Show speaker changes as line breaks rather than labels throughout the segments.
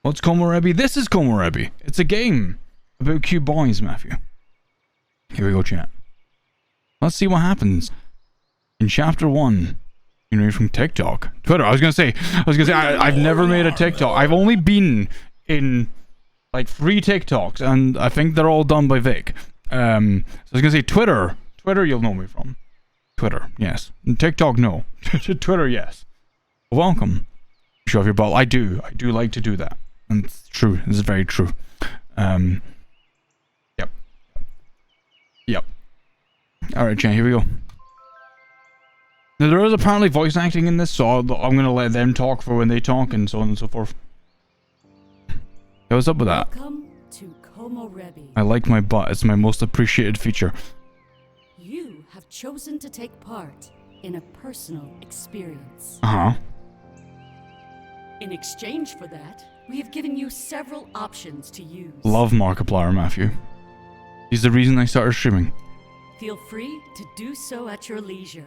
What's Komorebi? This is Komorebi. It's a game about cute boys, Matthew. Here we go, chat. Let's see what happens in chapter 1. You know, you're from TikTok. Twitter. I was gonna say, I've never made a TikTok. I've only been in like 3 TikToks, and I think they're all done by Vic. So I was gonna say Twitter. Twitter, you'll know me from. Twitter, yes. And TikTok, no. Twitter, yes. Welcome. Show off your ball. I do like to do that. And it's true. This is very true. Yep. Alright, Jen, here we go. Now, there is apparently voice acting in this, so I'm gonna let them talk for when they talk and so on and so forth. Hey, what's up with that?
Welcome to Komorebi.
I like my butt. It's my most appreciated feature.
You have chosen to take part in a personal experience.
Uh-huh.
In exchange for that, we have given you several options to use.
Love Markiplier, Matthew. He's the reason I started streaming.
Feel free to do so at your leisure.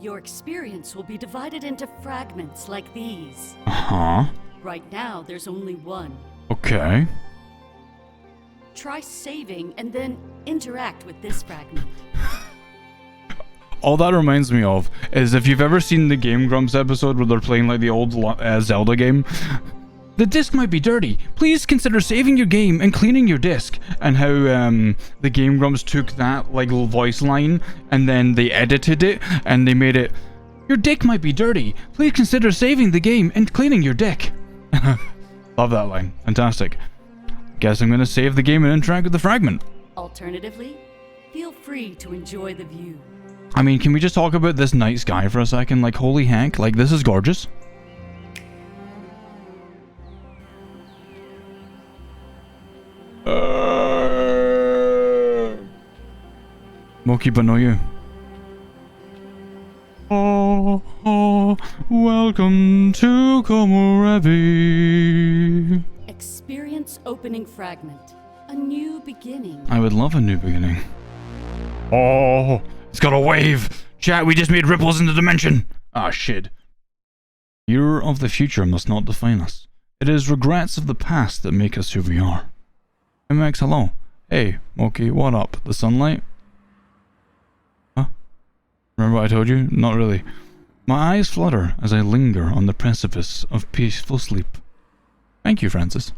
Your experience will be divided into fragments like these.
Uh-huh.
Right now, there's only one.
Okay.
Try saving and then interact with this fragment.
All that reminds me of is if you've ever seen the Game Grumps episode where they're playing like the old Zelda game. The disc might be dirty. Please consider saving your game and cleaning your disc. And how the Game Grumps took that like little voice line and then they edited it and they made it, your dick might be dirty. Please consider saving the game and cleaning your dick. Love that line. Fantastic. Guess I'm gonna save the game and interact with the fragment.
Alternatively, feel free to enjoy the view.
I mean, can we just talk about this night sky for a second? Like, holy heck, like this is gorgeous. Moki, but no you. Oh, welcome to Komorebi.
Experience opening fragment. A new beginning.
I would love a new beginning. Oh, it's got a wave. Chat, we just made ripples in the dimension. Ah, shit. Year of the future must not define us. It is regrets of the past that make us who we are. MX, hello. Hey, Moki, what up? The sunlight? Huh? Remember what I told you? Not really. My eyes flutter as I linger on the precipice of peaceful sleep. Thank you, Francis.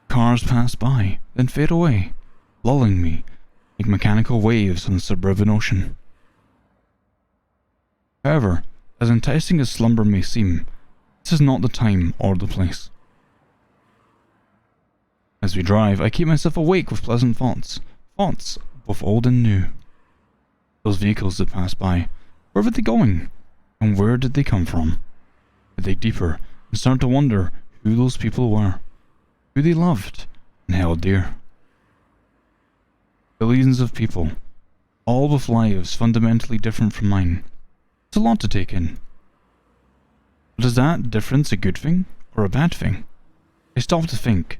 Cars pass by, then fade away, lulling me like mechanical waves on the suburban ocean. However, as enticing as slumber may seem, this is not the time or the place. As we drive, I keep myself awake with pleasant thoughts both old and new. Those vehicles that pass by, where were they going? And where did they come from? I dig deeper and start to wonder who those people were, who they loved and held dear. Billions of people, all with lives fundamentally different from mine. It's a lot to take in. But is that difference a good thing or a bad thing? I stop to think,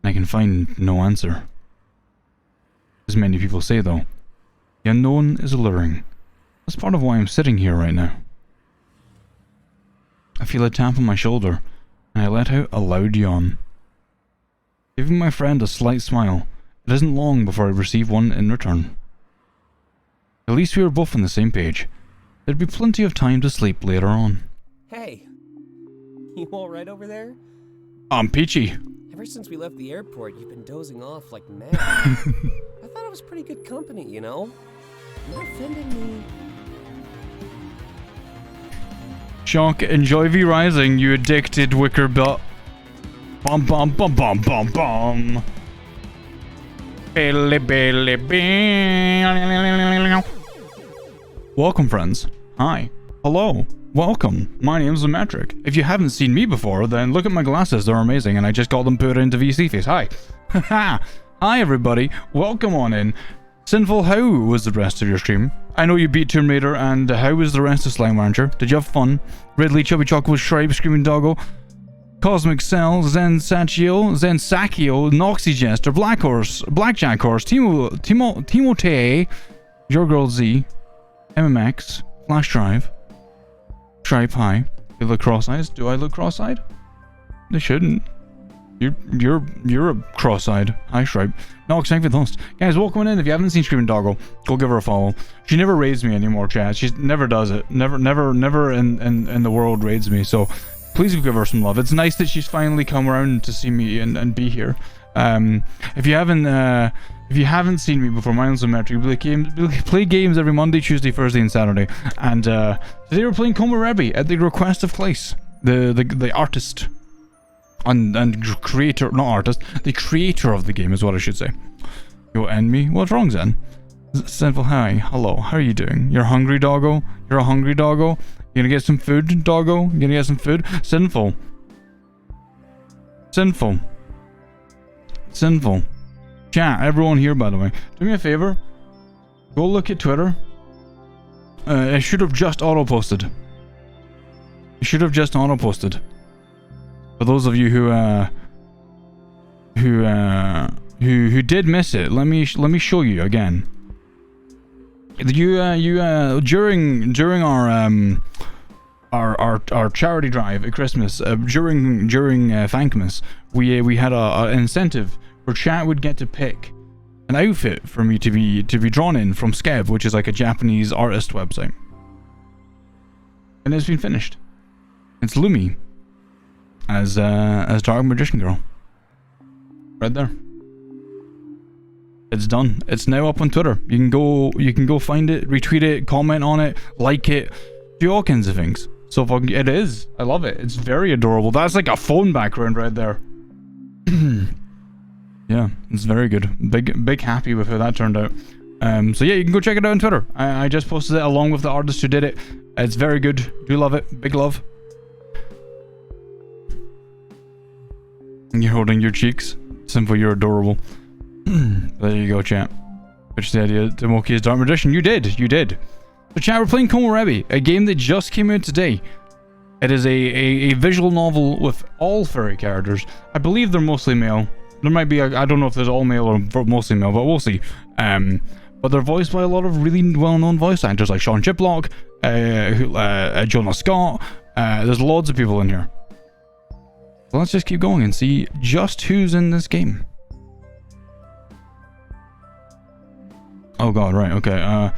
and I can find no answer. As many people say though, the unknown is alluring. That's part of why I'm sitting here right now. I feel a tap on my shoulder, and I let out a loud yawn. Giving my friend a slight smile, it isn't long before I receive one in return. At least we were both on the same page. There'd be plenty of time to sleep later on.
Hey, you alright over there?
I'm peachy.
Ever since we left the airport, you've been dozing off like mad. I thought it was pretty good company, you know? Not offending me.
Shock, enjoy V Rising, you addicted wicker butt. Bum bum bum bum bum bum. Billy Billy Bill. Welcome, friends. Hi. Hello. Welcome. My name's The Metric. If you haven't seen me before, then look at my glasses. They're amazing, and I just got them put into VC face. Hi. Haha. Hi, everybody. Welcome on in. Sinful, how was the rest of your stream? I know you beat Tomb Raider, and how was the rest of Slime Rancher? Did you have fun? Ridley, Chubby Chocolate, Shribe, Screaming Doggo, Cosmic Cell, Zen Sachio, Zen Sakio, Noxy Jester, Black Horse, Blackjack Horse, Timote, Your Girl Z, MMX, Flash Drive, Stripe, hi. You look cross-eyed. Do I look cross-eyed? They shouldn't. You're a cross-eyed. Hi, Stripe. No, thank you for the host. Guys, welcome in. If you haven't seen Screaming Doggo, go give her a follow. She never raids me anymore, chat. She never does it. Never in the world raids me. So please give her some love. It's nice that she's finally come around to see me and be here. If you haven't seen me before, my name's Symmetry. We play games every Monday, Tuesday, Thursday, and Saturday. And today we're playing Komorebi at the request of Clace, the artist and creator, not artist, the creator of the game is what I should say. You'll end me. What's wrong, Zen? Sinful, hi, hello. How are you doing? You're hungry, doggo. You're a hungry doggo. You gonna get some food, doggo? You gonna get some food? Sinful. Sinful. Sinful. Chat, everyone here, by the way, do me a favor. Go look at Twitter. It should have just auto-posted. It should have just auto-posted. For those of you who did miss it, let me show you again. During our charity drive at Christmas, during Thankmas, we had an incentive where chat would get to pick an outfit for me to be drawn in from Skeb, which is like a Japanese artist website, and it's been finished. It's Lumi as Dark Magician Girl, right there. It's done. It's now up on Twitter. You can go find it, retweet it, comment on it, like it, do all kinds of things. So fucking, it is. I love it. It's very adorable. That's like a phone background right there. Yeah, it's very good. Big happy with how that turned out. So yeah, you can go check it out on Twitter. I just posted it along with the artist who did it. It's very good. Do love it. Big love. You're holding your cheeks. Simple, you're adorable. There you go, chat. Which the idea to Moki is Dark Magician. You did. So chat, we're playing Komorebi, a game that just came out today. It is a visual novel with all furry characters. I believe they're mostly male. There might be, I don't know if there's all male or mostly male, but we'll see. But they're voiced by a lot of really well-known voice actors like Sean Chiplock, Jonah Scott. There's loads of people in here. So let's just keep going and see just who's in this game. Oh god, right, okay.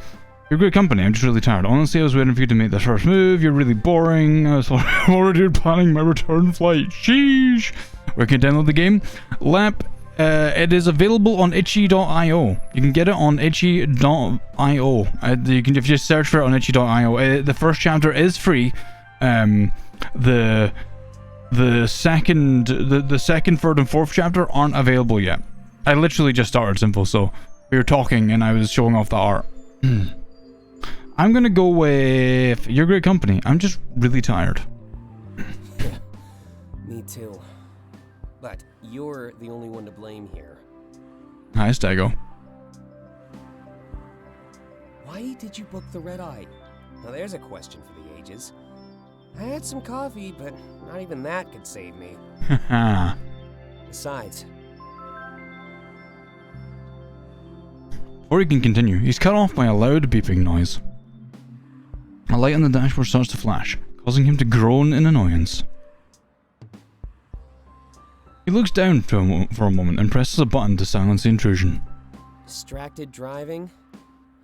You're good company, I'm just really tired. Honestly, I was waiting for you to make the first move. You're really boring. I was already planning my return flight. Sheesh. Where can you download the game? Lap, it is available on itchy.io. You can get it on itchy.io. You can just search for it on itchy.io. The first chapter is free. The second, third, and fourth chapter aren't available yet. I literally just started Simple, so we were talking and I was showing off the art. I'm gonna go with You're Great Company. I'm just really tired.
Me too. But you're the only one to blame here.
Hi, Stego.
Why did you book the red eye? Now there's a question for the ages. I had some coffee, but not even that could save me.
Haha.
Besides,
Before he can continue, he's cut off by a loud beeping noise. A light on the dashboard starts to flash, causing him to groan in annoyance. He looks down for a moment and presses a button to silence the intrusion.
distracted driving?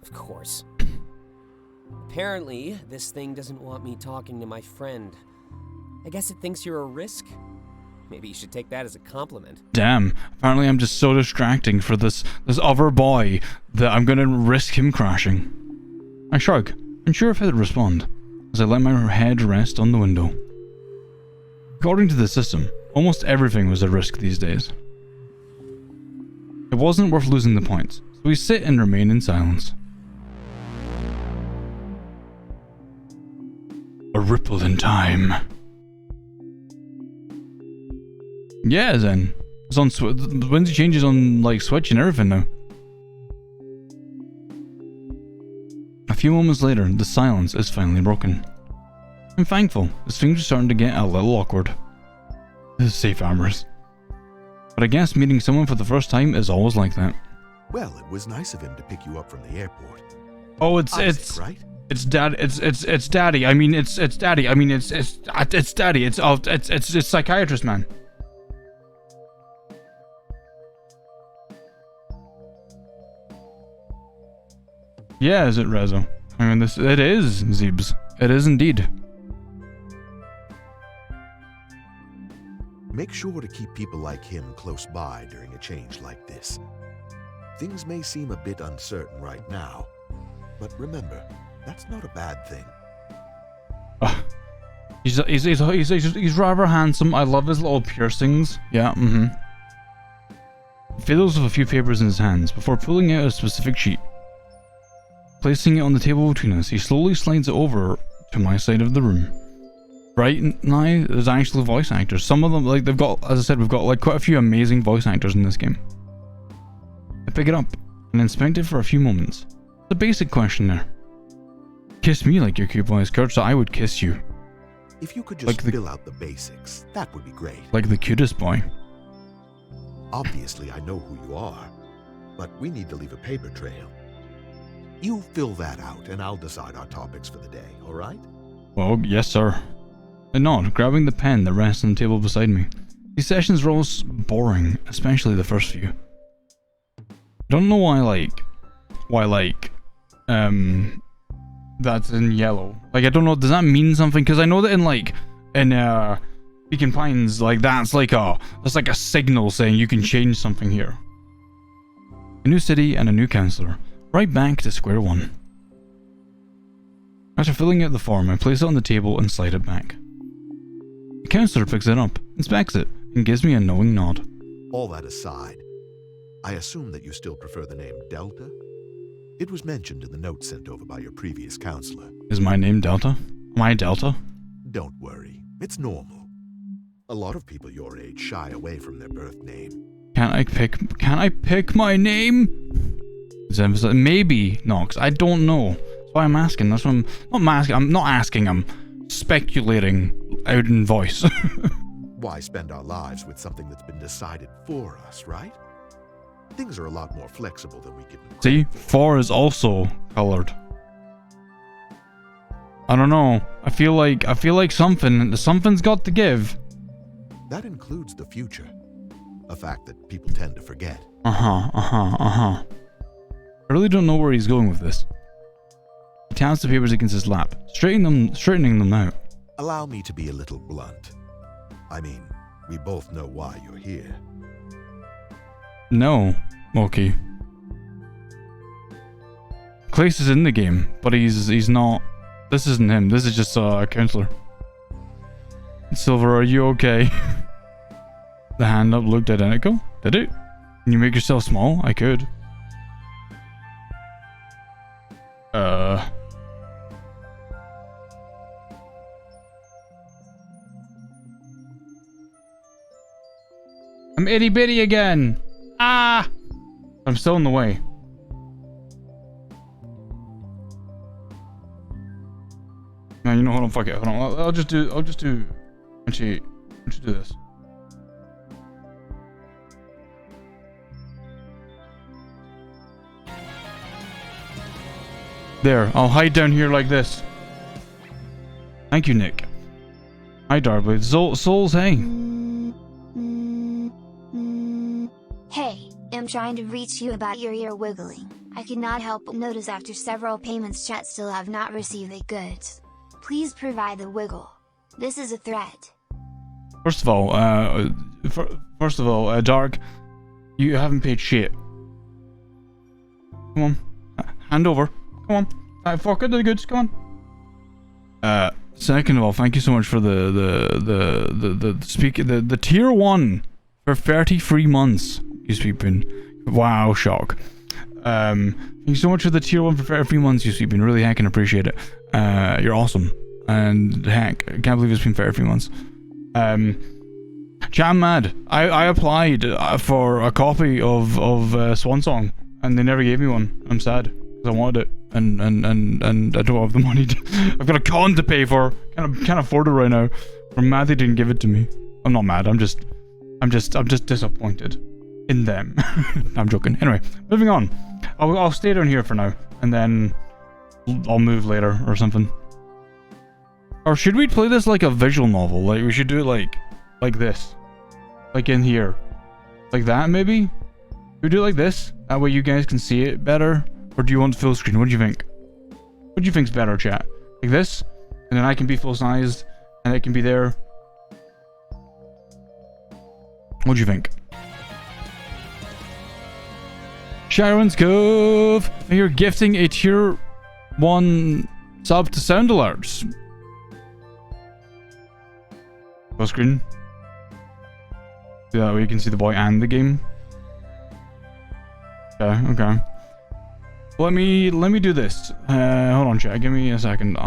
Of course. Apparently, this thing doesn't want me talking to my friend. I guess it thinks you're a risk? Maybe you should take that as a compliment.
Damn, apparently I'm just so distracting for this other boy that I'm gonna risk him crashing. I shrug, unsure of how to respond, as I let my head rest on the window. According to the system, almost everything was a risk these days. It wasn't worth losing the points, so we sit and remain in silence. A ripple in time. Yeah, Zen. It's on Wednesday changes on like Switch and everything now. A few moments later, the silence is finally broken. I'm thankful, as things are starting to get a little awkward. Safe armors. But I guess meeting someone for the first time is always like that.
Well, it was nice of him to pick you up from the airport.
Oh, it's
Isaac, right?
It's dad. It's daddy. I mean, it's daddy. I mean, it's daddy. It's psychiatrist, man. Yeah, is it Rezo? I mean, it is Zeebs. It is indeed.
Make sure to keep people like him close by during a change like this. Things may seem a bit uncertain right now, but remember, that's not a bad thing.
He's rather handsome. I love his little piercings. Yeah, He fiddles with a few papers in his hands before pulling out a specific sheet. Placing it on the table between us, he slowly slides it over to my side of the room. Right now, there's actually voice actors. Some of them, like, they've got, as I said, we've got like quite a few amazing voice actors in this game. I pick it up and inspect it for a few moments. The basic question there. Kiss me like your cute boy is Kurt, so I would kiss you.
If you could just fill out the basics, that would be great.
Like the cutest boy.
Obviously, I know who you are, but we need to leave a paper trail. You fill that out, and I'll decide our topics for the day, all right?
Well, yes, sir. I nod, grabbing the pen that rests on the table beside me. These sessions were always boring, especially the first few. I don't know why, that's in yellow. Like, I don't know, does that mean something? Because I know that in Beacon Pines, like, that's like a signal saying you can change something here. A new city and a new councillor. Right back to square one. After filling out the form, I place it on the table and slide it back. The councillor picks it up, inspects it, and gives me a knowing nod.
All that aside, I assume that you still prefer the name Delta? It was mentioned in the notes sent over by your previous councillor.
Is my name Delta? Am I Delta?
Don't worry, it's normal. A lot of people your age shy away from their birth name.
Can I pick my name? Maybe, Nox. I don't know. That's why I'm asking. That's why I'm not asking, I'm speculating out in voice.
Why spend our lives with something that's been decided for us, right? Things are a lot more flexible than we can.
See, 4 is also colored. I don't know. I feel like something's got to give.
That includes the future. A fact that people tend to forget.
I really don't know where he's going with this. He taps the papers against his lap, straightening them out.
Allow me to be a little blunt. I mean, we both know why you're here.
No, Moki. Clace is in the game, but he's not. This isn't him. This is just a counselor. Silver, are you okay? The hand up looked identical. Did it? Can you make yourself small? I could. I'm itty bitty again. Ah! I'm still in the way. No, you know, hold on, fuck it. Hold on. I'll just do. Actually, why don't you do this? There, I'll hide down here like this. Thank you, Nick. Hi, Darblade. Souls, hey.
Hey, I'm trying to reach you about your ear wiggling. I cannot help but notice after several payments chat still have not received the goods. Please provide the wiggle. This is a threat.
First of all, Dark, you haven't paid shit. Come on, hand over. Come on, fork it to the goods. Come on. Second of all, thank you so much for the tier 1 for 33 months. You Sweepin. Wow, shock. Thank you so much for the tier 1 for 33 months. You Sweepin. Really heckin' appreciate it. You're awesome. And heck, I can't believe it's been 33 months. Jam mad. I applied for a copy of Swansong, and they never gave me one. I'm sad because I wanted it, and I don't have the money. I've got a con to pay for. Can't afford it right now. I'm mad they didn't give it to me. I'm not mad. I'm just disappointed in them. I'm joking. Anyway, moving on. I'll stay down here for now, and then I'll move later or something. Or should we play this like a visual novel? Like we should do it like this. Like in here. Like that maybe? We do it like this? That way you guys can see it better? Or do you want full screen? What do you think? What do you think's better, chat? Like this? And then I can be full sized and it can be there. What do you think? Sharon's Cove! You're gifting a tier 1 sub to sound alerts. Full screen. So that way you can see the boy and the game. Okay, okay. Let me do this. Hold on, chat. Give me a second.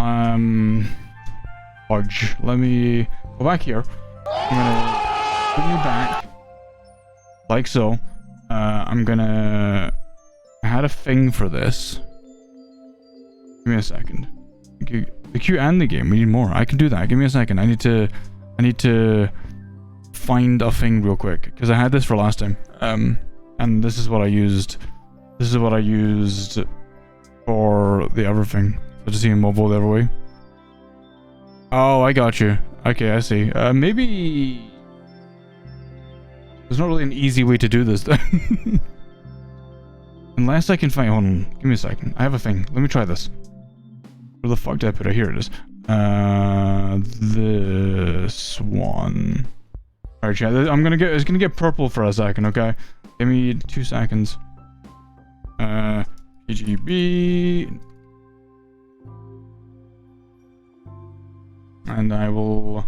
Fudge. Let me go back here. I'm gonna put you back. Like so. I'm gonna... I had a thing for this. Give me a second. The queue and the game. We need more. I can do that. Give me a second. I need to find a thing real quick because I had this for last time. And this is what I used. This is what I used for the other thing. So to see him mobile the other way. Oh, I got you. Okay, I see. Maybe there's not really an easy way to do this then. Unless I can find... Hold on. Give me a second. I have a thing. Let me try this. Where the fuck did I put it? Here it is. This one. Alright, chat. It's gonna get purple for a second, okay? Give me 2 seconds. PGB. And I will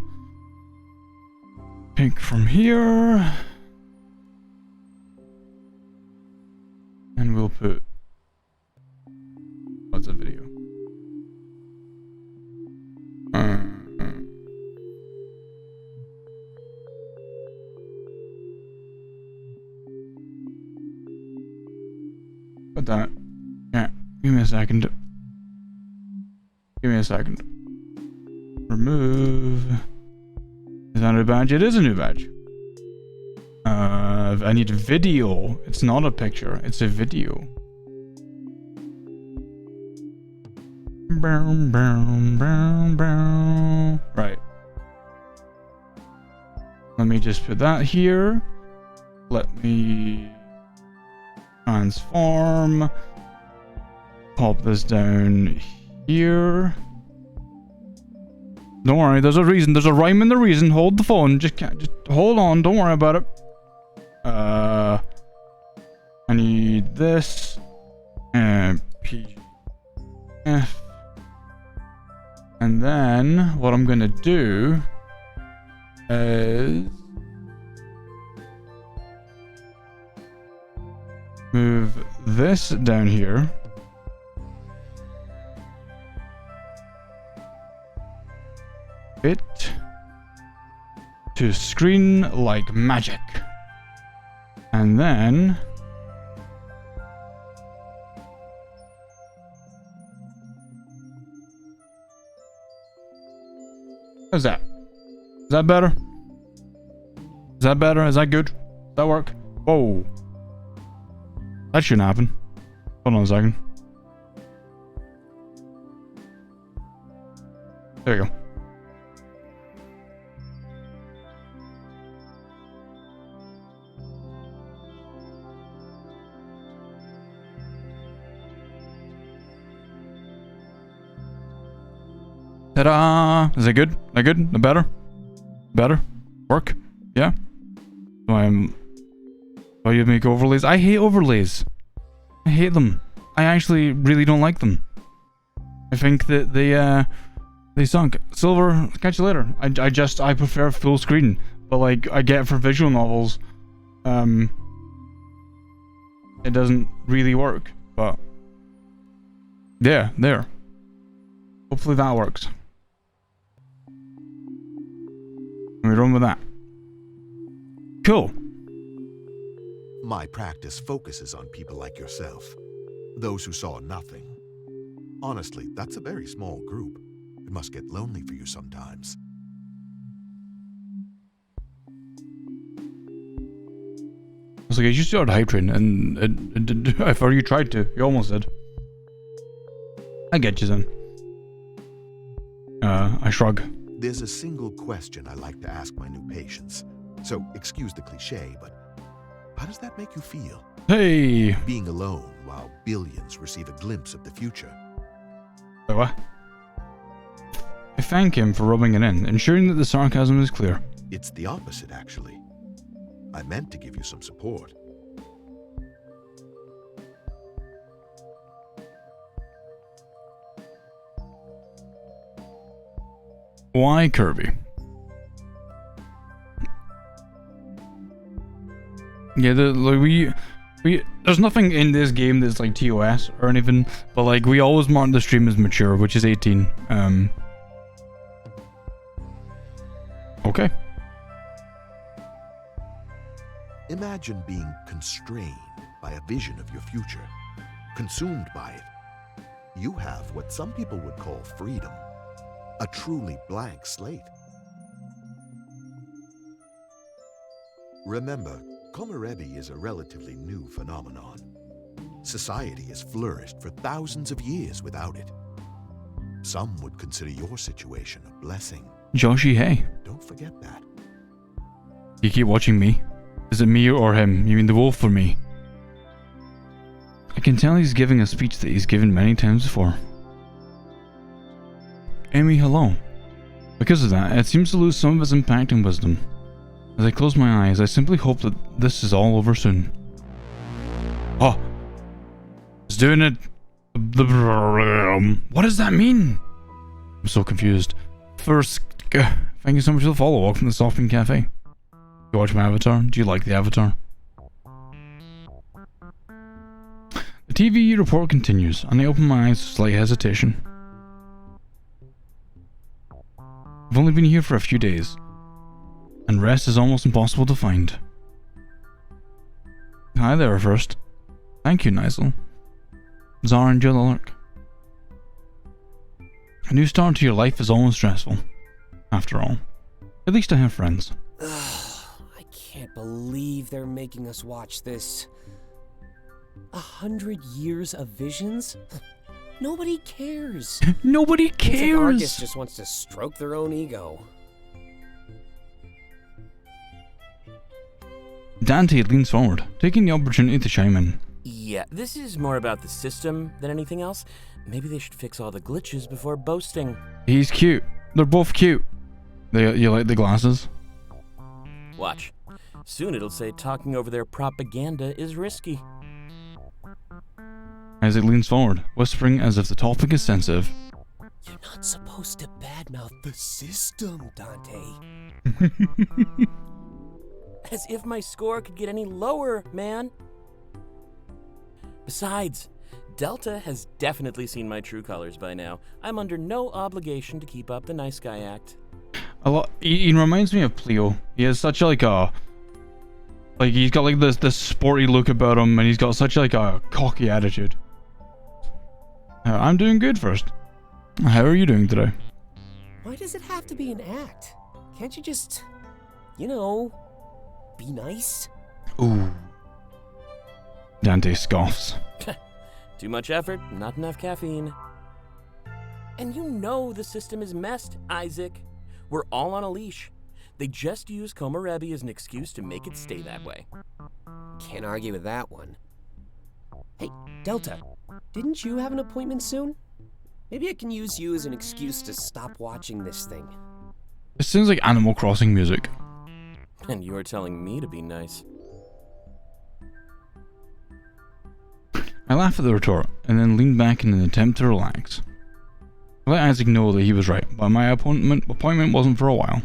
pick from here. And we'll put... What's a video? Put that. Yeah, give me a second. Give me a second. Remove. Is that a new badge? It is a new badge. I need video. It's not a picture. It's a video. Right. Let me just put that here. Let me transform. Pop this down here. Don't worry, there's a reason. There's a rhyme and the reason. Hold the phone. Just hold on. Don't worry about it. I need this. And PGF. And then what I'm gonna do is move this down here. Fit to screen like magic. And then how's that? Is that better? Is that better? Is that good? Does that work? Whoa. That shouldn't happen. Hold on a second. There you go. Ta-da! Is that good? That good? Better? Better? Work? Yeah? Do you make overlays? I hate overlays. I hate them. I actually really don't like them. I think that they sunk. Silver, catch you later. I prefer full screen. But like, I get for visual novels, it doesn't really work. But yeah, there. Hopefully that works. And we run with that. Cool.
My practice focuses on people like yourself, those who saw nothing. Honestly, that's a very small group. It must get lonely for you sometimes.
I was like, you started hype train, and I've already tried to. You almost did. I get you then. I shrug.
There's a single question I like to ask my new patients. So, excuse the cliche, but how does that make you feel?
Hey!
Being alone while billions receive a glimpse of the future.
Wait, what? I thank him for rubbing it in, ensuring that the sarcasm is clear.
It's the opposite, actually. I meant to give you some support.
Why Kirby? Yeah, we there's nothing in this game that's like TOS or anything, but like we always mark the stream as mature, which is 18. Okay.
Imagine being constrained by a vision of your future, consumed by it. You have what some people would call freedom, a truly blank slate. Remember, Komorebi is a relatively new phenomenon. Society has flourished for thousands of years without it. Some would consider your situation a blessing.
Joshi, hey.
Don't forget that.
You keep watching me. Is it me or him? You mean the wolf or me? I can tell he's giving a speech that he's given many times before. Amy, hello. Because of that, it seems to lose some of its impact and wisdom. As I close my eyes, I simply hope that this is all over soon. Oh! It's doing it! What does that mean? I'm so confused. First, thank you so much for the follow. Welcome to the Soft Bean Cafe. You watch my avatar? Do you like the avatar? The TV report continues, and I open my eyes with slight hesitation. I've only been here for a few days, and rest is almost impossible to find. Hi there, first. Thank you, Nigel. Zara and Jill lurk. A new start to your life is almost stressful. After all, at least I have friends.
I can't believe they're making us watch this. 100 years of visions? Nobody cares.
Nobody
Seems like
cares.
Argus just wants to stroke their own ego.
Dante leans forward, taking the opportunity to chime in.
Yeah, this is more about the system than anything else. Maybe they should fix all the glitches before boasting.
He's cute. They're both cute. You like the glasses?
Watch. Soon it'll say talking over their propaganda is risky.
Isaac leans forward, whispering as if the topic is sensitive.
You're not supposed to badmouth the system, Dante.
As if my score could get any lower, man. Besides, Delta has definitely seen my true colors by now. I'm under no obligation to keep up the nice guy act.
He reminds me of Pleo. He has such like a... Like, he's got like this sporty look about him, and he's got such like a cocky attitude. I'm doing good first. How are you doing today?
Why does it have to be an act? Can't you just, you know, be nice?
Ooh. Dante scoffs.
Too much effort, not enough caffeine. And you know the system is messed, Isaac. We're all on a leash. They just use Komorebi as an excuse to make it stay that way.
Can't argue with that one. Hey, Delta, didn't you have an appointment soon? Maybe I can use you as an excuse to stop watching this thing.
It sounds like Animal Crossing music.
And you're telling me to be nice.
I laugh at the retort, and then lean back in an attempt to relax. I let Isaac know that he was right, but my appointment wasn't for a while.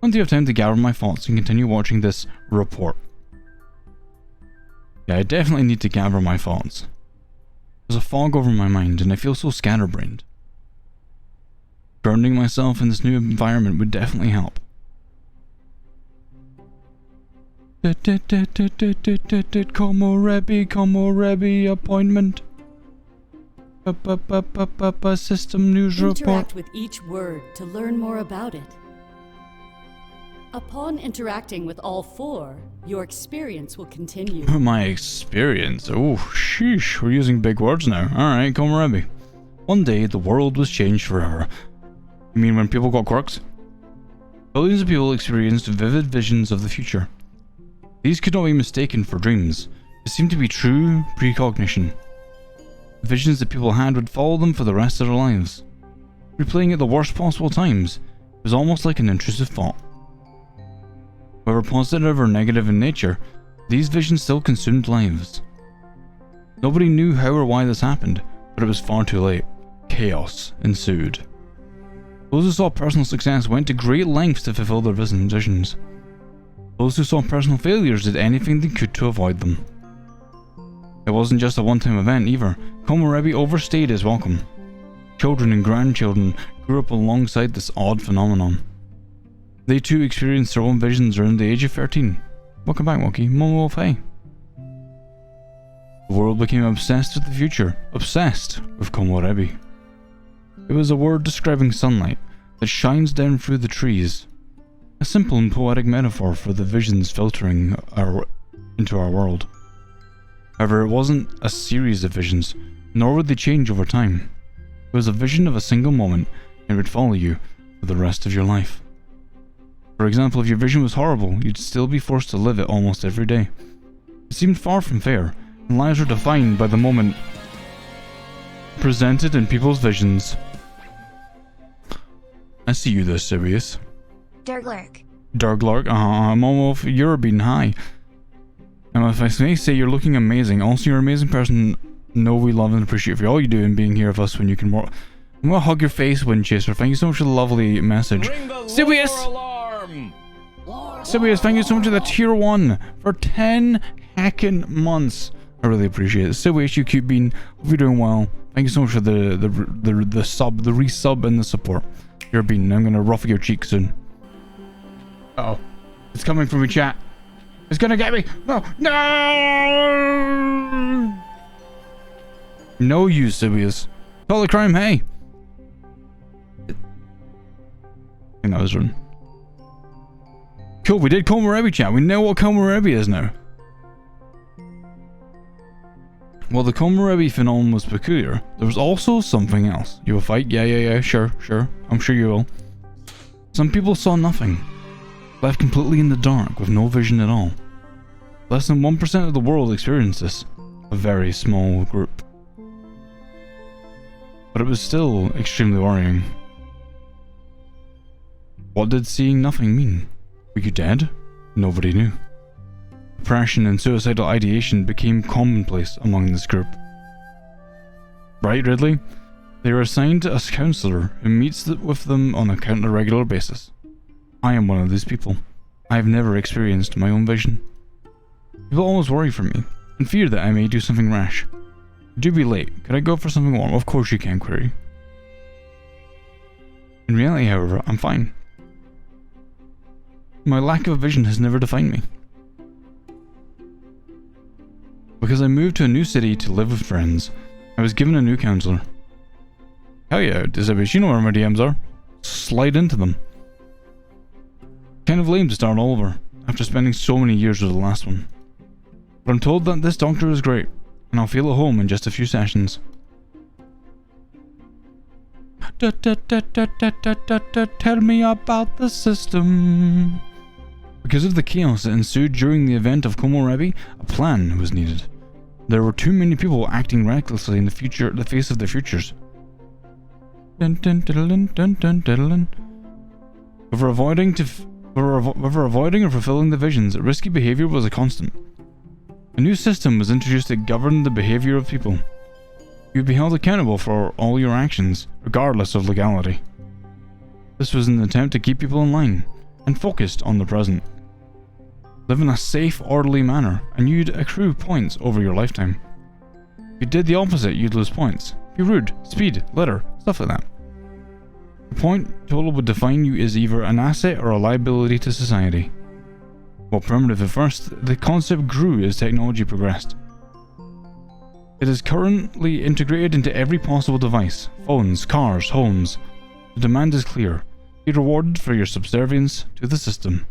Plenty of time to gather my thoughts and continue watching this report. Yeah, I definitely need to gather my thoughts. There's a fog over my mind, and I feel so scatterbrained. Grounding myself in this new environment would definitely help. Komorebi appointment. System news report.
Interact with each word to learn more about it. Upon interacting with all four, your experience will continue.
My experience. Oh, sheesh. We're using big words now. Alright, Komorebi. One day, the world was changed forever. You mean when people got quirks? Billions of people experienced vivid visions of the future. These could not be mistaken for dreams. It seemed to be true precognition. The visions that people had would follow them for the rest of their lives. Replaying at the worst possible times, it was almost like an intrusive thought. Whether positive or negative in nature, these visions still consumed lives. Nobody knew how or why this happened, but it was far too late. Chaos ensued. Those who saw personal success went to great lengths to fulfill their visions. Those who saw personal failures did anything they could to avoid them. It wasn't just a one-time event either. Komorebi overstayed his welcome. Children and grandchildren grew up alongside this odd phenomenon. They too experienced their own visions around the age of 13. Welcome back, Wookie. Momo Fei. The world became obsessed with the future, obsessed with Komorebi. It was a word describing sunlight that shines down through the trees. A simple and poetic metaphor for the visions filtering into our world. However, it wasn't a series of visions, nor would they change over time. It was a vision of a single moment and would follow you for the rest of your life. For example, if your vision was horrible, you'd still be forced to live it almost every day. It seemed far from fair, and lives were defined by the moment presented in people's visions. I see you there, Sirius.
Dirglark.
Dirglark, Momo, you're being high. Now, if I may say, you're looking amazing. Also, you're an amazing person. Know we love and appreciate for all you do and being here with us when you can work. I'm gonna hug your face, Wind Chaser. Thank you so much for the lovely message. Sirius! Sirius, thank you so much for the tier 1 for 10 heckin' months. I really appreciate it. Sirius, you cute bean. Hope you're doing well. Thank you so much for the sub, the resub and the support. You're a bean. I'm gonna ruffle your cheek soon. Uh oh. It's coming from me, chat. It's gonna get me. No! No! No, you, Sirius. Call the crime, hey! I think that was wrong. Cool, we did Komorebi, chat. We know what Komorebi is now. While the Komorebi phenomenon was peculiar, there was also something else. You will fight? Yeah, sure. I'm sure you will. Some people saw nothing. Left completely in the dark with no vision at all. Less than 1% of the world experienced this. A very small group. But it was still extremely worrying. What did seeing nothing mean? Were you dead? Nobody knew. Depression and suicidal ideation became commonplace among this group. Right, Ridley? They are assigned a counselor who meets with them on a regular basis. I am one of these people. I have never experienced my own vision. People always worry for me, and fear that I may do something rash. Do be late. Could I go for something warm? Of course you can, Query. In reality, however, I'm fine. My lack of vision has never defined me. Because I moved to a new city to live with friends, I was given a new counselor. Hell yeah, Disabus, you know where my DMs are. Slide into them. Kind of lame to start all over, after spending so many years with the last one. But I'm told that this doctor is great, and I'll feel at home in just a few sessions. Tell me about the system. Because of the chaos that ensued during the event of Komorebi, a plan was needed. There were too many people acting recklessly in the face of their futures. Whether avoiding or fulfilling the visions, risky behavior was a constant. A new system was introduced that governed the behavior of people. You would be held accountable for all your actions, regardless of legality. This was an attempt to keep people in line, and focused on the present. Live in a safe, orderly manner, and you'd accrue points over your lifetime. If you did the opposite, you'd lose points. Be rude, speed, litter, stuff like that. The point total would define you as either an asset or a liability to society. While primitive at first, the concept grew as technology progressed. It is currently integrated into every possible device: phones, cars, homes. The demand is clear. Be rewarded for your subservience to the system.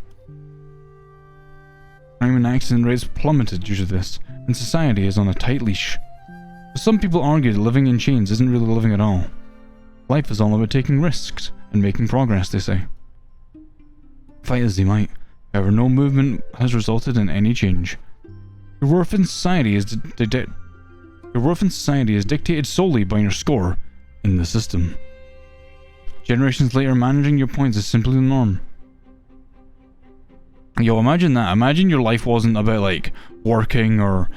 Crime and accident rates plummeted due to this, and society is on a tight leash. Some people argue that living in chains isn't really living at all. Life is all about taking risks and making progress, they say. Fight as they might, however, no movement has resulted in any change. Your worth in society is dictated solely by your score in the system. Generations later, managing your points is simply the norm. Yo, imagine that. Imagine your life wasn't about like working or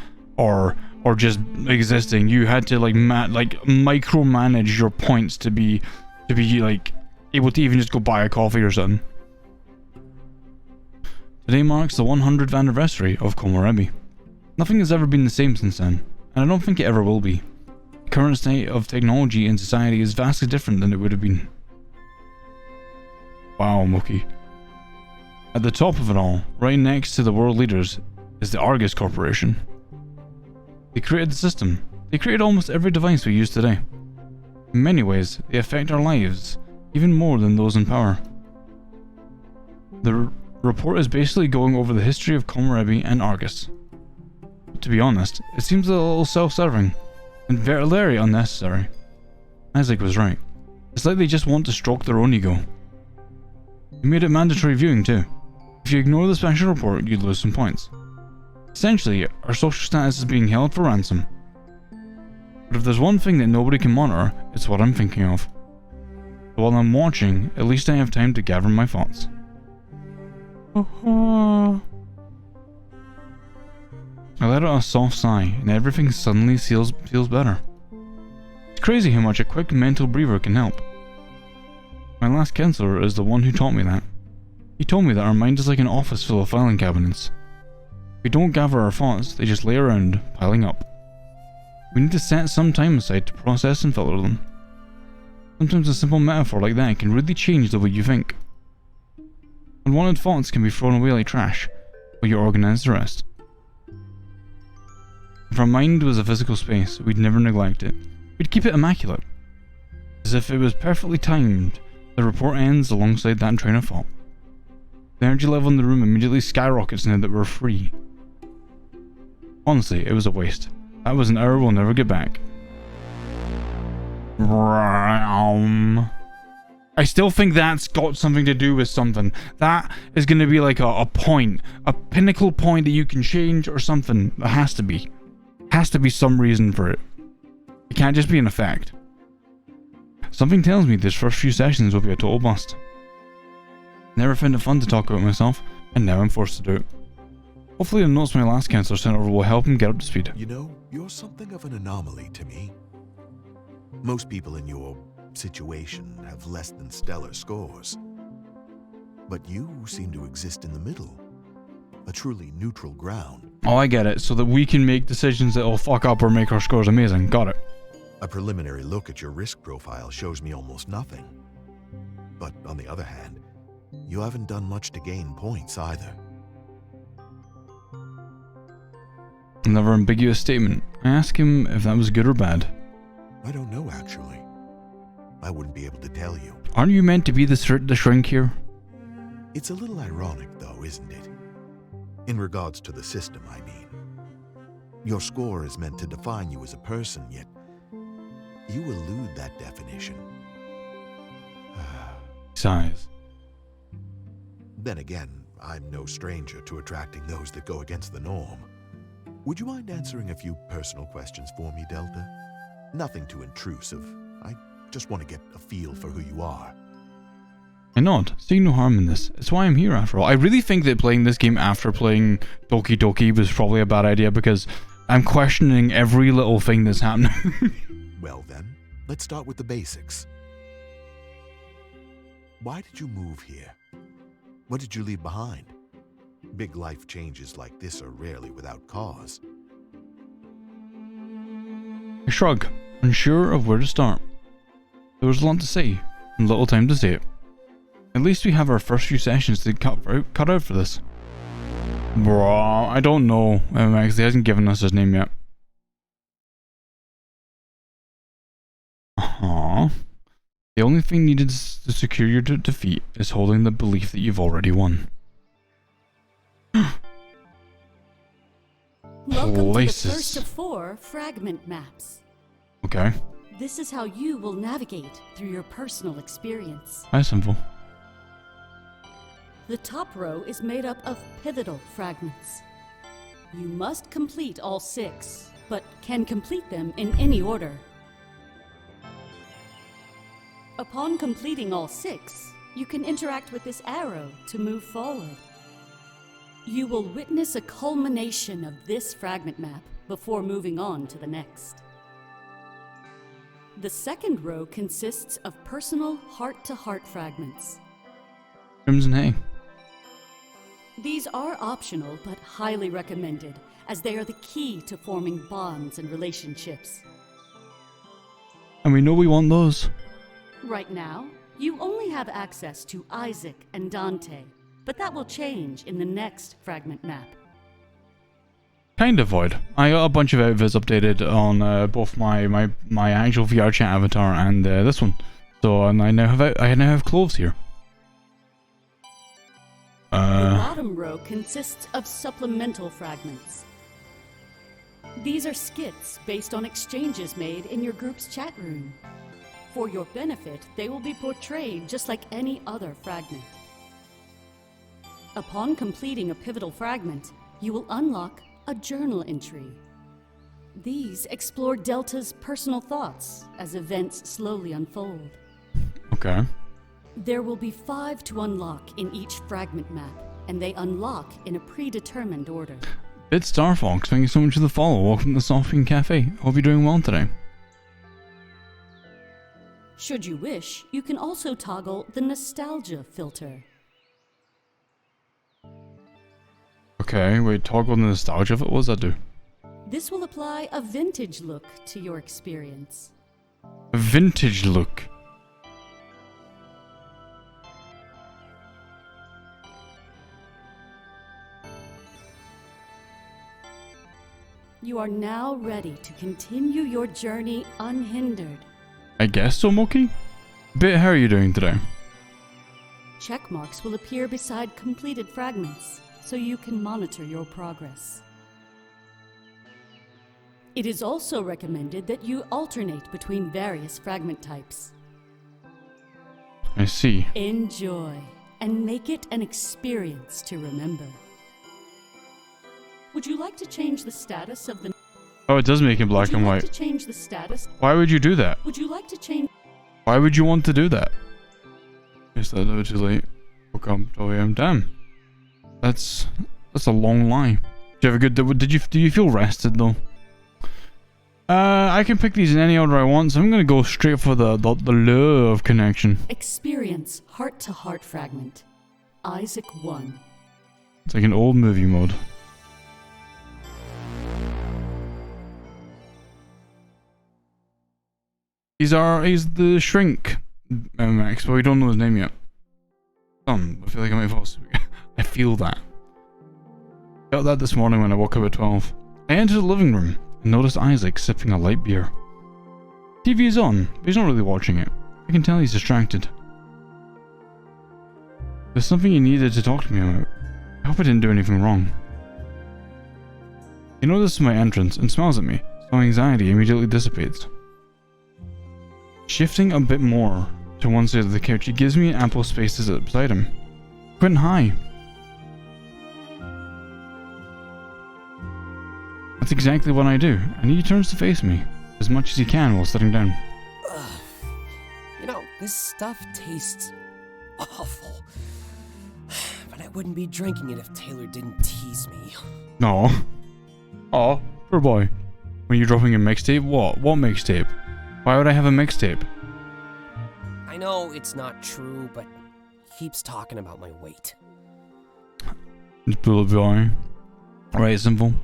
just existing. You had to like micromanage your points to be like able to even just go buy a coffee or something. Today marks the 100th anniversary of Komorebi. Nothing has ever been the same since then, and I don't think it ever will be. The current state of technology in society is vastly different than it would have been. Wow, Mookie. At the top of it all, right next to the world leaders, is the Argus Corporation. They created the system. They created almost every device we use today. In many ways, they affect our lives, even more than those in power. The report is basically going over the history of Komorebi and Argus. To be honest, it seems a little self-serving, and very unnecessary. Isaac was right. It's like they just want to stroke their own ego. We made it mandatory viewing too. If you ignore the special report, you'd lose some points. Essentially, our social status is being held for ransom. But if there's one thing that nobody can monitor, it's what I'm thinking of. So while I'm watching, at least I have time to gather my thoughts. I let out a soft sigh, and everything suddenly feels better. It's crazy how much a quick mental breather can help. My last counselor is the one who taught me that. He told me that our mind is like an office full of filing cabinets. If we don't gather our thoughts, they just lay around, piling up. We need to set some time aside to process and filter them. Sometimes a simple metaphor like that can really change the way you think. Unwanted thoughts can be thrown away like trash, while you organize the rest. If our mind was a physical space, we'd never neglect it. We'd keep it immaculate. As if it was perfectly timed, the report ends alongside that train of thought. The energy level in the room immediately skyrockets now that we're free. Honestly, it was a waste. That was an hour we'll never get back. I still think that's got something to do with something. That is going to be like a point. A pinnacle point that you can change or something. There has to be. Has to be some reason for it. It can't just be an effect. Something tells me this first few sessions will be a total bust. Never found it fun to talk about myself, and now I'm forced to do it. Hopefully the notes my last counselor sent over will help him get up to speed.
You know, you're something of an anomaly to me. Most people in your situation have less than stellar scores. But you seem to exist in the middle. A truly neutral ground.
Oh, I get it. So that we can make decisions that will fuck up or make our scores amazing. Got it.
A preliminary look at your risk profile shows me almost nothing. But on the other hand, you haven't done much to gain points either.
Another ambiguous statement. I asked him if that was good or bad.
I don't know, actually. I wouldn't be able to tell you.
Aren't you meant to be the shrink here?
It's a little ironic, though, isn't it? In regards to the system, I mean. Your score is meant to define you as a person, yet you elude that definition.
Sighs.
Then again, I'm no stranger to attracting those that go against the norm. Would you mind answering a few personal questions for me, Delta? Nothing too intrusive. I just want to get a feel for who you are.
I nod, seeing no harm in this. It's why I'm here after all. I really think that playing this game after playing Doki Doki was probably a bad idea because I'm questioning every little thing that's happening.
Well then, let's start with the basics. Why did you move here? What did you leave behind? Big life changes like this are rarely without cause.
I shrug, unsure of where to start. There was a lot to say, and little time to say it. At least we have our first few sessions to cut out for this. Bruh, I don't know. Max, he hasn't given us his name yet. The only thing needed to secure your defeat is holding the belief that you've already won.
Welcome
Places.
to the first of 4 fragment maps.
Okay.
This is how you will navigate through your personal experience.
That's simple.
The top row is made up of pivotal fragments. You must complete all 6, but can complete them in any order. Upon completing all 6, you can interact with this arrow to move forward. You will witness a culmination of this fragment map before moving on to the next. The second row consists of personal heart-to-heart fragments.
Crimson Hay.
These are optional but highly recommended, as they are the key to forming bonds and relationships.
And we know we want those.
Right now, you only have access to Isaac and Dante, but that will change in the next fragment map.
Kind of void. I got a bunch of outfits updated on both my actual VR chat avatar and this one. So I now have clothes here.
The bottom row consists of supplemental fragments. These are skits based on exchanges made in your group's chat room. For your benefit, they will be portrayed just like any other fragment. Upon completing a pivotal fragment, you will unlock a journal entry. These explore Delta's personal thoughts as events slowly unfold.
Okay.
There will be 5 to unlock in each fragment map, and they unlock in a predetermined order.
Bit Star Fox, thank you so much for the follow. Welcome to the Software Cafe. Hope you're doing well today.
Should you wish, you can also toggle the nostalgia filter.
Okay, wait, toggle the nostalgia. What does that do?
This will apply a vintage look to your experience.
A vintage look.
You are now ready to continue your journey unhindered.
I guess so, Moki? Bit, how are you doing today?
Check marks will appear beside completed fragments, so you can monitor your progress. It is also recommended that you alternate between various fragment types.
I see.
Enjoy, and make it an experience to remember. Would you like to change the status of the...
Oh, it does make it black and
Would you like
white.
to change the status?
Why would you do that?
Would you like to change...
Why would you want to do that? Is that too late? Woke up 12 AM. Damn. That's a long lie. Do you have a good... Do you feel rested though? I can pick these in any order I want, so I'm gonna go straight for the love connection.
Experience heart-to-heart fragment. Isaac 1.
It's like an old movie mode. He's the shrink Max, but we don't know his name yet. I feel like I might fall asleep. I feel that. Felt that this morning when I woke up at 12. I entered the living room and noticed Isaac sipping a light beer. TV is on, but he's not really watching it. I can tell he's distracted. There's something he needed to talk to me about. I hope I didn't do anything wrong. He notices my entrance and smiles at me, so anxiety immediately dissipates. Shifting a bit more to one side of the couch, he gives me ample space to sit beside him. Quentin, hi. That's exactly what I do, and he turns to face me, as much as he can while sitting down.
You know, this stuff tastes awful. But I wouldn't be drinking it if Taylor didn't tease me.
No. Aw, poor boy. When you're dropping a mixtape? What? What mixtape? Why would I have a mixtape?
I know it's not true, but he keeps talking about my weight.
This blue boy. Right, simple.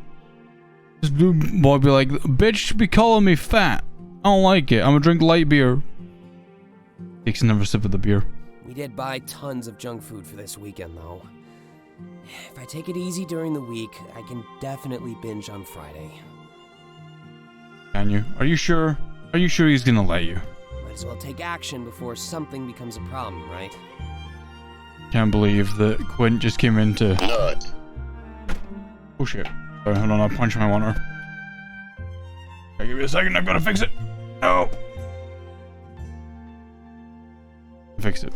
This blue boy be like, bitch be calling me fat. I don't like it. I'm gonna drink light beer. Takes another sip of the beer.
We did buy tons of junk food for this weekend, though. If I take it easy during the week, I can definitely binge on Friday.
Can you? Are you sure? Are you sure he's gonna let you?
Might as well take action before something becomes a problem, right?
Can't believe that Quint just came into... Oh shit. Sorry, hold on, I'll punch my monitor. Okay, give me a second, I've gotta fix it. Fix it.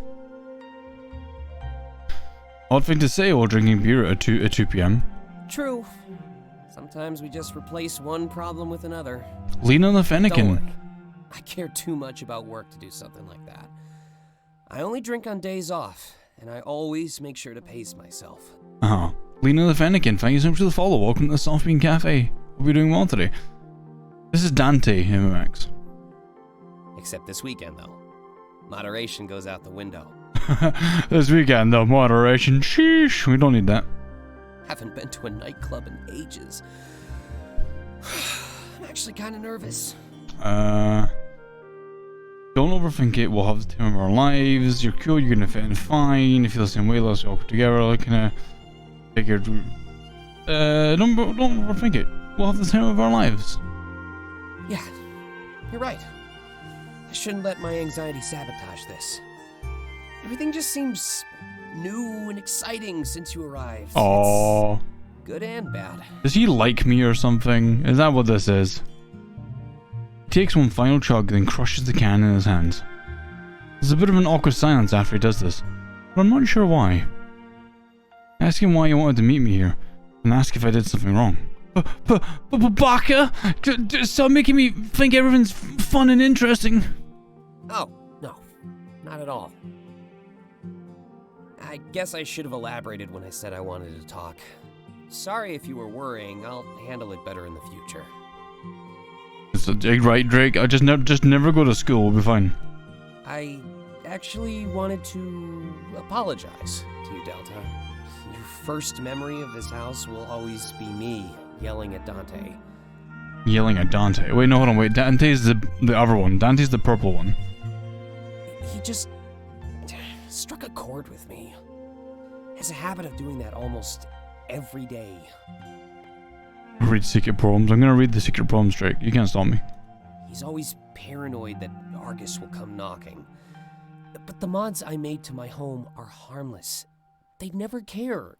Odd thing to say while drinking beer at 2 p.m.
True. Sometimes we just replace one problem with another.
Lean on the
Don't
Fennekin.
worry. I care too much about work to do something like that. I only drink on days off, and I always make sure to pace myself.
Uh-huh. Lean on the Fennekin, thank you so much for the follow. Welcome to the Soft Bean Cafe. Hope you're doing well today. This is Dante, MMX.
Except this weekend, though. Moderation goes out the window.
This weekend, though, moderation. Sheesh, we don't need that.
Haven't been to a nightclub in ages. I'm actually kind of nervous.
Don't overthink it. We'll have the time of our lives. You're cool. You're gonna fit in fine. If you feel the same way, let's all work together. Like, kinda take your. Don't overthink it. We'll have the time of our lives.
Yeah, you're right. I shouldn't let my anxiety sabotage this. Everything just seems new and exciting since you arrived.
Aww.
It's good and bad.
Does he like me or something? Is that what this is? He takes one final chug, then crushes the can in his hands. There's a bit of an awkward silence after he does this, but I'm not sure why. I ask him why he wanted to meet me here, and ask if I did something wrong. Baka! Stop making me think everything's fun and interesting.
Oh, no. Not at all. I guess I should have elaborated when I said I wanted to talk. Sorry if you were worrying. I'll handle it better in the future.
It's right, Drake. I just never go to school. We'll be fine.
I actually wanted to apologize to you, Delta. Your first memory of this house will always be me yelling at Dante.
Yelling at Dante. Wait, no, hold on. Wait, Dante's the other one. Dante's the purple one.
He just struck a chord with me. Has a habit of doing that almost every day.
Read secret poems. I'm gonna read the secret poems, Drake. You can't stop me.
He's always paranoid that Argus will come knocking. But the mods I made to my home are harmless. They'd never care.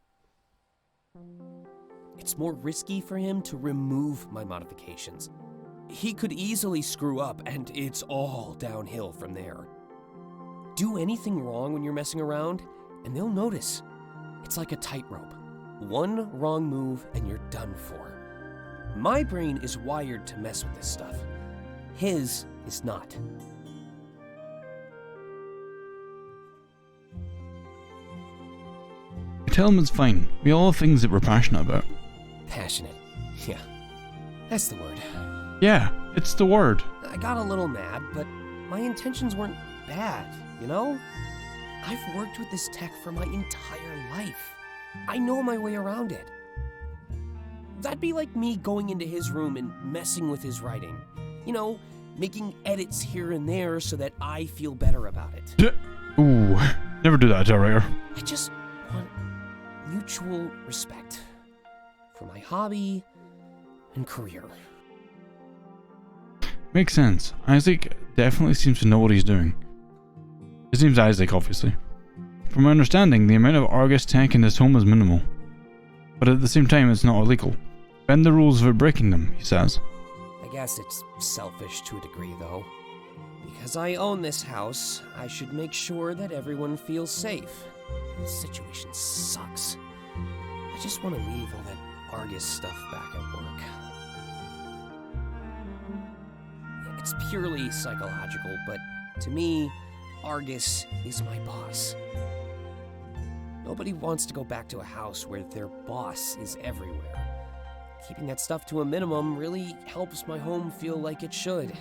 It's more risky for him to remove my modifications. He could easily screw up, and it's all downhill from there. Do anything wrong when you're messing around, and they'll notice. It's like a tightrope. One wrong move, and you're done for. My brain is wired to mess with this stuff. His is not.
I tell him it's fine. We all have things that we're passionate about.
Passionate. Yeah, that's the word.
Yeah, it's the word.
I got a little mad, but my intentions weren't bad, you know? I've worked with this tech for my entire life. I know my way around it. That'd be like me going into his room and messing with his writing. You know, making edits here and there so that I feel better about it.
Ooh, never do that to a writer.
I just want mutual respect for my hobby and career.
Makes sense. Isaac definitely seems to know what he's doing. His name's Isaac, obviously. From my understanding, the amount of Argus tech in his home is minimal. But at the same time, it's not illegal. Bend the rules without breaking them, he says.
I guess it's selfish to a degree, though. Because I own this house, I should make sure that everyone feels safe. This situation sucks. I just want to leave all that Argus stuff back at work. It's purely psychological, but to me, Argus is my boss. Nobody wants to go back to a house where their boss is everywhere. Keeping that stuff to a minimum really helps my home feel like it should.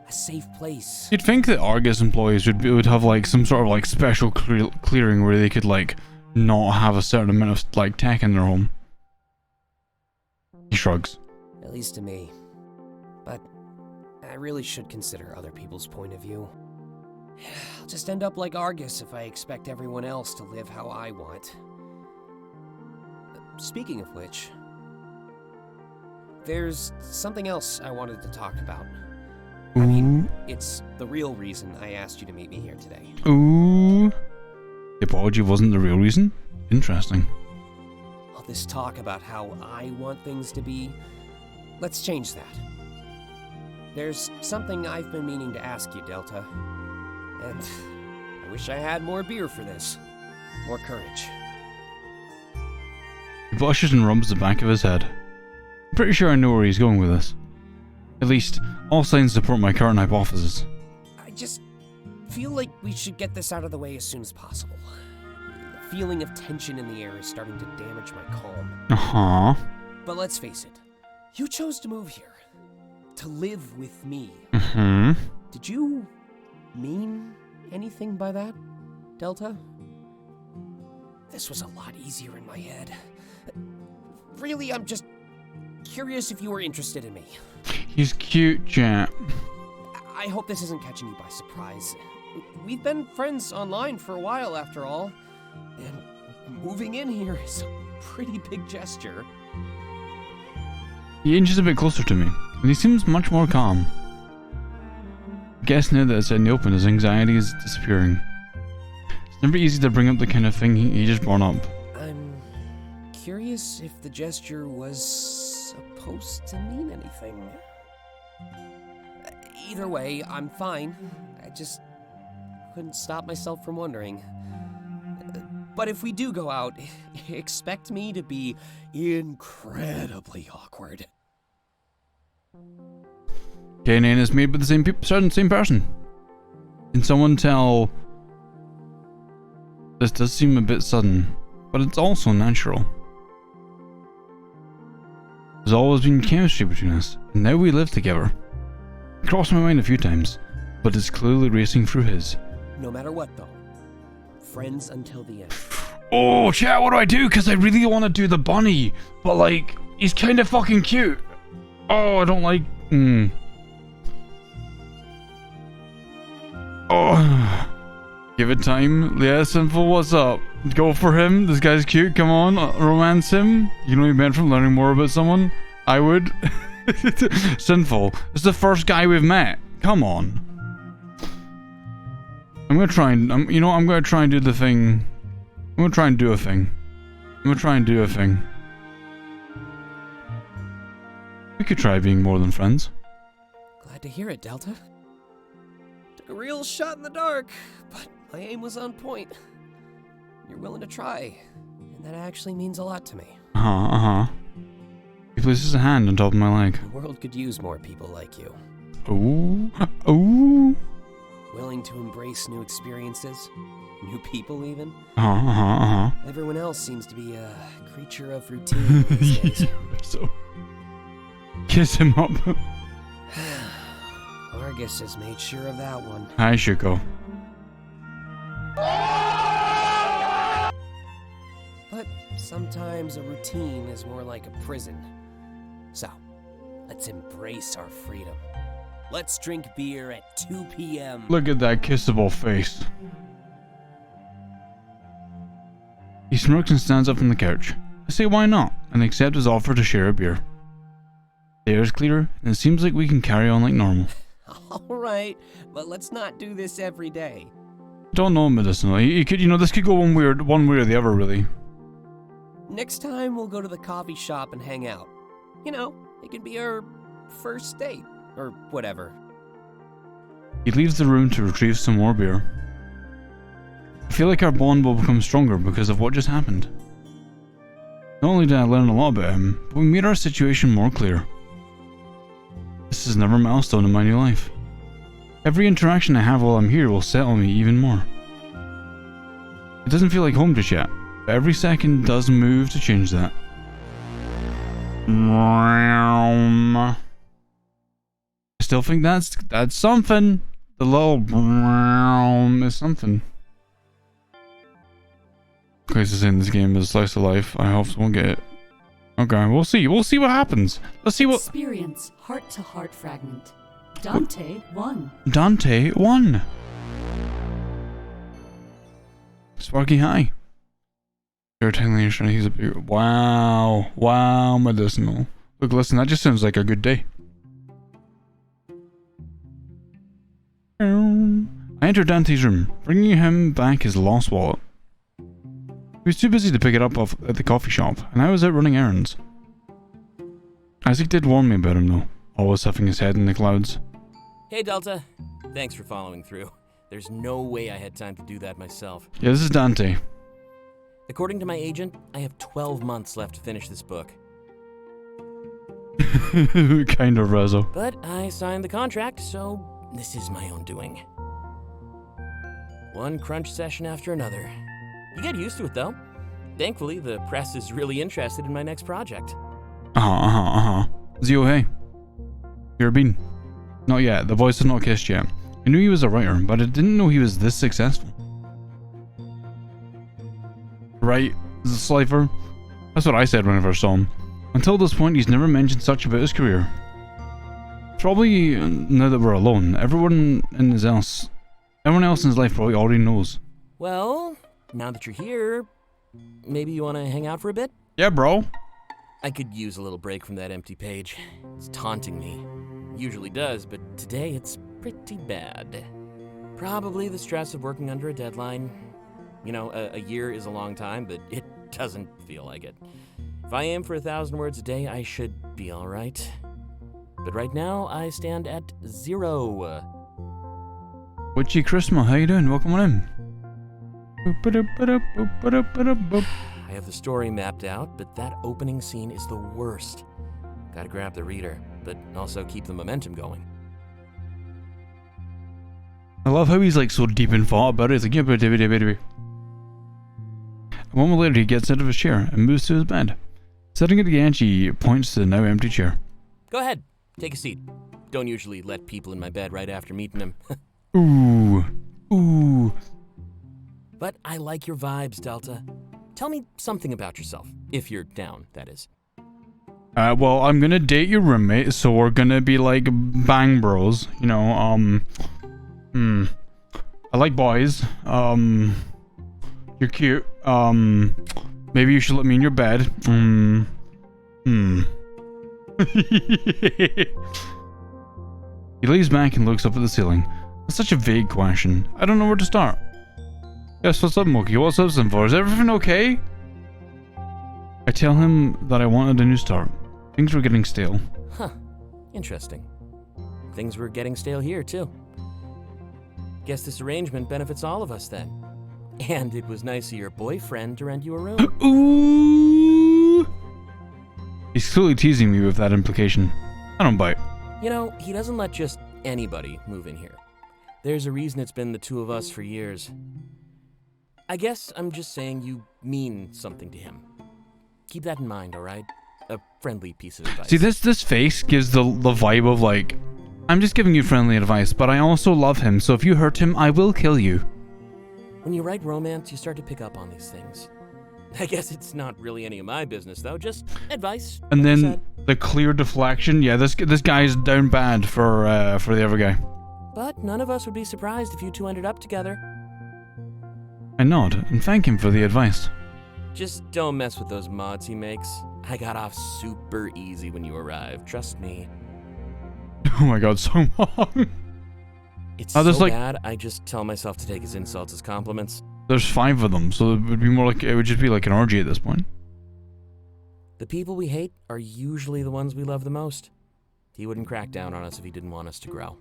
A safe place.
You'd think that Argus employees would have like some sort of like special clearing where they could like not have a certain amount of like tech in their home. He shrugs.
At least to me. But I really should consider other people's point of view. I'll just end up like Argus if I expect everyone else to live how I want. Speaking of which, there's something else I wanted to talk about. I mean, it's the real reason I asked you to meet me here today.
Ooh. The apology wasn't the real reason? Interesting.
All this talk about how I want things to be, let's change that. There's something I've been meaning to ask you, Delta. And I Wish I had more beer for this. More courage.
He blushes and rubs the back of his head. I'm pretty sure I know where he's going with this. At least, all signs support my current hypothesis.
I just feel like we should get this out of the way as soon as possible. The feeling of tension in the air is starting to damage my calm.
Uh-huh.
But let's face it, you chose to move here. To live with me.
Mm-hmm.
Did you mean anything by that, Delta? This was a lot easier in my head. Really, I'm just curious if you were interested in me.
He's cute, champ.
I hope this isn't catching you by surprise. We've been friends online for a while, after all. And moving in here is a pretty big gesture.
He inches a bit closer to me, and he seems much more calm. I guess now that it's out in the open, his anxiety is disappearing. It's never easy to bring up the kind of thing he just brought up.
I'm curious if the gesture was supposed to mean anything. Either way, I'm fine. I just couldn't stop myself from wondering. But if we do go out, expect me to be incredibly awkward.
K&N is made by the same person. Can someone tell... This does seem a bit sudden, but it's also natural. There's always been chemistry between us, and now we live together. It crossed my mind a few times, but it's clearly racing through his.
No matter what, though. Friends until the end.
Oh, chat, what do I do? Because I really want to do the bunny, but like, he's kind of fucking cute. Oh, I don't like... Oh. Give it time. Yeah, Sinful, what's up? Go for him. This guy's cute. Come on, romance him. You know you meant from learning more about someone? I would. Sinful. It's the first guy we've met. Come on. I'm gonna try and... I'm gonna try and do the thing. I'm gonna try and do a thing. We could try being more than friends.
Glad to hear it, Delta. Took a real shot in the dark, but my aim was on point. You're willing to try, and that actually means a lot to me.
He places a hand on top of my leg.
The world could use more people like you.
Ooh.
Willing to embrace new experiences, new people even. Everyone else seems to be a creature of routine these days.
So, kiss him up.
Argus has made sure of that one.
I should go.
But sometimes a routine is more like a prison. So, let's embrace our freedom. Let's drink beer at 2 p.m.
Look at that kissable face. He smirks and stands up from the couch. I say why not, and accept his offer to share a beer. The air is clearer, and it seems like we can carry on like normal.
Alright, but let's not do this every day.
Don't know Medicinal. You could, this could go one way or the other, really.
Next time we'll go to the coffee shop and hang out. It can be our first date, or whatever.
He leaves the room to retrieve some more beer. I feel like our bond will become stronger because of what just happened. Not only did I learn a lot about him, but we made our situation more clear. This is another milestone in my new life. Every interaction I have while I'm here will settle me even more. It doesn't feel like home just yet, but every second does move to change that. I still think that's something. The little is something. Places in this game is slice of life. I hope someone get it. Okay, we'll see. We'll see what happens. Let's see what.
Experience heart-to-heart fragment. Dante 1.
Dante 1. Sparky high. You're telling trying to use a big. Wow, Medicinal. Look, listen, that just sounds like a good day. I entered Dante's room, bringing him back his lost wallet. He was too busy to pick it up at the coffee shop, and I was out running errands. Isaac did warn me about him though, always huffing his head in the clouds.
Hey, Delta. Thanks for following through. There's no way I had time to do that myself.
Yeah, this is Dante.
According to my agent, I have 12 months left to finish this book.
Kind of rezo.
But I signed the contract, so this is my own doing. One crunch session after another. You get used to it, though. Thankfully, the press is really interested in my next project.
Zio, hey. You're a bean. Not yet. The voice has not kissed yet. I knew he was a writer, but I didn't know he was this successful. Right, Slifer? That's what I said when I first saw him. Until this point, he's never mentioned such about his career. Probably, now that we're alone, everyone else in his life probably already knows.
Well, now that you're here, maybe you want to hang out for a bit?
Yeah, bro.
I could use a little break from that empty page. It's taunting me. It usually does, but today it's pretty bad. Probably the stress of working under a deadline. You know, a year is a long time, but it doesn't feel like it. If I aim for 1,000 words a day, I should be all right. But right now, I stand at 0.
Witchy Christmas, how you doing? Welcome on in.
I have the story mapped out, but that opening scene is the worst. Gotta grab the reader, but also keep the momentum going.
I love how he's like so deep in thought about it. He's like, yeah, but a moment later, he gets out of his chair and moves to his bed. Sitting at the edge, he points to the now empty chair.
Go ahead, take a seat. Don't usually let people in my bed right after meeting them.
Ooh.
But I like your vibes, Delta. Tell me something about yourself, if you're down, that is.
Well, I'm gonna date your roommate, so we're gonna be like bang bros. You know, I like boys. You're cute. Maybe you should let me in your bed. He lays back and looks up at the ceiling. That's such a vague question. I don't know where to start. Yes, what's up, Moki? What's up, Sinfor? Is everything okay? I tell him that I wanted a new start. Things were getting stale.
Huh. Interesting. Things were getting stale here, too. Guess this arrangement benefits all of us, then. And it was nice of your boyfriend to rent you a room.
Ooh! He's clearly teasing me with that implication. I don't bite.
You know, he doesn't let just anybody move in here. There's a reason it's been the two of us for years. I guess I'm just saying you mean something to him. Keep that in mind, alright? A friendly piece of advice.
See, this face gives the vibe of like, I'm just giving you friendly advice, but I also love him, so if you hurt him, I will kill you.
When you write romance, you start to pick up on these things. I guess it's not really any of my business, though. Just advice.
And
like
then the clear deflection. Yeah, this guy's down bad for the other guy.
But none of us would be surprised if you two ended up together.
I nod and thank him for the advice.
Just don't mess with those mods he makes. I got off super easy when you arrived. Trust me.
Oh my god, so long.
It's so bad, I just tell myself to take his insults as compliments.
There's 5 of them, so it would just be like an orgy at this point.
The people we hate are usually the ones we love the most. He wouldn't crack down on us if he didn't want us to grow.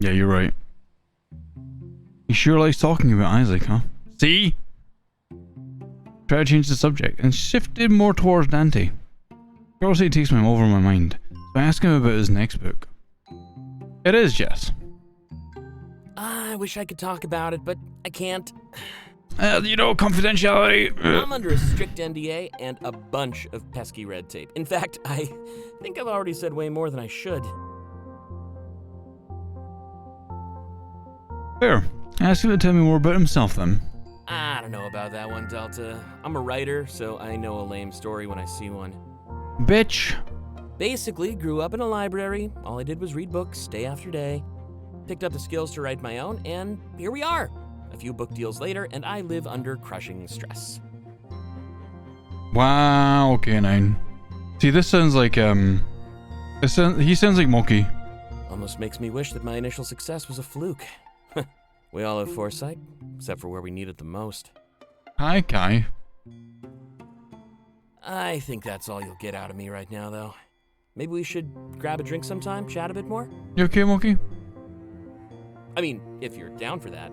Yeah, you're right. He sure likes talking about Isaac, huh? See? Try to change the subject and shifted more towards Dante. Curiosity takes me over my mind, so I ask him about his next book. It is, Jess.
I wish I could talk about it, but I can't.
Confidentiality.
I'm under a strict NDA and a bunch of pesky red tape. In fact, I think I've already said way more than I should.
Fair. Ask him to tell me more about himself then.
I don't know about that one, Delta. I'm a writer, so I know a lame story when I see one.
Bitch.
Basically, grew up in a library. All I did was read books day after day. Picked up the skills to write my own, and here we are. A few book deals later, and I live under crushing stress.
Wow, okay, 9. See, this sounds like, he sounds like Moki.
Almost makes me wish that my initial success was a fluke. We all have foresight, except for where we need it the most.
Hi, Kai.
I think that's all you'll get out of me right now, though. Maybe we should grab a drink sometime, chat a bit more?
You okay, Moki?
I mean, if you're down for that.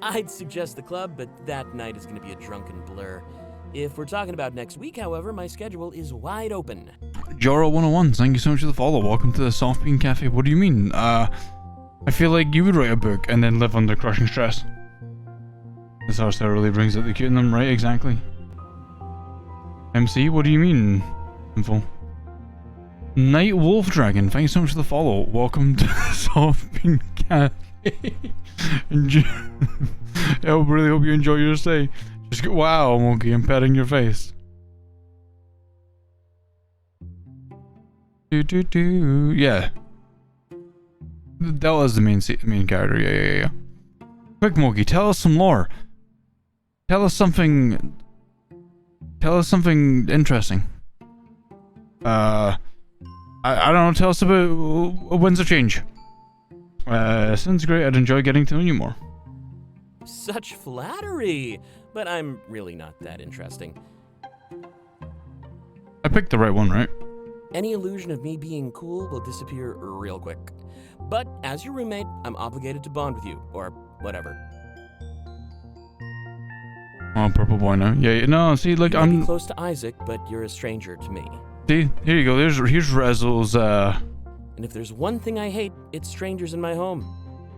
I'd suggest the club, but that night is going to be a drunken blur. If we're talking about next week, however, my schedule is wide open.
Joro 101, thank you so much for the follow. Welcome to the Soft Bean Cafe. What do you mean? I feel like you would write a book and then live under crushing stress. This hairstyle really brings out the cute in them, right? Exactly. MC, what do you mean? Info. Night Wolf Dragon, thank you so much for the follow. Welcome to the Soft Bean Cafe. I really hope you enjoy your stay. Just go, wow, Monkey, I'm petting your face. Yeah. Della's the main character. Yeah. Quick, Monkey, tell us some lore. Tell us something interesting. I don't know. Tell us about Winds of Change. Sounds great. I'd enjoy getting to know you more.
Such flattery, but I'm really not that interesting.
I picked the right one, right?
Any illusion of me being cool will disappear real quick. But as your roommate, I'm obligated to bond with you, or whatever.
Oh, purple boy now. Yeah, no, see, look,
You might be close to Isaac, but you're a stranger to me.
See, here you go. Here's Rezo's,
And if there's one thing I hate, it's strangers in my home.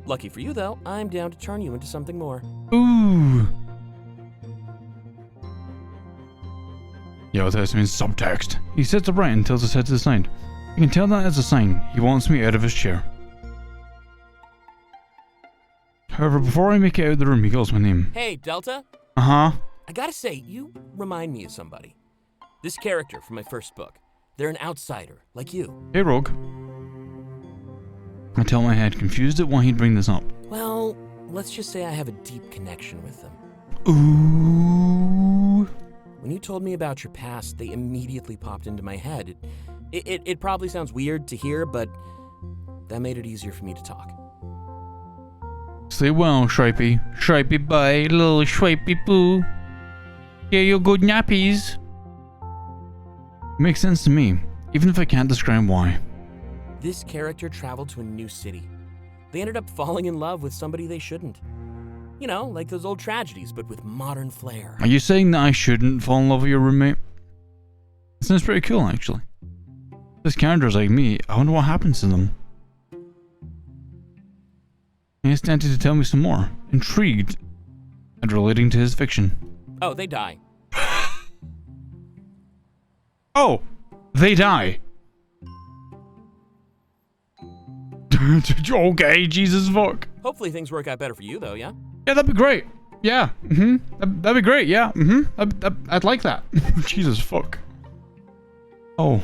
Lucky for you, though, I'm down to turn you into something more.
Ooh. Yo, this means subtext. He sits upright and tilts his head to the side. You can tell that as a sign. He wants me out of his chair. However, before I make it out of the room, he calls my name.
Hey, Delta?
Uh-huh.
I gotta say, you remind me of somebody. This character from my first book. They're an outsider, like you.
Hey, Rogue. I tell my head, confused at why he'd bring this up.
Well, let's just say I have a deep connection with them.
Ooh.
When you told me about your past, they immediately popped into my head. It probably sounds weird to hear, but that made it easier for me to talk.
Sleep well, Shripey. Shripey bye, little Shripey boo. Get your good nappies. Makes sense to me, even if I can't describe why.
This character traveled to a new city. They ended up falling in love with somebody they shouldn't. You know, like those old tragedies, but with modern flair.
Are you saying that I shouldn't fall in love with your roommate? It sounds pretty cool, actually. This character's like me, I wonder what happens to them. He is tempted to tell me some more, intrigued and relating to his fiction.
Oh, they die.
Oh, they die. Okay, Jesus fuck.
Hopefully things work out better for you, though, yeah?
Yeah, that'd be great. Yeah, that'd be great, yeah, I'd like that. Jesus fuck. Oh.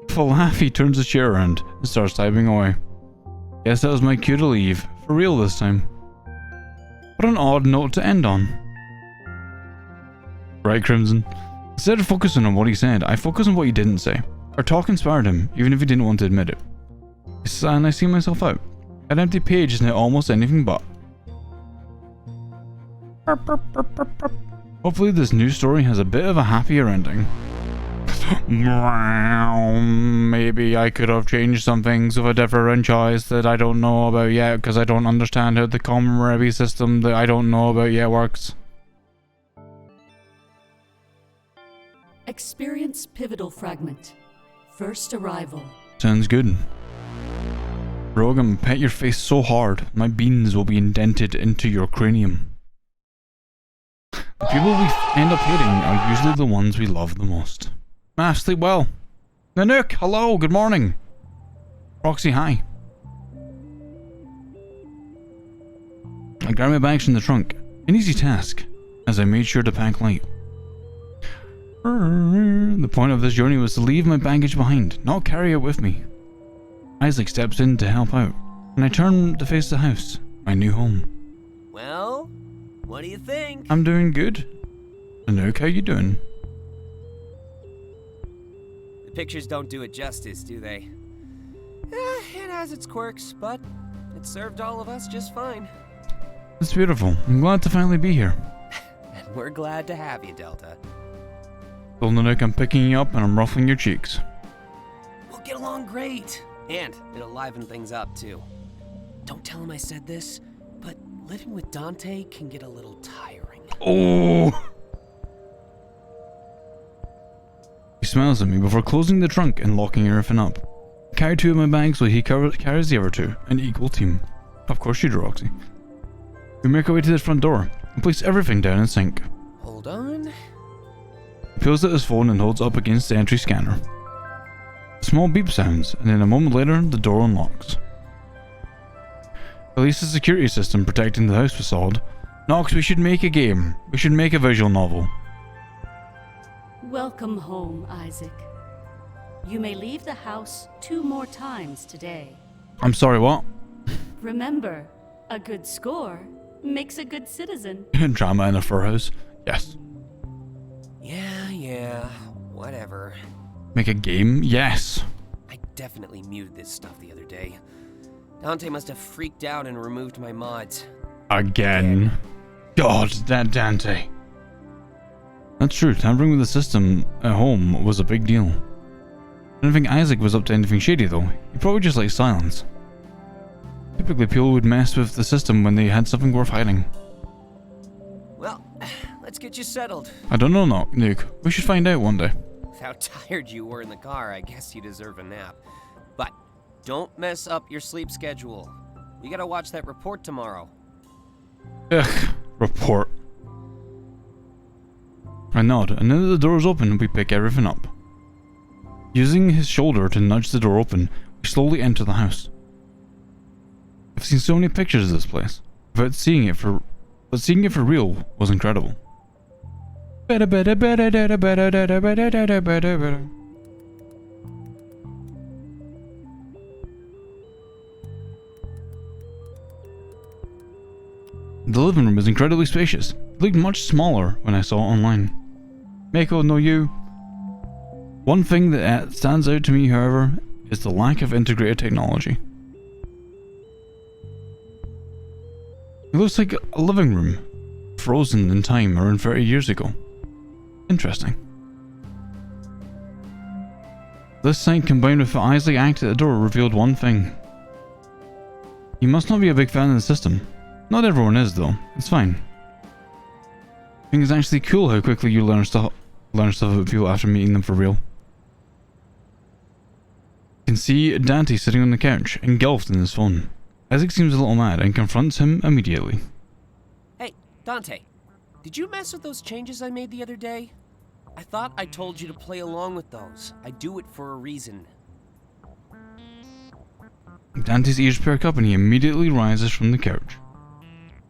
Falafi turns his chair around and starts typing away. Guess that was my cue to leave. For real this time. What an odd note to end on. Right, Crimson. Instead of focusing on what he said, I focus on what he didn't say. Our talk inspired him, even if he didn't want to admit it. And I see myself out. An empty page is now almost anything but. Hopefully this new story has a bit of a happier ending. Maybe I could have changed some things with a different choice that I don't know about yet because I don't understand how the common Rebbe system that I don't know about yet works.
Experience pivotal fragment. First arrival.
Sounds good. Rogan, pet your face so hard, my beans will be indented into your cranium. The people we end up hating are usually the ones we love the most. Sleep well. Nanook, hello, good morning. Roxy, hi. I grabbed my bags from the trunk. An easy task, as I made sure to pack light. The point of this journey was to leave my baggage behind, not carry it with me. Isaac steps in to help out, and I turn to face the house, my new home.
Well, what do you think?
I'm doing good. Nanook, how you doing?
The pictures don't do it justice, do they? It has its quirks, but it served all of us just fine.
It's beautiful. I'm glad to finally be here.
And we're glad to have you, Delta.
Well, Nanook, I'm picking you up and I'm ruffling your cheeks.
We'll get along great. And it'll liven things up, too. don't tell him I said this, but living with Dante can get a little tiring.
Oh! He smiles at me before closing the trunk and locking everything up. I carry 2 of my bags while he carries the other 2, an equal team. Of course you do, Roxy. We make our way to the front door and place everything down in sync.
Hold on.
He pulls out his phone and holds up against the entry scanner. A small beep sounds, and then a moment later, the door unlocks. Release the security system protecting the house facade. Nox, we should make a game. We should make a visual novel.
Welcome home, Isaac. You may leave the house 2 more times today.
I'm sorry, what?
Remember, a good score makes a good citizen.
Drama in a fur house. Yes.
Yeah, whatever.
Make a game? Yes.
I definitely muted this stuff the other day. Dante must have freaked out and removed my mods.
Again. God, that Dante. That's true, tampering with the system at home was a big deal. I don't think Isaac was up to anything shady though. He probably just liked silence. Typically people would mess with the system when they had something worth hiding.
Well, let's get you settled.
I don't know, Nuke. We should find out one day.
With how tired you were in the car, I guess you deserve a nap. But don't mess up your sleep schedule. We gotta watch that report tomorrow.
Ugh, report. I nod, and now that the door is open, we pick everything up. Using his shoulder to nudge the door open, we slowly enter the house. I've seen so many pictures of this place, but seeing it for real was incredible. The living room is incredibly spacious. It looked much smaller when I saw it online. Mako, no you. One thing that stands out to me, however, is the lack of integrated technology. It looks like a living room, frozen in time around 30 years ago. Interesting. This sight combined with the Isaac act at the door revealed one thing. He must not be a big fan of the system. Not everyone is though, it's fine. I think it's actually cool how quickly you learn stuff about people after meeting them for real. You can see Dante sitting on the couch, engulfed in his phone. Isaac seems a little mad and confronts him immediately.
Hey, Dante, did you mess with those changes I made the other day? I thought I told you to play along with those. I do it for a reason.
Dante's ears perk up and he immediately rises from the couch.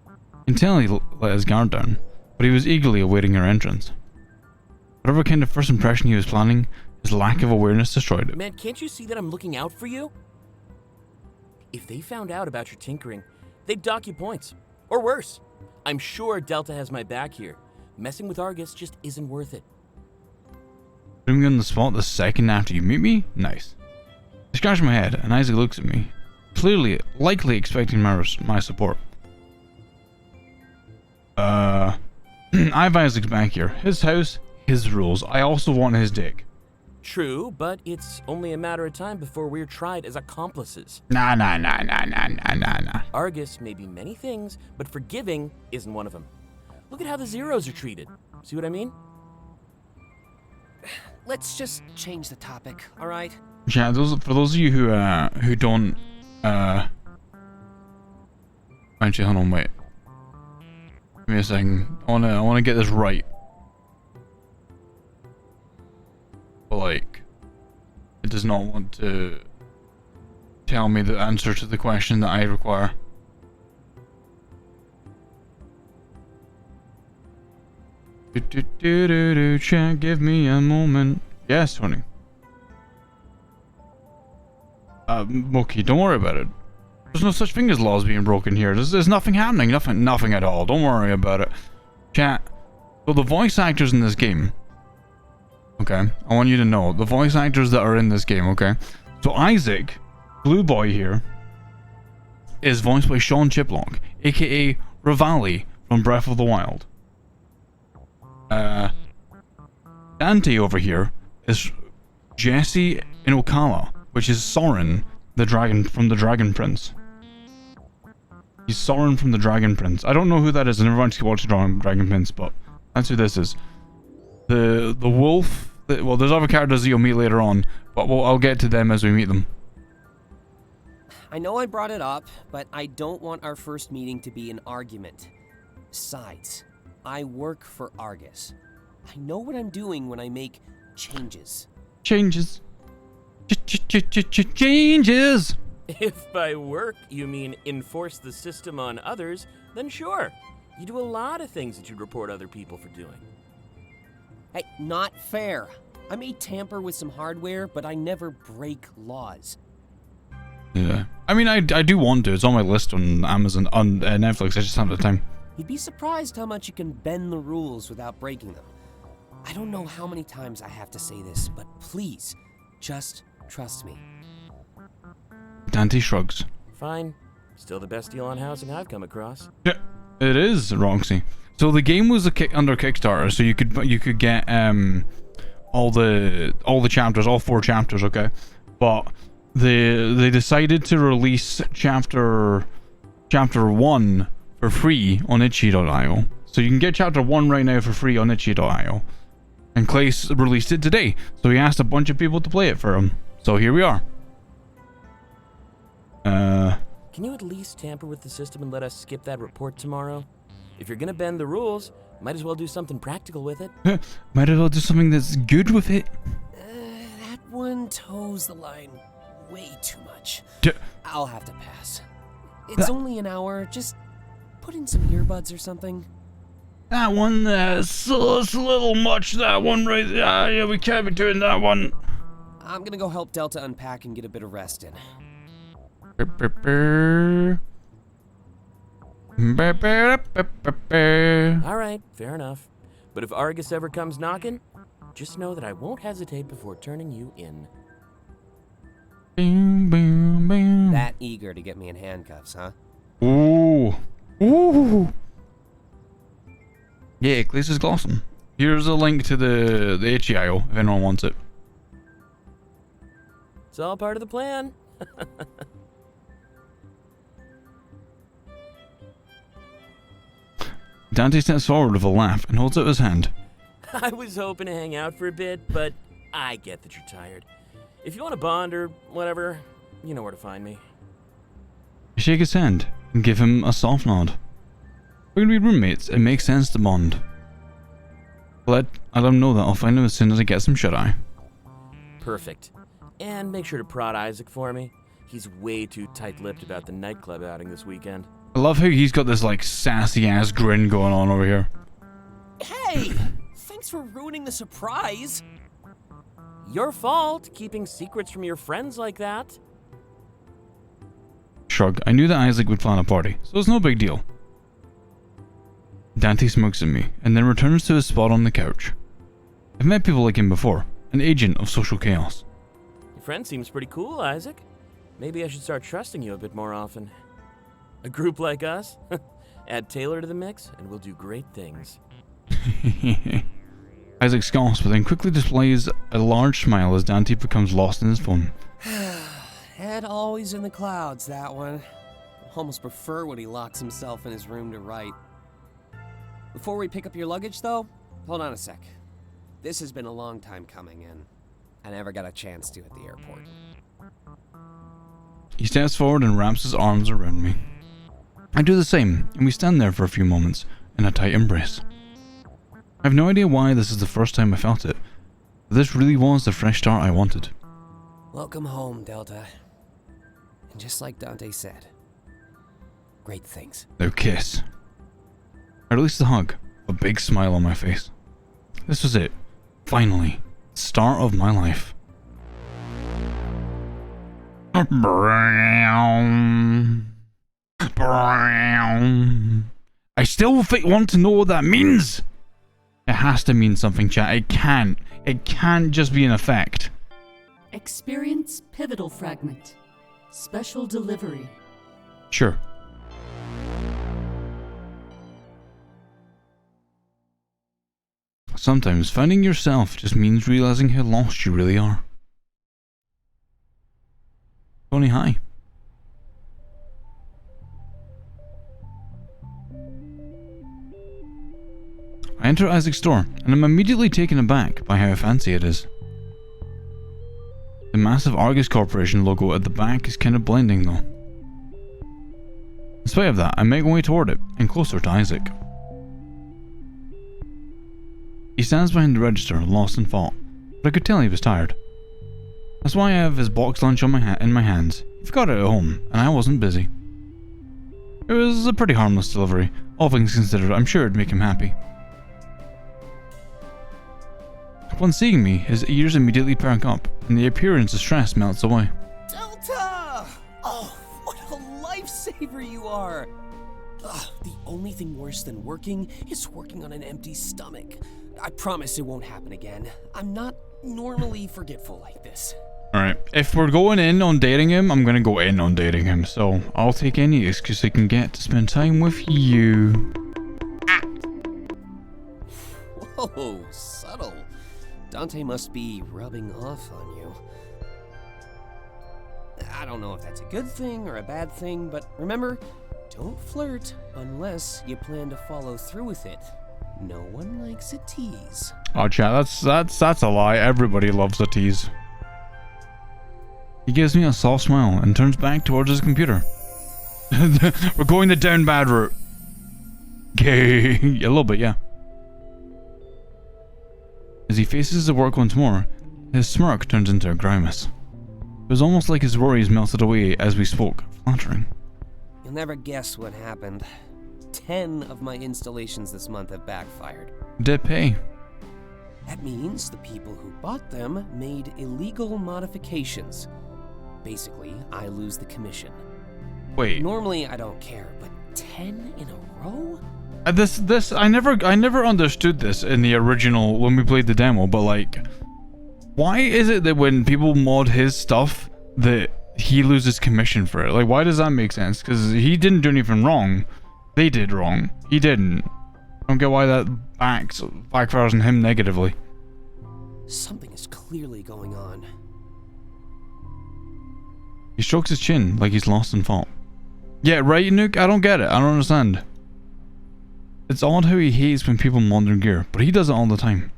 You can tell he let his guard down, but he was eagerly awaiting her entrance. Whatever kind of first impression he was planning, his lack of awareness destroyed it.
Man, can't you see that I'm looking out for you? If they found out about your tinkering, they'd dock you points. Or worse. I'm sure Delta has my back here. Messing with Argus just isn't worth it.
Putting me on the spot the second after you meet me? Nice. I scratch my head and Isaac looks at me, likely expecting my support. I have Isaac's back here. His house, his rules. I also want his dick.
True, but it's only a matter of time before we're tried as accomplices.
Nah.
Argus may be many things, but forgiving isn't one of them. Look at how the Zeros are treated. See what I mean?
Let's just change the topic, alright?
Yeah, for those of you who don't actually, hold on, wait. Give me a second. I wanna get this right. But like, it does not want to tell me the answer to the question that I require. Chat, give me a moment. Yes, Tony. Mookie, don't worry about it. There's no such thing as laws being broken here. There's nothing happening. Nothing at all. Don't worry about it. Chat. So the voice actors in this game. Okay, I want you to know the voice actors that are in this game. Okay, so Isaac, Blue Boy here, is voiced by Sean Chiplock, aka Rivali from Breath of the Wild. Dante over here is Jesse Inokala, which is Soren, the dragon from the Dragon Prince. He's Soren from the Dragon Prince. I don't know who that is. I never actually watched Dragon Prince, but that's who this is. The wolf. Well, there's other characters that you'll meet later on, but I'll get to them as we meet them.
I know I brought it up, but I don't want our first meeting to be an argument. Besides, I work for Argus. I know what I'm doing when I make changes.
Changes. Changes.
If by work you mean enforce the system on others, then sure. You do a lot of things that you'd report other people for doing.
Hey, not fair. I may tamper with some hardware, but I never break laws.
Yeah. I mean, I do want to. It's on my list on Amazon, on Netflix. I just haven't had the time.
You'd be surprised how much you can bend the rules without breaking them. I don't know how many times I have to say this, but please, just trust me.
Dante shrugs.
Fine. Still the best deal on housing I've come across.
Yeah, it is, Roxy. So the game was under Kickstarter, so you could get all the chapters, all 4 chapters, okay? But they decided to release chapter 1 for free on itchy.io. So you can get chapter 1 right now for free on itchy.io. And Clay released it today, so he asked a bunch of people to play it for him. So here we are.
Can you at least tamper with the system and let us skip that report tomorrow? If you're gonna bend the rules, might as well do something practical with it.
Might as well do something that's good with it.
That one toes the line way too much. I'll have to pass. It's only an hour. Just put in some earbuds or something.
That one, it's a little much, that one right there. Yeah, we can't be doing that one.
I'm gonna go help Delta unpack and get a bit of rest in.
Alright, fair enough. But if Argus ever comes knocking, just know that I won't hesitate before turning you in.
Boom, boom, boom.
That eager to get me in handcuffs, huh?
Ooh. Ooh. Yeah, this is awesome. Here's a link to the itch.io if anyone wants it.
It's all part of the plan.
Dante steps forward with a laugh and holds out his hand.
I was hoping to hang out for a bit, but I get that you're tired. If you want to bond or whatever, you know where to find me.
I shake his hand and give him a soft nod. We're gonna be roommates. It makes sense to bond. Let him know that I'll find him as soon as I get some shut-eye.
Perfect. And make sure to prod Isaac for me. He's way too tight-lipped about the nightclub outing this weekend.
I love how he's got this like sassy-ass grin going on over here.
Hey! Thanks for ruining the surprise!
Your fault, keeping secrets from your friends like that.
Shrug. I knew that Isaac would plan a party, so it's no big deal. Dante smokes at me, and then returns to his spot on the couch. I've met people like him before, an agent of social chaos.
Your friend seems pretty cool, Isaac. Maybe I should start trusting you a bit more often. A group like us? Add Taylor to the mix, and we'll do great things.
Isaac scoffs, but then quickly displays a large smile as Dante becomes lost in his phone.
Head always in the clouds, that one. Almost prefer when he locks himself in his room to write. Before we pick up your luggage, though, hold on a sec. This has been a long time coming, and I never got a chance to at the airport.
He steps forward and wraps his arms around me. I do the same, and we stand there for a few moments in a tight embrace. I have no idea why this is the first time I felt it, but this really was the fresh start I wanted.
Welcome home, Delta. And just like Dante said, great things.
Now kiss. I released the hug, a big smile on my face. This was it. Finally. The start of my life. Brown. Brown. I still want to know what that means. It has to mean something, chat. It can't. It can't just be an effect.
Experience pivotal fragment. Special delivery.
Sure. Sometimes finding yourself just means realizing how lost you really are. Tony, hi. I enter Isaac's store, and I'm immediately taken aback by how fancy it is. The massive Argus Corporation logo at the back is kind of blinding though. In spite of that, I make my way toward it, and closer to Isaac. He stands behind the register, lost in thought, but I could tell he was tired. That's why I have his box lunch on in my hands. He forgot it at home, and I wasn't busy. It was a pretty harmless delivery. All things considered, I'm sure it'd make him happy. Upon seeing me, his ears immediately perk up, and the appearance of stress melts away.
Delta! Oh, what a lifesaver you are! Ugh, the only thing worse than working is working on an empty stomach. I promise it won't happen again. I'm not normally forgetful like this.
Alright, if we're going in on dating him, I'm gonna go in on dating him, so I'll take any excuse I can get to spend time with you.
Whoa, subtle. Dante must be rubbing off on you. I don't know if that's a good thing or a bad thing, but remember, don't flirt unless you plan to follow through with it. No one likes a tease.
Oh chat, that's a lie. Everybody loves a tease. He gives me a soft smile and turns back towards his computer. We're going the down bad route. Okay, a little bit, yeah. As he faces the work once more, his smirk turns into a grimace. It was almost like his worries melted away as we spoke, flattering.
You'll never guess what happened. 10 of my installations this month have backfired.
Did pay.
That means the people who bought them made illegal modifications. Basically, I lose the commission.
Wait.
Normally, I don't care, but 10 in a row?
I never understood this in the original when we played the demo, but like, why is it that when people mod his stuff that he loses commission for it? Like, why does that make sense? Because he didn't do anything wrong. They did wrong. He didn't. I don't get why that backfires on him negatively.
Something is clearly going on.
He strokes his chin like he's lost in thought. Yeah, right, Nuke? I don't get it. I don't understand. It's odd how he hates when people mod their gear, but he does it all the time.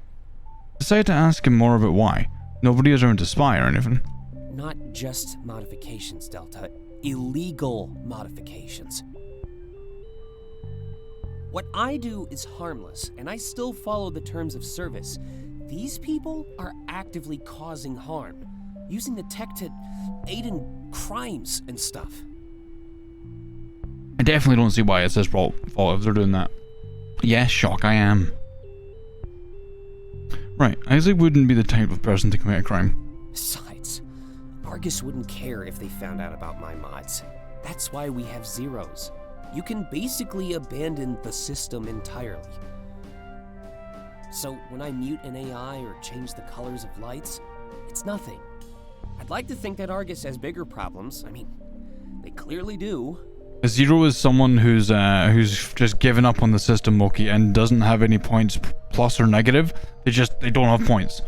Decided to ask him more about why. Nobody is around to spy or anything.
Not just modifications, Delta. Illegal modifications. What I do is harmless, and I still follow the terms of service. These people are actively causing harm, using the tech to aid in crimes and stuff.
I definitely don't see why it's his fault if they're doing that. Yes, shock, I am. Right, Isaac wouldn't be the type of person to commit a crime.
Besides, Argus wouldn't care if they found out about my mods. That's why we have zeros. You can basically abandon the system entirely. So when I mute an AI or change the colors of lights, it's nothing. I'd like to think that Argus has bigger problems. I mean, they clearly do.
A zero is someone who's just given up on the system, Moki, and doesn't have any points, plus or negative. They don't have points.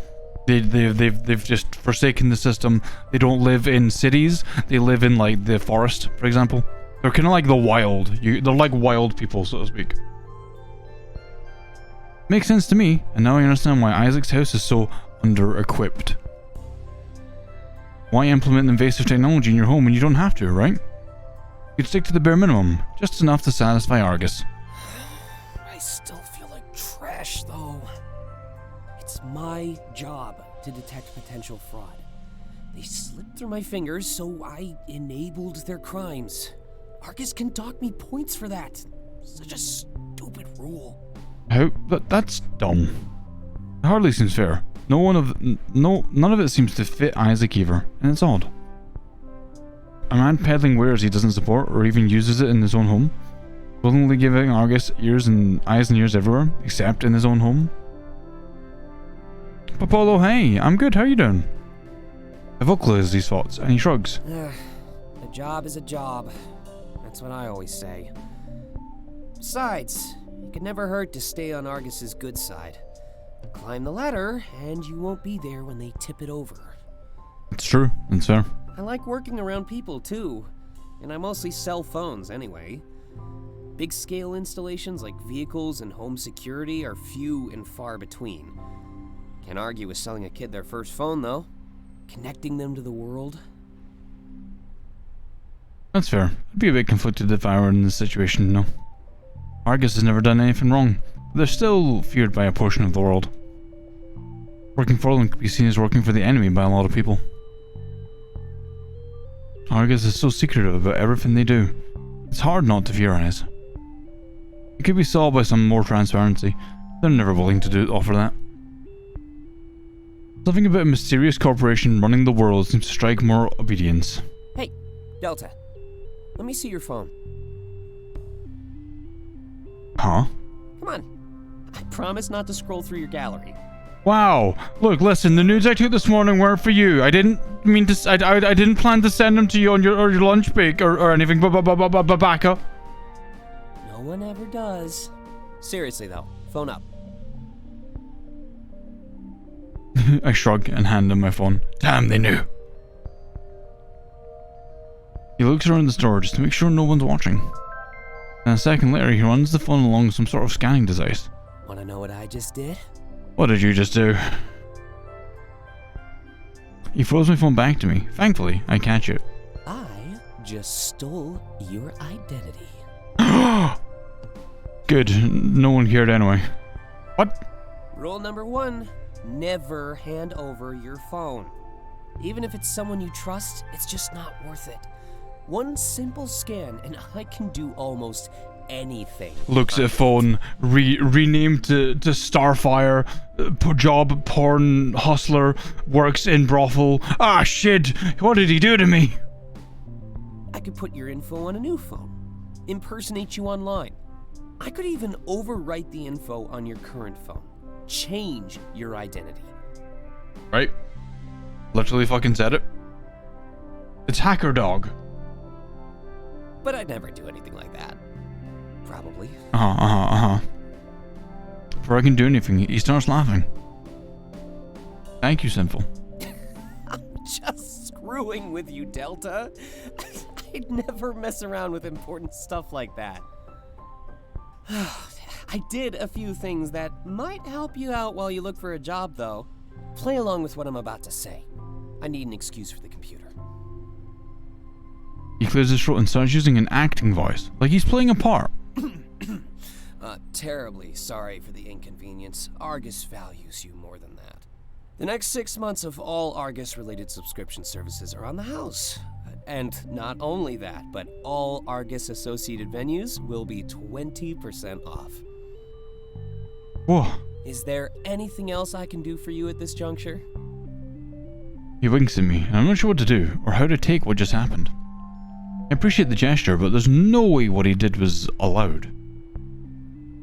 They've just forsaken the system. They don't live in cities. They live in like the forest, for example. They're kind of like the wild. They're like wild people, so to speak. Makes sense to me, and now I understand why Isaac's house is so under-equipped. Why implement invasive technology in your home when you don't have to, right? You'd stick to the bare minimum, just enough to satisfy Argus.
I still feel like trash, though. It's my job to detect potential fraud. They slipped through my fingers, so I enabled their crimes. Argus can dock me points for that. Such a stupid rule.
How? That's dumb. It hardly seems fair. None of it seems to fit Isaac either, and it's odd. A man peddling wares he doesn't support or even uses it in his own home, willingly giving Argus eyes and ears everywhere, except in his own home. Popolo, hey, I'm good, how you doing? I vocalize these thoughts, and he shrugs.
A job is a job. That's what I always say. Besides, it could never hurt to stay on Argus's good side. Climb the ladder, and you won't be there when they tip it over.
It's true, that's fair.
I like working around people, too. And I mostly sell phones, anyway. Big-scale installations like vehicles and home security are few and far between. Can't argue with selling a kid their first phone, though. Connecting them to the world.
That's fair. I'd be a bit conflicted if I were in this situation, no. Argus has never done anything wrong, but they're still feared by a portion of the world. Working for them could be seen as working for the enemy by a lot of people. Argus is so secretive about everything they do. It's hard not to theorize. It could be solved by some more transparency. They're never willing to offer that. Something about a mysterious corporation running the world seems to strike more obedience.
Hey, Delta. Let me see your phone.
Huh?
Come on. I promise not to scroll through your gallery.
Wow. Look, listen, the nudes I took this morning weren't for you. I didn't mean to... I didn't plan to send them to you on your lunch break or anything. Back up.
No one ever does. Seriously, though. Phone up.
I shrug and hand him my phone. Damn, they knew. He looks around the store just to make sure no one's watching. And a second later, he runs the phone along some sort of scanning device.
Wanna know what I just did?
What did you just do? He throws my phone back to me. Thankfully, I catch it.
I just stole your identity.
Good. No one cared anyway. What?
Rule number 1. Never hand over your phone. Even if it's someone you trust, it's just not worth it. One simple scan and I can do almost anything.
Looks at phone, renamed to Starfire, job porn hustler, works in brothel. Ah shit, what did he do to me?
I could put your info on a new phone, impersonate you online. I could even overwrite the info on your current phone. Change your identity.
Right? Literally fucking said it. It's Hacker Dog.
But I'd never do anything like that. Probably.
Before I can do anything, he starts laughing. Thank you, Sinful.
I'm just screwing with you, Delta. I'd never mess around with important stuff like that. I did a few things that might help you out while you look for a job, though. Play along with what I'm about to say. I need an excuse for the computer.
He clears his throat and starts using an acting voice, like he's playing a part.
Terribly sorry for the inconvenience. Argus values you more than that. The next 6 months of all Argus-related subscription services are on the house. And not only that, but all Argus-associated venues will be 20% off.
Whoa.
Is there anything else I can do for you at this juncture?
He winks at me, and I'm not sure what to do, or how to take what just happened. I appreciate the gesture, but there's no way what he did was allowed.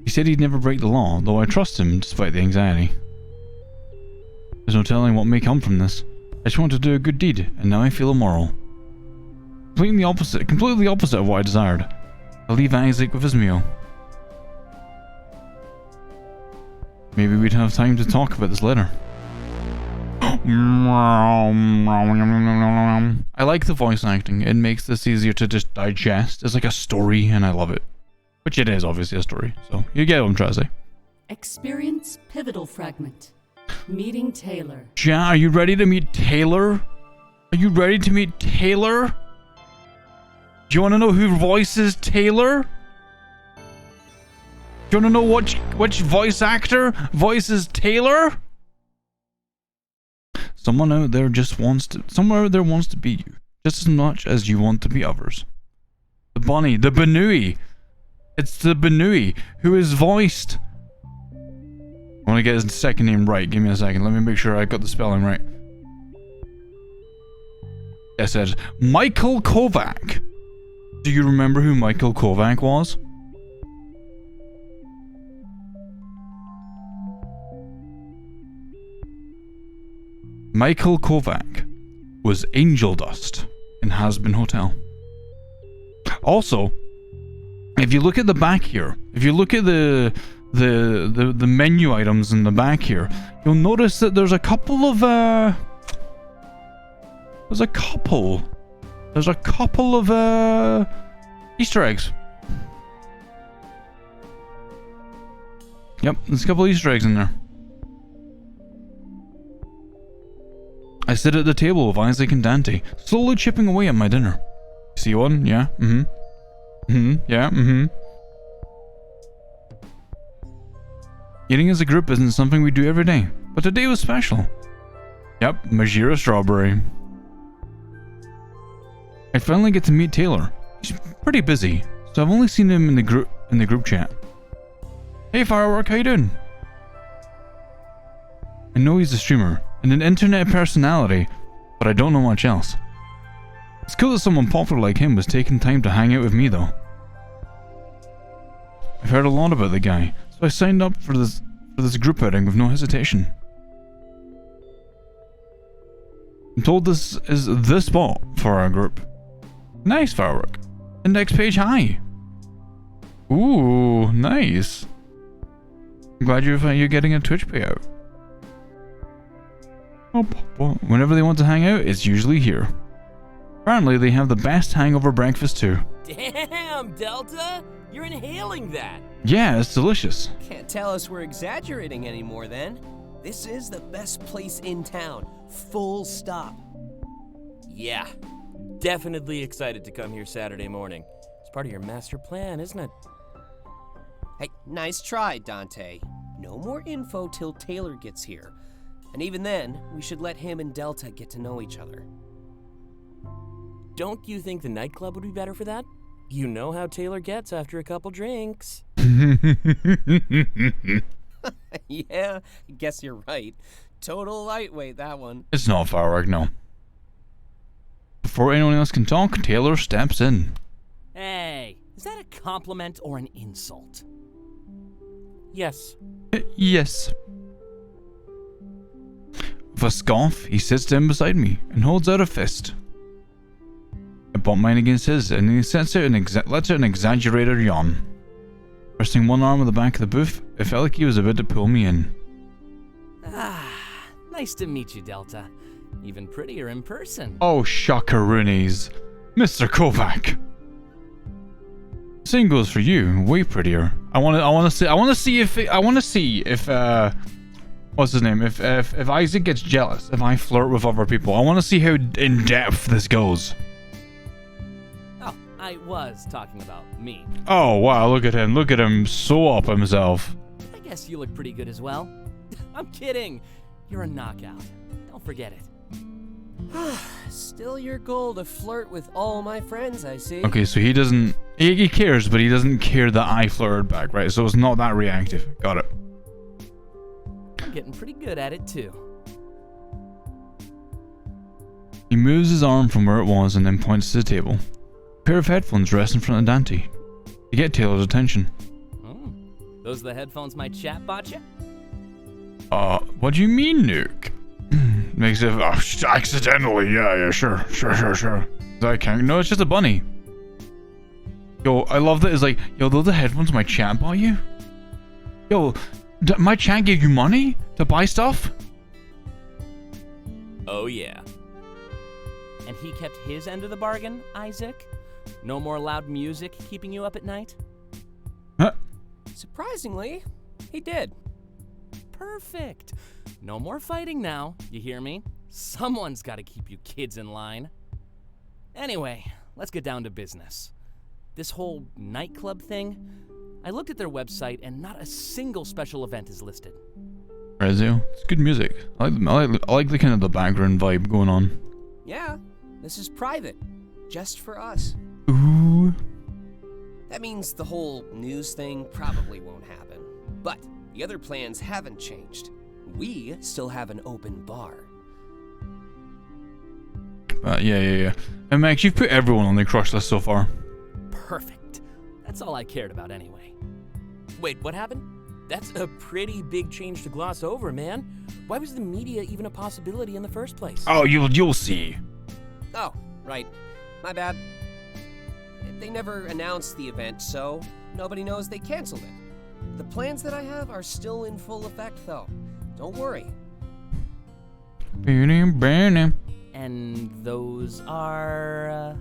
He said he'd never break the law, though I trust him despite the anxiety. There's no telling what may come from this. I just want to do a good deed, and now I feel immoral. Completely the opposite of what I desired. I leave Isaac with his meal. Maybe we'd have time to talk about this later. I like the voice acting. It makes this easier to just digest. It's like a story, and I love it. Which it is obviously a story, so you get what I'm trying to say.
Experience pivotal fragment. Meeting Taylor.
Ja, are you ready to meet Taylor? Are you ready to meet Taylor? Do you want to know who voices Taylor? Do you want to know which voice actor voices Taylor? Someone out there someone out there wants to be you, just as much as you want to be others. The bunny, the Benui. It's the Benui who is voiced. I want to get his second name right. Give me a second. Let me make sure I got the spelling right. It said Michael Kovac. Do you remember who Michael Kovac was? Michael Kovac was Angel Dust in Has-Been Hotel. Also, if you look at the back here, if you look at the menu items in the back here, you'll notice that there's a couple of Easter eggs. Yep, there's a couple Easter eggs in there. I sit at the table with Isaac and Dante, slowly chipping away at my dinner. See one? Yeah? Yeah? Eating as a group isn't something we do every day, but today was special. Yep, Majira Strawberry. I finally get to meet Taylor. He's pretty busy, so I've only seen him in the group chat. Hey Firework, how you doing? I know he's a streamer and an internet personality, but I don't know much else. It's cool that someone popular like him was taking time to hang out with me though. I've heard a lot about the guy, so I signed up for this group outing with no hesitation. I'm told this is the spot for our group. Nice, Firework. Index page high. Ooh, nice. I'm glad you're getting a Twitch payout. Whenever they want to hang out, it's usually here. Apparently, they have the best hangover breakfast too.
Damn, Delta! You're inhaling that!
Yeah, it's delicious.
Can't tell us we're exaggerating anymore then. This is the best place in town. Full stop.
Yeah, definitely excited to come here Saturday morning. It's part of your master plan, isn't it?
Hey, nice try, Dante. No more info till Taylor gets here. And even then, we should let him and Delta get to know each other.
Don't you think the nightclub would be better for that? You know how Taylor gets after a couple drinks.
Yeah, I guess you're right. Total lightweight, that one.
It's not Firework, no. Before anyone else can talk, Taylor steps in.
Hey, is that a compliment or an insult? Yes.
Yes. With a scoff, he sits down beside me and holds out a fist. I bump mine against his, and he lets out an exaggerated yawn. Resting one arm on the back of the booth, it felt like he was about to pull me in.
Ah, nice to meet you, Delta. Even prettier in person.
Oh, shockeroonies. Mr. Kovac. Same goes for you, way prettier. I want to see if what's his name? If Isaac gets jealous, if I flirt with other people. I want to see how in depth this goes.
Oh, I was talking about me.
Oh, wow, look at him so up himself.
I guess you look pretty good as well. I'm kidding. You're a knockout. Don't forget it.
Still your goal to flirt with all my friends, I see.
Okay, so he doesn't... He cares, but he doesn't care that I flirted back, right? So it's not that reactive. Got it.
I'm getting pretty good at it, too.
He moves his arm from where it was and then points to the table. A pair of headphones rest in front of Dante to get Taylor's attention.
Oh, those the headphones my chat bought you?
What do you mean, Nuke? Makes it accidentally. Yeah, sure. I can't. No, it's just a bunny. Yo, I love that. It's like, yo, those the headphones my chat bought you. Yo, my chat gave you money to buy stuff.
Oh yeah. And he kept his end of the bargain, Isaac? No more loud music keeping you up at night?
Huh?
Surprisingly, he did.
Perfect. No more fighting now, you hear me? Someone's got to keep you kids in line. Anyway, let's get down to business. This whole nightclub thing, I looked at their website and not a single special event is listed.
Rezio, it's good music. I like the kind of the background vibe going on.
Yeah, this is private. Just for us.
Ooh.
That means the whole news thing probably won't happen. But the other plans haven't changed. We still have an open bar.
Yeah. And Max, you've put everyone on the crush list so far.
Perfect. That's all I cared about anyway. Wait, what happened? That's a pretty big change to gloss over, man. Why was the media even a possibility in the first place?
Oh, you'll see.
Oh, right. My bad. They never announced the event, so nobody knows they canceled it. The plans that I have are still in full effect, though. Don't worry.
And those are...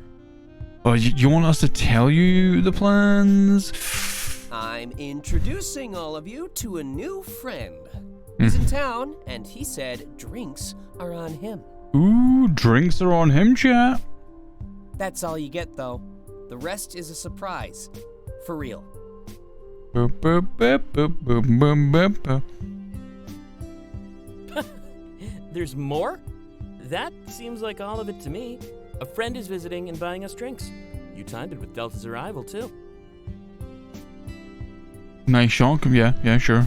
Oh, you want us to tell you the plans?
I'm introducing all of you to a new friend. He's in town, and he said drinks are on him.
Ooh, drinks are on him, chat.
That's all you get, though. The rest is a surprise. For real.
Boop, boop, boop, boop, boop, boop, boop, boop.
There's more? That seems like all of it to me. A friend is visiting and buying us drinks. You timed it with Delta's arrival, too.
Nice shock. Yeah, sure.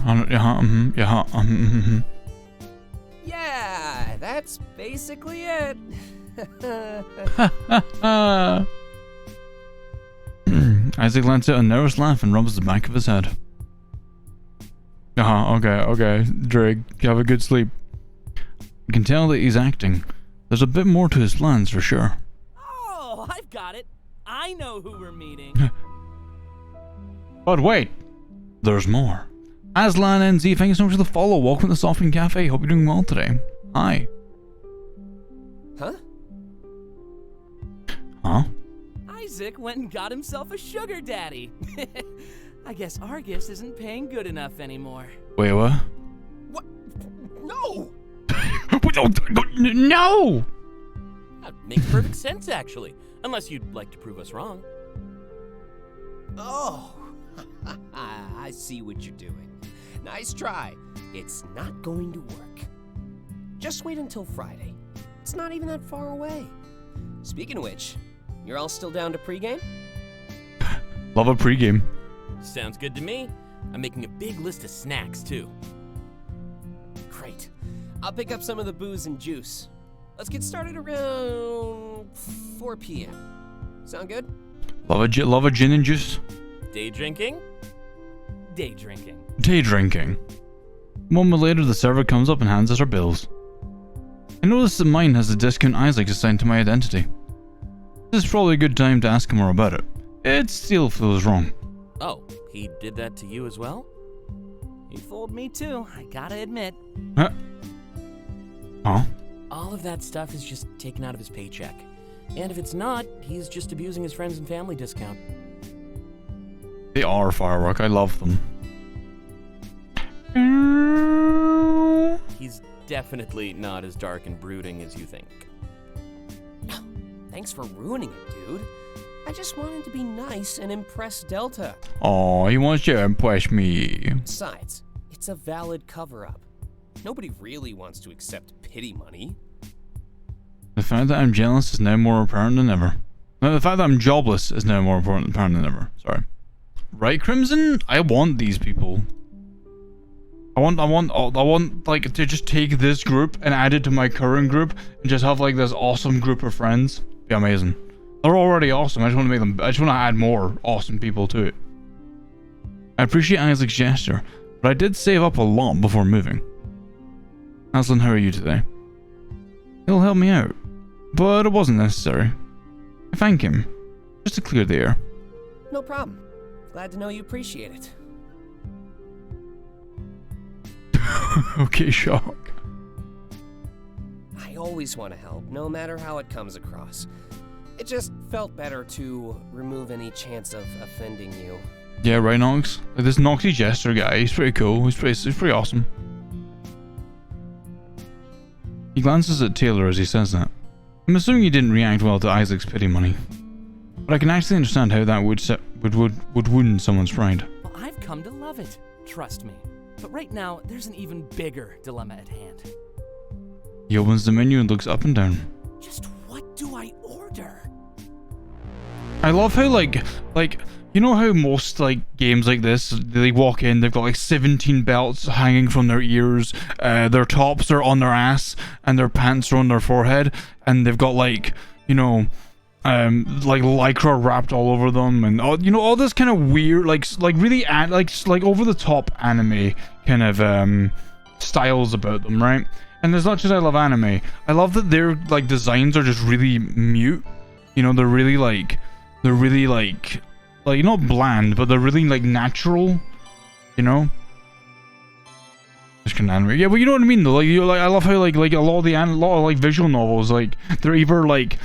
Yeah, that's basically it.
Isaac lets out a nervous laugh and rubs the back of his head. Okay. Drake, have a good sleep. You can tell that he's acting. There's a bit more to his plans for sure.
Oh, I've got it. I know who we're meeting.
But wait, there's more. Aslan NZ, thank you so much for the follow. Welcome to the Soften Cafe. Hope you're doing well today. Hi.
Huh?
Huh?
Isaac went and got himself a sugar daddy. I guess Argus isn't paying good enough anymore.
Wait, what?
What? No!
No!
That makes perfect sense, actually. Unless you'd like to prove us wrong.
Oh, I see what you're doing. Nice try. It's not going to work. Just wait until Friday. It's not even that far away. Speaking of which, you're all still down to pregame?
Love a pregame.
Sounds good to me. I'm making a big list of snacks, too.
Great. I'll pick up some of the booze and juice. Let's get started around 4 p.m. Sound good?
Love a gin and juice.
Day drinking?
Day drinking.
Day drinking. A moment later, the server comes up and hands us our bills. I notice that mine has the discount Isaac assigned to my identity. This is probably a good time to ask him more about it. It still feels wrong.
Oh, he did that to you as well?
He fooled me too, I gotta admit.
Huh?
All of that stuff is just taken out of his paycheck. And if it's not, he's just abusing his friends and family discount.
They are firework. I love them.
He's definitely not as dark and brooding as you think.
Thanks for ruining it, dude. I just wanted to be nice and impress Delta.
Oh, he wants to impress me.
Besides, it's a valid cover-up. Nobody really wants to accept pity money.
The fact that I'm jealous is now more apparent than ever. No, the fact that I'm jobless is now more apparent than ever. Sorry. Right, Crimson? I want these people. I want like to just take this group and add it to my current group and just have like this awesome group of friends. Be amazing. They're already awesome. I just want to make them. I just want to add more awesome people to it. I appreciate Isaac's gesture, but I did save up a lot before moving. Aslan, how are you today? He'll help me out, but it wasn't necessary. I thank him, just to clear the air.
No problem. Glad to know you appreciate it.
Okay, shock.
I always want to help, no matter how it comes across. It just felt better to remove any chance of offending you.
Yeah, right, Nox. Like this Noxy Jester guy, he's pretty cool. He's pretty awesome. He glances at Taylor as he says that. I'm assuming he didn't react well to Isaac's pity money, but I can actually understand how that would wound someone's pride.
Well, I've come to love it. Trust me. But right now, there's an even bigger dilemma at hand.
He opens the menu and looks up and down.
Just what do I order?
I love how like you know how most like games like this, they walk in, they've got like 17 belts hanging from their ears, their tops are on their ass, and their pants are on their forehead, and they've got like, you know, like lycra wrapped all over them, and all, you know, all this kind of weird, like really like over the top anime kind of styles about them, right? And as much as I love anime, I love that their like designs are just really mute. You know, they're really like not bland, but they're really like natural. You know. Just kind of anime. Yeah, but you know what I mean though. Like I love how like a lot of like visual novels, like they're either like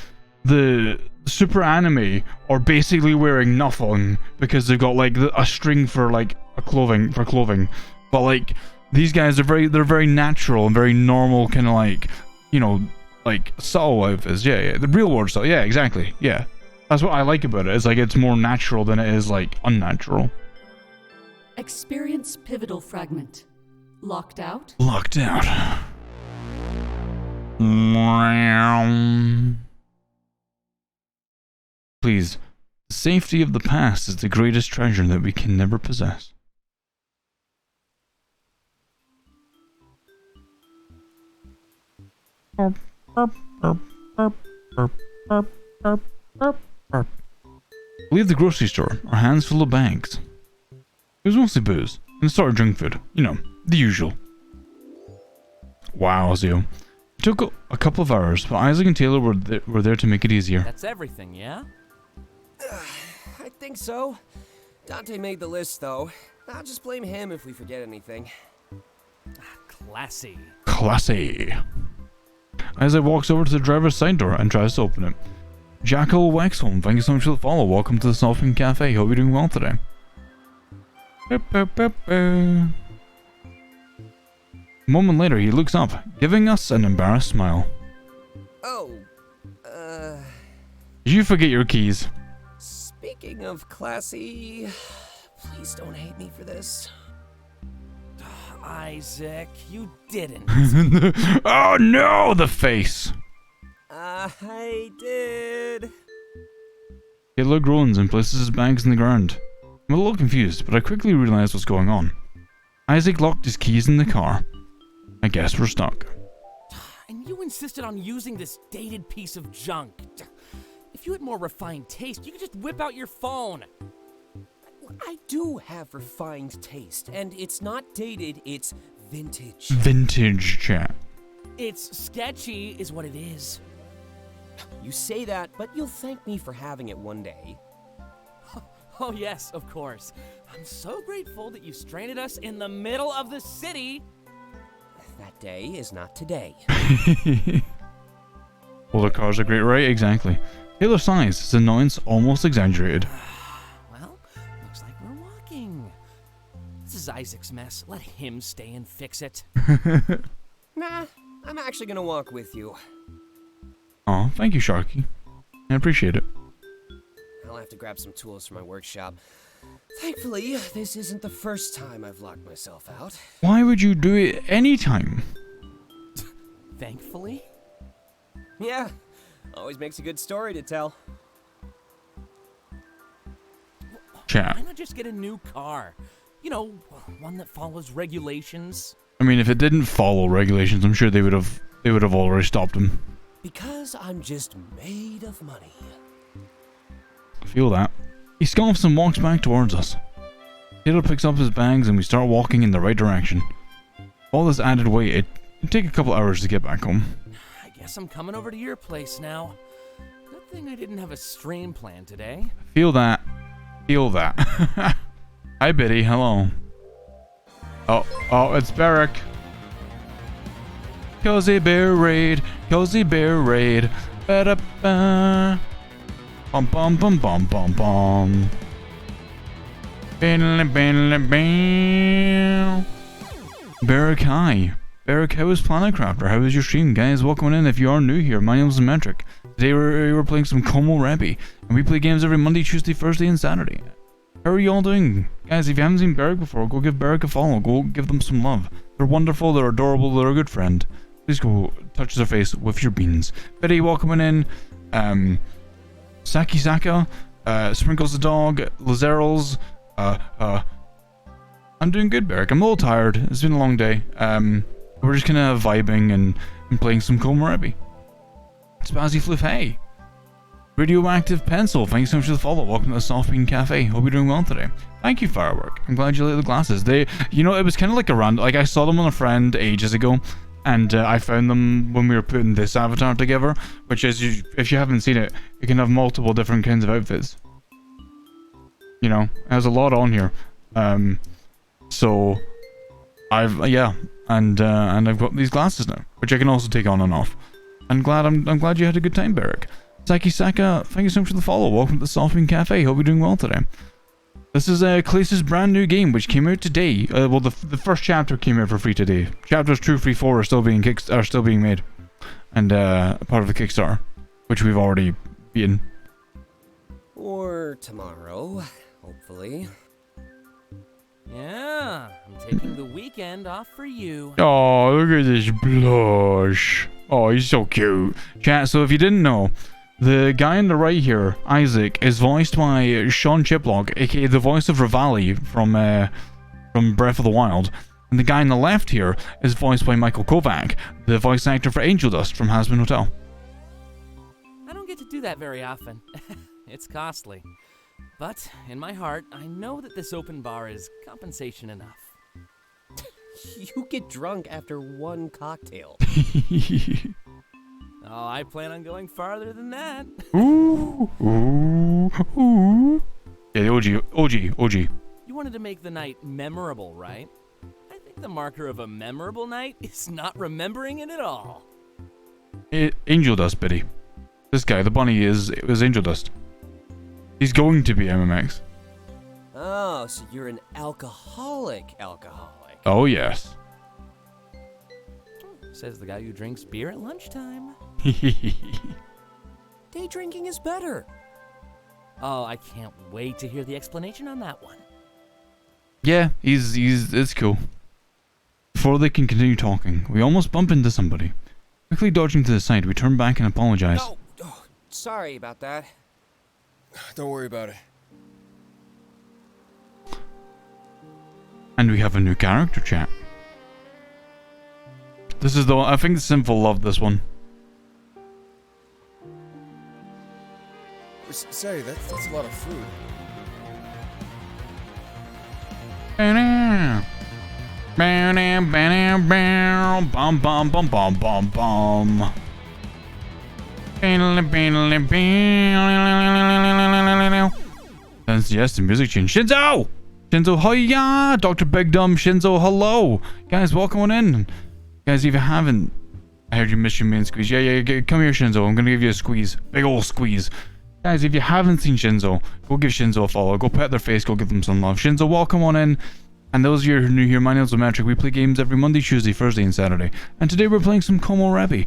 the super anime are basically wearing nothing because they've got like a string for like a clothing, but like these guys are they're very natural and very normal, kind of like, you know, like subtle outfits. Yeah, the real world stuff. Yeah, exactly. Yeah, that's what I like about it. It's like it's more natural than it is like unnatural.
Experience pivotal fragment. Locked out.
Locked out. Please, the safety of the past is the greatest treasure that we can never possess. Leave the grocery store, our hands full of bags. It was mostly booze, and the start of junk food. You know, the usual. Wow, Zio. It took a couple of hours, but Isaac and Taylor were there to make it easier.
That's everything, yeah?
I think so. Dante made the list, though. I'll just blame him if we forget anything.
Classy.
Classy. Isaac walks over to the driver's side door and tries to open it. Jackal Wexholm, thank you so much for the follow. Welcome to the Solving Cafe. Hope you're doing well today. A moment later, he looks up, giving us an embarrassed smile.
Oh,
Did you forget your keys?
speaking of classy, please don't hate me for this.
Isaac, you didn't.
Oh no, the face!
I did.
Taylor groans and places his bags in the ground. I'm a little confused, but I quickly realize what's going on. Isaac locked his keys in the car. I guess we're stuck.
And you insisted on using this dated piece of junk. If you had more refined taste, you could just whip out your phone.
I do have refined taste, and it's not dated, it's vintage.
Vintage, chat.
It's sketchy is what it is.
You say that, but you'll thank me for having it one day.
Oh yes, of course. I'm so grateful that you stranded us in the middle of the city.
That day is not today.
Well, the cars are great, right? Exactly. Taylor sighs, his annoyance almost exaggerated.
Well, looks like we're walking. This is Isaac's mess. Let him stay and fix it.
Nah, I'm actually gonna walk with you.
Aw, thank you, Sharky. I appreciate it.
I'll have to grab some tools from my workshop. Thankfully, this isn't the first time I've locked myself out.
Why would you do it anytime?
Thankfully?
Yeah, always makes a good story to tell.
Chat.
Why not just get a new car? You know, one that follows regulations.
I mean, if it didn't follow regulations, I'm sure they would have already stopped him.
Because I'm just made of money.
I feel that. He scoffs and walks back towards us. Taylor picks up his bags and we start walking in the right direction. All this added weight, it'd take a couple hours to get back home.
I guess I'm coming over to your place now. Good thing I didn't have a stream plan today.
Feel that. Feel that. Hi, Biddy. Hello. Oh, it's Barrick. Cozy Bear Raid. Cozy Bear Raid. Ba-da-ba. Bum bum bum bum bum bum. Barrick, hi. Barrick, how is Planet Crafter? How is your stream, guys? Welcome in. If you are new here, my name is Metric. Today we're playing some Como Rebby, and we play games every Monday, Tuesday, Thursday, and Saturday. How are you all doing? Guys, if you haven't seen Barrick before, go give Barrick a follow. Go give them some love. They're wonderful, they're adorable, they're a good friend. Please go touch their face with your beans. Betty, welcome in. Saki Saka, Sprinkles the dog, Lazerals, I'm doing good, Barrick. I'm a little tired. It's been a long day. We're just kind of vibing and playing some Como Rebby. Spazzy Fliff, hey. Radioactive Pencil, thanks so much for the follow. Welcome to the Soft Bean Cafe. Hope you're doing well today. Thank you, Firework. I'm glad you like the glasses. It was kind of like a random, like I saw them on a friend ages ago, and I found them when we were putting this avatar together, which is, if you haven't seen it, you can have multiple different kinds of outfits. You know, there's a lot on here. So, I've got these glasses now, which I can also take on and off. I'm glad you had a good time, Barrick. Saki Saka, thank you so much for the follow. Welcome to the Softwing Cafe. Hope you're doing well today. This is Clace's brand new game, which came out today. Well, the first chapter came out for free today. Chapters 2, 3, 4 are still being made, and part of the Kickstarter, which we've already beaten.
Or tomorrow, hopefully.
Yeah, I'm taking the weekend off for you.
Oh, look at this blush. Oh, he's so cute. Chat, so if you didn't know, the guy on the right here, Isaac, is voiced by Sean Chiplock, aka the voice of Rivali from Breath of the Wild. And the guy on the left here is voiced by Michael Kovac, the voice actor for Angel Dust from Hazbin Hotel.
I don't get to do that very often. It's costly. But in my heart, I know that this open bar is compensation enough.
You get drunk after one cocktail.
Oh, I plan on going farther than that.
Ooh, ooh, ooh. Yeah, the OG.
You wanted to make the night memorable, right? I think the marker of a memorable night is not remembering it at all.
Angel Dust, Biddy. This guy, the bunny, is Angel Dust. He's going to be MMX.
Oh, so you're an alcoholic.
Oh, yes.
Says the guy who drinks beer at lunchtime.
Day drinking is better.
Oh, I can't wait to hear the explanation on that one.
Yeah, it's cool. Before they can continue talking, we almost bump into somebody. Quickly dodging to the side, we turn back and apologize.
Oh, sorry about that.
Don't worry about it.
And we have a new character, chat. This is the one, I think the Sinful loved this one.
Say, that's a lot of food.
Bum bum bum bum bum bum. Yes, the music change. Shinzo! Shinzo, hiya! Dr. Big Dumb, Shinzo, hello! Guys, welcome on in. Guys, if you haven't, I heard you missed your main squeeze. Yeah, come here, Shinzo. I'm gonna give you a squeeze. Big ol' squeeze. Guys, if you haven't seen Shinzo, go give Shinzo a follow. Go pet their face, go give them some love. Shinzo, welcome on in. And those of you who are new here, my name's Metric. We play games every Monday, Tuesday, Thursday, and Saturday. And today we're playing some Como Rebby.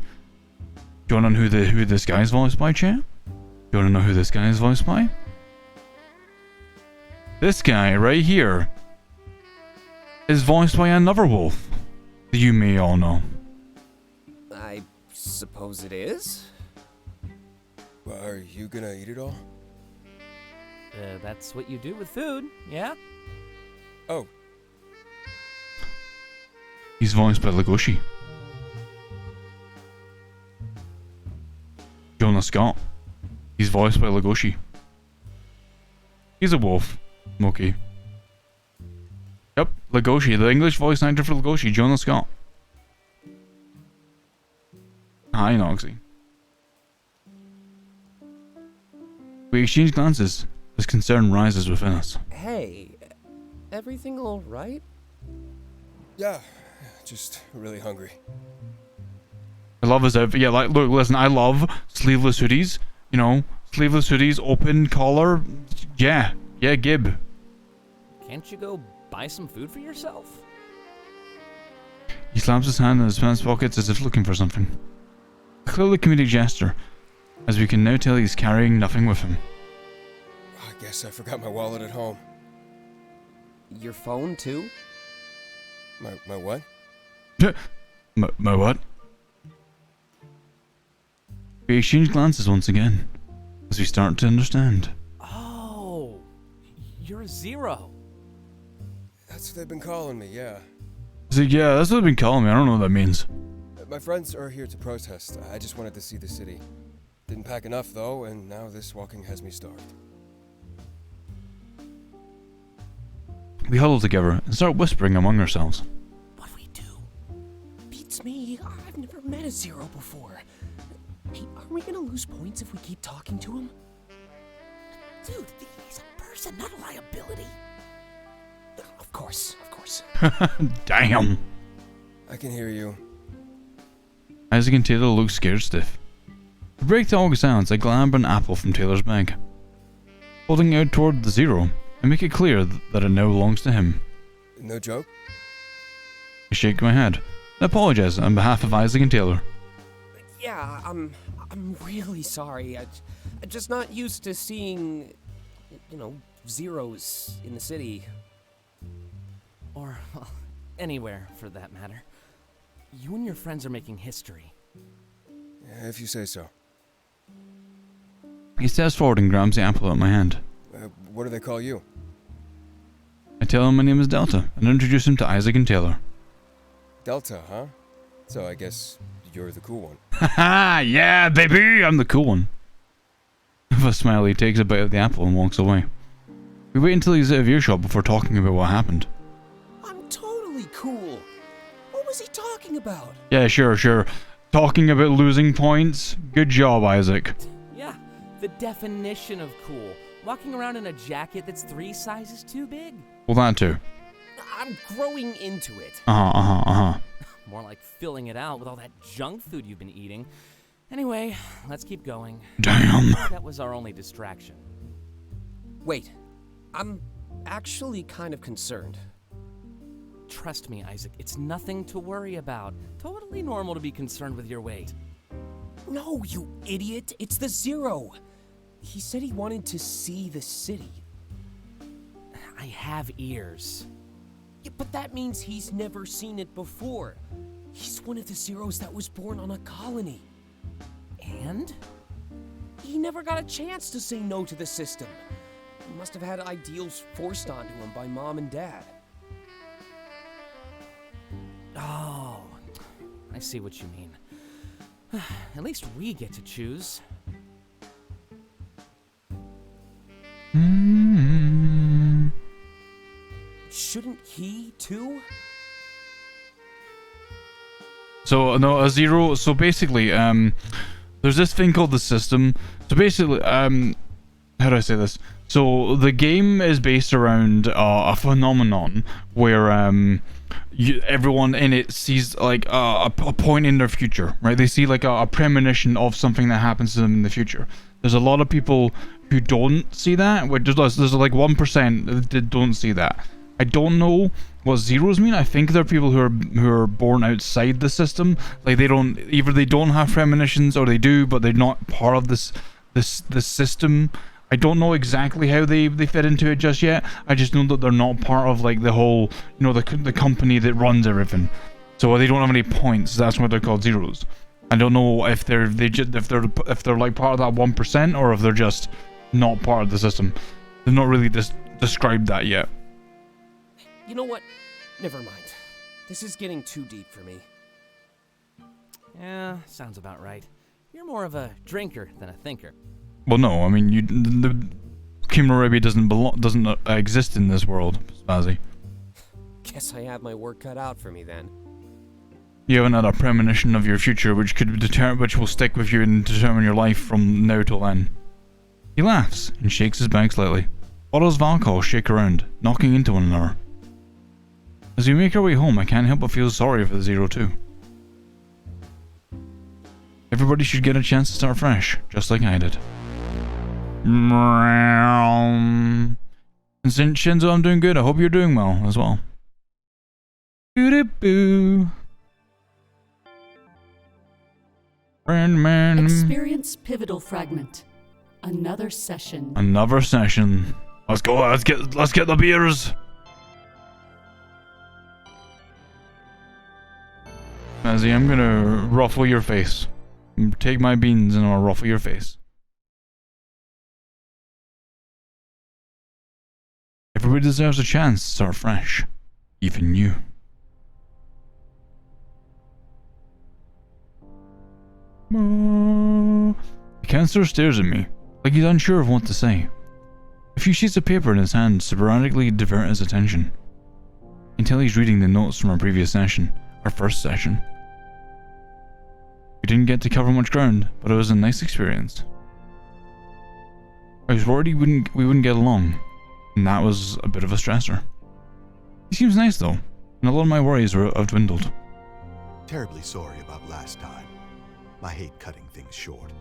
Do you wanna know who this guy's voiced by, chat? Do you wanna know who this guy is voiced by? This guy right here is voiced by another wolf that you may all know.
I suppose it is?
Well, are you gonna eat it all?
That's what you do with food, yeah?
Oh.
He's voiced by Legoshi. Jonah Scott. He's voiced by Legoshi. He's a wolf. Moki. Yep, Legoshi, the English voice actor for Legoshi, Jonah Scott. Hi, Noxie. We exchange glances as concern rises within us.
Hey, everything all right?
Yeah, just really hungry.
I love his outfit. Yeah, like, look, listen, I love sleeveless hoodies. You know, sleeveless hoodies, open collar. Yeah, Gib.
Can't you go buy some food for yourself?
He slaps his hand in his pants pockets as if looking for something. A clearly comedic gesture, as we can now tell he's carrying nothing with him.
I guess I forgot my wallet at home.
Your phone, too?
My what?
My what? We exchange glances once again, as we start to understand.
Oh, you're a Zero.
That's what they've been calling me, yeah.
He's like, yeah, that's what they've been calling me. I don't know what that means.
My friends are here to protest. I just wanted to see the city. Didn't pack enough, though, and now this walking has me starved.
We huddle together and start whispering among ourselves.
What do we do? Beats me. I've never met a Zero before. Hey, are we gonna lose points if we keep talking to him? Dude, he's a person, not a liability. Of course.
Damn.
I can hear you.
Isaac and Taylor look scared stiff. To break the awkward silence, I grab an apple from Taylor's bag, holding it out toward the Zero, and make it clear that it now belongs to him.
No joke?
I shake my head and apologize on behalf of Isaac and Taylor.
Yeah, I'm really sorry. I'm just not used to seeing, zeros in the city.
Or, well, anywhere, for that matter. You and your friends are making history.
If you say so.
He steps forward and grabs the apple out of my hand.
What do they call you?
I tell him my name is Delta and introduce him to Isaac and Taylor.
Delta, huh? So I guess you're the cool one.
Haha, yeah, baby, I'm the cool one. With a smile, he takes a bite of the apple and walks away. We wait until he's out of earshot before talking about what happened.
I'm totally cool. What was he talking about?
Yeah, sure. Talking about losing points. Good job, Isaac.
Yeah, the definition of cool. Walking around in a jacket that's 3 sizes too big.
Well, that too.
I'm growing into it.
More like filling it out with all that junk food you've been eating. Anyway, let's keep going.
Damn.
That was our only distraction.
Wait, I'm actually kind of concerned.
Trust me, Isaac, it's nothing to worry about. Totally normal to be concerned with your weight.
No, you idiot! It's the Zero! He said he wanted to see the city.
I have ears.
Yeah, but that means he's never seen it before. He's one of the Zeros that was born on a colony.
And?
He never got a chance to say no to the system. He must have had ideals forced onto him by Mom and Dad.
Oh, I see what you mean. At least we get to choose.
Shouldn't he, too?
So, no, a Zero, so basically, there's this thing called the system. So basically, how do I say this? So, the game is based around a phenomenon where, everyone in it sees, like, a point in their future, right? They see, like, a premonition of something that happens to them in the future. There's a lot of people who don't see that. There's like 1% that don't see that. I don't know what zeros mean. I think they're people who are born outside the system. Like they don't have premonitions or they do, but they're not part of this system. I don't know exactly how they fit into it just yet. I just know that they're not part of like the whole, the company that runs everything. So they don't have any points. That's why they're called zeros. I don't know if they're like part of that 1% or if they're just not part of the system. They've not really described that yet.
You know what? Never mind. This is getting too deep for me.
Yeah, sounds about right. You're more of a drinker than a thinker.
Well, no, I mean, the Kimurabi doesn't exist in this world, Spazzy.
Guess I have my work cut out for me then.
You haven't had a premonition of your future, which will stick with you and determine your life from now till then. He laughs and shakes his bag slightly. Bottles of alcohol shake around, knocking into one another. As we make our way home, I can't help but feel sorry for the Zero too. Everybody should get a chance to start fresh, just like I did. And since Shinzo, I'm doing good. I hope you're doing well as well. Boo-doo-boo. Man.
Experience pivotal fragment. Another session.
Another session. Let's go. Let's get the beers. Mazzy, I'm gonna ruffle your face. Take my beans and I'll ruffle your face. Everybody deserves a chance to start fresh. Even you. The counselor stares at me, like he's unsure of what to say. A few sheets of paper in his hand sporadically divert his attention, until he's reading the notes from our previous session, our first session. We didn't get to cover much ground, but it was a nice experience. I was worried we wouldn't get along, and that was a bit of a stressor. He seems nice though, and a lot of my worries have dwindled.
Terribly sorry about last time. I hate cutting things short.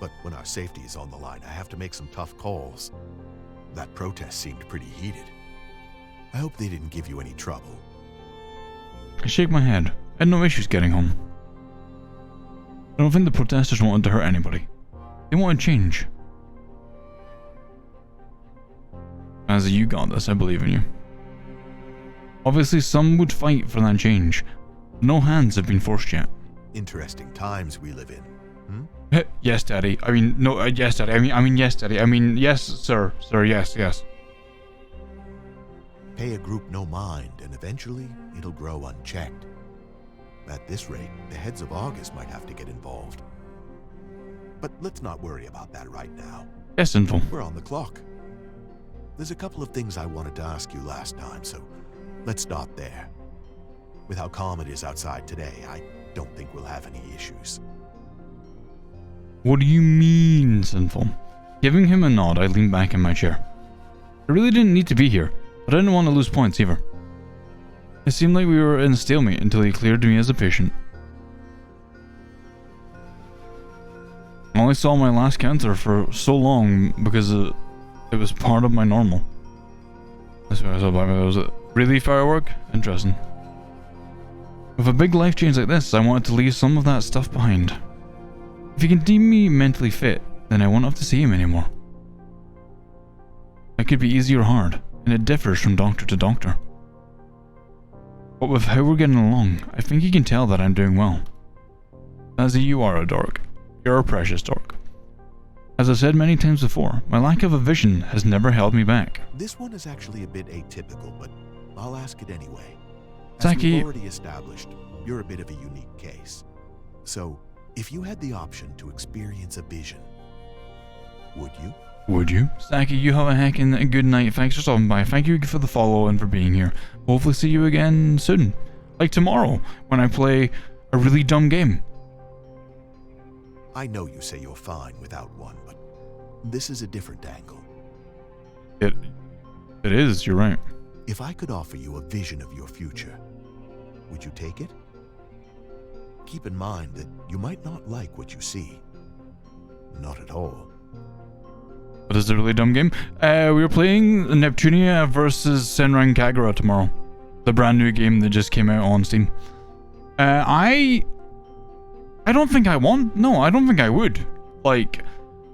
But when our safety is on the line, I have to make some tough calls. That protest seemed pretty heated. I hope they didn't give you any trouble.
I shake my head. I had no issues getting home. I don't think the protesters wanted to hurt anybody. They wanted change. As you got this, I believe in you. Obviously, some would fight for that change. But no hands have been forced yet.
Interesting times we live in.
Yes, Daddy. I mean, no, yes, Daddy. I mean, yes, Daddy. I mean, yes, sir. Sir, yes, yes.
Pay a group no mind, and eventually it'll grow unchecked. At this rate, the heads of August might have to get involved. But let's not worry about that right now.
Yes, Sinful.
We're on the clock. There's a couple of things I wanted to ask you last time, so let's start there. With how calm it is outside today, I don't think we'll have any issues.
What do you mean, Sinful? Giving him a nod, I leaned back in my chair. I really didn't need to be here, but I didn't want to lose points either. It seemed like we were in a stalemate until he cleared me as a patient. I only saw my last counter for so long because it was part of my normal. That's what I saw by me. Was it really firework? Interesting. With a big life change like this, I wanted to leave some of that stuff behind. If he can deem me mentally fit, then I won't have to see him anymore. It could be easy or hard, and it differs from doctor to doctor. But with how we're getting along, I think he can tell that I'm doing well. Azzy, you are a dork. You're a precious dork. As I've said many times before, my lack of a vision has never held me back.
This one is actually a bit atypical, but I'll ask it anyway. As
Zaki,
we've already established, you're a bit of a unique case. So, if you had the option to experience a vision, would you?
Would you? Zaki, you have a heckin' good night. Thanks for stopping by. Thank you for the follow and for being here. Hopefully see you again soon. Like tomorrow, when I play a really dumb game.
I know you say you're fine without one, but this is a different angle.
It is, you're right.
If I could offer you a vision of your future, would you take it? Keep in mind that you might not like what you see. Not at all.
But is it a really dumb game? We were playing Neptunia versus Senran Kagura tomorrow. The brand new game that just came out on Steam. I don't think I want... No, I don't think I would. Like,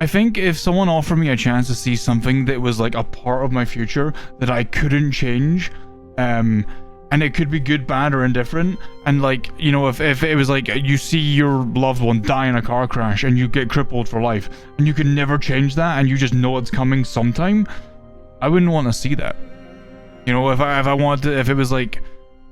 I think if someone offered me a chance to see something that was like a part of my future that I couldn't change, and it could be good, bad, or indifferent, and like, you know, if it was like you see your loved one die in a car crash and you get crippled for life, and you can never change that, and you just know it's coming sometime, I wouldn't want to see that. You know, if I wanted to, if it was like,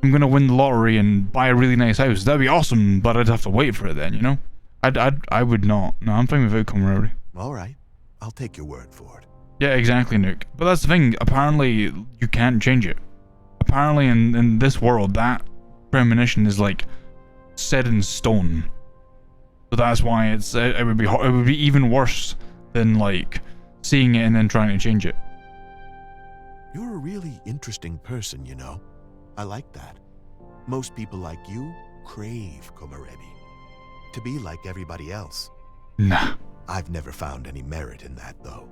I'm gonna win the lottery and buy a really nice house, that'd be awesome, but I'd have to wait for it then, you know? I would not. No, I'm fine with outcome already.
Alright, I'll take your word for it.
Yeah, exactly, Nuke. But that's the thing, apparently you can't change it. Apparently in this world, that premonition is like set in stone. So that's why it would be even worse than like seeing it and then trying to change it.
You're a really interesting person, you know. I like that. Most people like you crave Komorebi. To be like everybody else.
Nah.
I've never found any merit in that, though.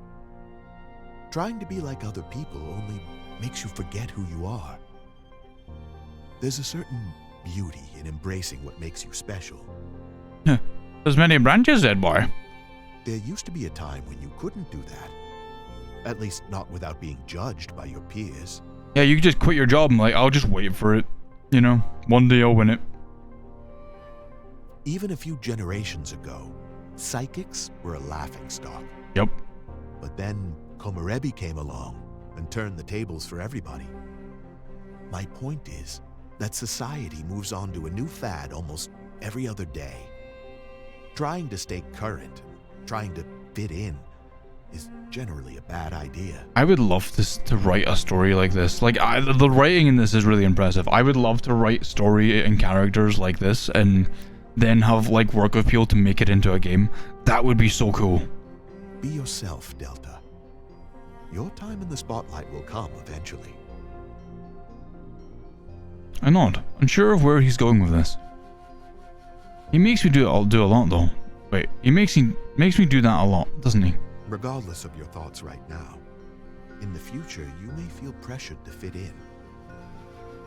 Trying to be like other people only makes you forget who you are. There's a certain beauty in embracing what makes you special.
There's many branches, dead boy.
There used to be a time when you couldn't do that. At least not without being judged by your peers.
Yeah, you could just quit your job and like, I'll just wait for it. You know, one day I'll win it.
Even a few generations ago, psychics were a laughingstock.
Yep.
But then Komorebi came along and turned the tables for everybody. My point is that society moves on to a new fad almost every other day. Trying to stay current, trying to fit in, is generally a bad idea. I
would love to write a story like this. Like, the writing in this is really impressive. I would love to write story and characters like this and then have like work with people to make it into a game. That would be so cool.
Be yourself, Delta. Your time in the spotlight will come eventually.
I nod, unsure of where he's going with this. He makes me do a lot though. Wait, he makes me do that a lot, doesn't he?
Regardless of your thoughts right now, in the future you may feel pressured to fit in.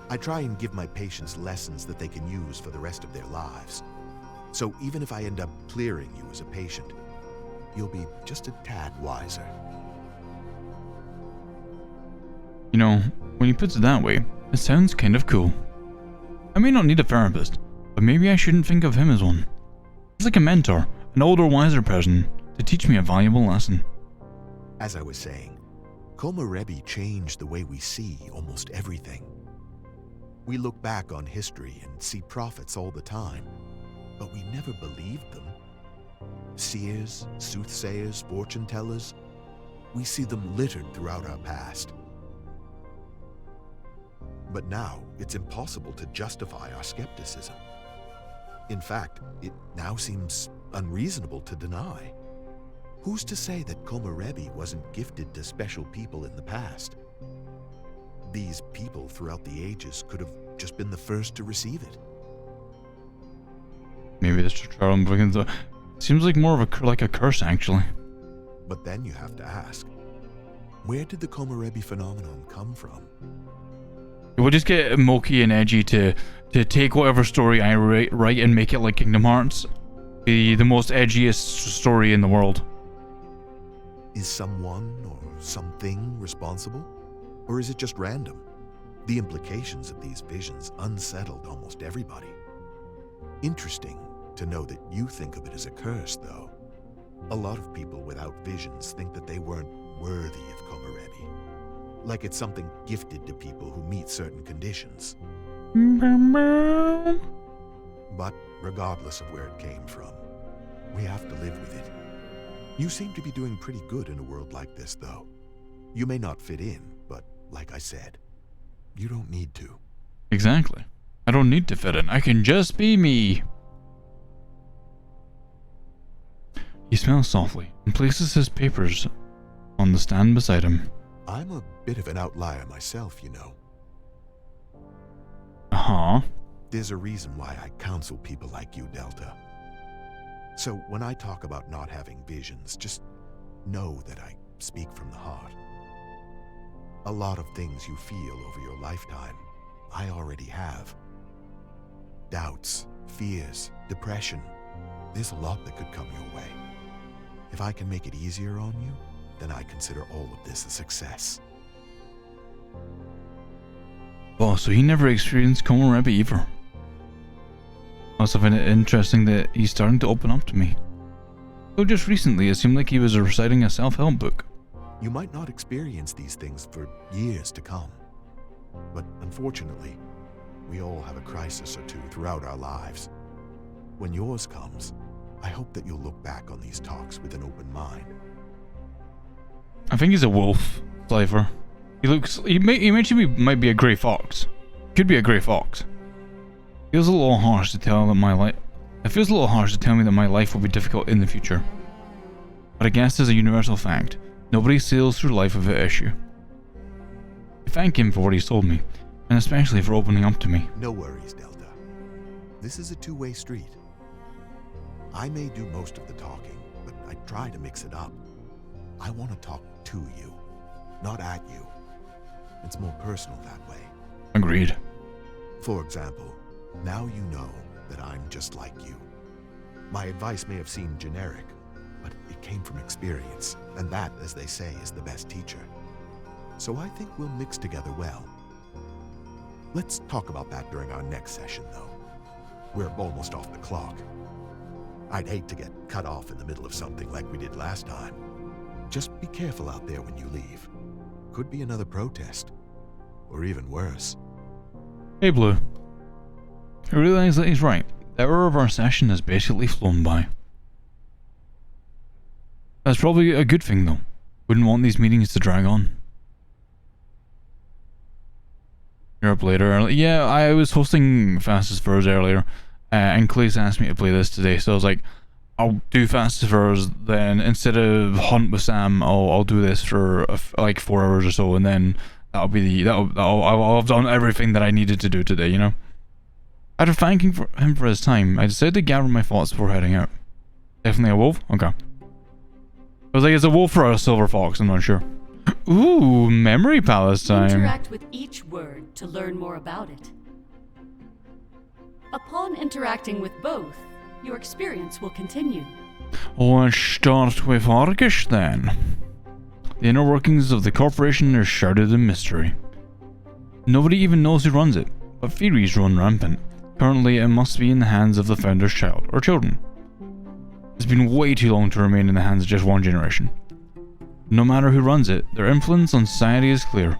I try and give my patients lessons that they can use for the rest of their lives. So even if I end up clearing you as a patient, you'll be just a tad wiser.
You know, when he puts it that way, it sounds kind of cool. I may not need a therapist, but maybe I shouldn't think of him as one. He's like a mentor, an older, wiser person, to teach me a valuable lesson.
As I was saying, Komorebi changed the way we see almost everything. We look back on history and see prophets all the time, but we never believed them. Seers, soothsayers, fortune tellers, we see them littered throughout our past. But now, it's impossible to justify our skepticism. In fact, it now seems unreasonable to deny. Who's to say that Komorebi wasn't gifted to special people in the past? These people throughout the ages could have just been the first to receive it.
Maybe this tutorial seems like more of a curse, actually.
But then you have to ask, where did the Komorebi phenomenon come from?
We'll just get Moki and Edgy to take whatever story I write and make it like Kingdom Hearts. Be the most edgiest story in the world.
Is someone or something responsible? Or is it just random? The implications of these visions unsettled almost everybody. Interesting to know that you think of it as a curse, though. A lot of people without visions think that they weren't worthy of Komorebi. Like it's something gifted to people who meet certain conditions. But regardless of where it came from, we have to live with it. You seem to be doing pretty good in a world like this, though. You may not fit in, but like I said, you don't need to.
Exactly. I don't need to fit in. I can just be me. He smells softly and places his papers on the stand beside him.
I'm a bit of an outlier myself, you know.
Uh-huh.
There's a reason why I counsel people like you, Delta. So when I talk about not having visions, just know that I speak from the heart. A lot of things you feel over your lifetime, I already have. Doubts, fears, depression. There's a lot that could come your way. If I can make it easier on you, then I consider all of this a success.
Oh, so he never experienced Komorebi either. I also find it interesting that he's starting to open up to me. So just recently, it seemed like he was reciting a self-help book.
You might not experience these things for years to come. But unfortunately, we all have a crisis or two throughout our lives. When yours comes, I hope that you'll look back on these talks with an open mind.
I think he's a wolf, Slifer. He might be a grey fox. Could be a grey fox. Feels a little harsh to tell that my life. It feels a little harsh to tell me that my life will be difficult in the future. But I guess as a universal fact, nobody sails through life without issue. I thank him for what he's told me, and especially for opening up to me.
No worries, Delta. This is a two-way street. I may do most of the talking, but I try to mix it up. I want to talk to you, not at you. It's more personal that way.
Agreed.
For example, now you know that I'm just like you. My advice may have seemed generic, but it came from experience, and that, as they say, is the best teacher. So I think we'll mix together well. Let's talk about that during our next session, though. We're almost off the clock. I'd hate to get cut off in the middle of something like we did last time. Just be careful out there when you leave. Could be another protest. Or even worse.
Hey, Blue. I realize that he's right. The hour of our session has basically flown by. That's probably a good thing, though. Wouldn't want these meetings to drag on. You're up later. Yeah, I was hosting Fastest Furs earlier, and Clay's asked me to play this today, so I was like, I'll do Fastest Furs, then instead of Hunt with Sam, I'll do this for like 4 hours or so, and then I'll have done everything that I needed to do today, you know? After thanking him for his time, I decided to gather my thoughts before heading out. Definitely a wolf? Okay. I was like, is a wolf or a silver fox? I'm not sure. Ooh, memory palace time.
Interact with each word to learn more about it. Upon interacting with both, your experience will continue.
Let's start with Argus then. The inner workings of the corporation are shrouded in mystery. Nobody even knows who runs it, but theories run rampant. Currently, it must be in the hands of the founder's child, or children. It's been way too long to remain in the hands of just one generation. No matter who runs it, their influence on society is clear.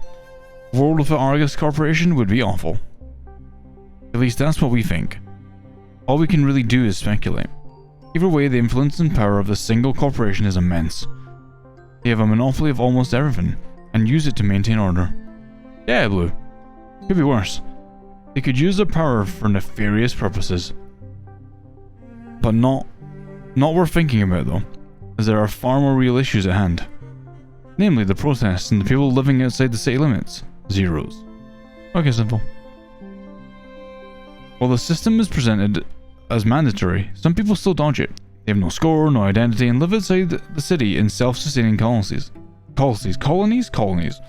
A world without Argus Corporation would be awful. At least that's what we think. All we can really do is speculate. Either way, the influence and power of the single corporation is immense. They have a monopoly of almost everything, and use it to maintain order. Yeah, Blue. Could be worse. They could use their power for nefarious purposes. But not worth thinking about though, as there are far more real issues at hand. Namely, the protests and the people living outside the city limits. Zeros. Okay, simple. While the system is presented as mandatory, some people still dodge it. They have no score, no identity, and live outside the city in self-sustaining colonies. Colonies?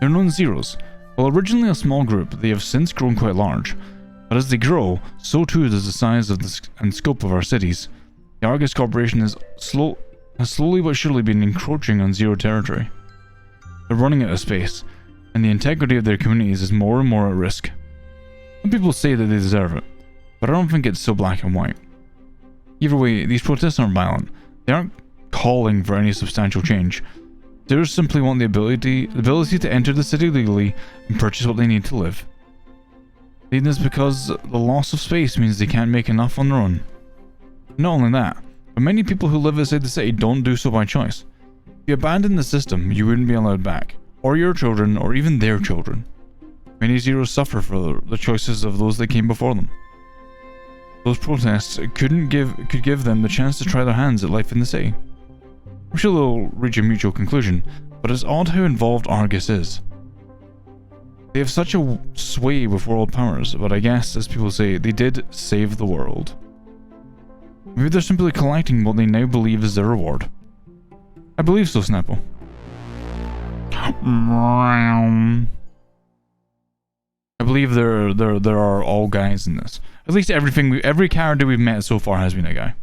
They're known as Zeros. While originally a small group, they have since grown quite large. But as they grow, so too does the size of and scope of our cities. The Argus Corporation has slowly but surely been encroaching on Zero territory. They're running out of space, and the integrity of their communities is more and more at risk. Some people say that they deserve it, but I don't think it's so black and white. Either way, these protests aren't violent. They aren't calling for any substantial change. They just simply want the ability to enter the city legally and purchase what they need to live. They need this because the loss of space means they can't make enough on their own. Not only that, but many people who live outside the city don't do so by choice. If you abandon the system, you wouldn't be allowed back, or your children, or even their children. Many Zeros suffer for the choices of those that came before them. Those protests could give them the chance to try their hands at life in the city. I'm sure they'll reach a mutual conclusion, but it's odd how involved Argus is. They have such a sway with world powers, but I guess, as people say, they did save the world. Maybe they're simply collecting what they now believe is their reward. I believe so, Snapple. I believe there are all guys in this. At least every character we've met so far has been a guy.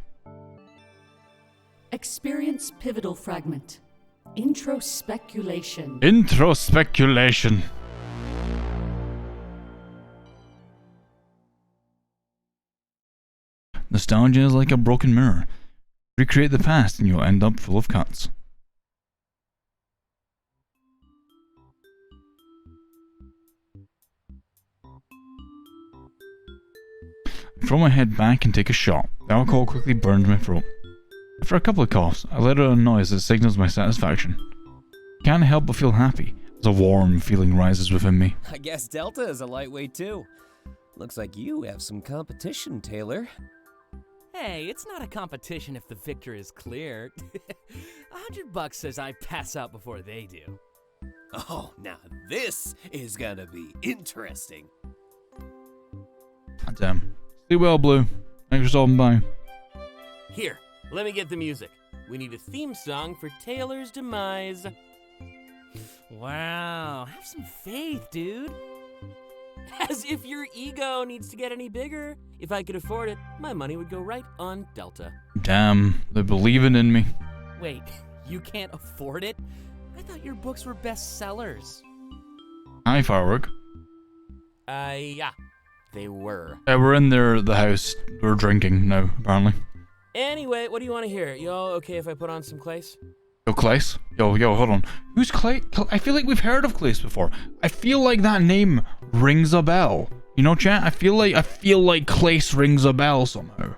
Experience pivotal fragment. Introspeculation.
Introspeculation. Nostalgia is like a broken mirror. Recreate the past and you'll end up full of cuts. I throw my head back and take a shot. The alcohol quickly burns my throat. After a couple of coughs, I let out a noise that signals my satisfaction. I can't help but feel happy, as a warm feeling rises within me.
I guess Delta is a lightweight too. Looks like you have some competition, Taylor.
Hey, it's not a competition if the victor is clear. $100 says I pass out before they do.
Oh, now this is gonna be interesting.
God damn. Sleep well, Blue. Thanks for stopping by.
Here, let me get the music. We need a theme song for Taylor's demise.
Wow, have some faith, dude.
As if your ego needs to get any bigger. If I could afford it, my money would go right on Delta.
Damn, they're believing in me.
Wait, you can't afford it? I thought your books were bestsellers.
Hi, Firework.
Yeah, they were.
We're in the house. We're drinking now, apparently.
Anyway, what do you want to hear? You all okay if I put on some Clace?
Yo, Clace? Yo, hold on. Who's Clace? I feel like we've heard of Clace before. I feel like that name rings a bell. You know, chat? I feel like Clace rings a bell somehow.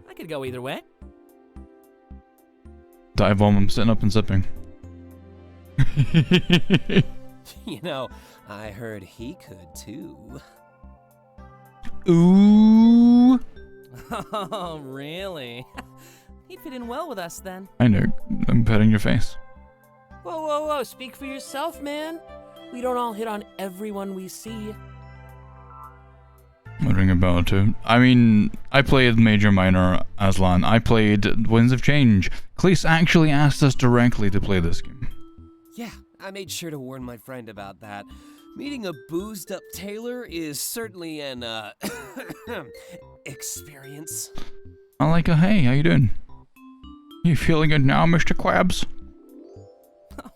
I could go either way.
Dive bomb, I'm sitting up and sipping.
You know, I heard he could too.
Ooh.
Oh, really? He'd fit in well with us then.
I know. I'm petting your face.
Whoa. Speak for yourself, man. We don't all hit on everyone we see.
about it. I mean, I played Major Minor Aslan. I played Winds of Change. Cleese actually asked us directly to play this game.
Yeah, I made sure to warn my friend about that. Meeting a boozed up tailor is certainly an, experience.
I'm like, hey, how you doing? You feeling good now, Mr. Quabs?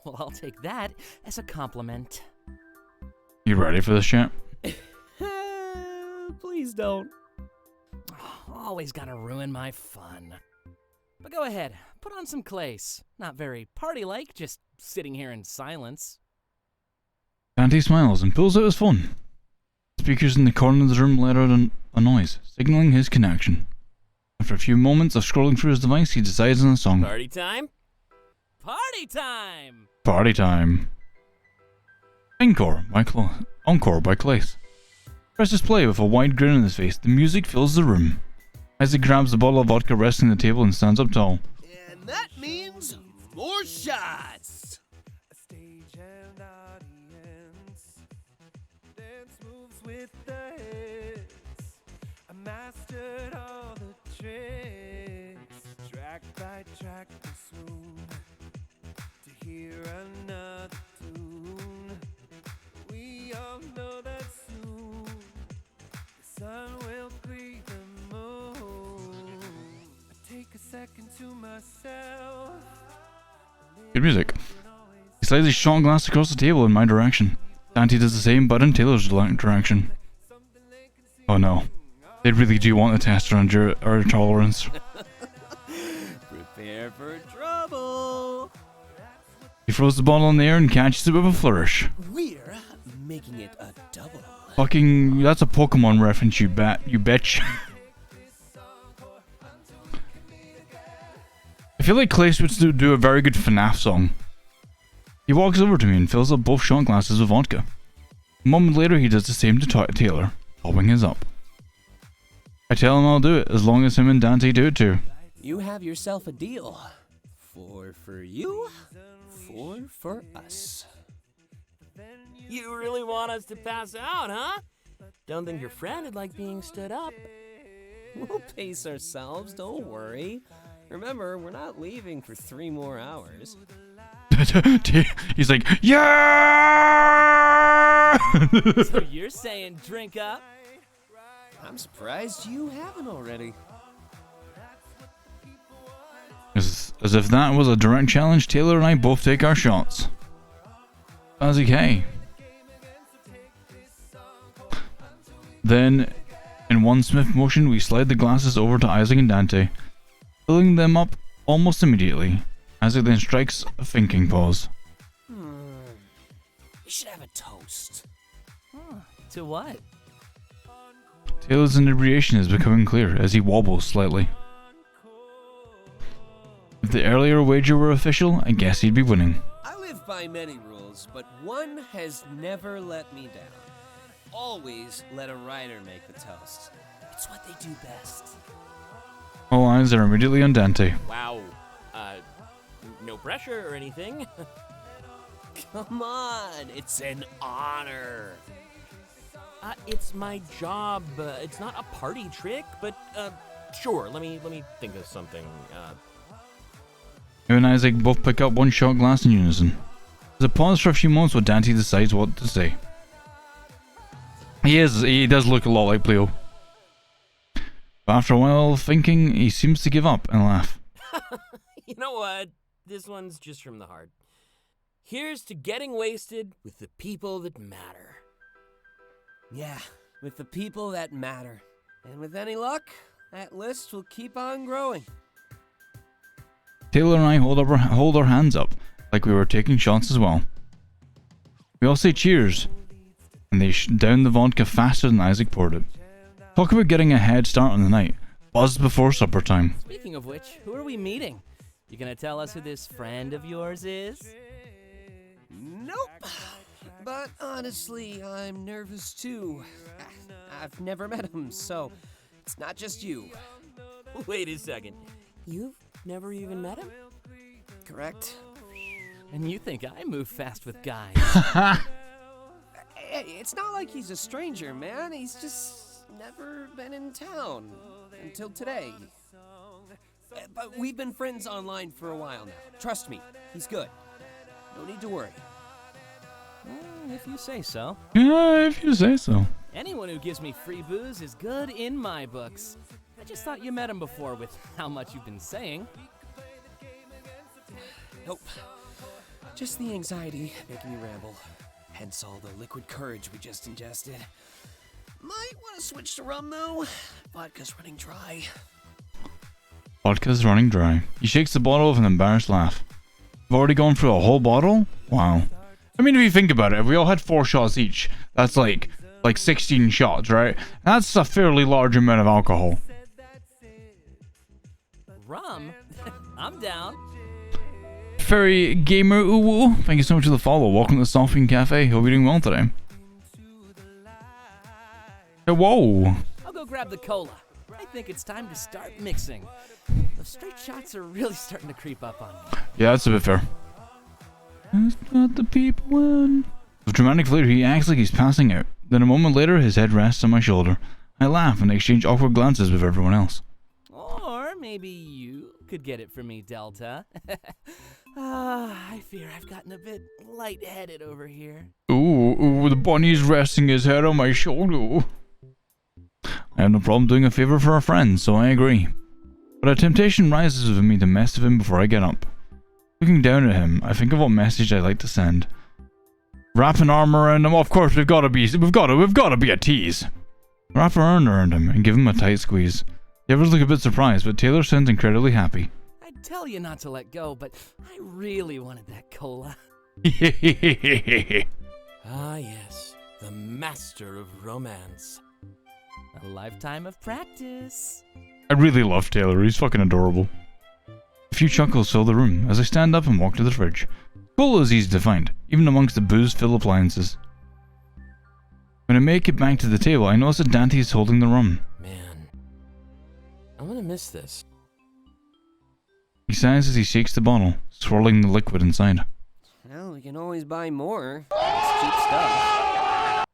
Well, I'll take that as a compliment.
You ready for this shit?
Please don't.
Always gotta ruin my fun. But go ahead, put on some Clace. Not very party-like, just sitting here in silence.
Dante smiles and pulls out his phone. Speakers in the corner of the room let out a noise, signaling his connection. After a few moments of scrolling through his device, he decides on a song.
Party time?
Party time!
Party time. Encore by Clace. Presses play with a wide grin on his face. The music fills the room. Isaac grabs the bottle of vodka resting on the table and stands up tall.
And that means more shots!
Stage and audience, dance moves with the hits. I mastered all the tricks, track by track to swoon, to hear another tune. We all know that soon the sun will greet the moon. I take a second to myself.
Good music. He slides his shot glass across the table in my direction. Dante does the same, but in Taylor's direction. Oh no. They really do want to test our tolerance.
Prepare for trouble!
He throws the bottle in the air and catches it with a flourish.
We're making it a double.
Fucking, that's a Pokemon reference, you bitch. I feel like Clace would do a very good FNAF song. He walks over to me and fills up both shot glasses with vodka. A moment later, he does the same to Taylor, topping his up. I tell him I'll do it, as long as him and Dante do it too.
You have yourself a deal. 4 for you, 4 for us.
You really want us to pass out, huh? Don't think your friend would like being stood up.
We'll pace ourselves, don't worry. Remember, we're not leaving for 3 more hours.
He's like, yeah!
So you're saying drink up?
I'm surprised you haven't already.
As if that was a direct challenge, Taylor and I both take our shots. Isaac, hey. Then, in one swift motion, we slide the glasses over to Isaac and Dante, filling them up almost immediately. Isaac then strikes a thinking pause.
We should have a toast.
To what?
Taylor's inebriation is becoming clear as he wobbles slightly. If the earlier wager were official, I guess he'd be winning.
I live by many rules, but one has never let me down. Always let a rider make the toast. It's what they do best.
All eyes are immediately on Dante.
Wow. No pressure or anything.
Come on, it's an honor.
It's my job. It's not a party trick, but sure. Let me think of something.
You and Isaac both pick up one shot glass in unison. There's a pause for a few moments while Dante decides what to say. He does look a lot like Pleo. But after a while of thinking, he seems to give up and laugh.
You know what? This one's just from the heart. Here's to getting wasted with the people that matter.
Yeah, with the people that matter. And with any luck, that list will keep on growing.
Taylor and I hold our hands up, like we were taking shots as well. We all say cheers, and they down the vodka faster than Isaac poured it. Talk about getting a head start on the night. Buzz before supper time.
Speaking of which, who are we meeting? You gonna tell us who this friend of yours is?
Nope. But honestly, I'm nervous too. I've never met him, so it's not just you.
Wait a second. You've never even met him?
Correct?
And you think I move fast with guys?
Hey, it's not like he's a stranger, man. He's just never been in town until today. But we've been friends online for a while now. Trust me, he's good. No need to worry.
Well, if you say so.
Yeah, if you say so.
Anyone who gives me free booze is good in my books. I just thought you met him before with how much you've been saying.
Nope. Just the anxiety making me ramble. Hence all the liquid courage we just ingested. Might want to switch to rum though. Vodka's running dry.
Vodka's running dry. He shakes the bottle with an embarrassed laugh. I've already gone through a whole bottle? Wow. I mean, if you think about it, if we all had 4 shots each, that's like 16 shots, right? That's a fairly large amount of alcohol.
Rum? I'm down.
Fairy Gamer Uwu, thank you so much for the follow. Welcome to the Softwing Cafe. Hope you're doing well today. Hey, whoa.
I'll go grab the cola. I think it's time to start mixing. The straight shots are really starting to creep up on me.
Yeah, that's a bit fair. That's not the people when. With dramatic flair, he acts like he's passing out. Then a moment later, his head rests on my shoulder. I laugh and exchange awkward glances with everyone else.
Or maybe you could get it for me, Delta. I fear I've gotten a bit lightheaded over here.
Ooh, the bunny's resting his head on my shoulder. I have no problem doing a favor for a friend, so I agree. But a temptation rises within me to mess with him before I get up. Looking down at him, I think of what message I'd like to send. Wrap an arm around him. Of course, we've got to be a tease. Wrap an arm around him and give him a tight squeeze. The others look a bit surprised, but Taylor sounds incredibly happy.
I'd tell you not to let go, but I really wanted that cola.
Ah, yes, the master of romance.
A lifetime of practice.
I really love Taylor. He's fucking adorable. A few chuckles fill the room as I stand up and walk to the fridge. Cola is easy to find, even amongst the booze-filled appliances. When I make it back to the table, I notice that Dante is holding the rum.
Man, I'm gonna miss this.
He sighs as he shakes the bottle, swirling the liquid inside.
Well, we can always buy more. It's cheap stuff.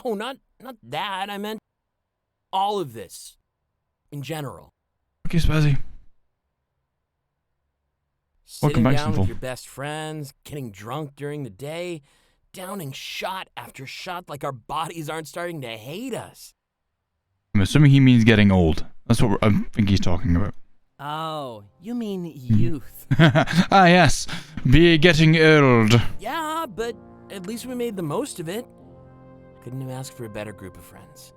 No, not that. I meant all of this. In general.
Okay, Spazzy. Welcome
Sitting
back,
down
Simple.
with your best friends, getting drunk during the day, downing shot after shot like our bodies aren't starting to hate us.
I'm assuming he means getting old. That's what I think he's talking about.
Oh, you mean youth.
Ah, yes. Be getting old.
Yeah, but at least we made the most of it. Couldn't have asked for a better group of friends.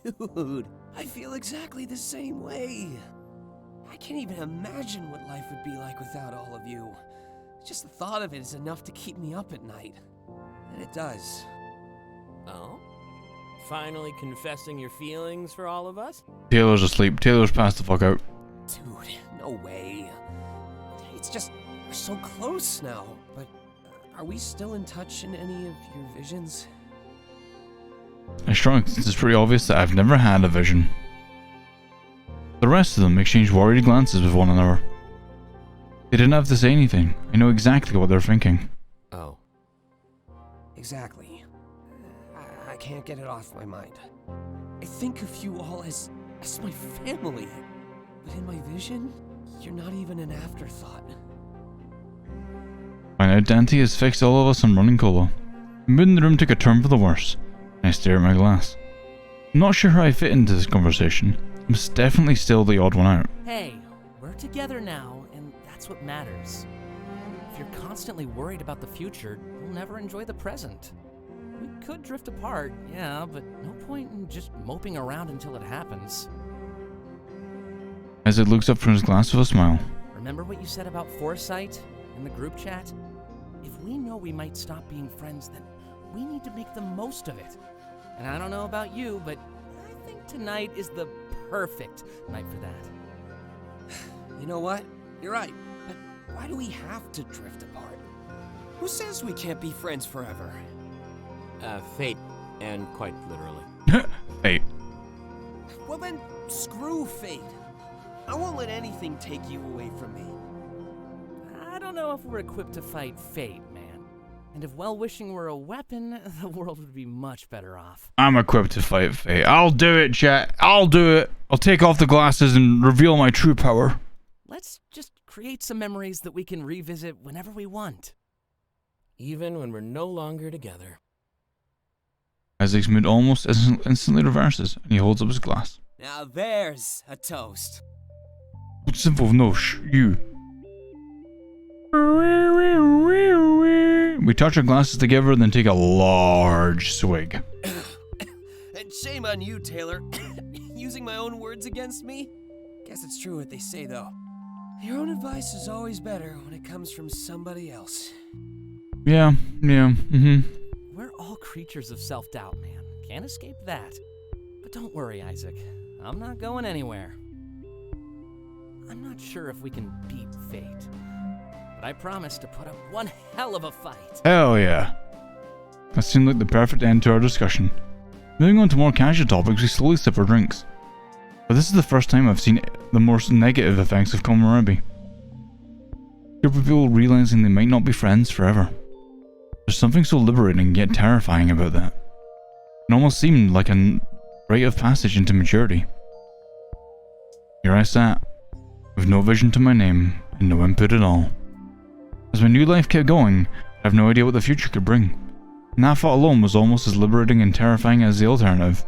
Dude, I feel exactly the same way. I can't even imagine what life would be like without all of you. Just the thought of it is enough to keep me up at night. And it does.
Oh? Finally confessing your feelings for all of us?
Taylor's asleep. Taylor's passed the fuck out.
Dude, no way. It's just, we're so close now. But are we still in touch in any of your visions?
I shrunk since it's pretty obvious that I've never had a vision. The rest of them exchanged worried glances with one another. They didn't have to say anything. I know exactly what they're thinking.
Oh.
Exactly. I can't get it off my mind. I think of you all as my family. But in my vision, you're not even an afterthought.
By now, Dante has fixed all of us on running cola. The mood in the room took a turn for the worse. I stare at my glass. I'm not sure how I fit into this conversation. I'm definitely still the odd one out.
Hey, we're together now, and that's what matters. If you're constantly worried about the future, you'll never enjoy the present. We could drift apart, yeah, but no point in just moping around until it happens.
Isaac looks up from his glass with a smile.
Remember what you said about foresight in the group chat? If we know we might stop being friends, then we need to make the most of it. And I don't know about you, but I think tonight is the perfect night for that.
You know what? You're right. But why do we have to drift apart? Who says we can't be friends forever?
Fate, and quite literally.
Fate.
Well then, screw fate. I won't let anything take you away from me.
I don't know if we're equipped to fight fate, man. And if well-wishing were a weapon, the world would be much better off.
I'm equipped to fight fate. I'll do it, chat. I'll do it. I'll take off the glasses and reveal my true power.
Let's just create some memories that we can revisit whenever we want.
Even when we're no longer together.
Isaac's mood almost instantly reverses, and he holds up his glass.
Now there's a toast.
What's simple? No, you. We touch our glasses together, then take a large swig.
And shame on you, Taylor. Using my own words against me? Guess it's true what they say, though. Your own advice is always better when it comes from somebody else.
Yeah, mm-hmm.
We're all creatures of self-doubt, man. Can't escape that. But don't worry, Isaac. I'm not going anywhere. I'm not sure if we can beat fate. But I promise to put up one hell of a fight.
Hell yeah. That seemed like the perfect end to our discussion. Moving on to more casual topics, we slowly sip our drinks. But this is the first time I've seen the most negative effects of Komorebi. Group of people realizing they might not be friends forever. There's something so liberating yet terrifying about that. It almost seemed like a rite of passage into maturity. Here I sat, with no vision to my name and no input at all. As my new life kept going, I have no idea what the future could bring. And that thought alone was almost as liberating and terrifying as the alternative.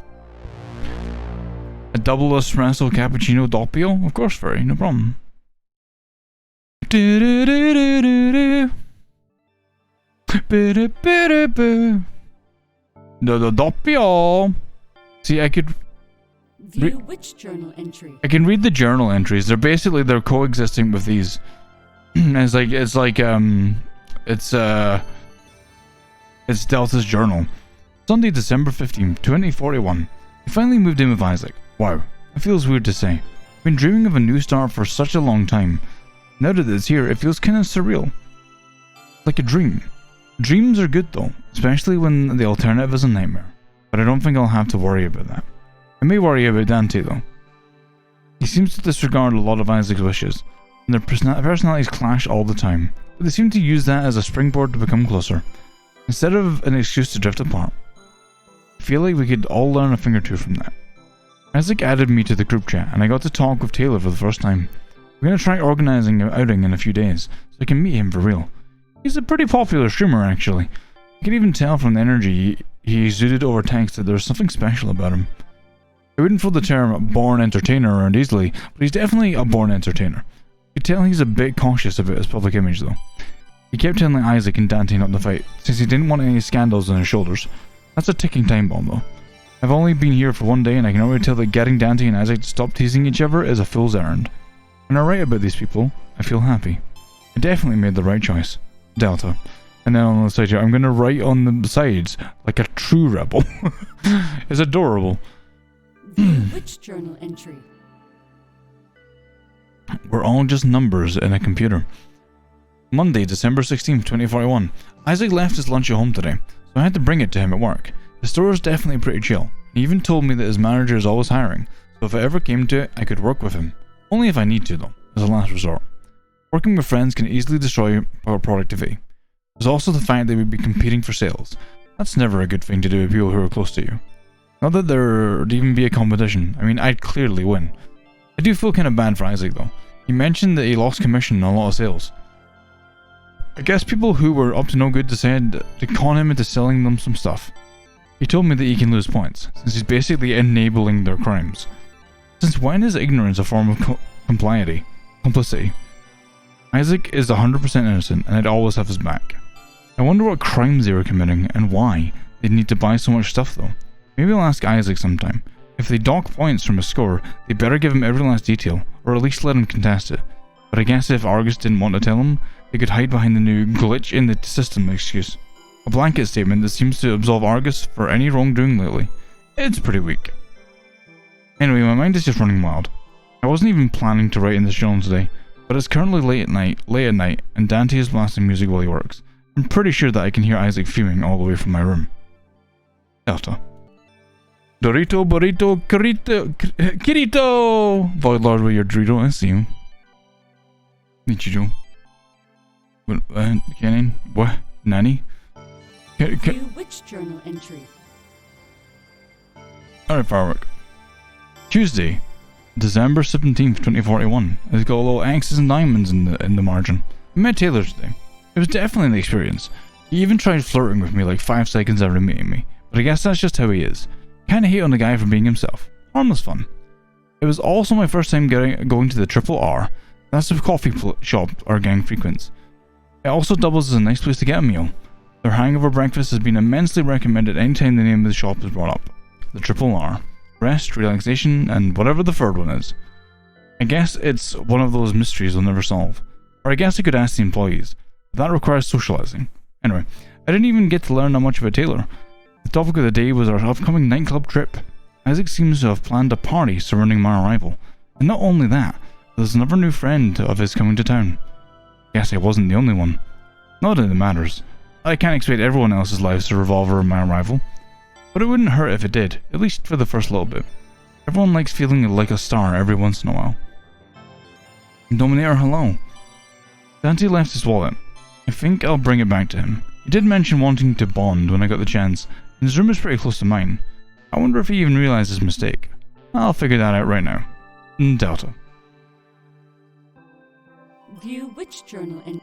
A double espresso cappuccino doppio? Of course, Furry, no problem. The doppio. See, I could
View which journal entry?
I can read the journal entries. They're coexisting with these. It's Delta's journal. Sunday, December 15th, 2041. I finally moved in with Isaac. Wow, it feels weird to say. I've been dreaming of a new start for such a long time. Now that it's here, it feels kind of surreal. Like a dream. Dreams are good though, especially when the alternative is a nightmare. But I don't think I'll have to worry about that. I may worry about Dante though. He seems to disregard a lot of Isaac's wishes, and their personalities clash all the time, but they seem to use that as a springboard to become closer, instead of an excuse to drift apart. I feel like we could all learn a thing or two from that. Isaac added me to the group chat, and I got to talk with Taylor for the first time. We're going to try organising an outing in a few days, so I can meet him for real. He's a pretty popular streamer actually. I can even tell from the energy he exuded over text that there's something special about him. I wouldn't throw the term born entertainer around easily, but he's definitely a born entertainer. You could tell he's a bit cautious about his public image though. He kept telling Isaac and Dante not to fight, since he didn't want any scandals on his shoulders. That's a ticking time bomb though. I've only been here for one day and I can already tell that getting Dante and Isaac to stop teasing each other is a fool's errand. When I write about these people, I feel happy. I definitely made the right choice. Delta. And then on the side here, I'm going to write on the sides like a true rebel. It's adorable.
Which journal entry?
We're all just numbers in a computer. Monday, December 16th, 2041. Isaac left his lunch at home today, so I had to bring it to him at work. The store is definitely pretty chill. He even told me that his manager is always hiring, so if it ever came to it, I could work with him. Only if I need to though, as a last resort. Working with friends can easily destroy our productivity. There's also the fact that we'd be competing for sales. That's never a good thing to do with people who are close to you. Not that there'd even be a competition. I mean, I'd clearly win. I do feel kind of bad for Isaac though. He mentioned that he lost commission on a lot of sales. I guess people who were up to no good decided to con him into selling them some stuff. He told me that he can lose points, since he's basically enabling their crimes. Since when is ignorance a form of complicity? Isaac is 100% innocent, and I'd always have his back. I wonder what crimes they were committing, and why they'd need to buy so much stuff though. Maybe I'll ask Isaac sometime. If they dock points from his score, they better give him every last detail, or at least let him contest it. But I guess if Argus didn't want to tell him, they could hide behind the new glitch in the system excuse. A blanket statement that seems to absolve Argus for any wrongdoing lately. It's pretty weak. Anyway, my mind is just running wild. I wasn't even planning to write in this journal today, but it's currently late at night, and Dante is blasting music while he works. I'm pretty sure that I can hear Isaac fuming all the way from my room. Delta. Dorito, burrito, Kirito! Void Lord with your Dorito, I see you. Nichijou. Kenin? What? Nani?
View which journal entry.
Alright, Firework. Tuesday, December 17th, 2041. It's got little X's and diamonds in the margin. I met Taylor today. It was definitely an experience. He even tried flirting with me like 5 seconds after meeting me, but I guess that's just how he is. Kinda hate on the guy for being himself. Harmless fun. It was also my first time going to the Triple R. That's the coffee shop our gang frequents. It also doubles as a nice place to get a meal. Their hangover breakfast has been immensely recommended anytime the name of the shop is brought up. The Triple R. Rest, relaxation, and whatever the third one is. I guess it's one of those mysteries we'll never solve. Or I guess I could ask the employees. But that requires socializing. Anyway, I didn't even get to learn that much about Taylor. The topic of the day was our upcoming nightclub trip. Isaac seems to have planned a party surrounding my arrival. And not only that, there's another new friend of his coming to town. Guess I wasn't the only one. Not that it matters. I can't expect everyone else's lives to revolve around my arrival. But it wouldn't hurt if it did, at least for the first little bit. Everyone likes feeling like a star every once in a while. Dominator, hello. Dante left his wallet. I think I'll bring it back to him. He did mention wanting to bond when I got the chance, and his room is pretty close to mine. I wonder if he even realized his mistake. I'll figure that out right now. Delta.
View which journal entry.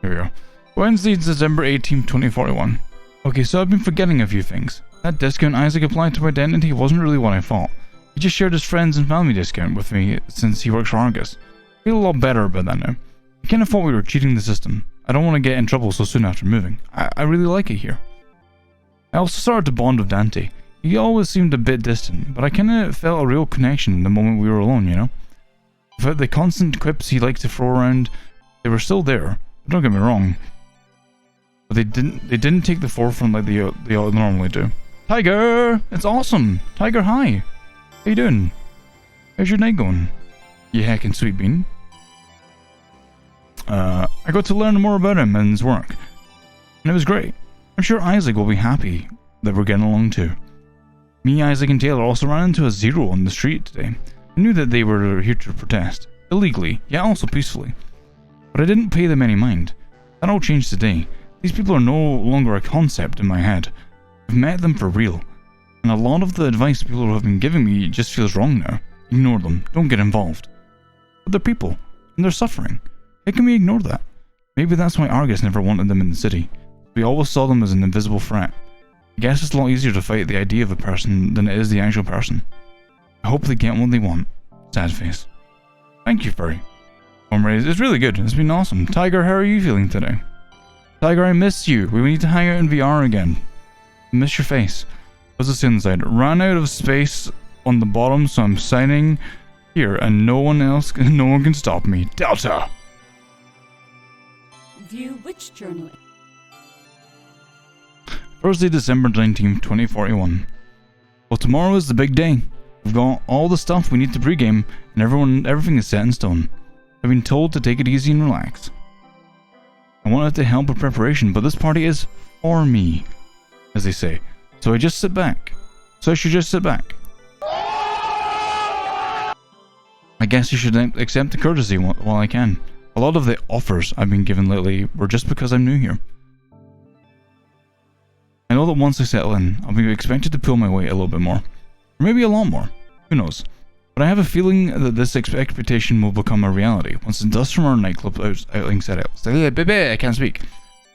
Here we go. Wednesday, December 18th, 2041. Okay, so I've been forgetting a few things. That discount Isaac applied to identity wasn't really what I thought. He just shared his friends and family discount with me since he works for Argus. I feel a lot better about that now. I kinda thought we were cheating the system. I don't want to get in trouble so soon after moving. I really like it here. I also started to bond with Dante. He always seemed a bit distant, but I kinda felt a real connection the moment we were alone, you know? Without the constant quips he liked to throw around, they were still there. Don't get me wrong. But they didn't take the forefront like they normally do. Tiger! It's awesome! Tiger, hi! How you doing? How's your night going? You heckin' sweet bean. I got to learn more about him and his work. And it was great. I'm sure Isaac will be happy that we're getting along too. Me, Isaac, and Taylor also ran into a Zero on the street today. I knew that they were here to protest. Illegally, yet also peacefully. But I didn't pay them any mind. That all changed today. These people are no longer a concept in my head. I've met them for real. And a lot of the advice people have been giving me just feels wrong now. Ignore them. Don't get involved. But they're people. And they're suffering. How can we ignore that? Maybe that's why Argus never wanted them in the city. We always saw them as an invisible threat. I guess it's a lot easier to fight the idea of a person than it is the actual person. I hope they get what they want. Sad face. Thank you, Furry. Comrades, it's really good. It's been awesome. Tiger, how are you feeling today? Tiger, I miss you. We need to hang out in VR again. I miss your face. What's it say inside? Ran out of space on the bottom, so I'm signing here, and no one can stop me. Delta!
View which journal.
Thursday, December 19th, 2041. Well, tomorrow is the big day. We've got all the stuff we need to pregame, and everything is set in stone. I've been told to take it easy and relax. I wanted to help with preparation, but this party is for me, as they say. So I just sit back. So I should just sit back. I guess you should accept the courtesy while I can. A lot of the offers I've been given lately were just because I'm new here. I know that once I settle in, I'll be expected to pull my weight a little bit more. Or maybe a lot more. Who knows? But I have a feeling that this expectation will become a reality once the dust from our nightclub outing settles. I can't speak.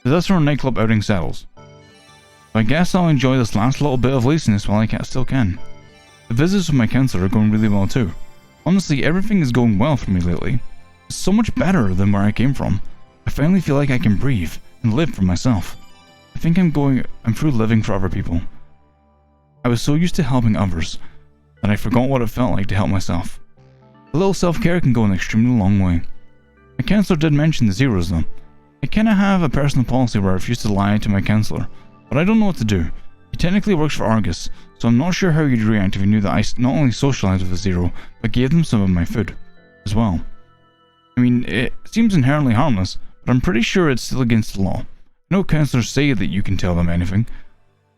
The dust from our nightclub outing settles. So I guess I'll enjoy this last little bit of laziness while I still can. The visits with my counselor are going really well too. Honestly, everything is going well for me lately. It's so much better than where I came from. I finally feel like I can breathe and live for myself. I think I'm through living for other people. I was so used to helping others that I forgot what it felt like to help myself. A little self-care can go an extremely long way. My counselor did mention the zeros though. I kinda have a personal policy where I refuse to lie to my counselor, but I don't know what to do. He technically works for Argus, so I'm not sure how he'd react if he knew that I not only socialized with a Zero, but gave them some of my food as well. I mean, it seems inherently harmless, but I'm pretty sure it's still against the law. No counselors say that you can tell them anything,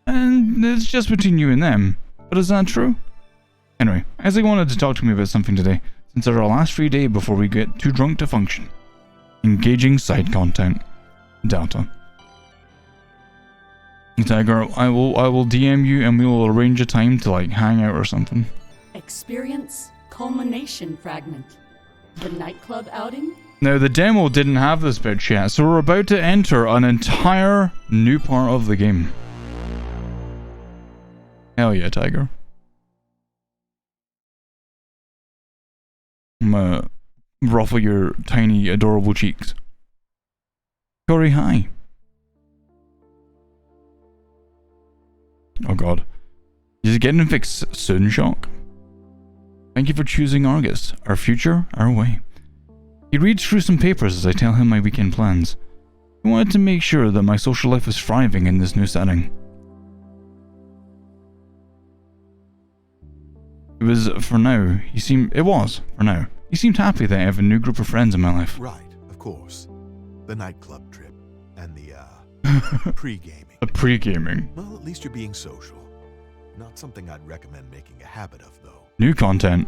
and it's just between you and them, but is that true? Anyway, Isaac wanted to talk to me about something today, since it's our last free day before we get too drunk to function. Engaging side content. Delta. Tiger, I will DM you and we will arrange a time to like hang out or something.
Experience culmination fragment. The nightclub outing?
Now the demo didn't have this bit yet, so we're about to enter an entire new part of the game. Hell yeah, Tiger. I'm gonna ruffle your tiny, adorable cheeks. Corey, hi. Oh god. Is it getting fixed soon, Shock? Thank you for choosing Argus. Our future, our way. He reads through some papers as I tell him my weekend plans. I wanted to make sure that my social life was thriving in this new setting. It was for now. He seemed happy that I have a new group of friends in my life.
Right, of course. The nightclub trip and the, pre-gaming.
The pre-gaming.
Well, at least you're being social. Not something I'd recommend making a habit of, though.
New content.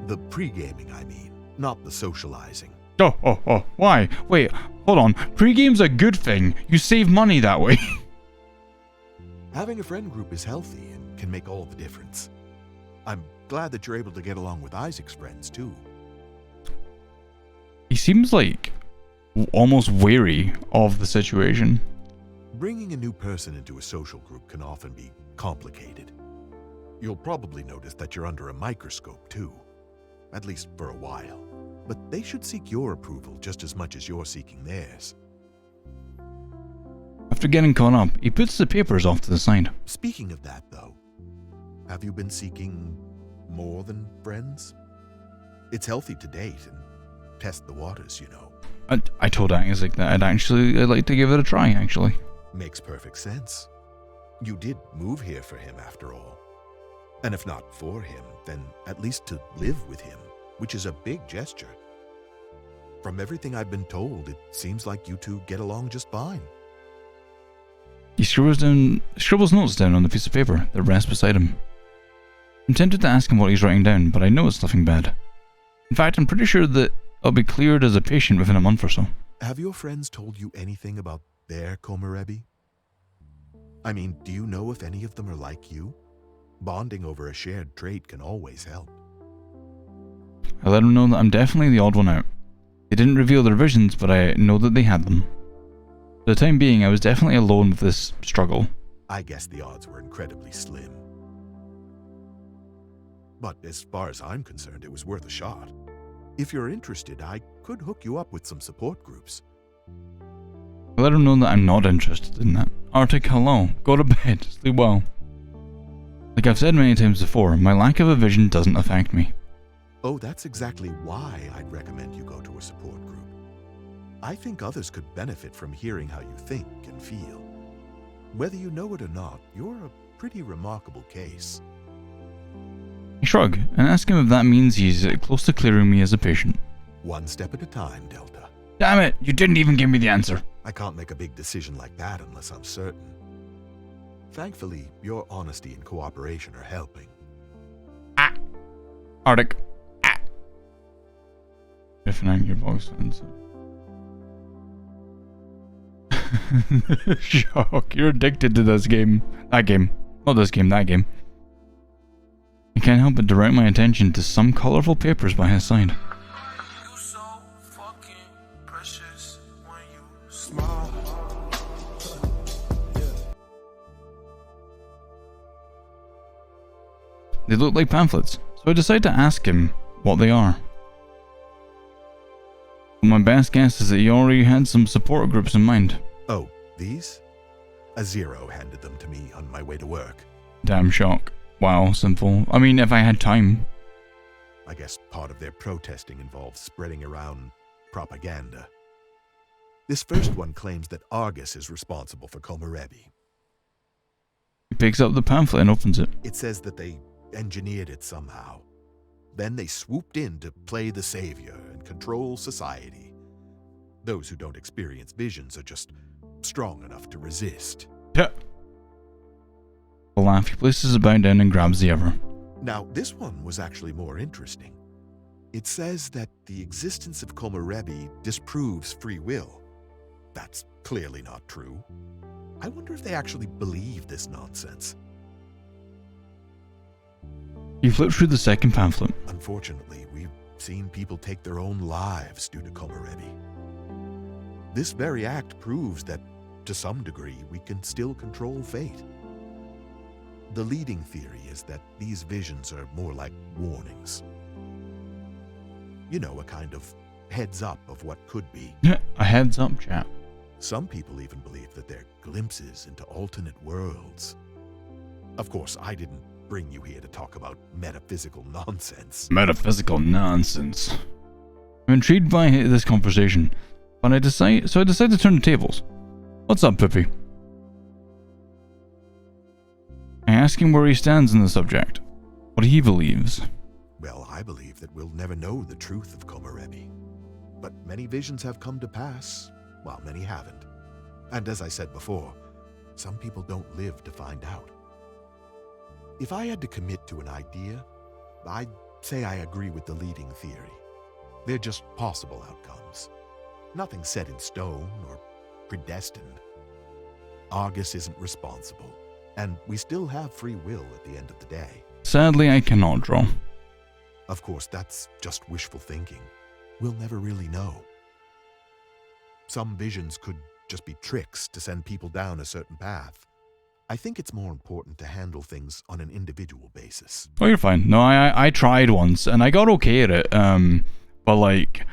The pre-gaming, I mean, not the socializing.
Oh, why? Wait, hold on. Pre-game's a good thing. You save money that way.
Having a friend group is healthy and can make all the difference. I'm glad that you're able to get along with Isaac's friends, too.
He seems like almost wary of the situation.
Bringing a new person into a social group can often be complicated. You'll probably notice that you're under a microscope, too. At least for a while. But they should seek your approval just as much as you're seeking theirs.
After getting caught up, he puts the papers off to the side.
Speaking of that, though, have you been seeking more than friends? It's healthy to date and test the waters, you know.
I told Isaac that I'd like to give it a try, actually.
Makes perfect sense. You did move here for him, after all. And if not for him, then at least to live with him, which is a big gesture. From everything I've been told, it seems like you two get along just fine.
He scribbles notes down on the piece of paper that rests beside him. I'm tempted to ask him what he's writing down, but I know it's nothing bad. In fact, I'm pretty sure that I'll be cleared as a patient within a month or so.
Have your friends told you anything about their Komorebi? I mean, do you know if any of them are like you? Bonding over a shared trait can always help.
I let him know that I'm definitely the odd one out. They didn't reveal their visions, but I know that they had them. For the time being, I was definitely alone with this struggle.
I guess the odds were incredibly slim. But as far as I'm concerned, it was worth a shot. If you're interested, I could hook you up with some support groups.
I let him know that I'm not interested in that. Arctic, hello. Go to bed. Sleep well. Like I've said many times before, my lack of a vision doesn't affect me.
Oh, that's exactly why I'd recommend you go to a support group. I think others could benefit from hearing how you think and feel. Whether you know it or not, you're a pretty remarkable case.
I shrug and ask him if that means he's close to clearing me as a patient.
One step at a time, Delta.
Damn it, you didn't even give me the answer.
I can't make a big decision like that unless I'm certain. Thankfully, your honesty and cooperation are helping.
Arctic. Defining your voice and Shock, you're addicted to this game. That game. Not this game, that game. I can't help but direct my attention to some colorful papers by his side.
You so fucking precious when you smile.
They look like pamphlets, so I decide to ask him what they are. But my best guess is that he already had some support groups in mind.
Oh, these? A Zero handed them to me on my way to work.
Damn, Shock. Wow, simple. I mean, if I had time.
I guess part of their protesting involves spreading around propaganda. This first one claims that Argus is responsible for Komorebi.
He picks up the pamphlet and opens it.
It says that they engineered it somehow. Then they swooped in to play the savior and control society. Those who don't experience visions are just strong enough to resist.
Yeah. A laugh, he places it bound down and grabs the other.
Now, this one was actually more interesting. It says that the existence of Komorebi disproves free will. That's clearly not true. I wonder if they actually believe this nonsense.
You flip through the second pamphlet.
Unfortunately, we've seen people take their own lives due to Komorebi. This very act proves that, to some degree, we can still control fate. The leading theory is that these visions are more like warnings. You know, a kind of heads up of what could be.
A heads up, chap.
Some people even believe that they're glimpses into alternate worlds. Of course, I didn't bring you here to talk about metaphysical nonsense.
Metaphysical nonsense. I'm intrigued by this conversation, but I decide to turn the tables. What's up, Pippi? I ask him where he stands in the subject, what he believes.
Well, I believe that we'll never know the truth of Komorebi. But many visions have come to pass, while many haven't. And as I said before, some people don't live to find out. If I had to commit to an idea, I'd say I agree with the leading theory. They're just possible outcomes. Nothing set in stone or predestined. Argus isn't responsible, and we still have free will at the end of the day.
Sadly, I cannot draw.
Of course, that's just wishful thinking. We'll never really know. Some visions could just be tricks to send people down a certain path. I think it's more important to handle things on an individual basis.
Oh, you're fine. No, I tried once, and I got okay at it. But like,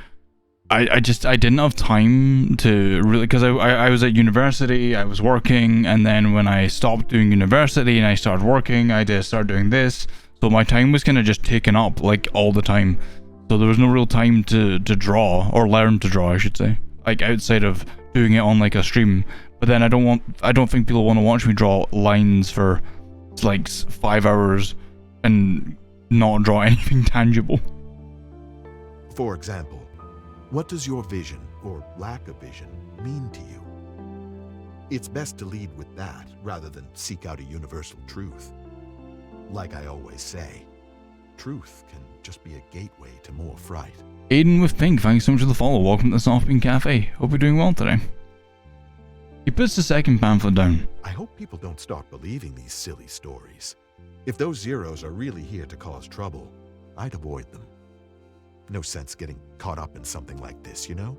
I didn't have time to really, because I was at university, I was working, and then when I stopped doing university and I started working, I just started doing this. So my time was kind of just taken up, like, all the time. So there was no real time to draw, or learn to draw, I should say. Like, outside of doing it on, like, a stream. But then I don't think people want to watch me draw lines for, like, 5 hours and not draw anything tangible.
For example, what does your vision, or lack of vision, mean to you? It's best to lead with that, rather than seek out a universal truth. Like I always say, truth can just be a gateway to more fright.
Aiden with Pink, thanks so much for the follow. Welcome to the Soft Bean Cafe. Hope you're doing well today. He puts the second pamphlet down.
I hope people don't start believing these silly stories. If those zeros are really here to cause trouble, I'd avoid them. No sense getting caught up in something like this, you know?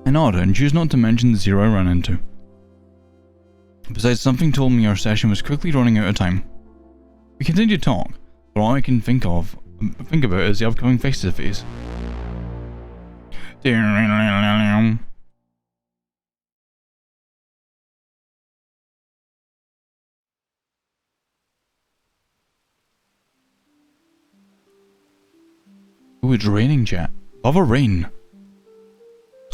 I nod and choose not to mention the zero I ran into. Besides, something told me our session was quickly running out of time. We continue to talk, but all I can think about is the upcoming face-to-face. Oh, it's raining, chat. Love a rain.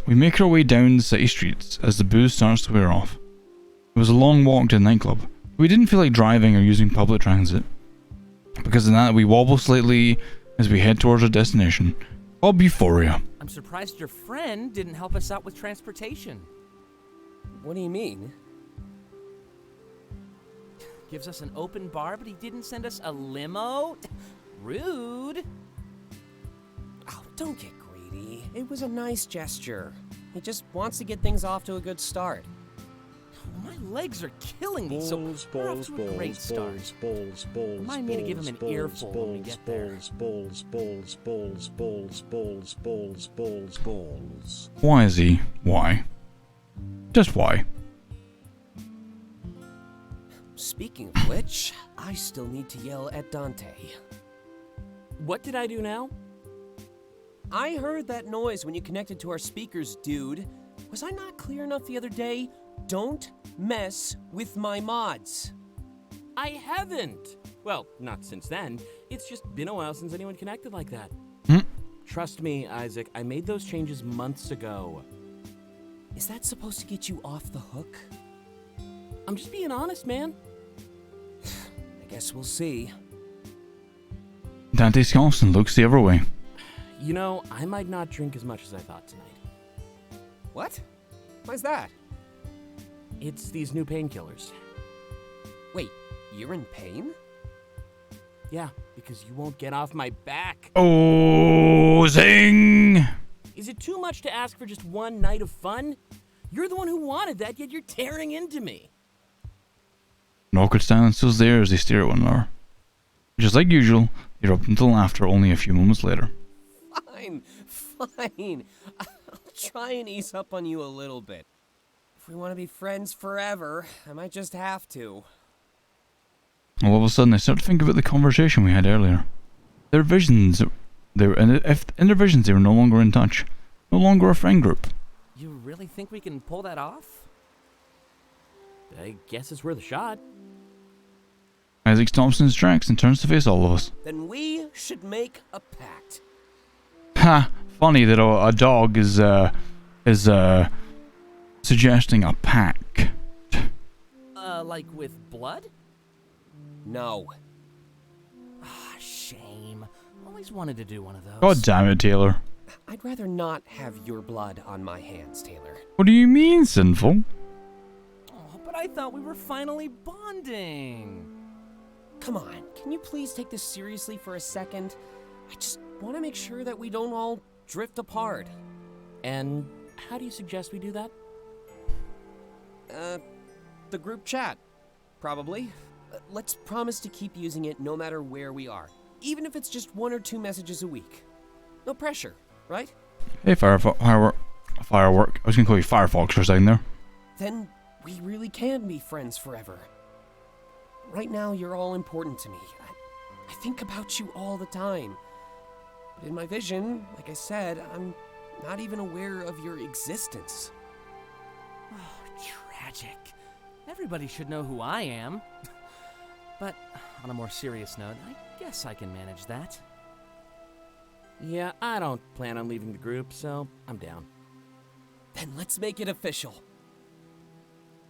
We make our way down the city streets as the booze starts to wear off. It was a long walk to the nightclub. We didn't feel like driving or using public transit. Because of that, we wobble slightly as we head towards our destination, called Euphoria.
I'm surprised your friend didn't help us out with transportation.
What do you mean?
Gives us an open bar, but he didn't send us a limo? Rude.
Oh, don't get greedy. It was a nice gesture. He just wants to get things off to a good start.
My legs are killing me, so we're off to a great start. Remind me to give him an earful when we get there.
Why is he? Why? Just why?
Speaking of which, I still need to yell at Dante.
What did I do now?
I heard that noise when you connected to our speakers, dude. Was I not clear enough the other day? Don't mess with my mods.
I haven't. Well, not since then. It's just been a while since anyone connected like that. Trust me, Isaac, I made those changes months ago.
Is that supposed to get you off the hook?
I'm just being honest, man.
I guess we'll see.
Dante scoffs and looks the other way.
You know, I might not drink as much as I thought tonight.
What? Why's that?
It's these new painkillers.
Wait, you're in pain?
Yeah, because you won't get off my back.
Oh, zing!
Is it too much to ask for just one night of fun? You're the one who wanted that, yet you're tearing into me.
An awkward silence was there as they stare at one another. Just like usual, they erupted into laughter only a few moments later.
Fine, fine. I'll try and ease up on you a little bit. If we want to be friends forever, I might just have to.
All of a sudden, I start to think about the conversation we had earlier. Their visions, if in their visions they were no longer in touch, no longer a friend group.
You really think we can pull that off?
I guess it's worth a shot.
Isaac stops in his tracks and turns to face all of us.
Then we should make a pact.
Ha! Funny that a dog is suggesting a pact.
Like with blood?
No.
Ah, shame. Always wanted to do one of those.
God damn it, Taylor.
I'd rather not have your blood on my hands, Taylor.
What do you mean, sinful?
Oh, but I thought we were finally bonding.
Come on, can you please take this seriously for a second? I just want to make sure that we don't all drift apart.
And how do you suggest we do that?
The group chat. Probably. Let's promise to keep using it no matter where we are. Even if it's just 1 or 2 messages a week. No pressure, right?
Hey, firework. I was gonna call you Firefox for a second there.
Then we really can be friends forever. Right now, you're all important to me. I think about you all the time. But in my vision, like I said, I'm not even aware of your existence.
Oh, tragic. Everybody should know who I am. But on a more serious note, I guess I can manage that.
Yeah, I don't plan on leaving the group, so I'm down.
Then let's make it official.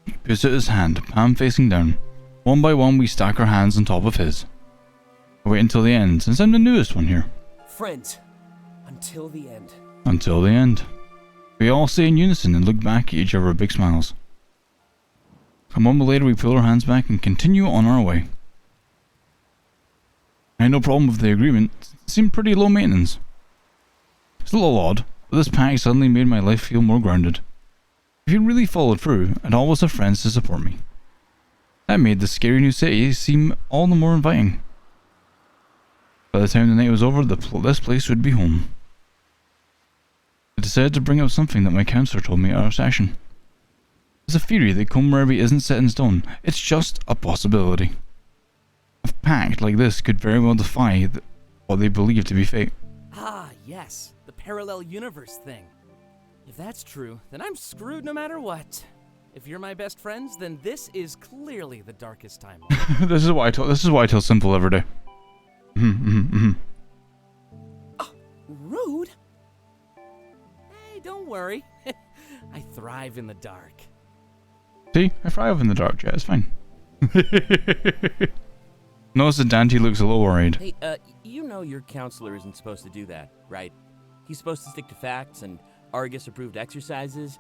He puts out his hand, palm facing down. One by one, we stack our hands on top of his. I wait until the end, since I'm the newest one here.
Friends, until the end.
Until the end. We all say in unison and look back at each other with big smiles. A moment later, we pull our hands back and continue on our way. I had no problem with the agreement. It seemed pretty low maintenance. It's a little odd, but this pact suddenly made my life feel more grounded. If you really followed through, I'd always have friends to support me. That made the scary new city seem all the more inviting. By the time the night was over, this place would be home. I decided to bring up something that my counselor told me at our session. There's a theory that Komorebi isn't set in stone, it's just a possibility. A pact like this could very well defy what they believe to be fate.
Ah, yes, the parallel universe thing. If that's true, then I'm screwed no matter what. If you're my best friends, then this is clearly the darkest timeline.
This is why I tell Simple every day.
Rude?
Hey, don't worry. I thrive in the dark.
See, I thrive in the dark, Jet. It's fine. Notice that Dante looks a little worried.
Hey, you know your counselor isn't supposed to do that, right? He's supposed to stick to facts and Argus-approved exercises.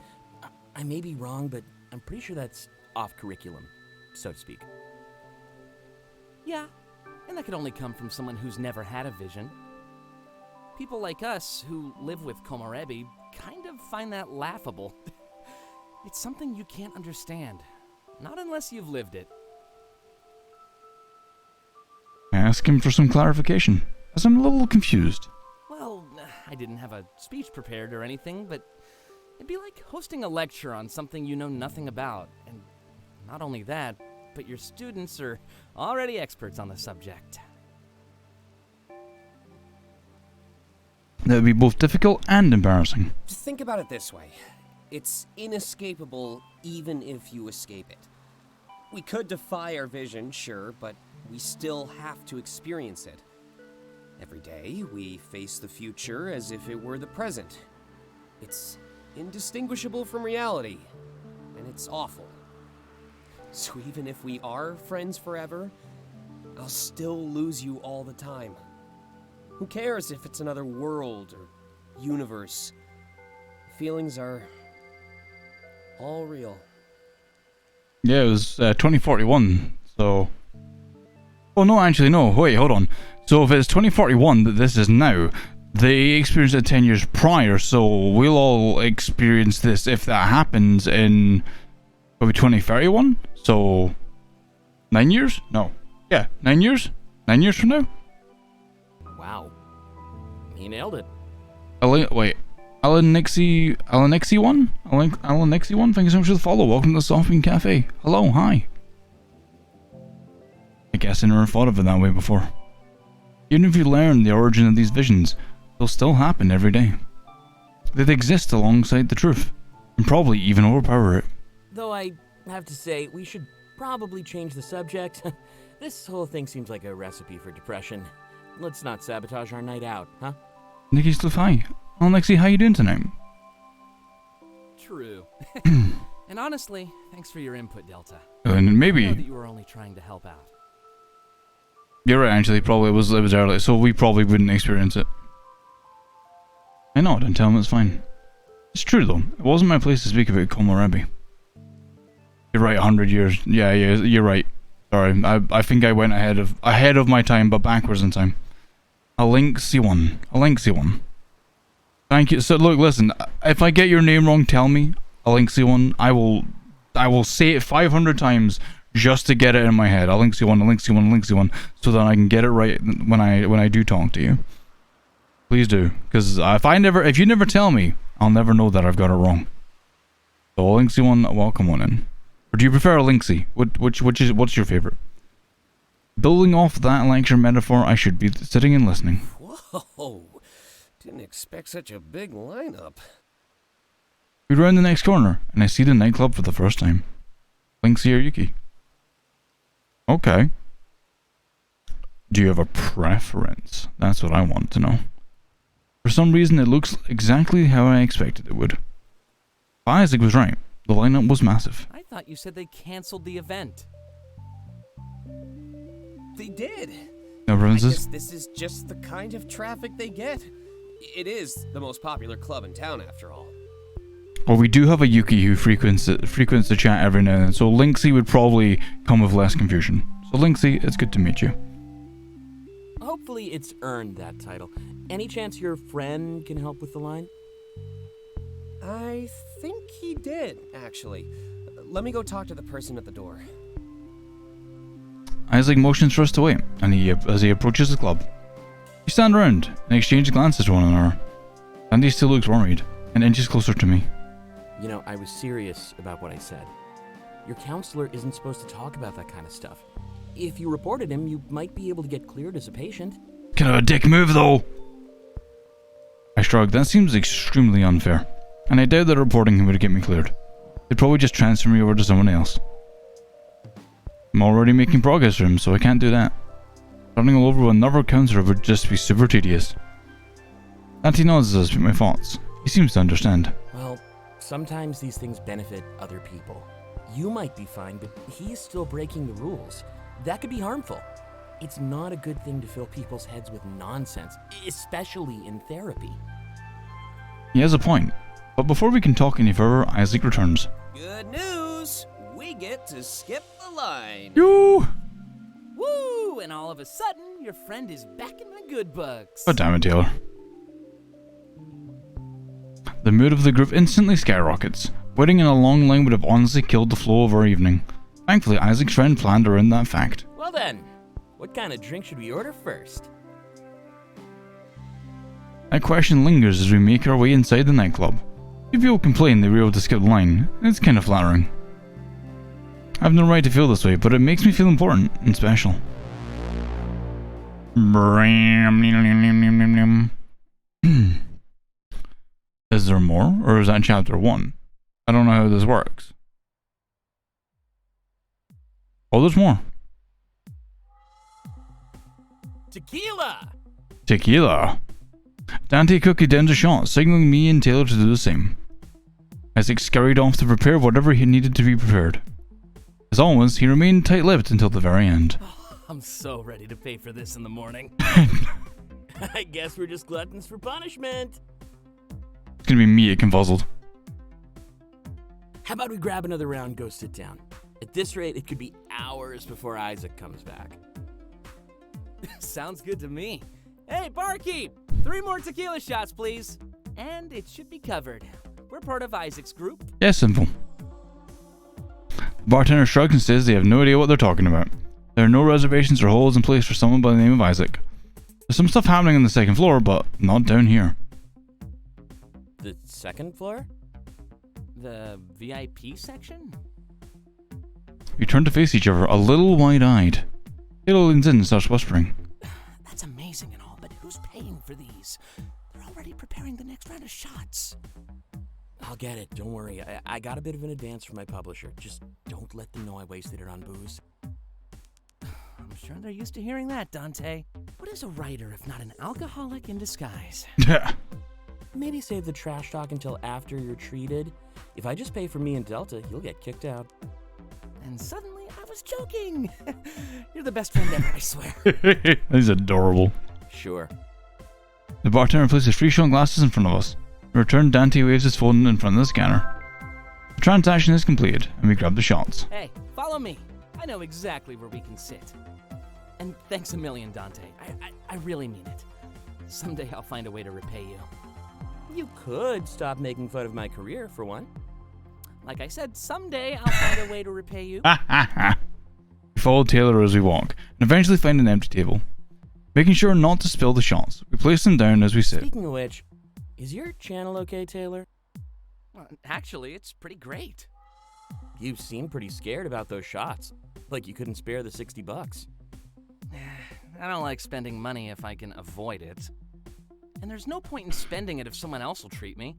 I may be wrong, but I'm pretty sure that's off curriculum, so to speak.
Yeah, and that could only come from someone who's never had a vision. People like us who live with Komorebi kind of find that laughable. It's something you can't understand, not unless you've lived it.
I ask him for some clarification, as I'm a little confused.
Well, I didn't have a speech prepared or anything, but it'd be like hosting a lecture on something you know nothing about. And not only that, but your students are already experts on the subject.
That would be both difficult and embarrassing.
Just think about it this way. It's inescapable even if you escape it. We could defy our vision, sure, but we still have to experience it. Every day, we face the future as if it were the present. It's indistinguishable from reality, and it's awful. So even if we are friends forever, I'll still lose you all the time. Who cares if it's another world or universe? Feelings are all real.
Yeah, it was 2041, so... Oh, no, actually, no. Wait, hold on. So if it's 2041 that this is now, They experienced it 10 years prior, so we'll all experience this if that happens in probably 2031. So 9 years? No. Yeah, 9 years? 9 years from now?
Wow. He nailed it.
Wait. Alan Nixie 1? Alan Nixie 1? Thank you so much for the follow. Welcome to the Software Cafe. Hello, hi. I guess I never thought of it that way before. Even if you learn the origin of these visions, they'll still happen every day. They'd exist alongside the truth, and probably even overpower it.
Though I have to say, we should probably change the subject. This whole thing seems like a recipe for depression. Let's not sabotage our night out, huh?
Nikki Sluff, hi. Alexi, how you doing tonight?
True. And honestly, thanks for your input, Delta.
And maybe...
I know that you were only trying to help out.
You're right, actually. Probably it was early, so we probably wouldn't experience it. I know, didn't tell him it's fine. It's true, though. It wasn't my place to speak about Komorebi. You're right, 100 years. Yeah, you're right. Sorry, I think I went ahead of my time, but backwards in time. A Lynxy one. Thank you. So look, listen. If I get your name wrong, tell me. A Lynxy one. I will say it 500 times just to get it in my head. A Lynxy one, so that I can get it right when I do talk to you. Please do, because if you never tell me, I'll never know that I've got it wrong. So a Lynxy one, welcome on in. Or do you prefer a Lynxy? What's your favorite? Building off that lecture metaphor, I should be sitting and listening.
Whoa. Didn't expect such a big lineup.
We round the next corner, and I see the nightclub for the first time. Lynxy or Yuki? Okay. Do you have a preference? That's what I want to know. For some reason, it looks exactly how I expected it would. Isaac was right. The lineup was massive.
I thought you said they canceled the event.
They did.
No
I
preferences?
guess this is just the kind of traffic they get. It is the most popular club in town, after all.
Well, we do have a Yuki who frequents the chat every now and then, so Lynxy would probably come with less confusion. So Lynxy, it's good to meet you.
Hopefully it's earned that title. Any chance your friend can help with the line?
I think he did, actually. Let me go talk to the person at the door.
Isaac motions for us to wait, and as he approaches the club. We stand around and exchange glances to one another. Andy still looks worried, and inches closer to me.
You know, I was serious about what I said. Your counselor isn't supposed to talk about that kind of stuff. If you reported him, you might be able to get cleared as a patient.
Kind of a dick move, though. I shrugged. That seems extremely unfair, and I doubt that reporting him would get me cleared. They'd probably just transfer me over to someone else. I'm already making progress for him, so I can't do that. Running all over with another counselor would just be super tedious. Auntie nods as I speak my thoughts. He seems to understand.
Well, sometimes these things benefit other people. You might be fine, but he's still breaking the rules. That could be harmful. It's not a good thing to fill people's heads with nonsense, especially in therapy.
He has a point, but before we can talk any further, Isaac returns.
Good news! We get to skip the line.
Yoo!
Woo! And all of a sudden, your friend is back in my good books.
God damn it, Taylor. The mood of the group instantly skyrockets. Waiting in a long line would have honestly killed the flow of our evening. Thankfully, Isaac's friend planned around that fact.
Well then, what kind of drink should we order first?
That question lingers as we make our way inside the nightclub. Few people complain they were able to skip the line, and it's kind of flattering. I have no right to feel this way, but it makes me feel important and special. Is there more, or is that chapter 1? I don't know how this works. Oh, there's more.
Tequila!
Tequila. Dante cookie down the shot, signaling me and Taylor to do the same. Isaac scurried off to prepare whatever he needed to be prepared. As always, he remained tight-lipped until the very end.
I'm so ready to pay for this in the morning.
I guess we're just gluttons for punishment.
It's gonna be me at Confuzzled.
How about we grab another round and go sit down? At this rate, it could be hours before Isaac comes back.
Sounds good to me. Hey, barkeep! 3 more tequila shots, please. And it should be covered. We're part of Isaac's group.
Yeah, simple. The bartender shrugs and says they have no idea what they're talking about. There are no reservations or holds in place for someone by the name of Isaac. There's some stuff happening on the 2nd floor, but not down here.
The 2nd floor?
The VIP section?
We turn to face each other, a little wide-eyed. Taylor leans in and starts whispering.
That's amazing and all, but who's paying for these? They're already preparing the next round of shots.
I'll get it, don't worry. I got a bit of an advance from my publisher. Just don't let them know I wasted it on booze.
I'm sure they're used to hearing that, Dante. What is a writer if not an alcoholic in disguise?
Maybe save the trash talk until after you're treated. If I just pay for me and Delta, you'll get kicked out.
And suddenly I was joking. You're the best friend ever, I swear.
He's adorable.
Sure.
The bartender places 3 shot glasses in front of us. In return, Dante waves his phone in front of the scanner. The transaction is completed, and we grab the shots.
Hey, follow me. I know exactly where we can sit. And thanks a million, Dante. I really mean it. Someday I'll find a way to repay you.
You could stop making fun of my career, for one.
Like I said, someday I'll find a way to repay you.
We follow Taylor as we walk, and eventually find an empty table. Making sure not to spill the shots, we place them down as we sit.
Speaking of which, is your channel okay, Taylor?
Well, actually, it's pretty great.
You seem pretty scared about those shots. Like you couldn't spare the $60.
I don't like spending money if I can avoid it. And there's no point in spending it if someone else will treat me.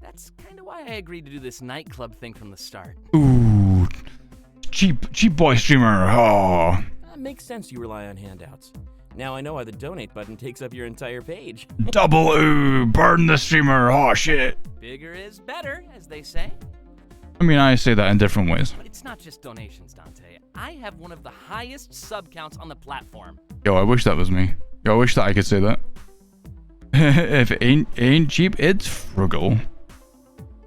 That's kind of why I agreed to do this nightclub thing from the start.
Ooh, cheap boy streamer. Oh.
Makes sense you rely on handouts. Now I know why the donate button takes up your entire page.
Double ooh, burn the streamer. Oh shit.
Bigger is better, as they say.
I mean, I say that in different ways.
But it's not just donations, Dante. I have one of the highest sub counts on the platform.
Yo, I wish that was me. Yo, I wish that I could say that. If it ain't cheap, it's frugal.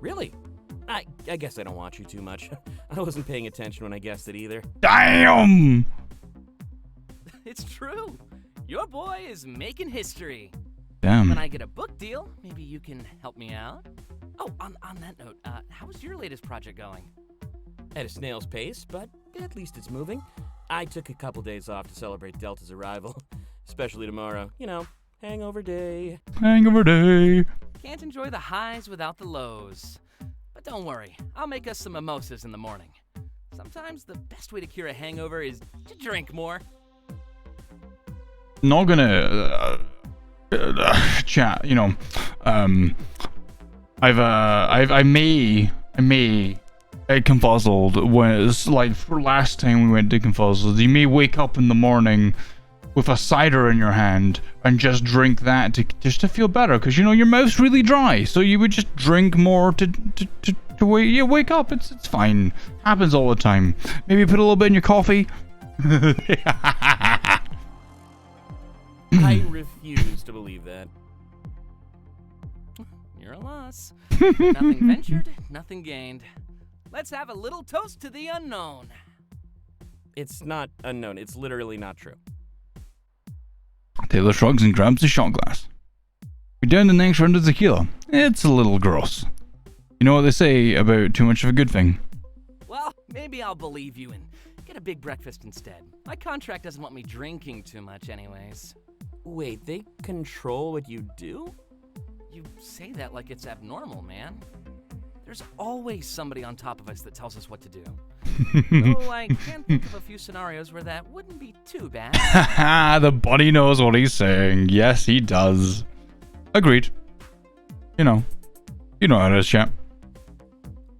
Really? I guess I don't watch you too much. I wasn't paying attention when I guessed it either.
Damn!
It's true. Your boy is making history.
Damn.
When I get a book deal, maybe you can help me out. Oh, on that note, how's your latest project going?
At a snail's pace, but at least it's moving. I took a couple days off to celebrate Delta's arrival, especially tomorrow. You know, hangover day.
Hangover day.
Can't enjoy the highs without the lows. But don't worry, I'll make us some mimosas in the morning. Sometimes the best way to cure a hangover is to drink more.
Not gonna chat, you know. I may get confuzzled when it's like for last time we went to confuzzled. You may wake up in the morning with a cider in your hand and just drink that to feel better, because you know your mouth's really dry, so you would just drink more to wake up. It's fine. Happens all the time. Maybe put a little bit in your coffee.
I refuse to believe that.
You're a loss. Nothing ventured, nothing gained. Let's have a little toast to the unknown.
It's not unknown. It's literally not true.
Taylor shrugs and grabs the shot glass. We down the next round of tequila. It's a little gross. You know what they say about too much of a good thing?
Well, maybe I'll believe you and get a big breakfast instead. My contract doesn't want me drinking too much anyways.
Wait, they control what you do?
You say that like it's abnormal, man. There's always somebody on top of us that tells us what to do. Though I can think of a few scenarios where that wouldn't be too bad.
Haha, the buddy knows what he's saying. Yes, he does. Agreed. You know how it is, chap.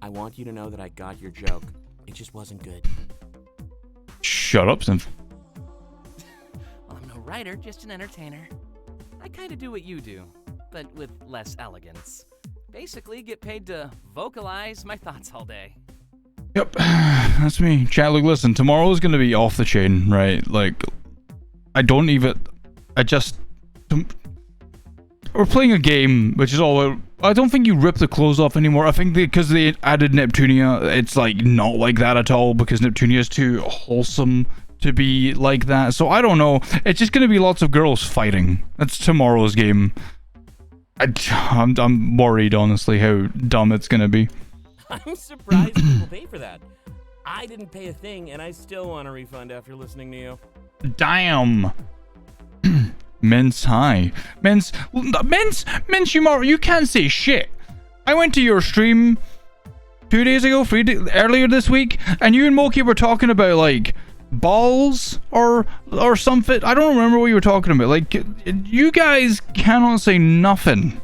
I want you to know that I got your joke. It just wasn't good.
Shut up, Synth.
Well, I'm no writer, just an entertainer. I kind of do what you do, but with less elegance. Basically, get paid to vocalize my thoughts all day.
Yep, that's me. Chat, look, listen, tomorrow's gonna be off the chain, right? Like, we're playing a game, which is all, I don't think you rip the clothes off anymore. I think because they added Neptunia, it's like not like that at all, because Neptunia is too wholesome to be like that. So I don't know. It's just going to be lots of girls fighting. That's tomorrow's game. I'm worried, honestly, how dumb it's going to be.
I'm surprised people pay for that. I didn't pay a thing, and I still want a refund after listening to you.
Damn. Mince, hi. Mince, you can't say shit. I went to your stream 2 days ago, earlier this week, and you and Moki were talking about, like, balls or something. I don't remember what you were talking about. Like, you guys cannot say nothing.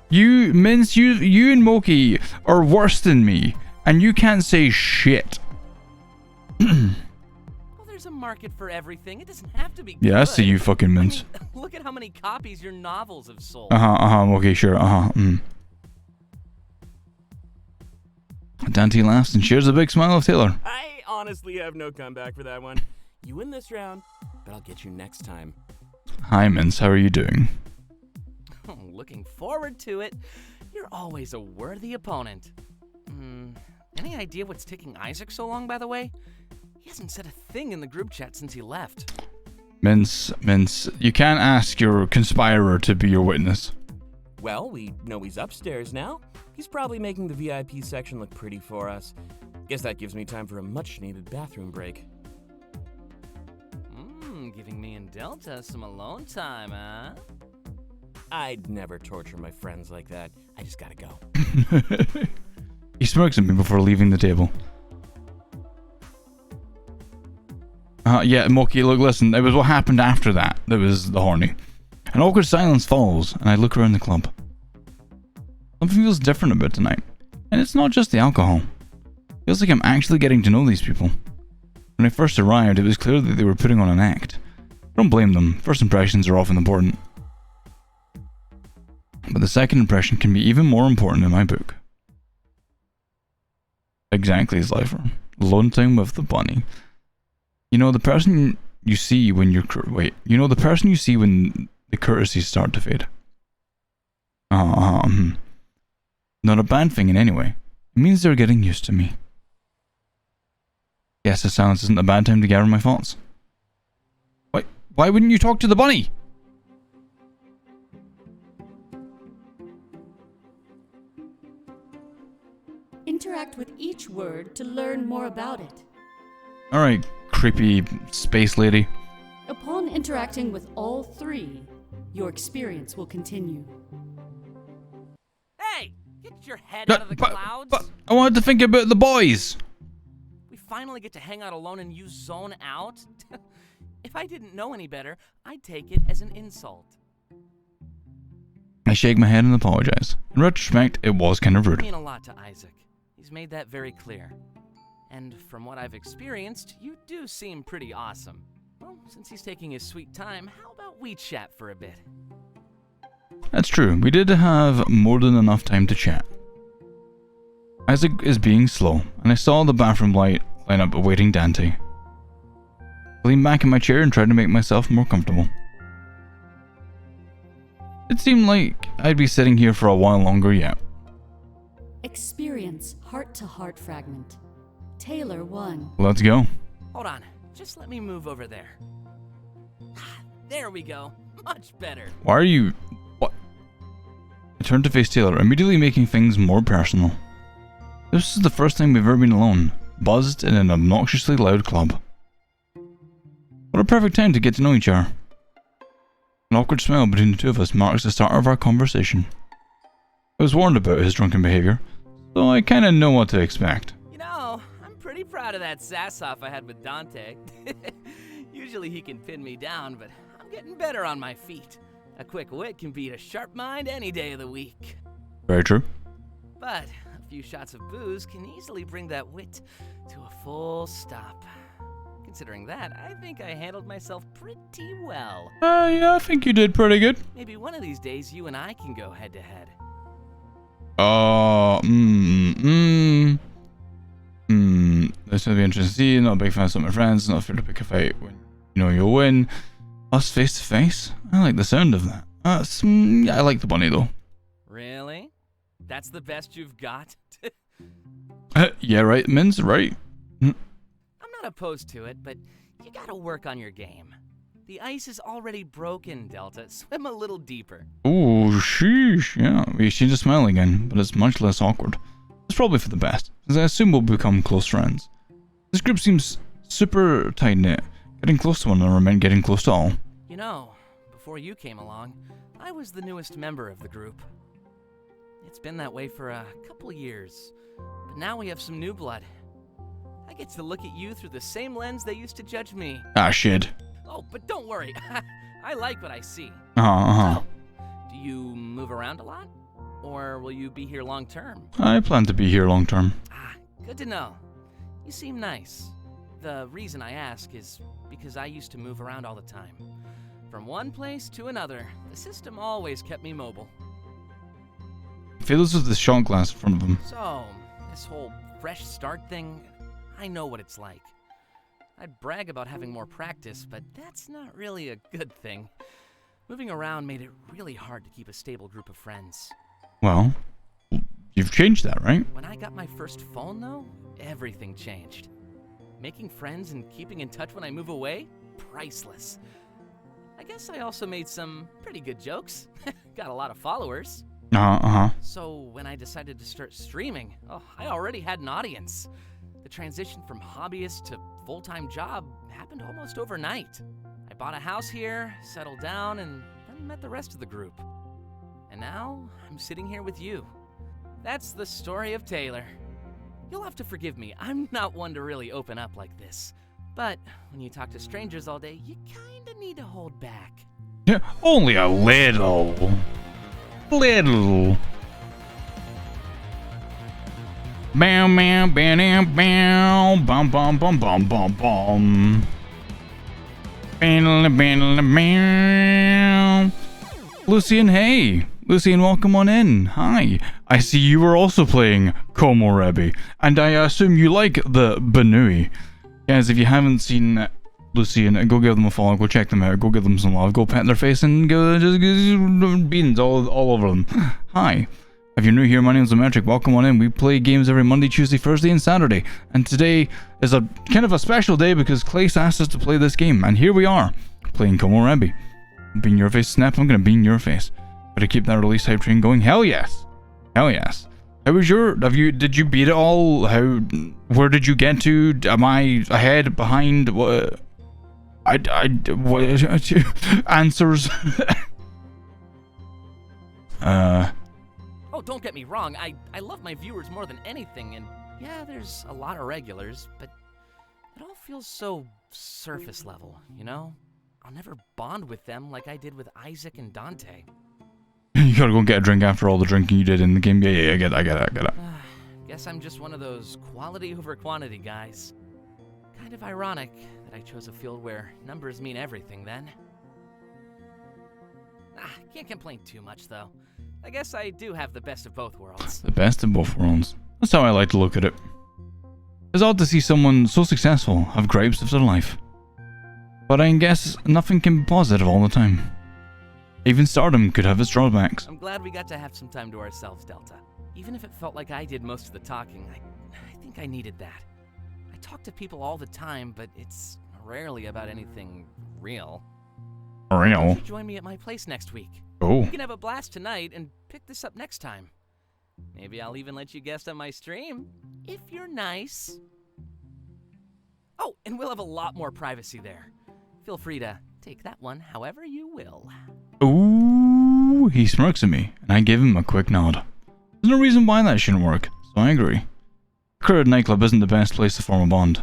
You and Moki are worse than me, and you can't say shit.
Well, there's a market for everything. It doesn't have to be good.
Yeah, I see you fucking mince.
I mean, look at how many copies your novels have sold.
Okay, sure, Dante laughs and shares a big smile with Taylor.
I honestly have no comeback for that one. You win this round, but I'll get you next time.
Hi, Mince, how are you doing?
Looking forward to it. You're always a worthy opponent. Any idea what's taking Isaac so long, by the way? He hasn't said a thing in the group chat since he left.
Mince, you can't ask your conspirer to be your witness.
Well, we know he's upstairs now. He's probably making the VIP section look pretty for us. Guess that gives me time for a much-needed bathroom break.
Giving me and Delta some alone time, huh?
I'd never torture my friends like that. I just gotta go.
He smirks at me before leaving the table. Yeah, Moki, look, listen, it was what happened after that was the horny. An awkward silence follows, and I look around the club. Something feels different about tonight, and it's not just the alcohol. It feels like I'm actually getting to know these people. When I first arrived, it was clear that they were putting on an act. I don't blame them. First impressions are often important. But the second impression can be even more important in my book. Exactly, Slifer. Alone time with the bunny. You know, the person you see when you're... the person you see when the courtesies start to fade. Not a bad thing in any way. It means they're getting used to me. Yes, the silence isn't a bad time to gather my thoughts. Why wouldn't you talk to the bunny?
Interact with each word to learn more about it.
Alright, creepy space lady.
Upon interacting with all three, your experience will continue.
Hey! Get your head out of the clouds!
But I wanted to think about the boys!
We finally get to hang out alone and you zone out? If I didn't know any better, I'd take it as an insult.
I shake my head and apologize. In retrospect, it was kind of rude.
I mean a lot to Isaac. He's made that very clear. And from what I've experienced, you do seem pretty awesome. Well, since he's taking his sweet time, how about we chat for a bit?
That's true. We did have more than enough time to chat. Isaac is being slow, and I saw the bathroom light line up awaiting Dante. I leaned back in my chair and tried to make myself more comfortable. It seemed like I'd be sitting here for a while longer yet.
Experience heart-to-heart fragment. Taylor 1.
Let's go.
Hold on. Just let me move over there. There we go. Much better.
Why are you... What? I turned to face Taylor, immediately making things more personal. This is the first time we've ever been alone, buzzed in an obnoxiously loud club. What a perfect time to get to know each other. An awkward smile between the two of us marks the start of our conversation. I was warned about his drunken behavior, so I kinda know what to expect.
You know, I'm pretty proud of that sass-off I had with Dante. Usually he can pin me down, but I'm getting better on my feet. A quick wit can beat a sharp mind any day of the week.
Very true.
But a few shots of booze can easily bring that wit to a full stop. Considering that, I think I handled myself pretty well.
Yeah, I think you did pretty good.
Maybe one of these days you and I can go head-to-head.
This will be interesting to see. Not a big fan of some of my friends. Not fair to pick a fight when you know you'll win. Us face to face? I like the sound of that. I like the bunny though.
Really? That's the best you've got?
Yeah, right, Min's right.
I'm not opposed to it, but You gotta work on your game. The ice is already broken, Delta. Swim a little deeper.
Ooh, sheesh. Yeah, we see the smile again, but it's much less awkward. It's probably for the best, as I assume we'll become close friends. This group seems super tight-knit. Getting close to one another meant getting close to all.
You know, before you came along, I was the newest member of the group. It's been that way for a couple years, but now we have some new blood. I get to look at you through the same lens they used to judge me.
Ah, shit.
Oh, but don't worry. I like what I see.
Uh-huh.
So, do you move around a lot? Or will you be here long term?
I plan to be here long term.
Ah, good to know. You seem nice. The reason I ask is because I used to move around all the time. From one place to another, the system always kept me mobile.
Feels with the shot glass in front of him.
So, this whole fresh start thing, I know what it's like. I'd brag about having more practice, but that's not really a good thing. Moving around made it really hard to keep a stable group of friends.
Well, you've changed that, right?
When I got my first phone, though, everything changed. Making friends and keeping in touch when I move away? Priceless. I guess I also made some pretty good jokes. Got a lot of followers.
Uh-huh.
So when I decided to start streaming, I already had an audience. The transition from hobbyist to full-time job happened almost overnight. I bought a house here, settled down, and then met the rest of the group. And now I'm sitting here with you. That's the story of Taylor. You'll have to forgive me, I'm not one to really open up like this. But when you talk to strangers all day, you kinda need to hold back.
Yeah, only a little. Little. Bow, bow, bow, bow, bum, bum, bum, bum, bum, bum. Lucian, hey. Lucian, welcome on in. Hi. I see you were also playing Komorebi, and I assume you like the Banui. Guys, if you haven't seen Lucian, go give them a follow, go check them out, go give them some love, go pat their face and go just beans all over them. Hi. If you're new here, my name's Metric. Welcome on in. We play games every Monday, Tuesday, Thursday, and Saturday. And today is a kind of a special day because Clace asked us to play this game, and here we are, playing Komorebi. Bean your face, Snap. I'm gonna bean your face. Gotta keep that release hype train going. Hell yes. Hell yes. How was your... Did you beat it all? Where did you get to? Am I ahead, behind? What? What? Answers.
Oh, don't get me wrong, I love my viewers more than anything, and yeah, there's a lot of regulars, but it all feels so surface level, you know? I'll never bond with them like I did with Isaac and Dante.
You gotta go get a drink after all the drinking you did in the game. Yeah, I get it.
Guess I'm just one of those quality over quantity guys. Kind of ironic that I chose a field where numbers mean everything then. Can't complain too much though. I guess I do have the best of both worlds.
The best of both worlds. That's how I like to look at it. It's odd to see someone so successful have gripes of their life. But I guess nothing can be positive all the time. Even stardom could have its drawbacks.
I'm glad we got to have some time to ourselves, Delta. Even if it felt like I did most of the talking, I think I needed that. I talk to people all the time, but it's rarely about anything real.
Real?
Why don't you join me at my place next week?
Oh.
We can have a blast tonight and pick this up next time. Maybe I'll even let you guest on my stream, if you're nice. Oh, and we'll have a lot more privacy there. Feel free to take that one however you will.
Ooh, he smirks at me, and I give him a quick nod. There's no reason why that shouldn't work, so I agree. A crowded nightclub isn't the best place to form a bond.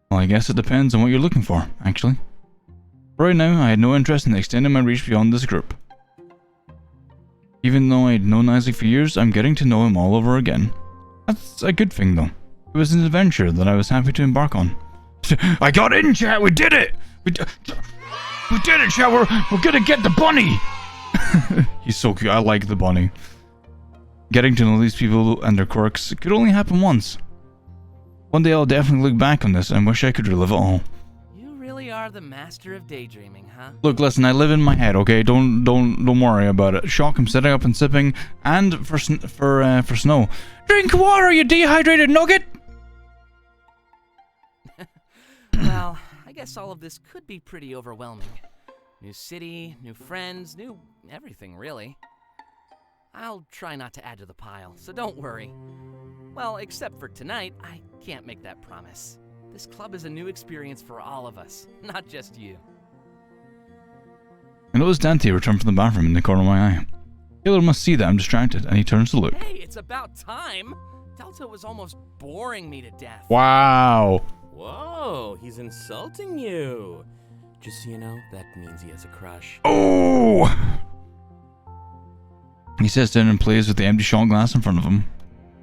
Well, I guess it depends on what you're looking for, actually. Right now, I had no interest in extending my reach beyond this group. Even though I'd known Isaac for years, I'm getting to know him all over again. That's a good thing, though. It was an adventure that I was happy to embark on. I got in, chat! We did it! We did it, chat! We're gonna get the bunny! He's so cute. I like the bunny. Getting to know these people and their quirks could only happen once. One day I'll definitely look back on this and wish I could relive it all.
You really are the master of daydreaming, huh?
Look, listen, I live in my head, okay? Don't worry about it. Shock, I'm sitting up and sipping, and for snow. Drink water, you dehydrated nugget!
Well, I guess all of this could be pretty overwhelming. New city, new friends, new everything, really. I'll try not to add to the pile, so don't worry. Well, except for tonight, I can't make that promise. This club is a new experience for all of us, not just you.
I notice Dante returned from the bathroom in the corner of my eye. Taylor must see that I'm distracted, and he turns to look.
Hey, it's about time! Delta was almost boring me to death.
Wow.
Whoa, he's insulting you. Just so you know, that means he has a crush.
Oh! He sits down and plays with the empty shot glass in front of him.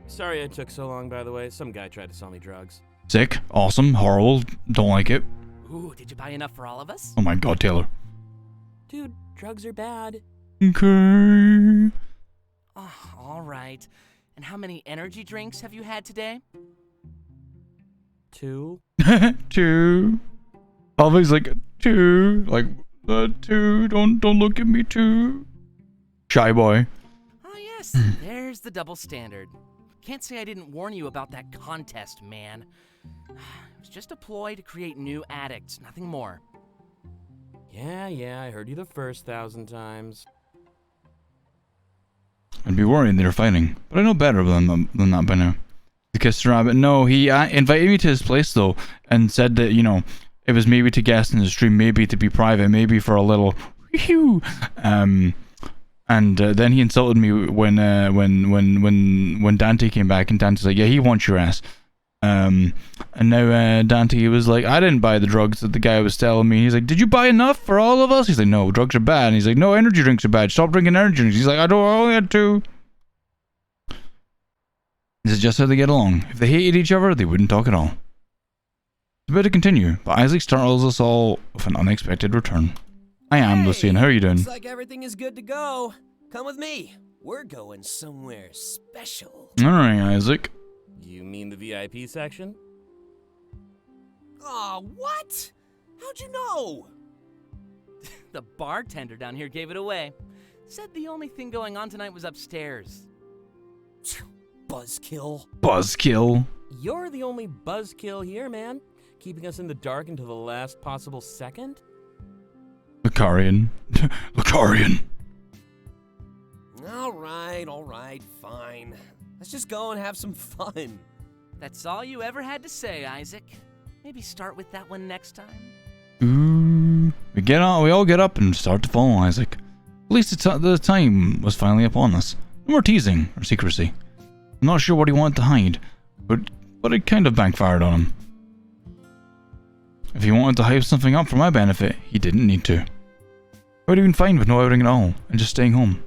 Sorry I took so long, by the way. Some guy tried to sell me drugs.
Sick, awesome, horrible, don't like it.
Ooh, did you buy enough for all of us?
Oh my god, Taylor.
Dude, drugs are bad.
Okay.
Oh, all right. And how many energy drinks have you had today?
2.
2. Always like 2. Like 2. Don't look at me 2. Shy boy.
Oh yes, there's the double standard. Can't say I didn't warn you about that contest, man. It was just a ploy to create new addicts, nothing more.
Yeah, I heard you the first 1,000 times.
I'd be worried they were fighting, but I know better than that by now. The kissed rabbit. No, he invited me to his place though, and said that, you know, it was maybe to guest in the stream, maybe to be private, maybe for a little whew. And then he insulted me when Dante came back, and Dante's like, yeah, he wants your ass. And now Dante was like, I didn't buy the drugs that the guy was telling me. He's like, did you buy enough for all of us? He's like, no, drugs are bad. And he's like, no, energy drinks are bad. Stop drinking energy drinks. He's like, I only had 2. This is just how they get along. If they hated each other, they wouldn't talk at all. It's about to continue, but Isaac startles us all with an unexpected return. I am, Lucian. How are you doing?
Looks like everything is good to go. Come with me. We're going somewhere special.
Alright, Isaac.
You mean the VIP section?
Aw, what? How'd you know?
The bartender down here gave it away. Said the only thing going on tonight was upstairs.
Buzzkill.
Buzzkill.
You're the only buzzkill here, man. Keeping us in the dark until the last possible second?
Lucarian. Lucarian.
All right, fine. Let's just go and have some fun.
That's all you ever had to say, Isaac. Maybe start with that one next time.
Ooh. We all get up and start to follow Isaac. At least the time was finally upon us. No more teasing or secrecy. I'm not sure what he wanted to hide, but it kind of backfired on him. If he wanted to hype something up for my benefit, he didn't need to. I would have been fine with no outing at all, and just staying home.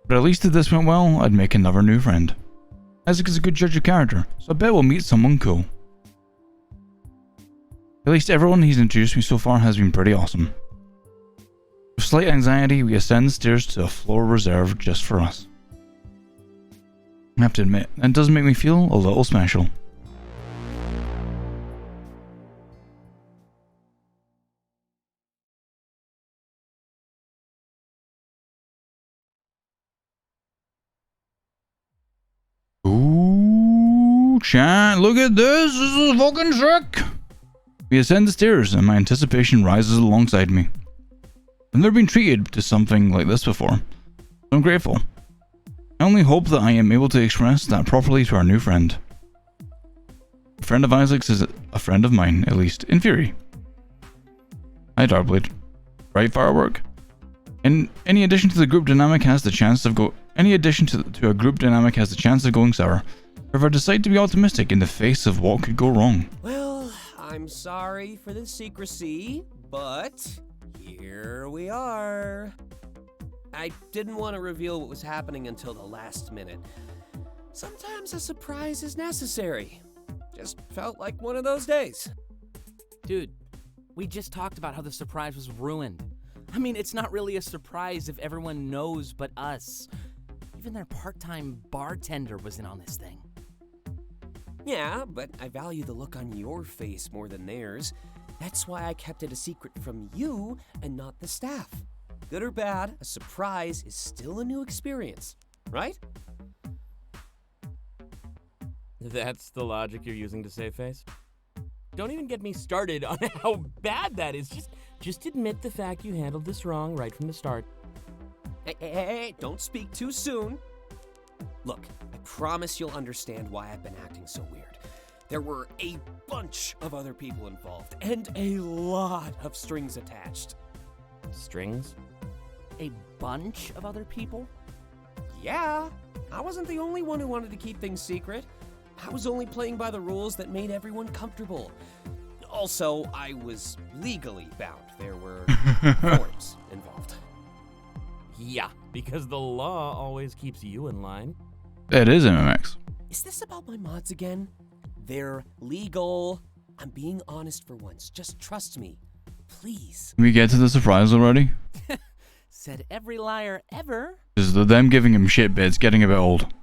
But at least if this went well, I'd make another new friend. Isaac is a good judge of character, so I bet we'll meet someone cool. At least everyone he's introduced me so far has been pretty awesome. With slight anxiety, we ascend the stairs to a floor reserved just for us. I have to admit, that does make me feel a little special. Ooh, chat, look at this. This is fucking sick. We ascend the stairs and my anticipation rises alongside me. I've never been treated to something like this before. I'm grateful. I only hope that I am able to express that properly to our new friend. A friend of Isaac's is a friend of mine, at least in theory. Hi, Darkblade. Right, Firework? And any addition to the group dynamic has the chance of to a group dynamic has the chance of going sour. However, I decide to be optimistic in the face of what could go wrong.
Well, I'm sorry for the secrecy, but here we are. I didn't want to reveal what was happening until the last minute. Sometimes a surprise is necessary. Just felt like one of those days.
Dude, we just talked about how the surprise was ruined. I mean, it's not really a surprise if everyone knows but us. Even their part-time bartender was in on this thing.
Yeah, but I value the look on your face more than theirs. That's why I kept it a secret from you and not the staff. Good or bad, a surprise is still a new experience, right?
That's the logic you're using to save face? don't even get me started on how bad that is. Just admit the fact you handled this wrong right from the start.
Hey, don't speak too soon. Look, I promise you'll understand why I've been acting so weird. There were a bunch of other people involved, and a lot of strings attached.
Strings?
A bunch of other people?
Yeah, I wasn't the only one who wanted to keep things secret. I was only playing by the rules that made everyone comfortable. Also, I was legally bound. There were forms involved.
Yeah, because the law always keeps you in line.
It is MMX.
Is this about my mods again? They're legal. I'm being honest for once. Just trust me. Please.
Can we get to the surprise already?
Said every liar ever.
Is them giving him shit bits getting a bit old?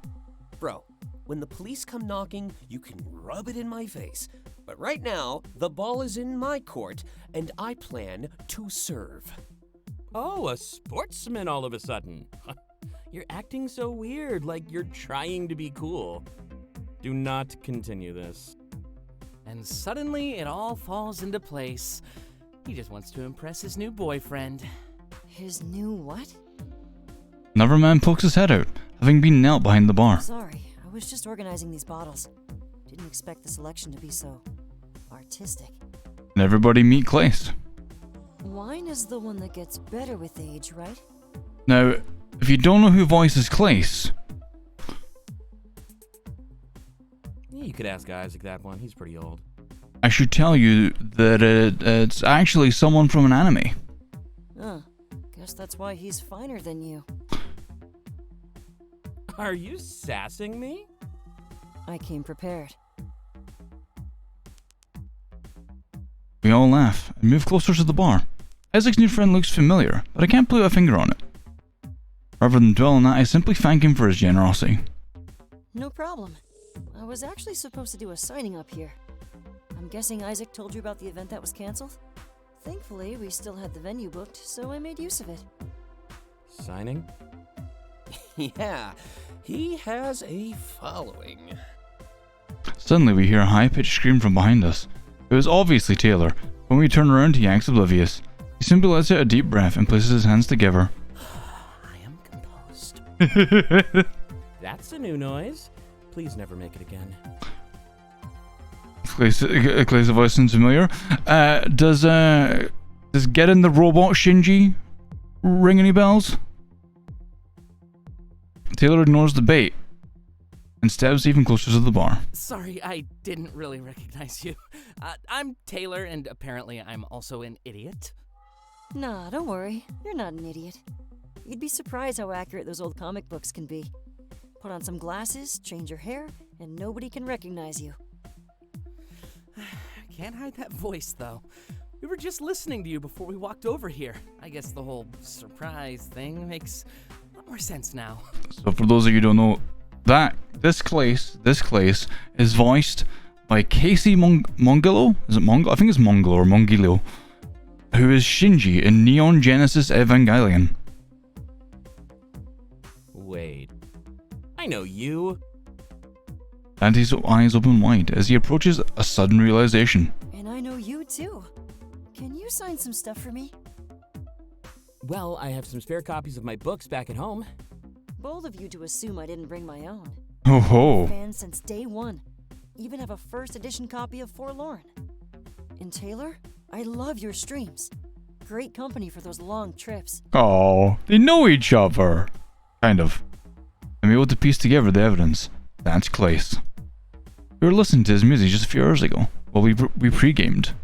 Bro, when the police come knocking, you can rub it in my face. But right now, the ball is in my court, and I plan to serve.
Oh, a sportsman all of a sudden. You're acting so weird, like you're trying to be cool. Do not continue this.
And suddenly it all falls into place. He just wants to impress his new boyfriend.
His new what?
Another man pokes his head out, having been knelt behind the bar.
Sorry, I was just organizing these bottles. Didn't expect the selection to be so artistic.
And everybody meet Clace.
Wine is the one that gets better with age, right?
Now, if you don't know who voices Clace,
Yeah, you could ask Isaac that one. He's pretty old.
I should tell you that it's actually someone from an anime.
Guess that's why he's finer than you.
Are you sassing me?
I came prepared.
We all laugh and move closer to the bar. Isaac's new friend looks familiar, but I can't put a finger on it. Rather than dwell on that, I simply thank him for his generosity.
No problem. I was actually supposed to do a signing up here. I'm guessing Isaac told you about the event that was cancelled? Thankfully, we still had the venue booked, so I made use of it.
Signing?
Yeah, he has a following.
Suddenly we hear a high-pitched scream from behind us. It was obviously Taylor. When we turn around, he acts oblivious. He simply lets out a deep breath and places his hands together.
I am composed.
That's a new noise. Please never make it again.
Clay's voice sounds familiar. Does Get in the Robot Shinji ring any bells? Taylor ignores the bait and steps even closer to the bar.
Sorry, I didn't really recognize you. I'm Taylor, and apparently I'm also an idiot.
Nah, don't worry. You're not an idiot. You'd be surprised how accurate those old comic books can be. Put on some glasses, change your hair, and nobody can recognize you.
Can't hide that voice, though. We were just listening to you before we walked over here. I guess the whole surprise thing makes a lot more sense now.
So for those of you who don't know, this Clace is voiced by Casey Mongillo. Is it Mongillo? I think it's Mongillo or Mongillo, who is Shinji in Neon Genesis Evangelion.
Wait. I know you.
And his eyes open wide as he approaches a sudden realization.
And I know you too. Can you sign some stuff for me?
Well, I have some spare copies of my books back at home.
Bold of you to assume I didn't bring my own.
Oh ho!
Fan since day one. Even have a first edition copy of Forlorn. And Taylor, I love your streams. Great company for those long trips.
Oh, they know each other. Kind of. I'm able to piece together the evidence. That's Clace. We were listening to his music just a few hours ago while we pre-gamed.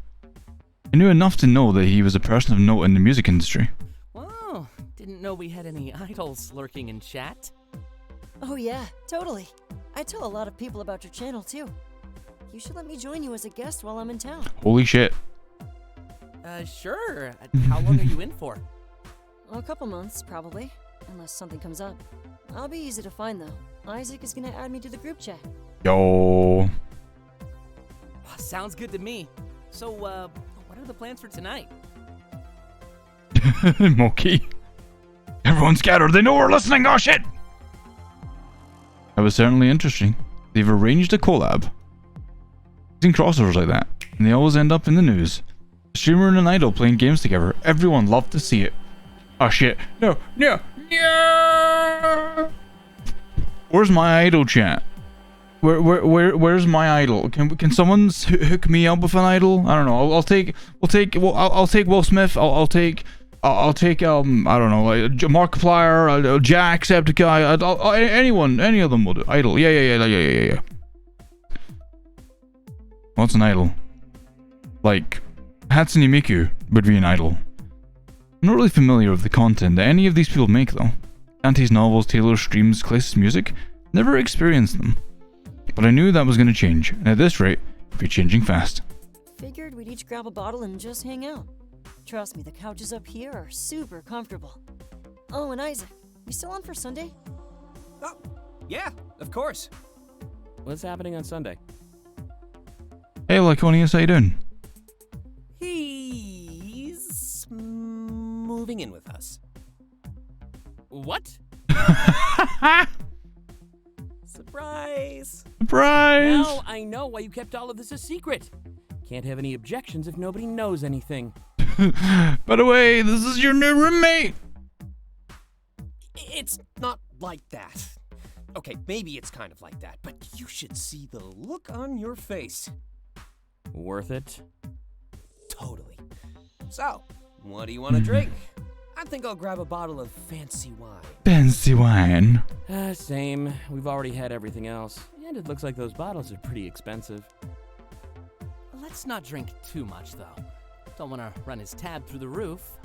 I knew enough to know that he was a person of note in the music industry.
Wow, didn't know we had any idols lurking in chat.
Oh yeah, totally. I tell a lot of people about your channel too. You should let me join you as a guest while I'm in town.
Holy shit.
Sure. How long are you in for?
A couple months, probably. Unless something comes up. I'll be easy to find though. Isaac is gonna add me to the group chat.
Yo.
Sounds good to me. So, what are the plans for tonight?
Moki. Everyone's scattered. They know we're listening. Oh shit. That was certainly interesting. They've arranged a collab. Using crossovers like that. and they always end up in the news. A streamer and an idol playing games together. Everyone loved to see it. Oh shit. No. Where's my idol, chat? Where's my idol? Can someone hook me up with an idol? I don't know. I'll take Will Smith. I'll take I don't know, like Markiplier, Jack, Septiceye, anyone, any of them will do. Idol. Yeah. What's an idol? Like Hatsune Miku would be an idol. I'm not really familiar with the content that any of these people make though. Dante's novels, Taylor streams, Clay's music. Never experienced them. But I knew that was going to change, and at this rate, it'd be changing fast.
Figured we'd each grab a bottle and just hang out. Trust me, the couches up here are super comfortable. Oh, and Isaac, you still on for Sunday?
Oh, yeah, of course.
What's happening on Sunday?
Hey, Laconius, how you doing?
He's moving in with us.
What?
Surprise!
Surprise!
Now I know why you kept all of this a secret. Can't have any objections if nobody knows anything.
By the way, this is your new roommate.
It's not like that. Okay, maybe it's kind of like that, but you should see the look on your face.
Worth it?
Totally. So, what do you want to drink? I think I'll grab a bottle of fancy wine.
Fancy wine.
Same. We've already had everything else. And it looks like those bottles are pretty expensive.
Let's not drink too much, though. Don't want to run his tab through the roof.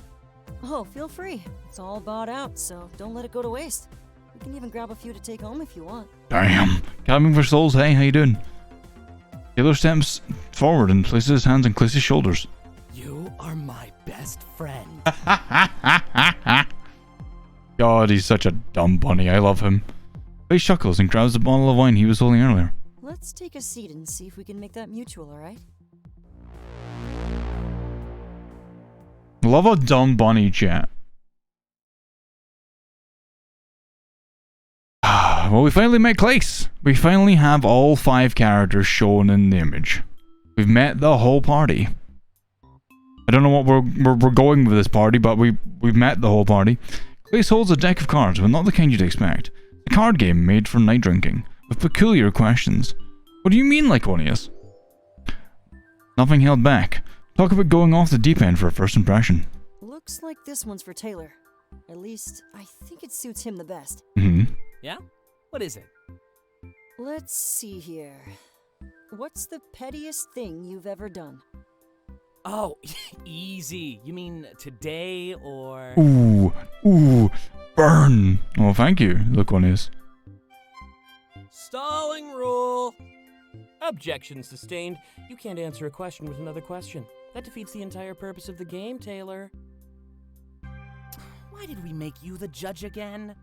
Oh, feel free. It's all bought out, so don't let it go to waste. We can even grab a few to take home if you want.
Damn. Camping for souls, hey, how you doing? Taylor steps forward and places his hands on Clay's shoulders.
You are my best friend.
God, he's such a dumb bunny. I love him. Clay chuckles and grabs the bottle of wine he was holding earlier.
Let's take a seat and see if we can make that mutual, alright?
Love a dumb bunny, chat. Well, we finally met Clace. We finally have all 5 characters shown in the image. We've met the whole party. I don't know what we're going with this party, but we've met the whole party. Clace holds a deck of cards, but not the kind you'd expect. A card game made for night drinking, with peculiar questions. What do you mean, Lyconius? Nothing held back. Talk about going off the deep end for a first impression.
Looks like this one's for Taylor. At least, I think it suits him the best.
Yeah? What is it?
Let's see here. What's the pettiest thing you've ever done?
Oh, easy. You mean today or...
Ooh, burn. Oh, thank you, Lyconius.
Stalling rule.
Objection sustained. You can't answer a question with another question. That defeats the entire purpose of the game, Taylor.
Why did we make you the judge again?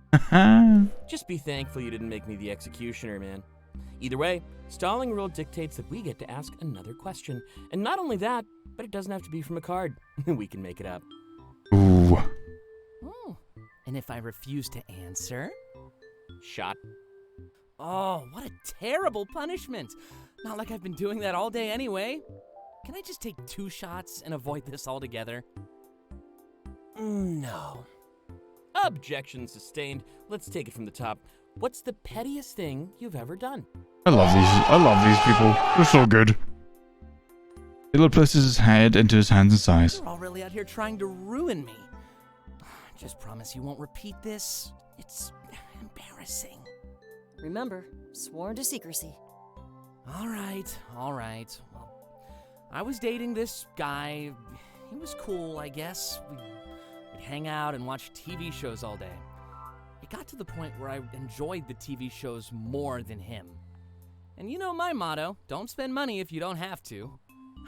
Just be thankful you didn't make me the executioner, man. Either way, stalling rule dictates that we get to ask another question. And not only that, but it doesn't have to be from a card. We can make it up.
Ooh.
Oh, and if I refuse to answer?
Shot.
Oh, what a terrible punishment. Not like I've been doing that all day anyway. Can I just take 2 shots and avoid this altogether?
No.
Objection sustained. Let's take it from the top. What's the pettiest thing you've ever done?
I love these people. They're so good. Taylor places his head into his hands and sighs.
You're all really out here trying to ruin me. Just promise you won't repeat this. It's embarrassing.
Remember, sworn to secrecy.
All right. Well, I was dating this guy. He was cool, I guess. We'd hang out and watch TV shows all day. It got to the point where I enjoyed the TV shows more than him. And you know my motto, don't spend money if you don't have to.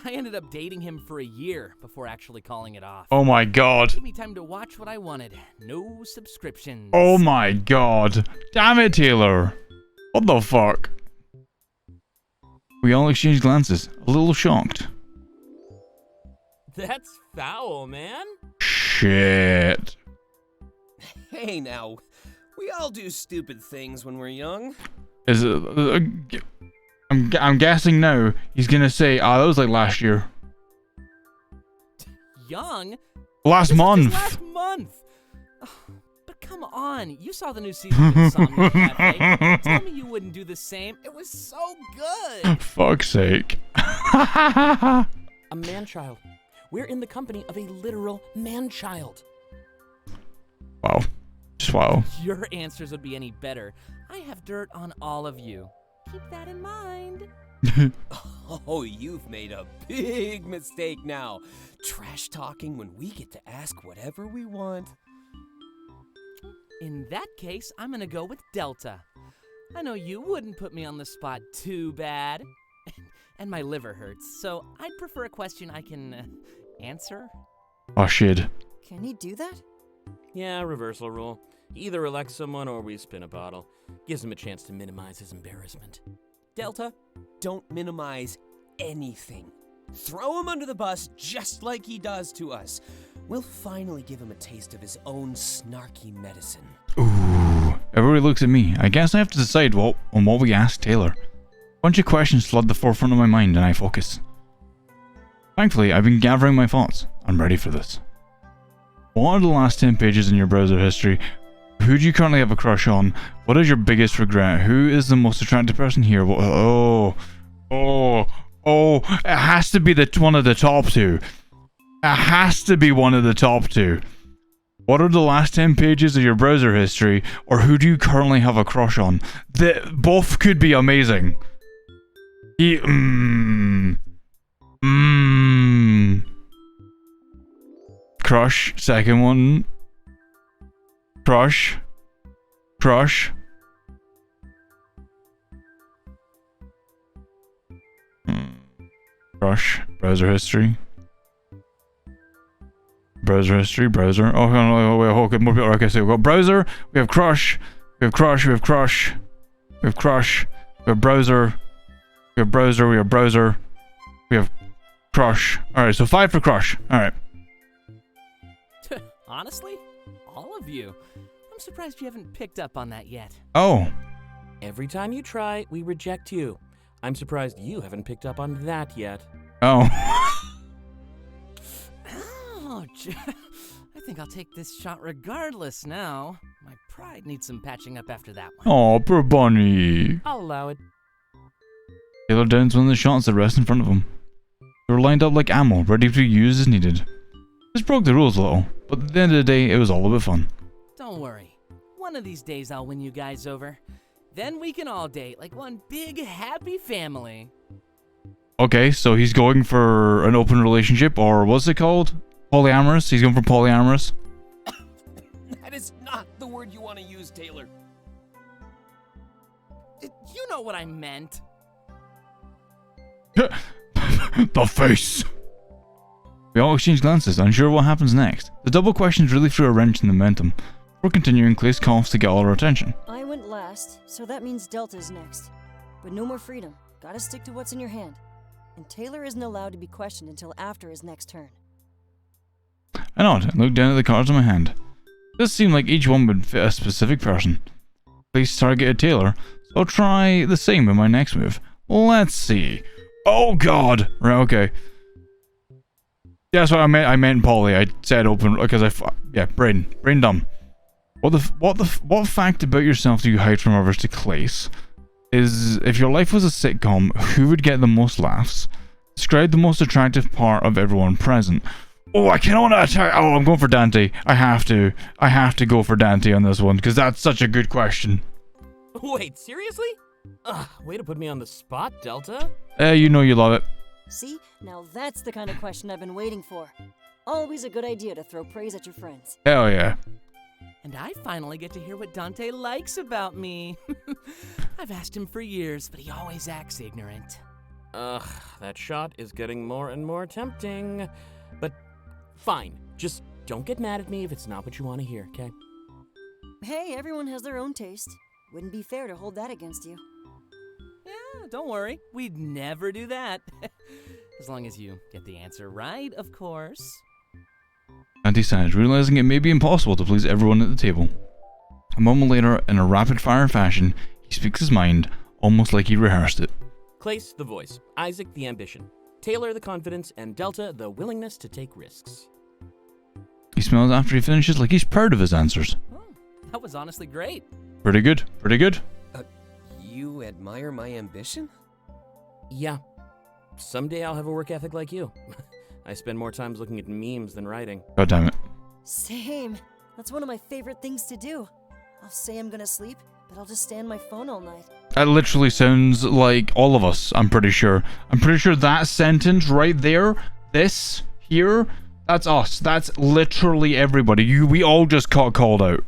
I ended up dating him for a year before actually calling it off.
Oh my god.
Gave me time to watch what I wanted. No subscriptions.
Oh my god. Damn it, Taylor. What the fuck? We all exchanged glances, a little shocked.
That's foul, man.
Shit.
Hey now, we all do stupid things when we're young.
Is it... I'm guessing now he's gonna say, that was like last year.
Young?
Last
This was
month.
just last month. Ugh, but come on, you saw the new season of Insomnia Cafe. Tell me you wouldn't do the same. It was so good.
Fuck's sake.
A man-child. We're in the company of a literal man-child.
Wow. Just wow.
Your answers would be any better. I have dirt on all of you. Keep that in mind.
Oh, you've made a big mistake now. Trash talking when we get to ask whatever we want.
In that case, I'm gonna go with Delta. I know you wouldn't put me on the spot too bad. And my liver hurts, so I'd prefer a question I can answer.
Oh shit.
Can he do that?
Yeah, reversal rule. He either elects someone or we spin a bottle. Gives him a chance to minimize his embarrassment.
Delta, don't minimize anything. Throw him under the bus just like he does to us. We'll finally give him a taste of his own snarky medicine.
Ooh. Everybody looks at me. I guess I have to decide on what we ask Taylor. A bunch of questions flood the forefront of my mind and I focus. Thankfully, I've been gathering my thoughts. I'm ready for this. What are the last 10 pages in your browser history? Who do you currently have a crush on? What is your biggest regret? Who is the most attractive person here? It has to be one of the top two. It has to be one of the top two. What are the last 10 pages of your browser history? Or who do you currently have a crush on? Both could be amazing. Crush, second one. Crush. Crush. Crush. Browser history. Browser history. Browser. Oh, no, wait, okay, more people. Okay, so we've got browser. We have crush. We have crush. We have crush. We have crush. We have browser. We have browser. We have browser. We have crush. Alright, so 5 for crush. Alright.
Honestly? All of you. I'm surprised you haven't picked up on that yet.
Oh.
Every time you try, we reject you. I'm surprised you haven't picked up on that yet.
Oh.
Ouch. I think I'll take this shot regardless now. My pride needs some patching up after that one.
Oh, poor Bunny.
I'll allow it.
Taylor downs one of the shots that rest in front of him. They were lined up like ammo, ready to be used as needed. This broke the rules a little, but at the end of the day, it was all a bit fun.
Don't worry. One of these days I'll win you guys over. Then we can all date like one big happy family.
Okay, so he's going for an open relationship, or what's it called? Polyamorous? He's going for polyamorous?
That is not the word you want to use, Taylor.
You know what I meant.
The face! We all exchange glances, unsure what happens next. The double questions really threw a wrench in the momentum. We're continuing, Clace coughs to get all our attention.
I went last, so that means Delta's next. But no more freedom. Gotta stick to what's in your hand. And Taylor isn't allowed to be questioned until after his next turn.
I nod and look down at the cards in my hand. It does seem like each one would fit a specific person. Clace targeted Taylor, so I'll try the same with my next move. Let's see. Oh god! Right, okay. Yeah, that's what I meant. I meant Polly. I said open because brain dumb. What fact about yourself do you hide from others to Clace? Is if your life was a sitcom, who would get the most laughs? Describe the most attractive part of everyone present. Oh, I can't attack. Oh, I'm going for Dante. I have to go for Dante on this one because that's such a good question.
Wait, seriously? Way to put me on the spot, Delta.
You know you love it.
See? Now that's the kind of question I've been waiting for. Always a good idea to throw praise at your friends.
Hell yeah.
And I finally get to hear what Dante likes about me. I've asked him for years, but he always acts ignorant.
That shot is getting more and more tempting. But fine, just don't get mad at me if it's not what you want to hear, okay?
Hey, everyone has their own taste. Wouldn't be fair to hold that against you.
Yeah, don't worry. We'd never do that. As long as you get the answer right, of course.
Dante sighed, realizing it may be impossible to please everyone at the table. A moment later, in a rapid-fire fashion, he speaks his mind, almost like he rehearsed it.
Clace, the voice. Isaac, the ambition. Taylor, the confidence. And Delta, the willingness to take risks.
He smells after he finishes like he's proud of his answers.
Oh, that was honestly great.
Pretty good. Pretty good.
You admire my ambition?
Yeah. Someday I'll have a work ethic like you. I spend more time looking at memes than writing.
God damn it.
Same. That's one of my favorite things to do. I'll say I'm gonna sleep, but I'll just stay on my phone all night.
That literally sounds like all of us, I'm pretty sure. I'm pretty sure that sentence right there, this, here, that's us. That's literally everybody. We all just got called out.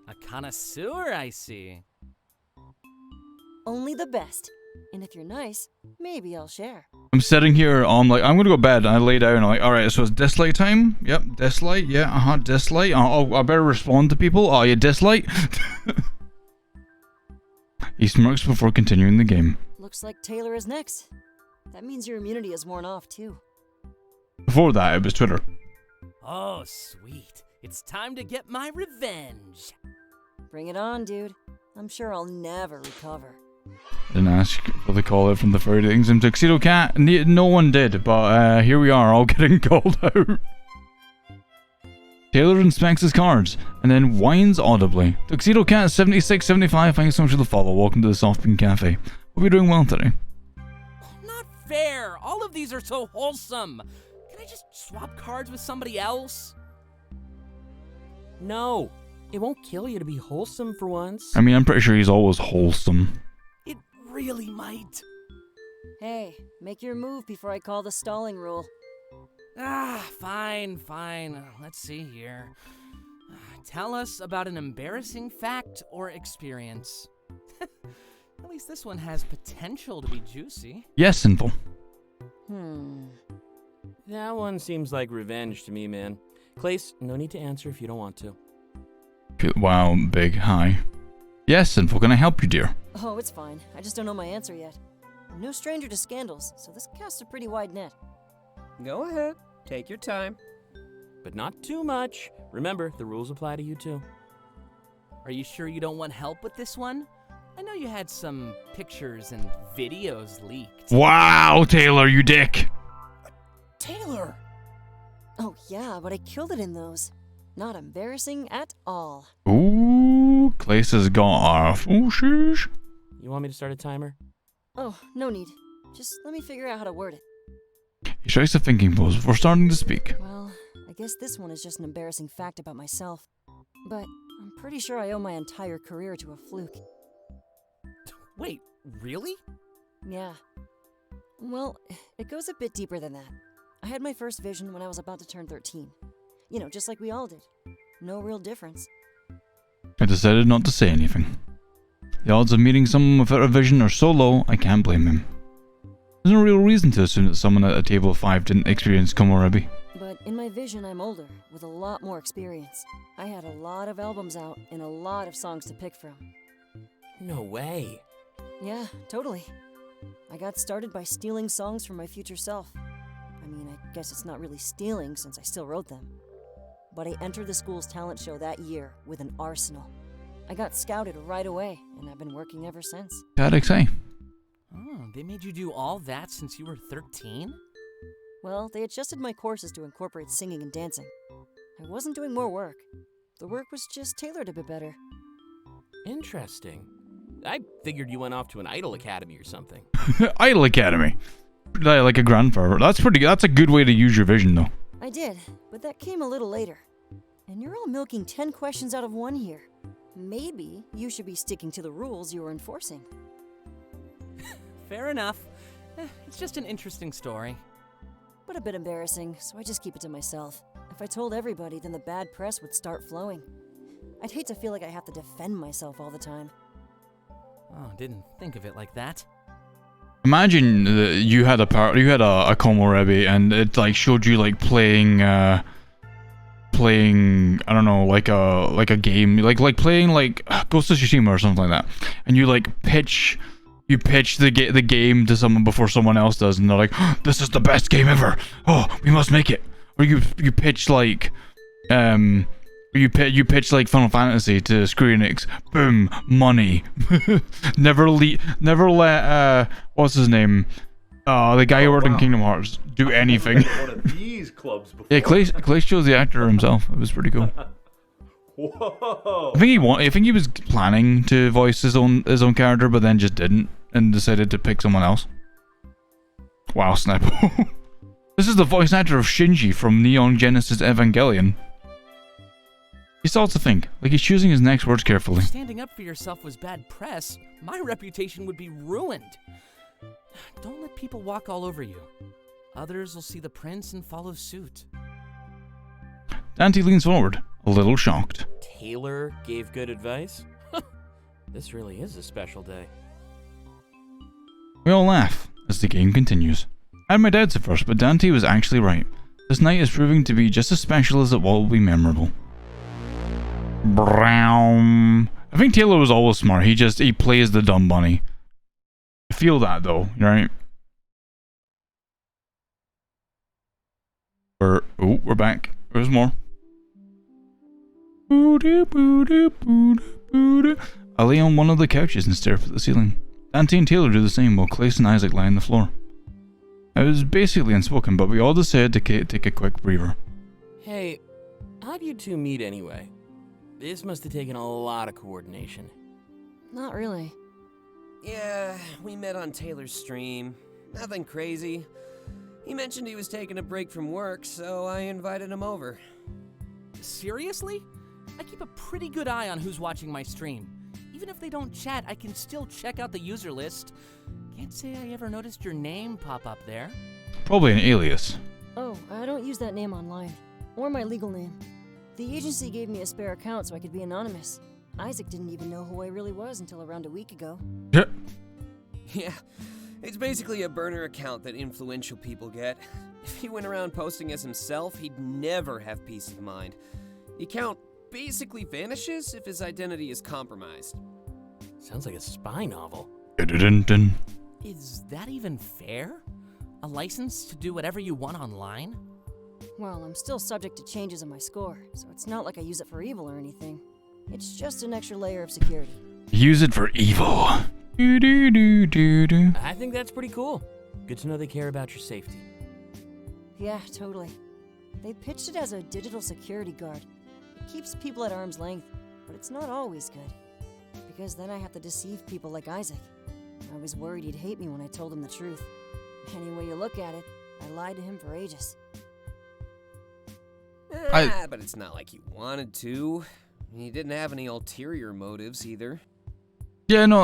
A connoisseur, I see.
Only the best. And if you're nice, maybe I'll share.
I'm sitting here, I'm like, I'm gonna go to bed, and I lay down, and I'm like, alright, so it's dislight time? Yep, dislight, yeah, dislight. Oh, I better respond to people. Oh, yeah, dislight. He smirks before continuing the game.
Looks like Taylor is next. That means your immunity is worn off, too.
Before that, it was Twitter.
Oh, sweet. It's time to get my revenge.
Bring it on, dude. I'm sure I'll never recover.
Didn't ask for the call out from the furry things in Tuxedo Cat. No one did, but here we are, all getting called out. Taylor inspects his cards, and then whines audibly. Tuxedo Cat 7675, thanks so much for the follow. Welcome to the Soft Bean Cafe. Hope you're doing well today.
Not fair. All of these are so wholesome. Can I just swap cards with somebody else?
No. It won't kill you to be wholesome for once.
I mean, I'm pretty sure he's always wholesome.
It really might.
Hey, make your move before I call the stalling rule.
Fine. Let's see here. Tell us about an embarrassing fact or experience. At least this one has potential to be juicy.
Yes, Sinful.
That one seems like revenge to me, man. Clace, no need to answer if you don't want to.
Wow, big hi. Yes, Sinful, can I help you, dear?
Oh, it's fine. I just don't know my answer yet. I'm no stranger to scandals, so this casts a pretty wide net.
Go ahead. Take your time.
But not too much. Remember, the rules apply to you too.
Are you sure you don't want help with this one? I know you had some pictures and videos leaked.
Wow, Taylor, you dick.
Taylor!
Oh, yeah, but I killed it in those. Not embarrassing at all.
Ooh, Clace has got off. Oh, sheesh.
You want me to start a timer?
Oh, no need. Just let me figure out how to word it.
He strikes a thinking pose before starting to speak.
Well, I guess this one is just an embarrassing fact about myself. But I'm pretty sure I owe my entire career to a fluke.
Wait, really?
Yeah. Well, it goes a bit deeper than that. I had my first vision when I was about to turn 13. You know, just like we all did. No real difference.
I decided not to say anything. The odds of meeting someone without a vision are so low, I can't blame him. There's no real reason to assume that someone at a table of 5 didn't experience komorebi.
But in my vision, I'm older, with a lot more experience. I had a lot of albums out and a lot of songs to pick from.
No way.
Yeah, totally. I got started by stealing songs from my future self. I mean, I guess it's not really stealing since I still wrote them. But I entered the school's talent show that year with an arsenal. I got scouted right away, and I've been working ever since.
That'd exciting.
Oh, they made you do all that since you were 13?
Well, they adjusted my courses to incorporate singing and dancing. I wasn't doing more work. The work was just tailored a bit better.
Interesting. I figured you went off to an Idol Academy or something.
Idol Academy. Like a grandfather. That's a good way to use your vision, though.
I did, but that came a little later. And you're all milking 10 questions out of 1 here. Maybe you should be sticking to the rules you were enforcing.
Fair enough. It's just an interesting story.
But a bit embarrassing, so I just keep it to myself. If I told everybody, then the bad press would start flowing. I'd hate to feel like I have to defend myself all the time.
Oh, didn't think of it like that.
Imagine that you had a komorebi and it like showed you like playing I don't know, like a game, like playing like Ghost of Tsushima or something like that, and you like pitch the game to someone before someone else does, and they're like, oh, this is the best game ever. Oh, we must make it. Or you pitch like You pitch like Final Fantasy to Square Enix. Boom, money. never let what's his name? The guy who worked in Kingdom Hearts do anything.
One of these clubs before.
Yeah, Clay chose the actor himself. It was pretty cool.
Whoa!
I think he was planning to voice his own character, but then just didn't and decided to pick someone else. Wow, Sniper. This is the voice actor of Shinji from Neon Genesis Evangelion. He starts to think, like he's choosing his next words carefully.
If standing up for yourself was bad press, my reputation would be ruined. Don't let people walk all over you. Others will see the prints and follow suit.
Dante leans forward, a little shocked.
Taylor gave good advice? This really is a special day.
We all laugh as the game continues. I had my doubts at first, but Dante was actually right. This night is proving to be just as special as it will be memorable. Brown. I think Taylor was always smart. He plays the dumb bunny. I feel that though, right? We're back. There's more. I lay on one of the couches and stare up at the ceiling. Dante and Taylor do the same while Clace and Isaac lie on the floor. I was basically unspoken, but we all decided to take a quick breather.
Hey, how'd you two meet anyway? This must have taken a lot of coordination.
Not really.
Yeah, we met on Taylor's stream. Nothing crazy. He mentioned he was taking a break from work, so I invited him over.
Seriously? I keep a pretty good eye on who's watching my stream. Even if they don't chat, I can still check out the user list. Can't say I ever noticed your name pop up there.
Probably an alias.
Oh, I don't use that name online. Or my legal name. The agency gave me a spare account so I could be anonymous. Isaac didn't even know who I really was until around a week ago.
Yeah, it's basically a burner account that influential people get. If he went around posting as himself, he'd never have peace of mind. The account basically vanishes if his identity is compromised.
Sounds like a spy novel.
Is that even fair? A license to do whatever you want online?
Well, I'm still subject to changes in my score, so it's not like I use it for evil or anything. It's just an extra layer of security.
Use it for evil.
I think that's pretty cool. Good to know they care about your safety.
Yeah, totally. They pitched it as a digital security guard. It keeps people at arm's length, but it's not always good. Because then I have to deceive people like Isaac. I was worried he'd hate me when I told him the truth. Any way you look at it, I lied to him for ages.
But it's not like he wanted to. He didn't have any ulterior motives either.
Yeah, no,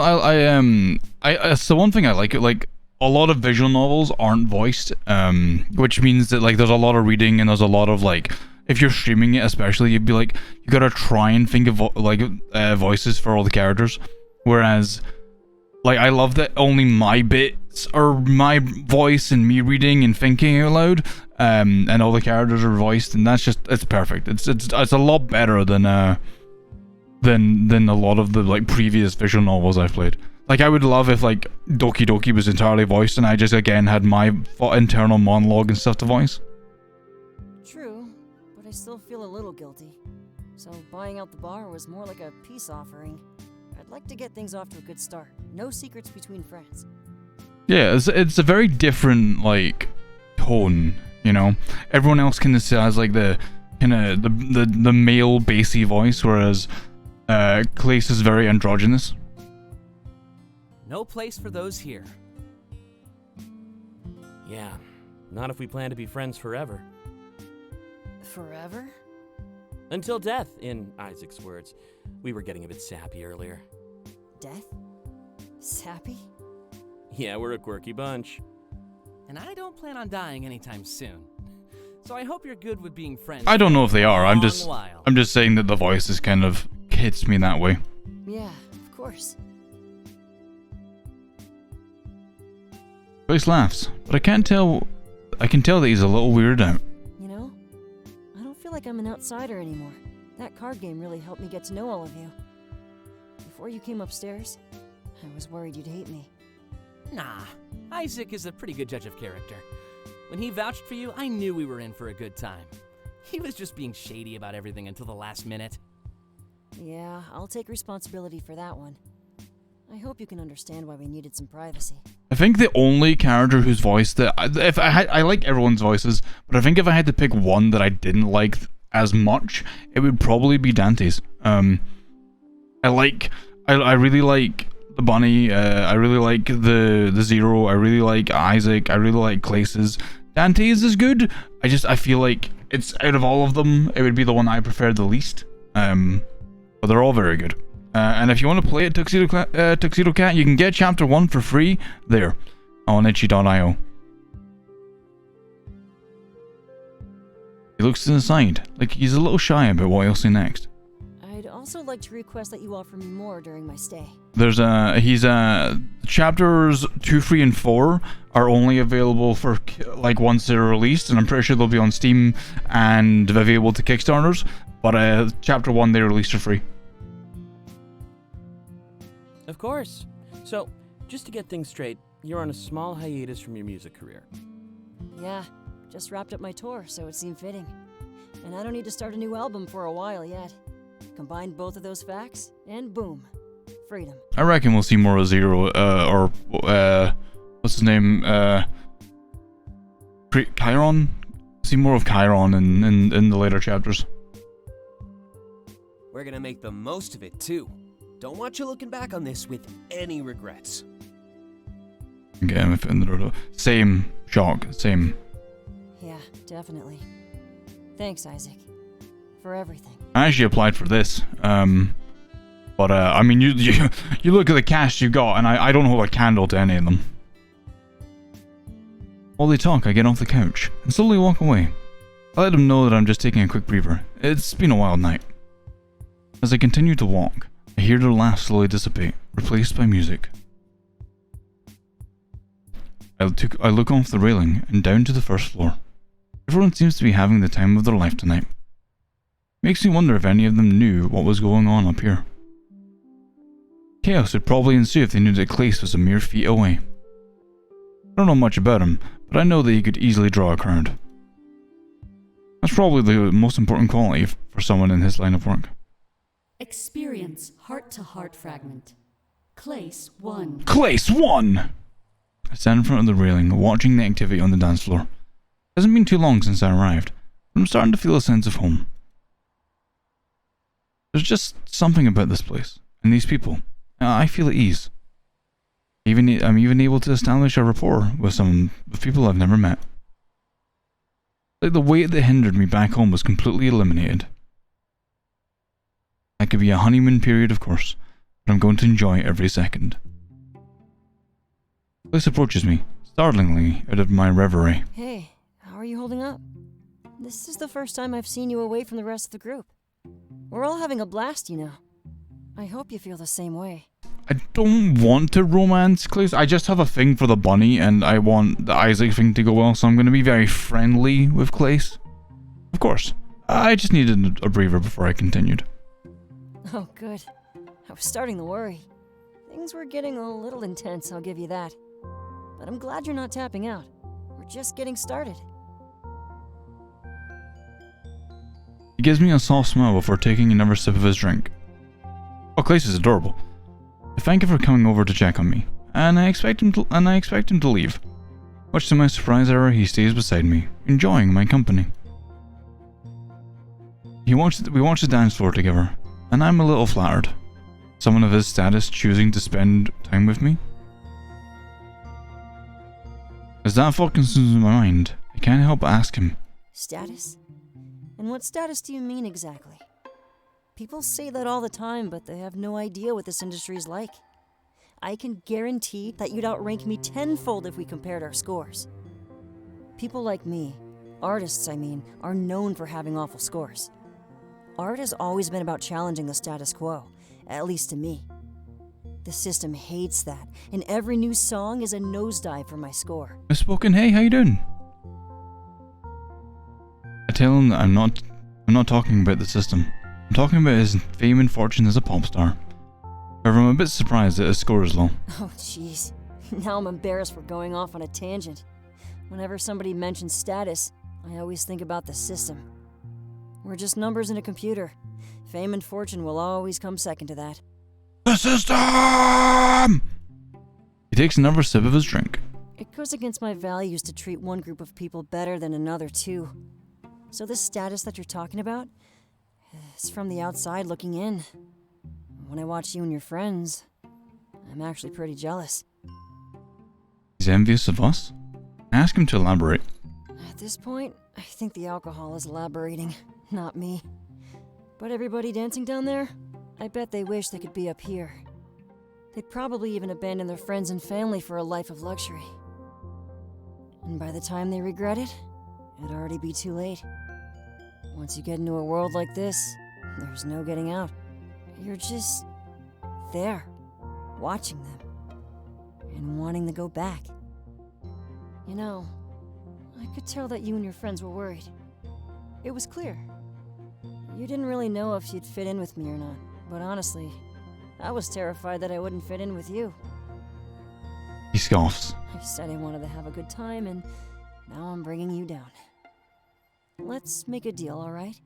it's the one thing I like. Like, a lot of visual novels aren't voiced, which means that, like, there's a lot of reading and there's a lot of, like, if you're streaming it especially, you'd be like, you gotta try and think of, voices for all the characters. Whereas, like, I love that only my bits are my voice and me reading and thinking out loud, and all the characters are voiced, and that's just, it's perfect. It's a lot better than a lot of the, like, previous visual novels I've played. Like, I would love if, like, Doki Doki was entirely voiced and I just, again, had my internal monologue and stuff to voice.
True, but I still feel a little guilty. So buying out the bar was more like a peace offering. I'd like to get things off to a good start. No secrets between friends.
Yeah, it's a very different, like, tone, you know? Everyone else kind of has, like, the male bassy voice, whereas Clace is very androgynous.
No place for those here.
Yeah, not if we plan to be friends forever.
Forever?
Until death, in Isaac's words. We were getting a bit sappy earlier.
Death? Sappy?
Yeah, we're a quirky bunch.
And I don't plan on dying anytime soon. So I hope you're good with being friends.
I don't know if they are. I'm just
while.
saying that the voice is kind of hits me that way.
Yeah, of course.
Clace laughs, but I can tell that he's a little weirded out.
You know, I don't feel like I'm an outsider anymore. That card game really helped me get to know all of you. Before you came upstairs, I was worried you'd hate me.
Nah, Isaac is a pretty good judge of character. When he vouched for you, I knew we were in for a good time. He was just being shady about everything until the last minute.
Yeah, I'll take responsibility for that one. I hope you can understand why we needed some privacy.
I think the only character whose voice that if I like everyone's voices, but I think if I had to pick one that I didn't like as much, it would probably be Dante's. I really like the bunny. I really like the Zero. I really like Isaac. I really like Clace's. Dante's is good. I feel like it's out of all of them, it would be the one I prefer the least. But they're all very good. And if you want to play it, Tuxedo Cat, you can get Chapter 1 for free there on itchy.io. He looks to the side, like he's a little shy about what he'll say next.
I'd also like to request that you offer me more during my stay.
There's chapters 2, 3, and 4 are only available for like once they're released, and I'm pretty sure they'll be on Steam and available to Kickstarters. But chapter 1 they released for free.
Of course. So, just to get things straight, you're on a small hiatus from your music career.
Yeah, just wrapped up my tour, so it seemed fitting. And I don't need to start a new album for a while yet. Combine both of those facts, and boom, freedom.
I reckon we'll see more of Zero, or what's his name? Chiron? See more of Chiron in the later chapters.
We're gonna make the most of it, too. Don't want you looking back on this with any regrets.
Okay, same shock, same.
Yeah, definitely. Thanks, Isaac, for everything.
I actually applied for this, but I mean, you look at the cast you got, and I don't hold a candle to any of them. While they talk, I get off the couch and slowly walk away. I let them know that I'm just taking a quick breather. It's been a wild night. As I continue to walk, I hear their laughs slowly dissipate, replaced by music. I look off the railing and down to the first floor. Everyone seems to be having the time of their life tonight. Makes me wonder if any of them knew what was going on up here. Chaos would probably ensue if they knew that Clace was a mere feet away. I don't know much about him, but I know that he could easily draw a crowd. That's probably the most important quality for someone in his line of work.
Experience heart-to-heart fragment. Clace 1.
Clace 1! I stand in front of the railing, watching the activity on the dance floor. It hasn't been too long since I arrived, but I'm starting to feel a sense of home. There's just something about this place, and these people. I feel at ease. I'm even able to establish a rapport with people I've never met. Like the weight that hindered me back home was completely eliminated. That could be a honeymoon period, of course, but I'm going to enjoy every second. Clace approaches me, startlingly out of my reverie.
Hey, how are you holding up? This is the first time I've seen you away from the rest of the group. We're all having a blast, you know. I hope you feel the same way.
I don't want to romance Clace. I just have a thing for the bunny, and I want the Isaac thing to go well, so I'm going to be very friendly with Clace. Of course. I just needed a breather before I continued.
Oh, good. I was starting to worry. Things were getting a little intense, I'll give you that. But I'm glad you're not tapping out. We're just getting started.
He gives me a soft smile before taking another sip of his drink. Oh, Clace is adorable. I thank him for coming over to check on me, and I expect him to leave. Much to my surprise, however, he stays beside me, enjoying my company. We watch the dance floor together, and I'm a little flattered. Someone of his status choosing to spend time with me? As that thought consumes my mind, I can't help but ask him.
Status? And what status do you mean exactly? People say that all the time, but they have no idea what this industry is like. I can guarantee that you'd outrank me tenfold if we compared our scores. People like me, artists I mean, are known for having awful scores. Art has always been about challenging the status quo, at least to me. The system hates that, and every new song is a nosedive for my score.
Misspoken, hey, how you doing? I tell him that I'm not talking about the system. I'm talking about his fame and fortune as a pop star. However, I'm a bit surprised that his score is low.
Oh, jeez. Now I'm embarrassed for going off on a tangent. Whenever somebody mentions status, I always think about the system. We're just numbers in a computer. Fame and fortune will always come second to that.
The system! He takes another sip of his drink.
It goes against my values to treat one group of people better than another, too. So this status that you're talking about is from the outside looking in. When I watch you and your friends, I'm actually pretty jealous.
He's envious of us? I ask him to elaborate.
At this point, I think the alcohol is elaborating, not me. But everybody dancing down there, I bet they wish they could be up here. They'd probably even abandon their friends and family for a life of luxury. And by the time they regret it, it'd already be too late. Once you get into a world like this, there's no getting out. You're just there, watching them, and wanting to go back. You know, I could tell that you and your friends were worried. It was clear. You didn't really know if you'd fit in with me or not, but honestly, I was terrified that I wouldn't fit in with you.
He scoffs.
I said I wanted to have a good time, and now I'm bringing you down. Let's make a deal, alright?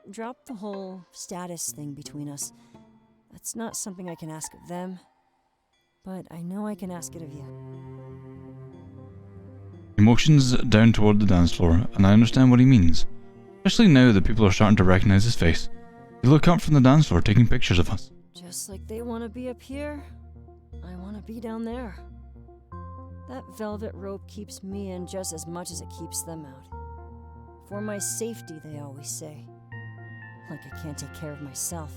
Drop the whole status thing between us. That's not something I can ask of them, but I know I can ask it of you.
He motions down toward the dance floor, and I understand what he means. Especially now that people are starting to recognize his face. They look up from the dance floor, taking pictures of us.
Just like they want to be up here, I want to be down there. That velvet rope keeps me in just as much as it keeps them out. For my safety, they always say. Like I can't take care of myself.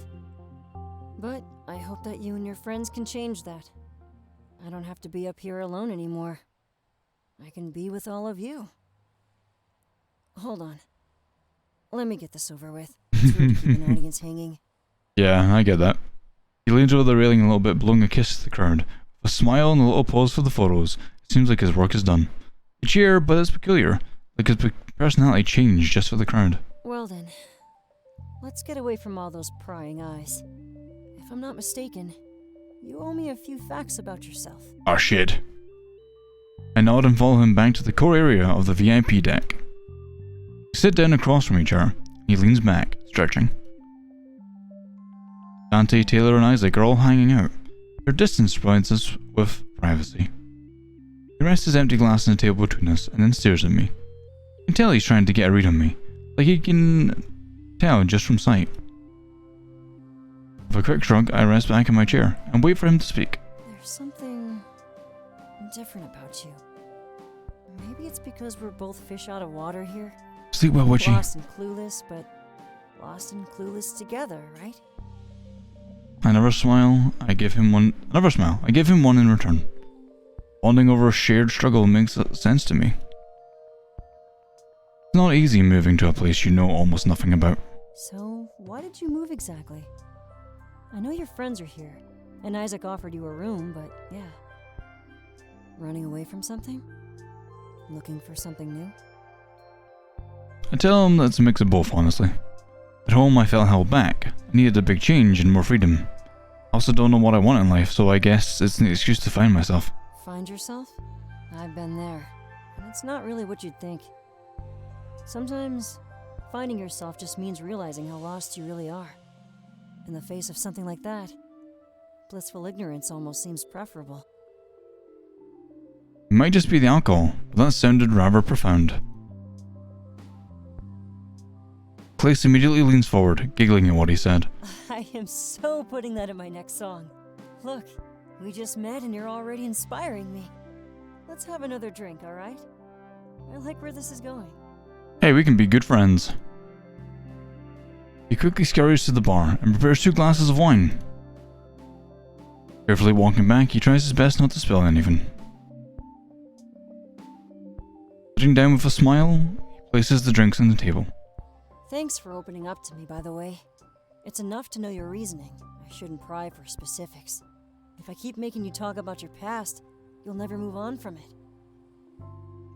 But I hope that you and your friends can change that. I don't have to be up here alone anymore. I can be with all of you. Hold on. Let me get this over with. It's rude to keep an audience hanging.
Yeah, I get that. He leans over the railing a little bit, blowing a kiss to the crowd. With a smile and a little pause for the photos, it seems like his work is done. They cheer, but it's peculiar. Like his personality changed just for the crowd.
Well then, let's get away from all those prying eyes. If I'm not mistaken, you owe me a few facts about yourself.
Oh shit. I nod and follow him back to the core area of the VIP deck. We sit down across from each other. He leans back, stretching. Dante, Taylor, and Isaac are all hanging out. Their distance provides us with privacy. He rests his empty glass on the table between us and then stares at me. I can tell he's trying to get a read on me, like he can tell just from sight. With a quick shrug, I rest back in my chair and wait for him to speak.
There's something different about you. Maybe it's because we're both fish out of water here.
Sleep well, Witchy.
Lost and clueless, but lost and clueless together, right?
Another smile, I give him one. Another smile, I give him one in return. Bonding over a shared struggle makes sense to me. It's not easy moving to a place you know almost nothing about.
So, why did you move exactly? I know your friends are here, and Isaac offered you a room, but yeah. Running away from something? Looking for something new?
I tell him that it's a mix of both, honestly. At home, I felt held back. I needed a big change and more freedom. I also don't know what I want in life, so I guess it's an excuse to find myself.
Find yourself? I've been there. And it's not really what you'd think. Sometimes, finding yourself just means realizing how lost you really are. In the face of something like that, blissful ignorance almost seems preferable.
It might just be the alcohol, but that sounded rather profound. Clace immediately leans forward, giggling at what he said.
I am so putting that in my next song. Look, we just met and you're already inspiring me. Let's have another drink, alright? I like where this is going.
Hey, we can be good friends. He quickly scurries to the bar and prepares 2 glasses of wine. Carefully walking back, he tries his best not to spill anything. Sitting down with a smile, he places the drinks on the table.
Thanks for opening up to me, by the way. It's enough to know your reasoning. I shouldn't pry for specifics. If I keep making you talk about your past, you'll never move on from it.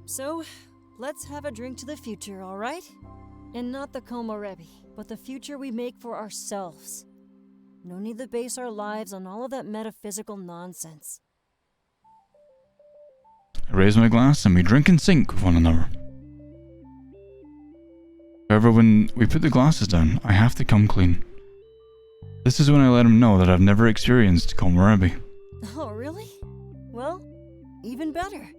So, let's have a drink to the future, alright? And not the Komorebi, but the future we make for ourselves. No need to base our lives on all of that metaphysical nonsense.
I raise my glass and we drink in sync with one another. However, when we put the glasses down, I have to come clean. This is when I let him know that I've never experienced Komorebi.
Oh, really? Well, even better.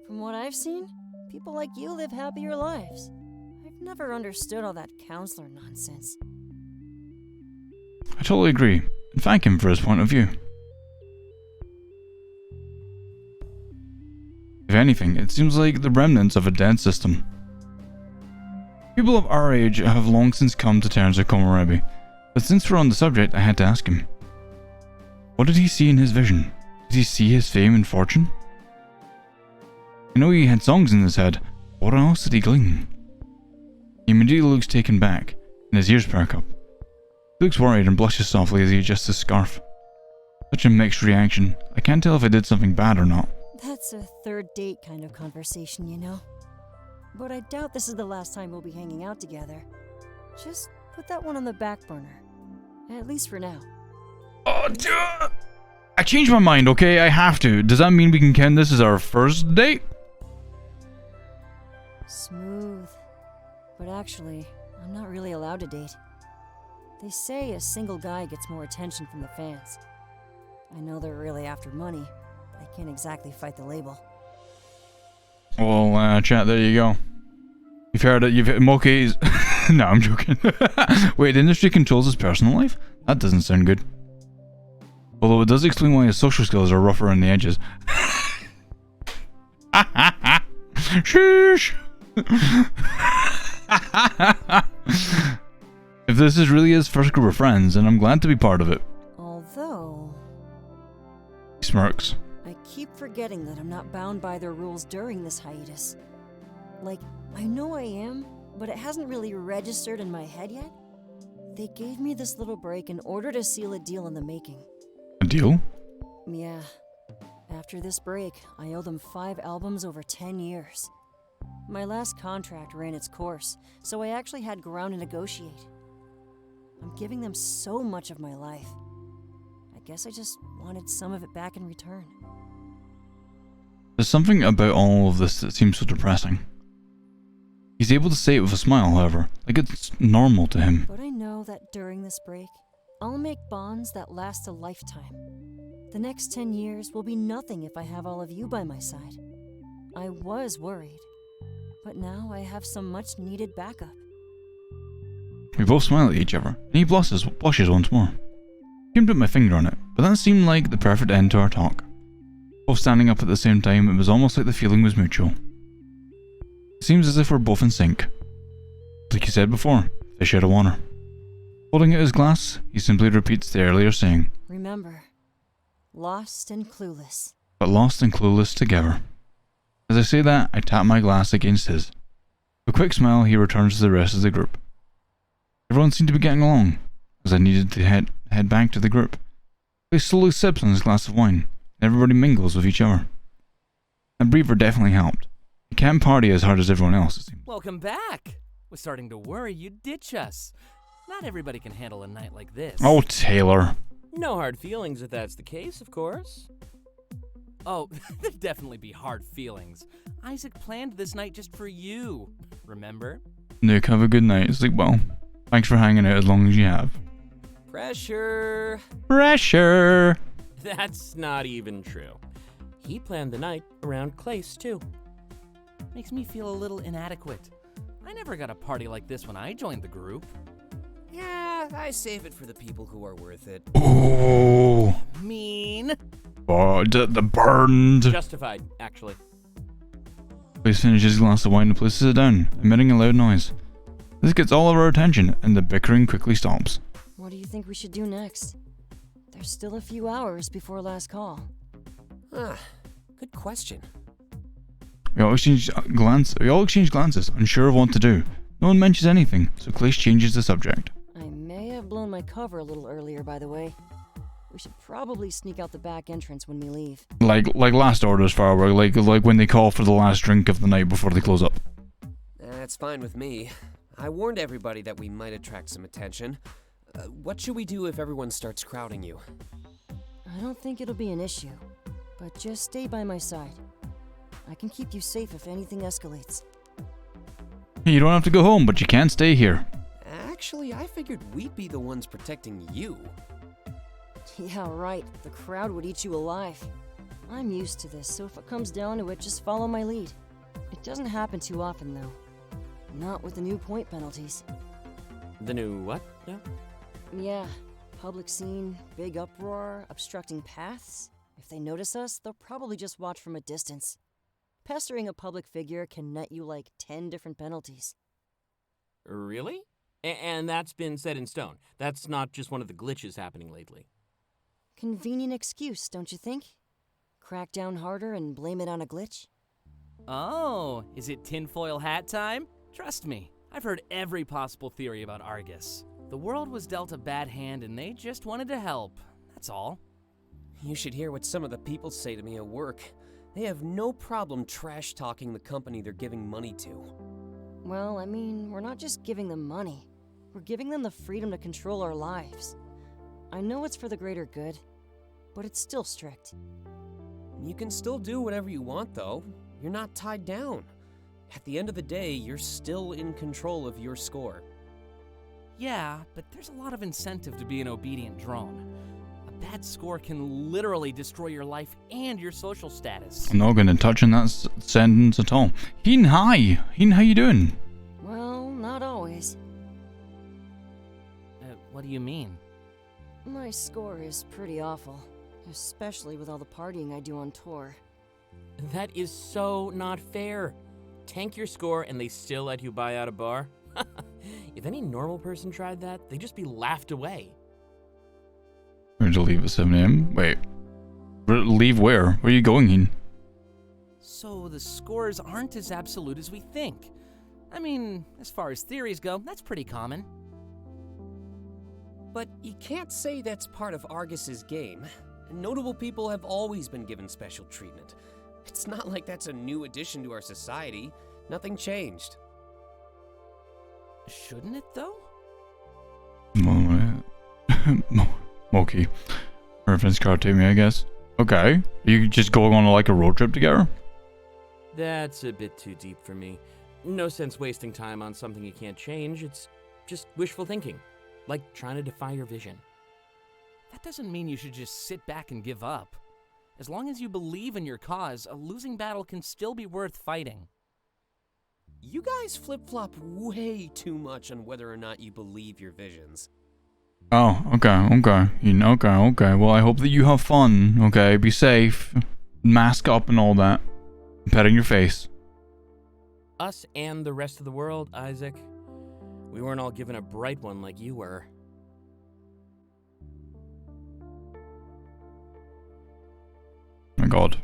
From what I've seen, people like you live happier lives. I've never understood all that counselor nonsense.
I totally agree, and thank him for his point of view. If anything, it seems like the remnants of a dead system. People of our age have long since come to terms with Komorebi, but since we're on the subject, I had to ask him. What did he see in his vision? Did he see his fame and fortune? I know he had songs in his head, but what else did he glean? He immediately looks taken back, and his ears perk up. He looks worried and blushes softly as he adjusts his scarf. Such a mixed reaction, I can't tell if I did something bad or not.
That's a third date kind of conversation, you know. But I doubt this is the last time we'll be hanging out together. Just put that one on the back burner. At least for now.
I changed my mind, okay? I have to. Does that mean we can count this as our first date?
Smooth. But actually, I'm not really allowed to date. They say a single guy gets more attention from the fans. I know they're really after money, but I can't exactly fight the label.
Well, chat, there you go. You've heard it, you've hit Moki's. No, I'm joking. Wait, the industry controls his personal life? That doesn't sound good. Although it does explain why his social skills are rougher on the edges. Sheesh! If this is really his first group of friends, then I'm glad to be part of it.
Although...
He smirks.
I keep forgetting that I'm not bound by their rules during this hiatus. Like, I know I am, but it hasn't really registered in my head yet. They gave me this little break in order to seal a deal in the making.
A deal?
Yeah. After this break, I owe them 5 albums over 10 years. My last contract ran its course, so I actually had ground to negotiate. I'm giving them so much of my life. I guess I just wanted some of it back in return.
There's something about all of this that seems so depressing. He's able to say it with a smile, however, like it's normal to him.
But I know that during this break, I'll make bonds that last a lifetime. The next 10 years will be nothing if I have all of you by my side. I was worried, but now I have some much needed backup.
We both smile at each other, and he blushes once more. I couldn't put my finger on it, but that seemed like the perfect end to our talk. Both standing up at the same time, it was almost like the feeling was mutual. It seems as if we're both in sync. Like he said before, fish out of water. Holding out his glass, he simply repeats the earlier saying.
Remember, lost and clueless.
But lost and clueless together. As I say that, I tap my glass against his. With a quick smile, he returns to the rest of the group. Everyone seemed to be getting along, as I needed to head back to the group. He slowly sips on his glass of wine, and everybody mingles with each other. That breather definitely helped. You can't party as hard as everyone else, it seems.
Welcome back! Was starting to worry you'd ditch us. Not everybody can handle a night like this.
Oh, Taylor.
No hard feelings if that's the case, of course.
Oh, there'd definitely be hard feelings. Isaac planned this night just for you. Remember?
Nick, have a good night. Sleep well. Thanks for hanging out as long as you have.
Pressure.
Pressure!
That's not even true. He planned the night around Clace, too.
Makes me feel a little inadequate. I never got a party like this when I joined the group.
Yeah, I save it for the people who are worth it.
Oh,
Mean.
the burned.
Justified, actually.
Clace finishes his glass of wine and places it down, emitting a loud noise. This gets all of our attention, and the bickering quickly stops.
What do you think we should do next? There's still a few hours before last call.
Good question.
We all exchange glances, unsure of what to do. No one mentions anything, so Clace changes the subject.
I may have blown my cover a little earlier, by the way. We should probably sneak out the back entrance when we leave.
Like last order's firework, like when they call for the last drink of the night before they close up.
That's fine with me. I warned everybody that we might attract some attention. What should we do if everyone starts crowding you?
I don't think it'll be an issue, but just stay by my side. I can keep you safe if anything escalates.
You don't have to go home, but you can't stay here.
Actually, I figured we'd be the ones protecting you.
Yeah, right. The crowd would eat you alive. I'm used to this, so if it comes down to it, just follow my lead. It doesn't happen too often, though. Not with the new point penalties.
The new what? Yeah?
Yeah. Public scene, big uproar, obstructing paths. If they notice us, they'll probably just watch from a distance. Pestering a public figure can net you like 10 different penalties.
Really? And that's been set in stone. That's not just one of the glitches happening lately.
Convenient excuse, don't you think? Crack down harder and blame it on a glitch?
Oh, is it tinfoil hat time? Trust me, I've heard every possible theory about Argus. The world was dealt a bad hand and they just wanted to help. That's all.
You should hear what some of the people say to me at work. They have no problem trash-talking the company they're giving money to.
Well, I mean, we're not just giving them money. We're giving them the freedom to control our lives. I know it's for the greater good, but it's still strict.
You can still do whatever you want, though. You're not tied down. At the end of the day, you're still in control of your score.
Yeah, but there's a lot of incentive to be an obedient drone. A bad score can literally destroy your life and your social status.
I'm not going to touch on that sentence at all. Heen, hi. Heen, how you doing?
Well, not always.
What do you mean?
My score is pretty awful, especially with all the partying I do on tour.
That is so not fair. Tank your score and they still let you buy out a bar? If any normal person tried that, they'd just be laughed away.
We're going to leave at 7 a.m. Wait. Leave where? Where are you going, Heen?
So the scores aren't as absolute as we think. I mean, as far as theories go, that's pretty common.
But you can't say that's part of Argus's game. Notable people have always been given special treatment. It's not like that's a new addition to our society. Nothing changed.
Shouldn't it, though?
Moki. Reference card to me, I guess. Okay. Are you just going on like a road trip together?
That's a bit too deep for me. No sense wasting time on something you can't change. It's just wishful thinking. Like trying to defy your vision.
That doesn't mean you should just sit back and give up. As long as you believe in your cause, a losing battle can still be worth fighting.
You guys flip-flop way too much on whether or not you believe your visions.
Oh, okay. Okay. Well, I hope that you have fun, okay? Be safe. Mask up and all that. Petting your face.
Us and the rest of the world, Isaac. We weren't all given a bright one like you were.
My god.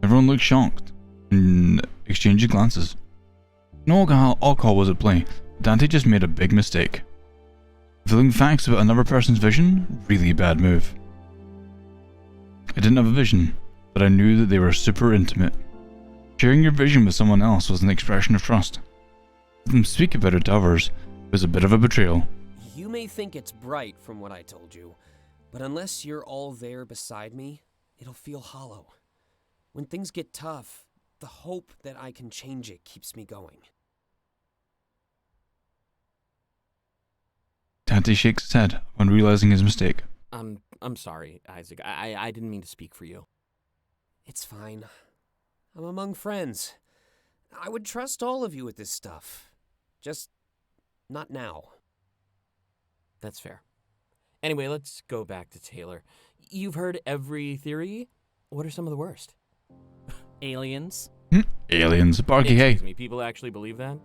Everyone looked shocked and exchanged glances. No alcohol was at play. Dante just made a big mistake. Revealing facts about another person's vision? Really bad move. I didn't have a vision, but I knew that they were super intimate. Sharing your vision with someone else was an expression of trust. Let them speak about it to others was a bit of a betrayal.
You may think it's bright from what I told you, but unless you're all there beside me, it'll feel hollow. When things get tough, the hope that I can change it keeps me going.
Dante shakes his head upon realizing his mistake.
I'm sorry, Isaac. I didn't mean to speak for you.
It's fine. I'm among friends. I would trust all of you with this stuff. Just not now.
That's fair. Anyway, let's go back to Taylor. You've heard every theory? What are some of the worst?
Aliens.
Aliens. Barky, hey.
Excuse me, people actually believe that?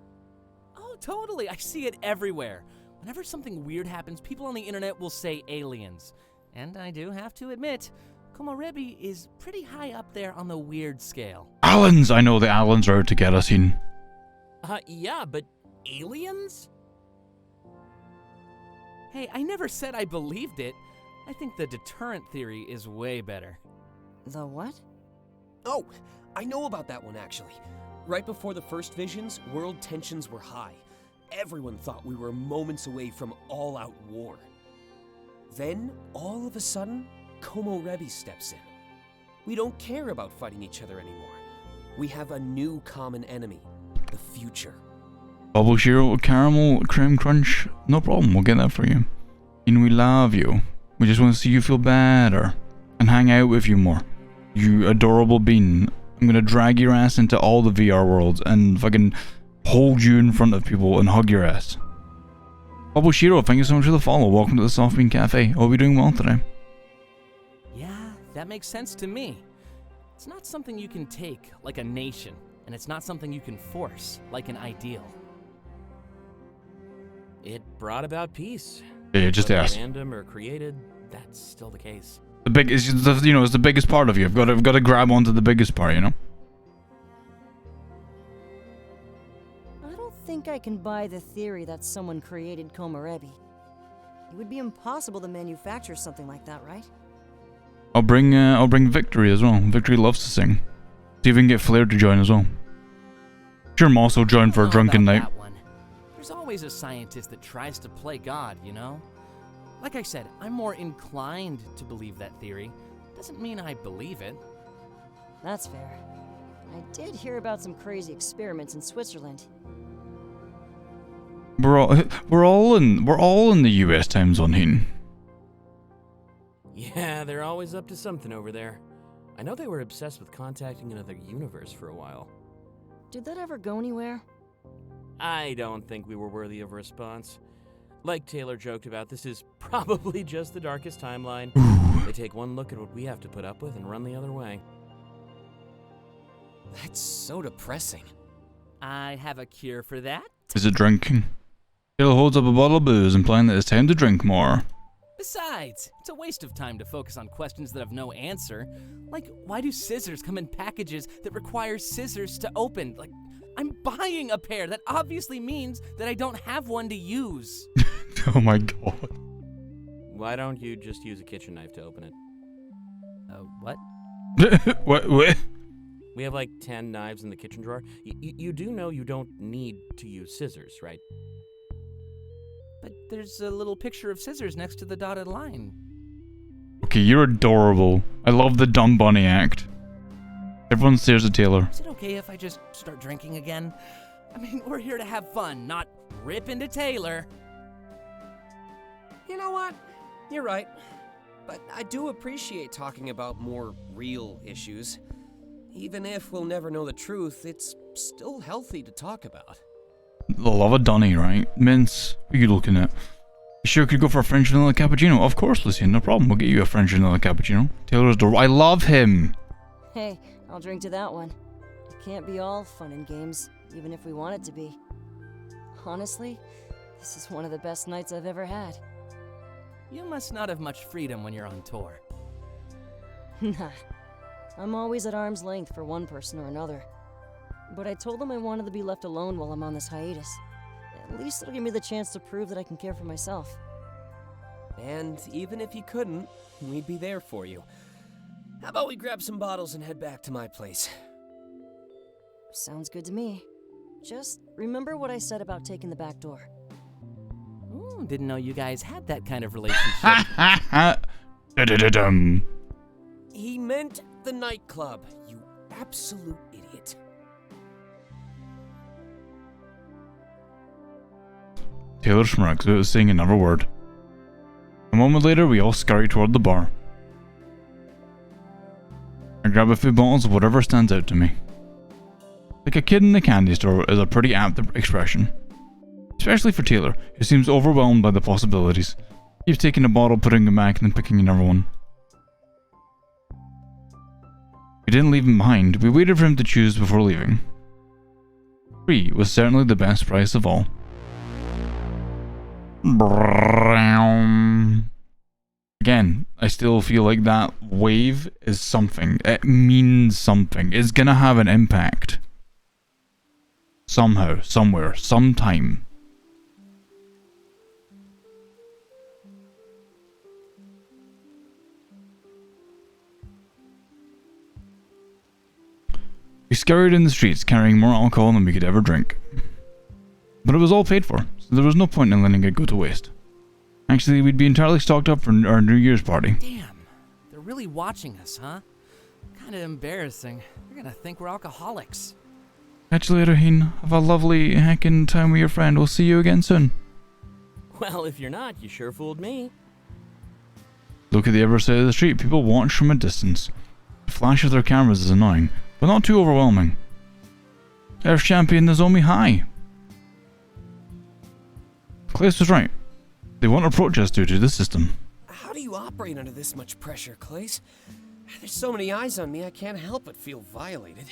Oh, totally. I see it everywhere. Whenever something weird happens, people on the internet will say aliens. And I do have to admit, Komorebi is pretty high up there on the weird scale.
Allens! I know the Allens are out to get us in.
Yeah, but aliens?
Hey, I never said I believed it. I think the deterrent theory is way better.
The what?
Oh, I know about that one actually. Right before the first visions, world tensions were high. Everyone thought we were moments away from all-out war. Then, all of a sudden, Komorebi steps in. We don't care about fighting each other anymore. We have a new common enemy, the future.
Bubble Shiro, caramel, cream crunch. No problem, we'll get that for you. And we love you. We just want to see you feel better. And hang out with you more. You adorable bean. I'm gonna drag your ass into all the VR worlds and fucking hold you in front of people and hug your ass. Bubble Shiro, thank you so much for the follow. Welcome to the Soft Bean Cafe. Hope you're doing well today.
Yeah, that makes sense to me. It's not something you can take like a nation, and it's not something you can force like an ideal.
It brought about peace.
Yeah, just
Whether
ask.
Random or created, that's still the case.
The big is the, you know, it's the biggest part of you. I've got to grab onto the biggest part, you know.
I don't think I can buy the theory that someone created Komorebi. It would be impossible to manufacture something like that, right?
I'll bring Victory as well. Victory loves to sing. See if we can get Flair to join as well. Sure, Moss will join for a drunken night.
That one. There's always a scientist that tries to play God, you know? Like I said, I'm more inclined to believe that theory. Doesn't mean I believe it.
That's fair. I did hear about some crazy experiments in Switzerland.
We're all in the US time zone, Heen.
Yeah, they're always up to something over there. I know they were obsessed with contacting another universe for a while.
Did that ever go anywhere?
I don't think we were worthy of a response. Like Taylor joked about, this is probably just the darkest timeline. They take one look at what we have to put up with and run the other way.
That's so depressing.
I have a cure for that.
Is it drinking? Taylor holds up a bottle of booze, implying that it's time to drink more.
Besides, it's a waste of time to focus on questions that have no answer. Like, why do scissors come in packages that require scissors to open? Like, I'm buying a pair. That obviously means that I don't have one to use.
Oh my god.
Why don't you just use a kitchen knife to open it?
What?
What?
We have like 10 knives in the kitchen drawer. You do know you don't need to use scissors, right?
But there's a little picture of scissors next to the dotted line.
Okay, you're adorable. I love the dumb bunny act. Everyone stares at Taylor.
Is it okay if I just start drinking again? I mean, we're here to have fun, not rip into Taylor.
You know what? You're right. But I do appreciate talking about more real issues. Even if we'll never know the truth, it's still healthy to talk about.
The love of Donny, right? Mince, what are you looking at? You sure could go for a French vanilla cappuccino? Of course, Lucien, no problem. We'll get you a French vanilla cappuccino. Taylor's adorable. I love him.
Hey, I'll drink to that one. It can't be all fun and games, even if we want it to be. Honestly, this is one of the best nights I've ever had.
You must not have much freedom when you're on tour.
Nah. I'm always at arm's length for one person or another. But I told them I wanted to be left alone while I'm on this hiatus. At least it'll give me the chance to prove that I can care for myself.
And even if you couldn't, we'd be there for you. How about we grab some bottles and head back to my place?
Sounds good to me. Just remember what I said about taking the back door.
Ooh, didn't know you guys had that kind of relationship.
He meant the nightclub, you absolute idiot.
Taylor smirks without saying another word. A moment later, we all scurry toward the bar. I grab a few bottles of whatever stands out to me. Like a kid in the candy store is a pretty apt expression. Especially for Taylor, who seems overwhelmed by the possibilities. Keeps taking a bottle, putting it back, and then picking another one. We didn't leave him behind, we waited for him to choose before leaving. 3 was certainly the best price of all. Again, I still feel like that wave is something. It means something. It's gonna have an impact. Somehow, somewhere, sometime. We scurried in the streets carrying more alcohol than we could ever drink. But it was all paid for, so there was no point in letting it go to waste. Actually, we'd be entirely stocked up for our New Year's party.
Damn, they're really watching us, huh? Kinda embarrassing. They're gonna think we're alcoholics.
Catch you later, Heen. Have a lovely heckin' time with your friend. We'll see you again soon.
Well, if you're not, you sure fooled me.
Look at the other side of the street. People watch from a distance. The flash of their cameras is annoying, but not too overwhelming. Earth Champion Nozomi High. Clace was right. They want to protest due to the system.
How do you operate under this much pressure, Clace? There's so many eyes on me, I can't help but feel violated.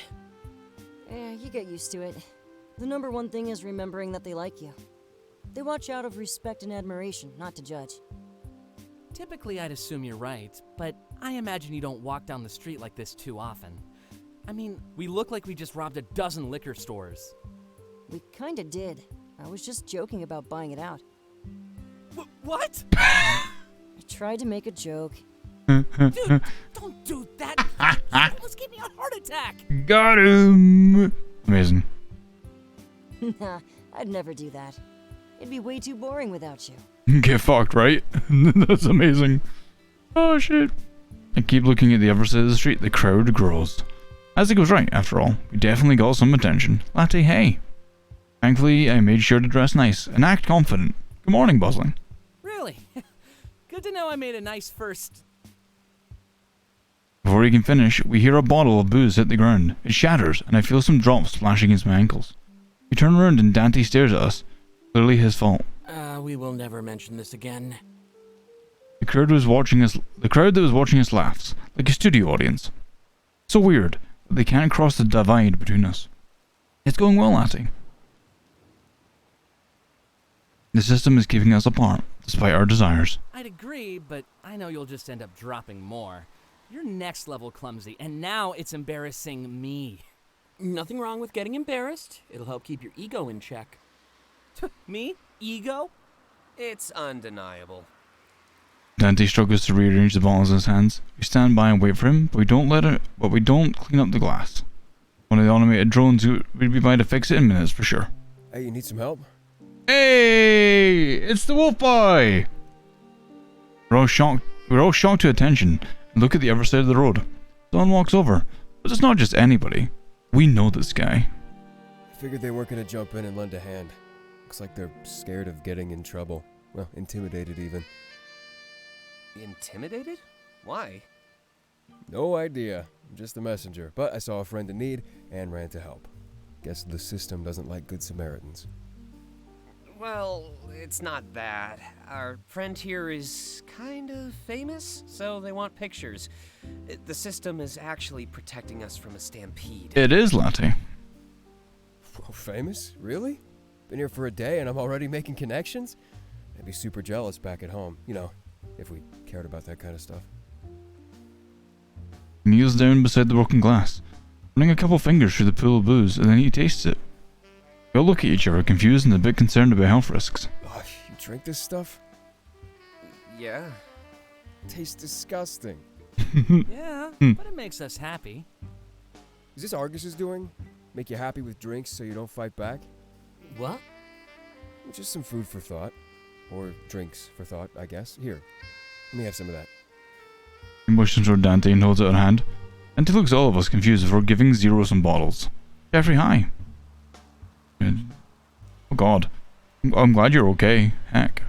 You get used to it. The number one thing is remembering that they like you. They watch out of respect and admiration, not to judge.
Typically, I'd assume you're right, but I imagine you don't walk down the street like this too often. I mean, we look like we just robbed a dozen liquor stores.
We kinda did. I was just joking about buying it out.
What?
I tried to make a joke.
Dude, don't do that! You almost gave me a heart attack!
Got him! Amazing.
Nah, I'd never do that. It'd be way too boring without you.
Get fucked, right? That's amazing. Oh shit. I keep looking at the other side of the street. The crowd grows. Isaac was right, after all. We definitely got some attention. Latte, hey. Thankfully, I made sure to dress nice and act confident. Good morning, Buzzling.
Really? Good to know I made a nice first...
Before he can finish, we hear a bottle of booze hit the ground. It shatters, and I feel some drops splashing against my ankles. We turn around and Dante stares at us. Clearly his fault.
We will never mention this again.
The crowd that was watching us laughs, like a studio audience. So weird, but they can't cross the divide between us. It's going well, Latty. The system is keeping us apart, despite our desires.
I'd agree, but I know you'll just end up dropping more. You're next level clumsy, and now it's embarrassing me.
Nothing wrong with getting embarrassed. It'll help keep your ego in check.
Me? Ego?
It's undeniable.
Dante struggles to rearrange the bottles in his hands. We stand by and wait for him, but we don't clean up the glass. One of the automated drones would be by to fix it in minutes for sure.
Hey, you need some help?
Hey! It's the wolf boy! We're all shocked to attention and look at the other side of the road. Someone walks over, but it's not just anybody. We know this guy.
I figured they weren't gonna jump in and lend a hand. Looks like they're scared of getting in trouble. Well, intimidated even.
Intimidated? Why?
No idea. I'm just a messenger. But I saw a friend in need and ran to help. Guess the system doesn't like good Samaritans.
Well, it's not that. Our friend here is kind of famous, so they want pictures. The system is actually protecting us from a stampede.
It is, Latte.
Oh, famous? Really? Been here for a day and I'm already making connections? I'd be super jealous back at home, you know, if we cared about that kind of stuff.
He kneels down beside the broken glass, running a couple fingers through the pool of booze, and then he tastes it. We all look at each other, confused and a bit concerned about health risks.
Oh, you drink this stuff?
Yeah.
Tastes disgusting.
Yeah, but it makes us happy.
Is this Argus's doing? Make you happy with drinks so you don't fight back?
What?
Just some food for thought. Or drinks for thought, I guess. Here, let me have some of that.
He motions toward Dante and holds out a hand. Dante looks at all of us confused before giving Zero some bottles. Jeffrey, hi. Oh god. I'm glad you're okay. Heck.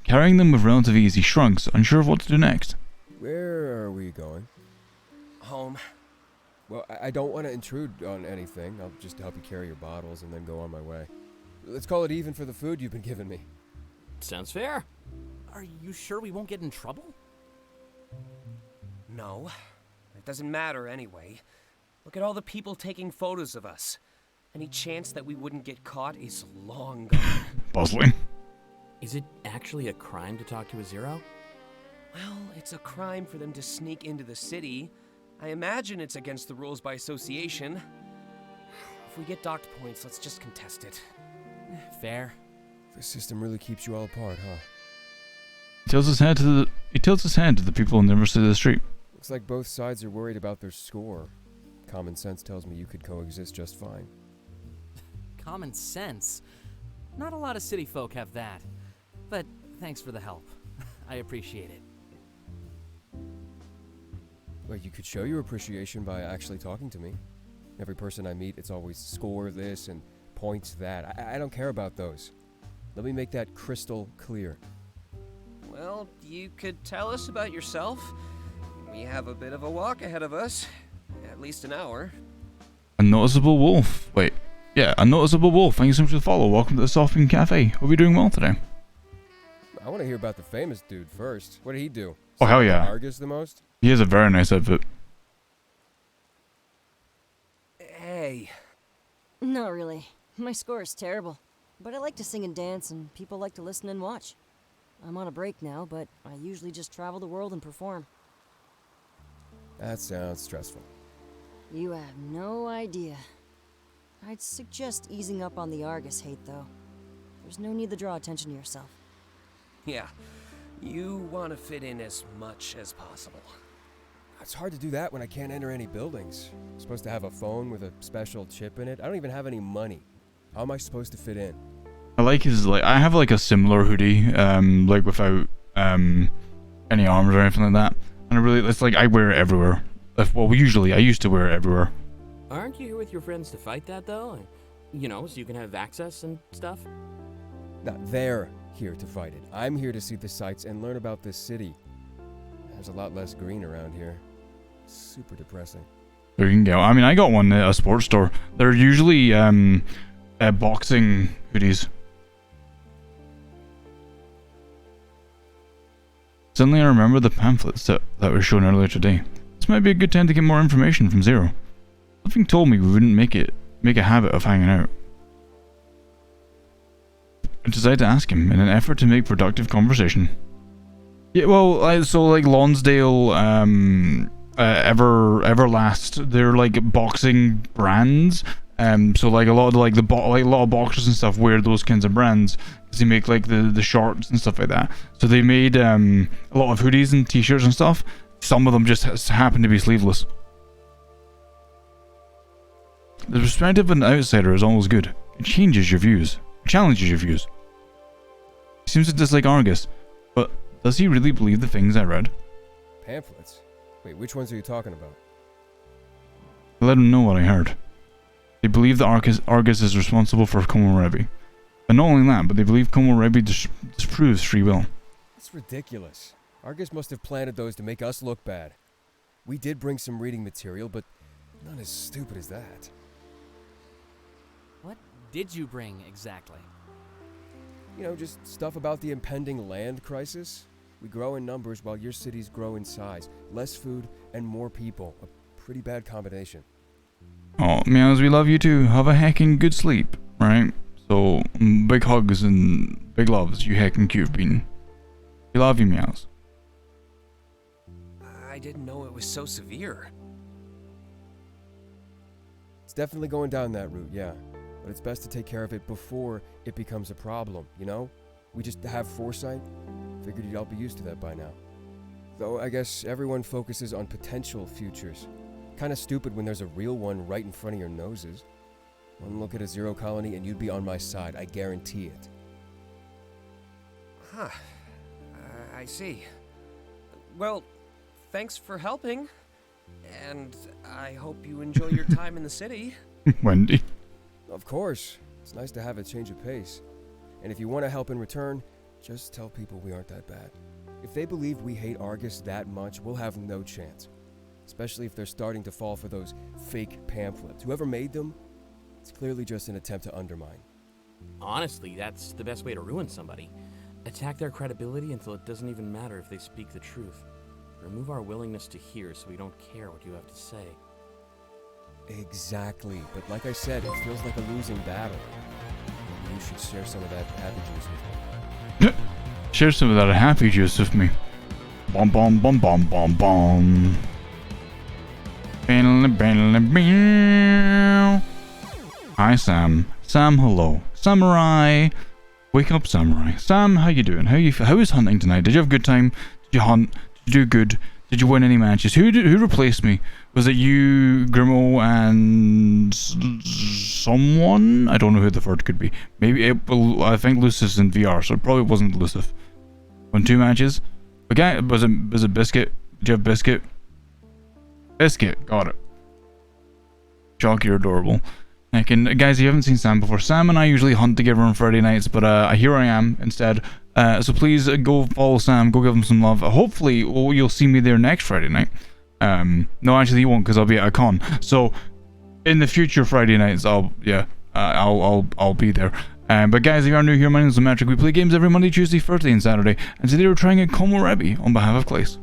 Carrying them with relative ease, he shrugs, unsure of what to do next.
Where are we going?
Home.
Well, I don't want to intrude on anything. I'll just help you carry your bottles and then go on my way. Let's call it even for the food you've been giving me.
Sounds fair.
Are you sure we won't get in trouble?
No. It doesn't matter anyway. Look at all the people taking photos of us. Any chance that we wouldn't get caught is long gone.
Puzzling.
Is it actually a crime to talk to a Zero?
Well, it's a crime for them to sneak into the city. I imagine it's against the rules by association. If we get docked points, let's just contest it.
Fair.
The system really keeps you all apart, huh?
He tilts his hand to the people on the other side of the street.
Looks like both sides are worried about their score. Common sense tells me you could coexist just fine.
Common sense? Not a lot of city folk have that. But thanks for the help. I appreciate it.
Well, you could show your appreciation by actually talking to me. Every person I meet, it's always score this and points that. I don't care about those. Let me make that crystal clear.
Well, you could tell us about yourself. We have a bit of a walk ahead of us. At least an hour.
A noticeable wolf. Wait. Yeah, a noticeable wolf. Thank you so much for the follow. Welcome to the Soft Bean Cafe. Hope you're doing well today.
I want to hear about the famous dude first. What did he do?
Oh, hell yeah.
Argus the most?
He has a very nice outfit.
Hey.
Not really. My score is terrible. But I like to sing and dance, and people like to listen and watch. I'm on a break now, but I usually just travel the world and perform.
That sounds stressful.
You have no idea. I'd suggest easing up on the Argus hate, though. There's no need to draw attention to yourself.
Yeah, you want to fit in as much as possible.
It's hard to do that when I can't enter any buildings. I'm supposed to have a phone with a special chip in it. I don't even have any money. How am I supposed to fit in?
I like his, like, I have like a similar hoodie, like without any arms or anything like that. And I really, it's like I wear it everywhere. Well, usually I used to wear it everywhere.
Aren't you here with your friends to fight that, though? You know, so you can have access and stuff?
No, they're here to fight it. I'm here to see the sights and learn about this city. There's a lot less green around here. Super depressing.
There you can go. I mean, I got one at a sports store. They're usually boxing hoodies. Suddenly I remember the pamphlets that were shown earlier today. This might be a good time to get more information from Zero. Something told me we wouldn't make a habit of hanging out. I decided to ask him in an effort to make productive conversation. Yeah, well, so like Lonsdale, Everlast, they're like boxing brands. So like a lot of like a lot of boxers and stuff wear those kinds of brands because they make like the shorts and stuff like that. So they made a lot of hoodies and t-shirts and stuff. Some of them just happen to be sleeveless. The perspective of an outsider is always good. It changes your views, challenges your views. He seems to dislike Argus, but does he really believe the things I read?
Pamphlets? Wait, which ones are you talking about?
I let him know what I heard. They believe that Argus is responsible for Komorebi. And not only that, but they believe Komorebi disproves free will.
That's ridiculous. Argus must have planted those to make us look bad. We did bring some reading material, but not as stupid as that.
What did you bring exactly?
You know, just stuff about the impending land crisis. We grow in numbers while your cities grow in size. Less food and more people. A pretty bad combination.
Oh, meows, we love you too. Have a heckin' good sleep, right? So, big hugs and big loves, you heckin' cute bean. We love you, meows.
I didn't know it was so severe.
It's definitely going down that route, yeah. But it's best to take care of it before it becomes a problem, you know? We just have foresight. Figured you'd all be used to that by now. Though I guess everyone focuses on potential futures. Kinda stupid when there's a real one right in front of your noses. One look at a Zero colony and you'd be on my side, I guarantee it.
Huh. I see. Well, thanks for helping. And I hope you enjoy your time in the city.
Wendy.
Of course. It's nice to have a change of pace. And if you want to help in return, just tell people we aren't that bad. If they believe we hate Argus that much, we'll have no chance. Especially if they're starting to fall for those fake pamphlets. Whoever made them, it's clearly just an attempt to undermine.
Honestly, that's the best way to ruin somebody. Attack their credibility until it doesn't even matter if they speak the truth. Remove our willingness to hear so we don't care what you have to say.
Exactly, but like I said, it feels like a losing battle. Maybe you should share some of that happy juice with me.
Share some of that happy juice with me. Bom bom bom bom bom bom. Hi Sam. Sam, hello. Samurai. Wake up, Samurai. Sam, how you doing? How is hunting tonight? Did you have a good time? Did you hunt? Did you do good? Did you win any matches? Who replaced me? Was it you, Grimo, and someone? I don't know who the third could be. Maybe I think Lucius in VR, so it probably wasn't Lucius. Won 2 matches. Okay, was it Biscuit? Did you have Biscuit? Biscuit, got it. Jock, you're adorable. Guys, if you haven't seen Sam before, Sam and I usually hunt together on Friday nights, but here I am instead. So please go follow Sam, go give him some love. Hopefully, you'll see me there next Friday night. No, actually you won't, because I'll be at a con. So in the future Friday nights, I'll be there. But guys, if you are new here, my name is Metric. We play games every Monday, Tuesday, Thursday, and Saturday. And today we're trying out Komorebi on behalf of Clace.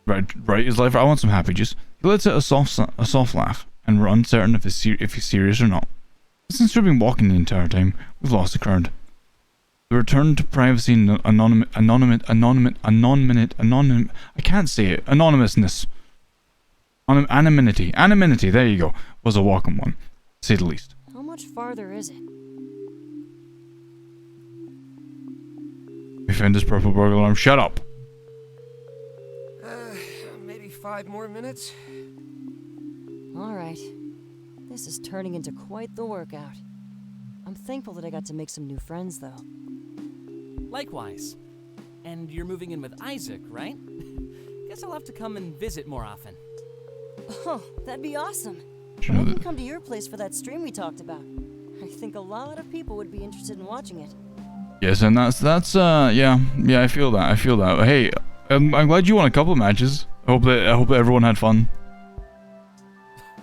Right is life. I want some happy juice. He lets out a soft laugh, and we're uncertain if he's serious or not. Since we've been walking the entire time, we've lost the crowd. The return to privacy and I can't say it. Anonymousness. Anonymity, there you go, was a welcome one, to say the least.
How much farther is it?
We found this purple burglar alarm. Shut up!
Maybe 5 more minutes?
Alright. This is turning into quite the workout. I'm thankful that I got to make some new friends, though.
Likewise. And you're moving in with Isaac, right? Guess I'll have to come and visit more often.
Oh, that'd be awesome. I can come to your place for that stream we talked about. I think a lot of people would be interested in watching it.
Yes, and that's yeah, I feel that. Hey, I'm glad you won a couple of matches. I hope that everyone had fun.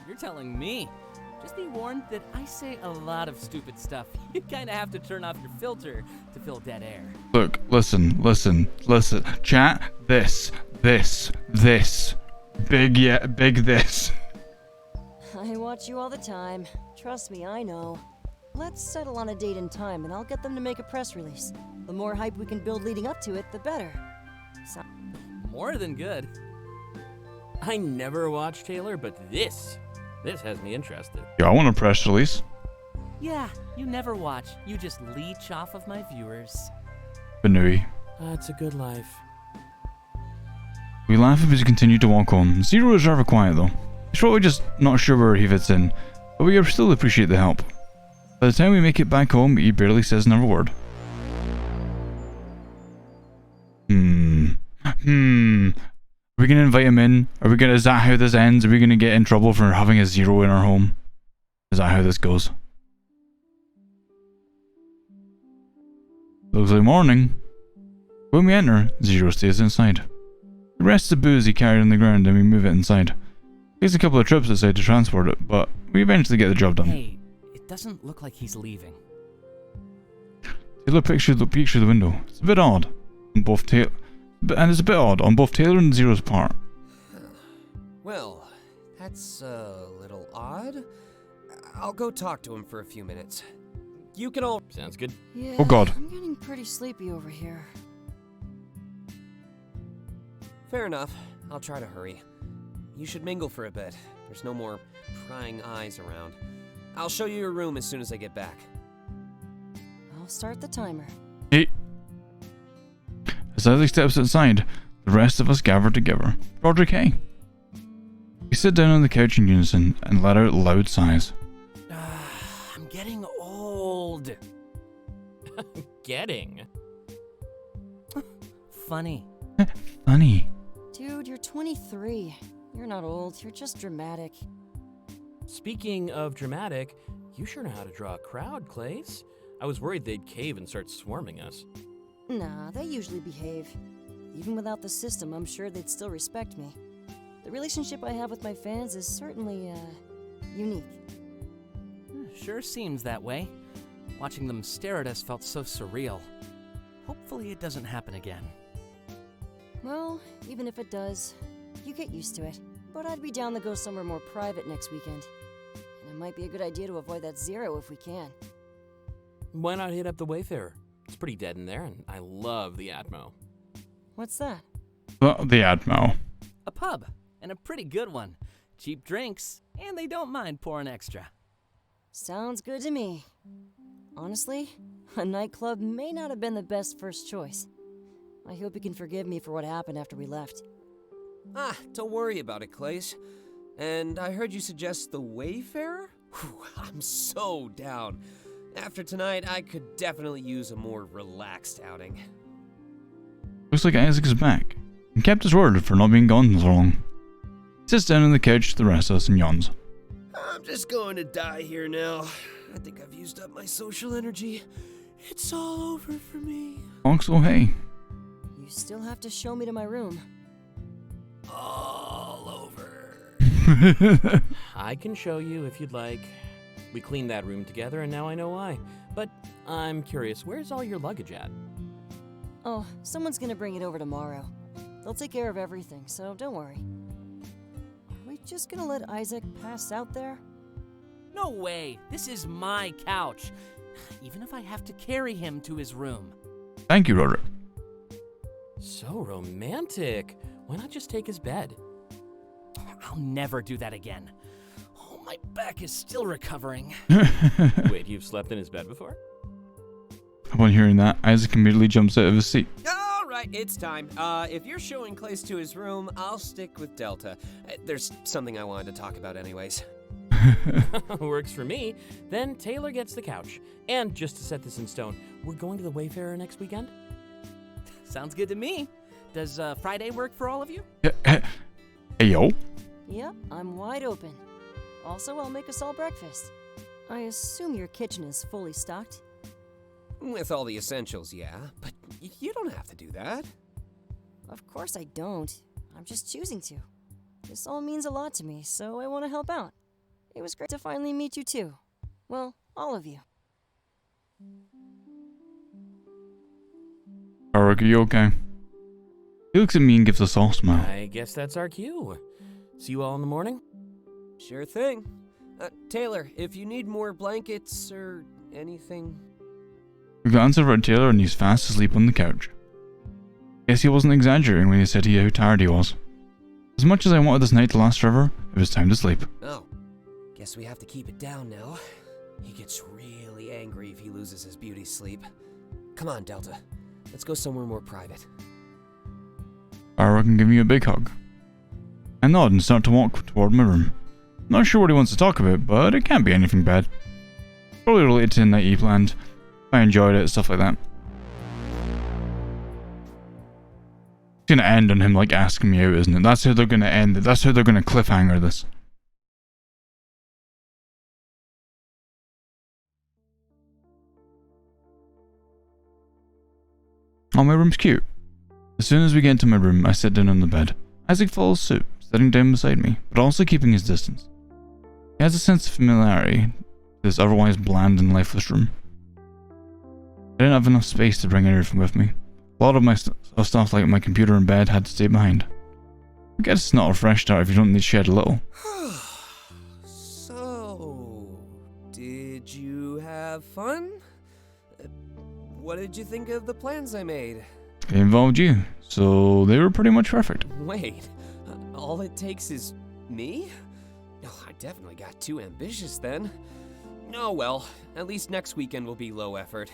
You're telling me. Just be warned that I say a lot of stupid stuff. You kind of have to turn off your filter to fill dead air.
Look, listen. Chat, this. Big this.
I watch you all the time. Trust me, I know. Let's settle on a date and time, and I'll get them to make a press release. The more hype we can build leading up to it, the better.
More than good.
I never watched Taylor, but this has me interested.
Yeah, I want a press release.
Yeah, you never watch. You just leech off of my viewers.
Benui.
It's a good life.
We laugh as we continue to walk home. Zero is rather quiet though. He's probably just not sure where he fits in, but we still appreciate the help. By the time we make it back home, he barely says another word. Are we gonna invite him in? Is that how this ends? Are we gonna get in trouble for having a Zero in our home? Is that how this goes? Looks like morning. When we enter, Zero stays inside. The rest of the booze he carried on the ground and we move it inside. Takes a couple of trips outside to transport it, but we eventually get the job done.
Hey, it doesn't look like he's leaving.
Taylor pictured the window. It's a bit odd on both Taylor and Zero's part.
Well, that's a little odd. I'll go talk to him for a few minutes. You can all...
Sounds good.
Yeah,
Oh god.
I'm getting pretty sleepy over here.
Fair enough. I'll try to hurry. You should mingle for a bit. There's no more prying eyes around. I'll show you your room as soon as I get back.
I'll start the timer.
Hey. As Isaac steps outside, the rest of us gather together. Roderick, hey. We sit down on the couch in unison and let out loud sighs.
I'm getting old.
Getting?
Funny.
Funny.
Dude, you're 23. You're not old, you're just dramatic.
Speaking of dramatic, you sure know how to draw a crowd, Clace. I was worried they'd cave and start swarming us.
Nah, they usually behave. Even without the system, I'm sure they'd still respect me. The relationship I have with my fans is certainly, unique.
Sure seems that way. Watching them stare at us felt so surreal. Hopefully it doesn't happen again.
Well, even if it does, you get used to it. But I'd be down to go somewhere more private next weekend. And it might be a good idea to avoid that Zero if we can.
Why not hit up the Wayfarer? It's pretty dead in there, and I love the Atmo.
What's that?
The Atmo.
A pub, and a pretty good one. Cheap drinks, and they don't mind pouring extra.
Sounds good to me. Honestly, a nightclub may not have been the best first choice. I hope you can forgive me for what happened after we left.
Don't worry about it, Clace. And I heard you suggest the Wayfarer? Whew, I'm so down. After tonight, I could definitely use a more relaxed outing.
Looks like Isaac is back. He kept his word for not being gone so long. He sits down on the couch with the rest of us and yawns.
I'm just going to die here now. I think I've used up my social energy. It's all over for me.
Also, hey.
You still have to show me to my room.
All over.
I can show you if you'd like. We cleaned that room together and now I know why. But I'm curious, where's all your luggage at?
Oh, someone's gonna bring it over tomorrow. They'll take care of everything, so don't worry. Are we just gonna let Isaac pass out there?
No way! This is my couch! Even if I have to carry him to his room.
Thank you, Roderick.
So romantic. Why not just take his bed?
I'll never do that again. Oh, my back is still recovering.
Wait, you've slept in his bed before?
Upon hearing that, Isaac immediately jumps out of his seat.
All right, it's time. If you're showing Clace to his room, I'll stick with Delta. There's something I wanted to talk about anyways.
Works for me. Then Taylor gets the couch. And just to set this in stone, we're going to the Wayfarer next weekend?
Sounds good to me. Does Friday work for all of you?
Hey, yo.
Yep, I'm wide open. Also, I'll make us all breakfast. I assume your kitchen is fully stocked.
With all the essentials, yeah. But you don't have to do that.
Of course I don't. I'm just choosing to. This all means a lot to me, so I want to help out. It was great to finally meet you too. Well, all of you.
Roderick, are you okay? He looks at me and gives a soft smile.
I guess that's our cue. See you all in the morning?
Sure thing. Taylor, if you need more blankets or anything...
We glance over at Taylor and he's fast asleep on the couch. Guess he wasn't exaggerating when he said how tired he was. As much as I wanted this night to last forever, it was time to sleep.
Oh, guess we have to keep it down now. He gets really angry if he loses his beauty sleep. Come on, Delta. Let's go somewhere more private.
Barrow can give me a big hug. I nod and start to walk toward my room. Not sure what he wants to talk about, but it can't be anything bad. Probably related to the night he planned. I enjoyed it, stuff like that. It's gonna end on him like asking me out, isn't it? That's how they're gonna end it. That's how they're gonna cliffhanger this. Oh, my room's cute. As soon as we get into my room, I sit down on the bed. Isaac follows suit, sitting down beside me, but also keeping his distance. He has a sense of familiarity to this otherwise bland and lifeless room. I didn't have enough space to bring everything with me. A lot of my stuff like my computer and bed had to stay behind. I guess it's not a fresh start if you don't need to shed a little.
So, did you have fun? What did you think of the plans I made?
They involved you, so they were pretty much perfect.
Wait, all it takes is me? Oh, I definitely got too ambitious then. Oh well, at least next weekend will be low effort.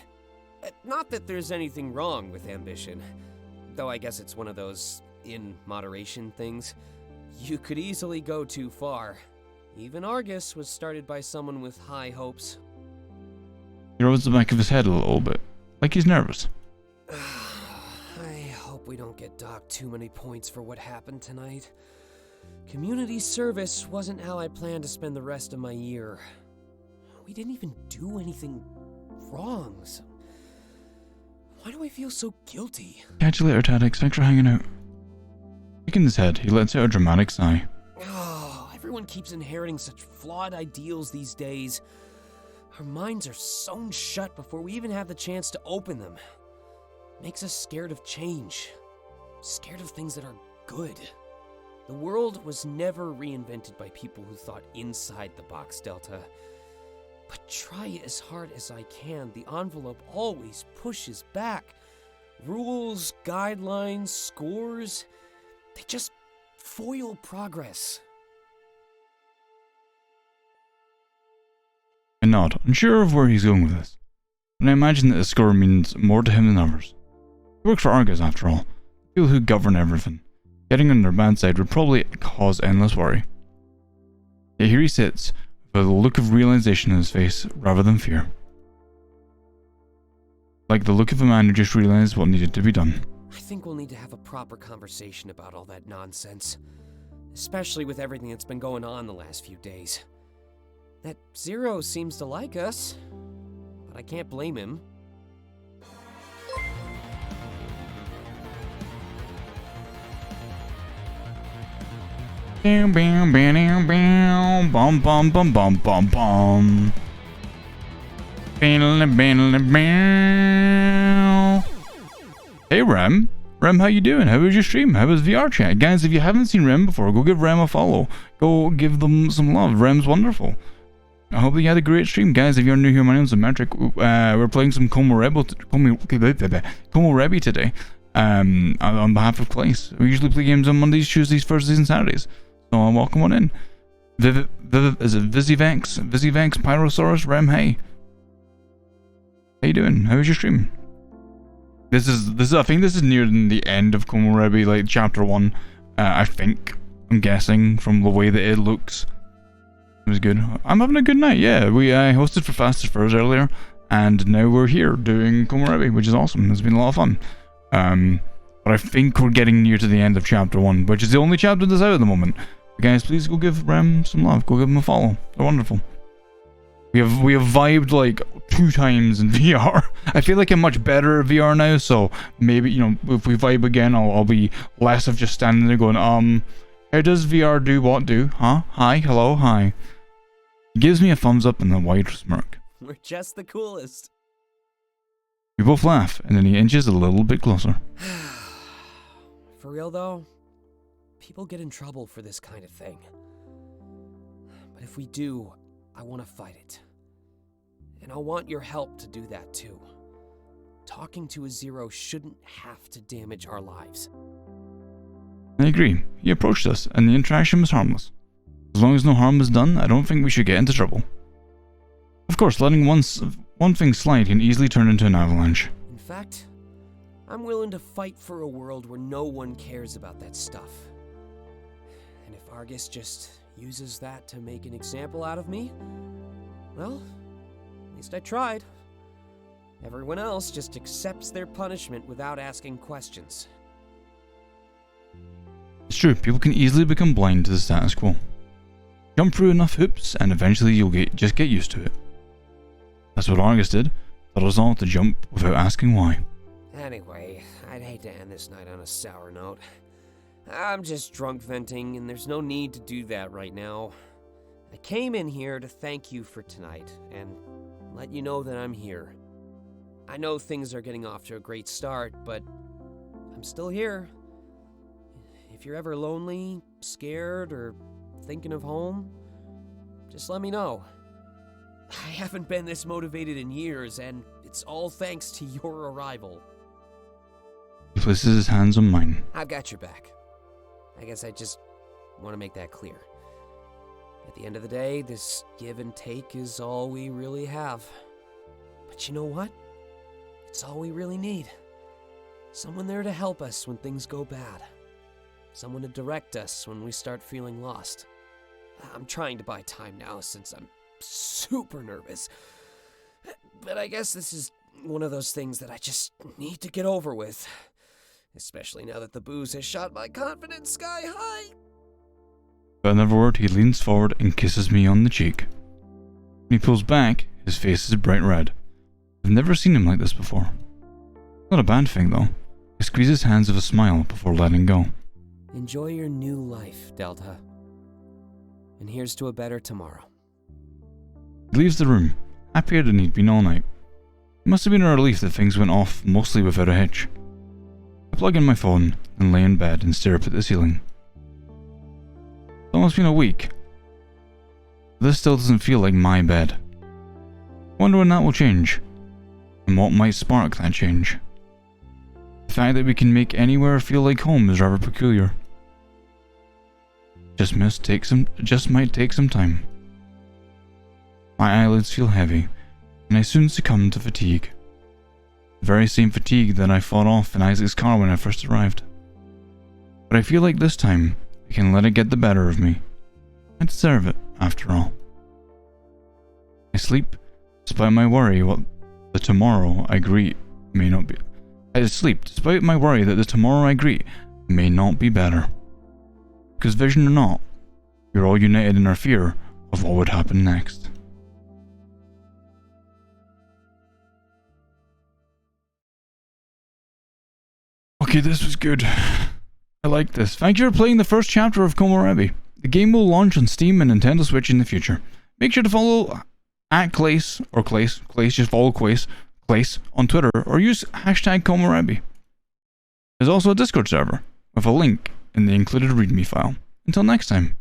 Not that there's anything wrong with ambition, though I guess it's one of those in moderation things. You could easily go too far. Even Argus was started by someone with high hopes.
He rubs the back of his head a little bit, like he's nervous.
I hope we don't get docked too many points for what happened tonight. Community service wasn't how I planned to spend the rest of my year. We didn't even do anything wrong. So why do I feel so guilty?
Catch you later, Tadix. Thanks for hanging out. Shaking his head, he lets out a dramatic sigh.
Oh, everyone keeps inheriting such flawed ideals these days. Our minds are sewn shut before we even have the chance to open them. Makes us scared of change. Scared of things that are good. The world was never reinvented by people who thought inside the box, Delta. But try as hard as I can, the envelope always pushes back. Rules, guidelines, scores, they just foil progress.
I nod, unsure of where he's going with this. And I imagine that the score means more to him than others. He works for Argus after all. People who govern everything. Getting on their bad side would probably cause endless worry. Yet here he sits, with a look of realization in his face rather than fear. Like the look of a man who just realized what needed to be done.
I think we'll need to have a proper conversation about all that nonsense. especially with everything that's been going on the last few days. That Zero seems to like us, but I can't blame him.
Bam, bam, bam, bam, bam, bum, bum, bum, bum, bum, bum. Hey Rem. Rem, how you doing? How was your stream? How was VR chat? Guys, if you haven't seen Rem before, go give Rem a follow. Go give them some love. Rem's wonderful. I hope that you had a great stream. Guys, if you're new here, my name's Metric. We're playing some Komorebi today. On behalf of Clace. We usually play games on Mondays, Tuesdays, Thursdays, and Saturdays. So welcome on in. Is it Visivax? Visivax, Pyrosaurus, Rem, hey. How you doing? How was your stream? This is I think this is near the end of Komorebi, like chapter 1. I think. I'm guessing from the way that it looks. It was good. I'm having a good night, yeah. We hosted for Fastest Furs earlier, and now we're here doing Komorebi, which is awesome. It's been a lot of fun. But I think we're getting near to the end of chapter 1, which is the only chapter that's out at the moment. But guys, please go give Rem some love. Go give them a follow. They're wonderful. We have vibed like 2 times in VR. I feel like I'm much better at VR now, so maybe, you know, if we vibe again, I'll be less of just standing there going, how does VR do what do? Huh? Hi, hello, hi. He gives me a thumbs up and a wide smirk.
We're just the coolest.
We both laugh, and then he inches a little bit closer.
For real though, people get in trouble for this kind of thing. But if we do, I want to fight it. And I want your help to do that too. Talking to a Zero shouldn't have to damage our lives.
I agree. He approached us, and the interaction was harmless. As long as no harm was done, I don't think we should get into trouble. Of course, letting one thing slide can easily turn into an avalanche.
In fact, I'm willing to fight for a world where no one cares about that stuff. And if Argus just uses that to make an example out of me, well, at least I tried. Everyone else just accepts their punishment without asking questions.
It's true, people can easily become blind to the status quo. Jump through enough hoops, and eventually you'll just get used to it. That's what Argus did. Taught us all to jump without asking why.
Anyway, I'd hate to end this night on a sour note. I'm just drunk venting, and there's no need to do that right now. I came in here to thank you for tonight, and let you know that I'm here. I know things are getting off to a great start, but I'm still here. If you're ever lonely, scared, or thinking of home, just let me know. I haven't been this motivated in years, and it's all thanks to your arrival.
He places his hands on mine.
I've got your back. I guess I just want to make that clear. At the end of the day, this give and take is all we really have. But you know what? It's all we really need. Someone there to help us when things go bad. Someone to direct us when we start feeling lost. I'm trying to buy time now since I'm super nervous. But I guess this is one of those things that I just need to get over with. Especially now that the booze has shot my confidence sky high.
Without another word, he leans forward and kisses me on the cheek. When he pulls back, his face is bright red. I've never seen him like this before. Not a bad thing, though. He squeezes hands with a smile before letting go.
Enjoy your new life, Delta. And here's to a better tomorrow.
He leaves the room, happier than he'd been all night. It must have been a relief that things went off mostly without a hitch. I plug in my phone and lay in bed and stare up at the ceiling. It's almost been a week. This still doesn't feel like my bed. I wonder when that will change, and what might spark that change. The fact that we can make anywhere feel like home is rather peculiar. Just might take some time. My eyelids feel heavy, and I soon succumb to fatigue. The very same fatigue that I fought off in Isaac's car when I first arrived. But I feel like this time, I can let it get the better of me. I deserve it, after all. I sleep, despite my worry what the tomorrow I greet may not be. I sleep, despite my worry that the tomorrow I greet may not be better. Because vision or not, we're all united in our fear of what would happen next. Okay, this was good. I like this. Thank you for playing the first chapter of Komorebi. The game will launch on Steam and Nintendo Switch in the future. Make sure to follow at Clace, or Clace, just follow Clace on Twitter, or use hashtag Komorebi. There's also a Discord server with a link in the included README file. Until next time.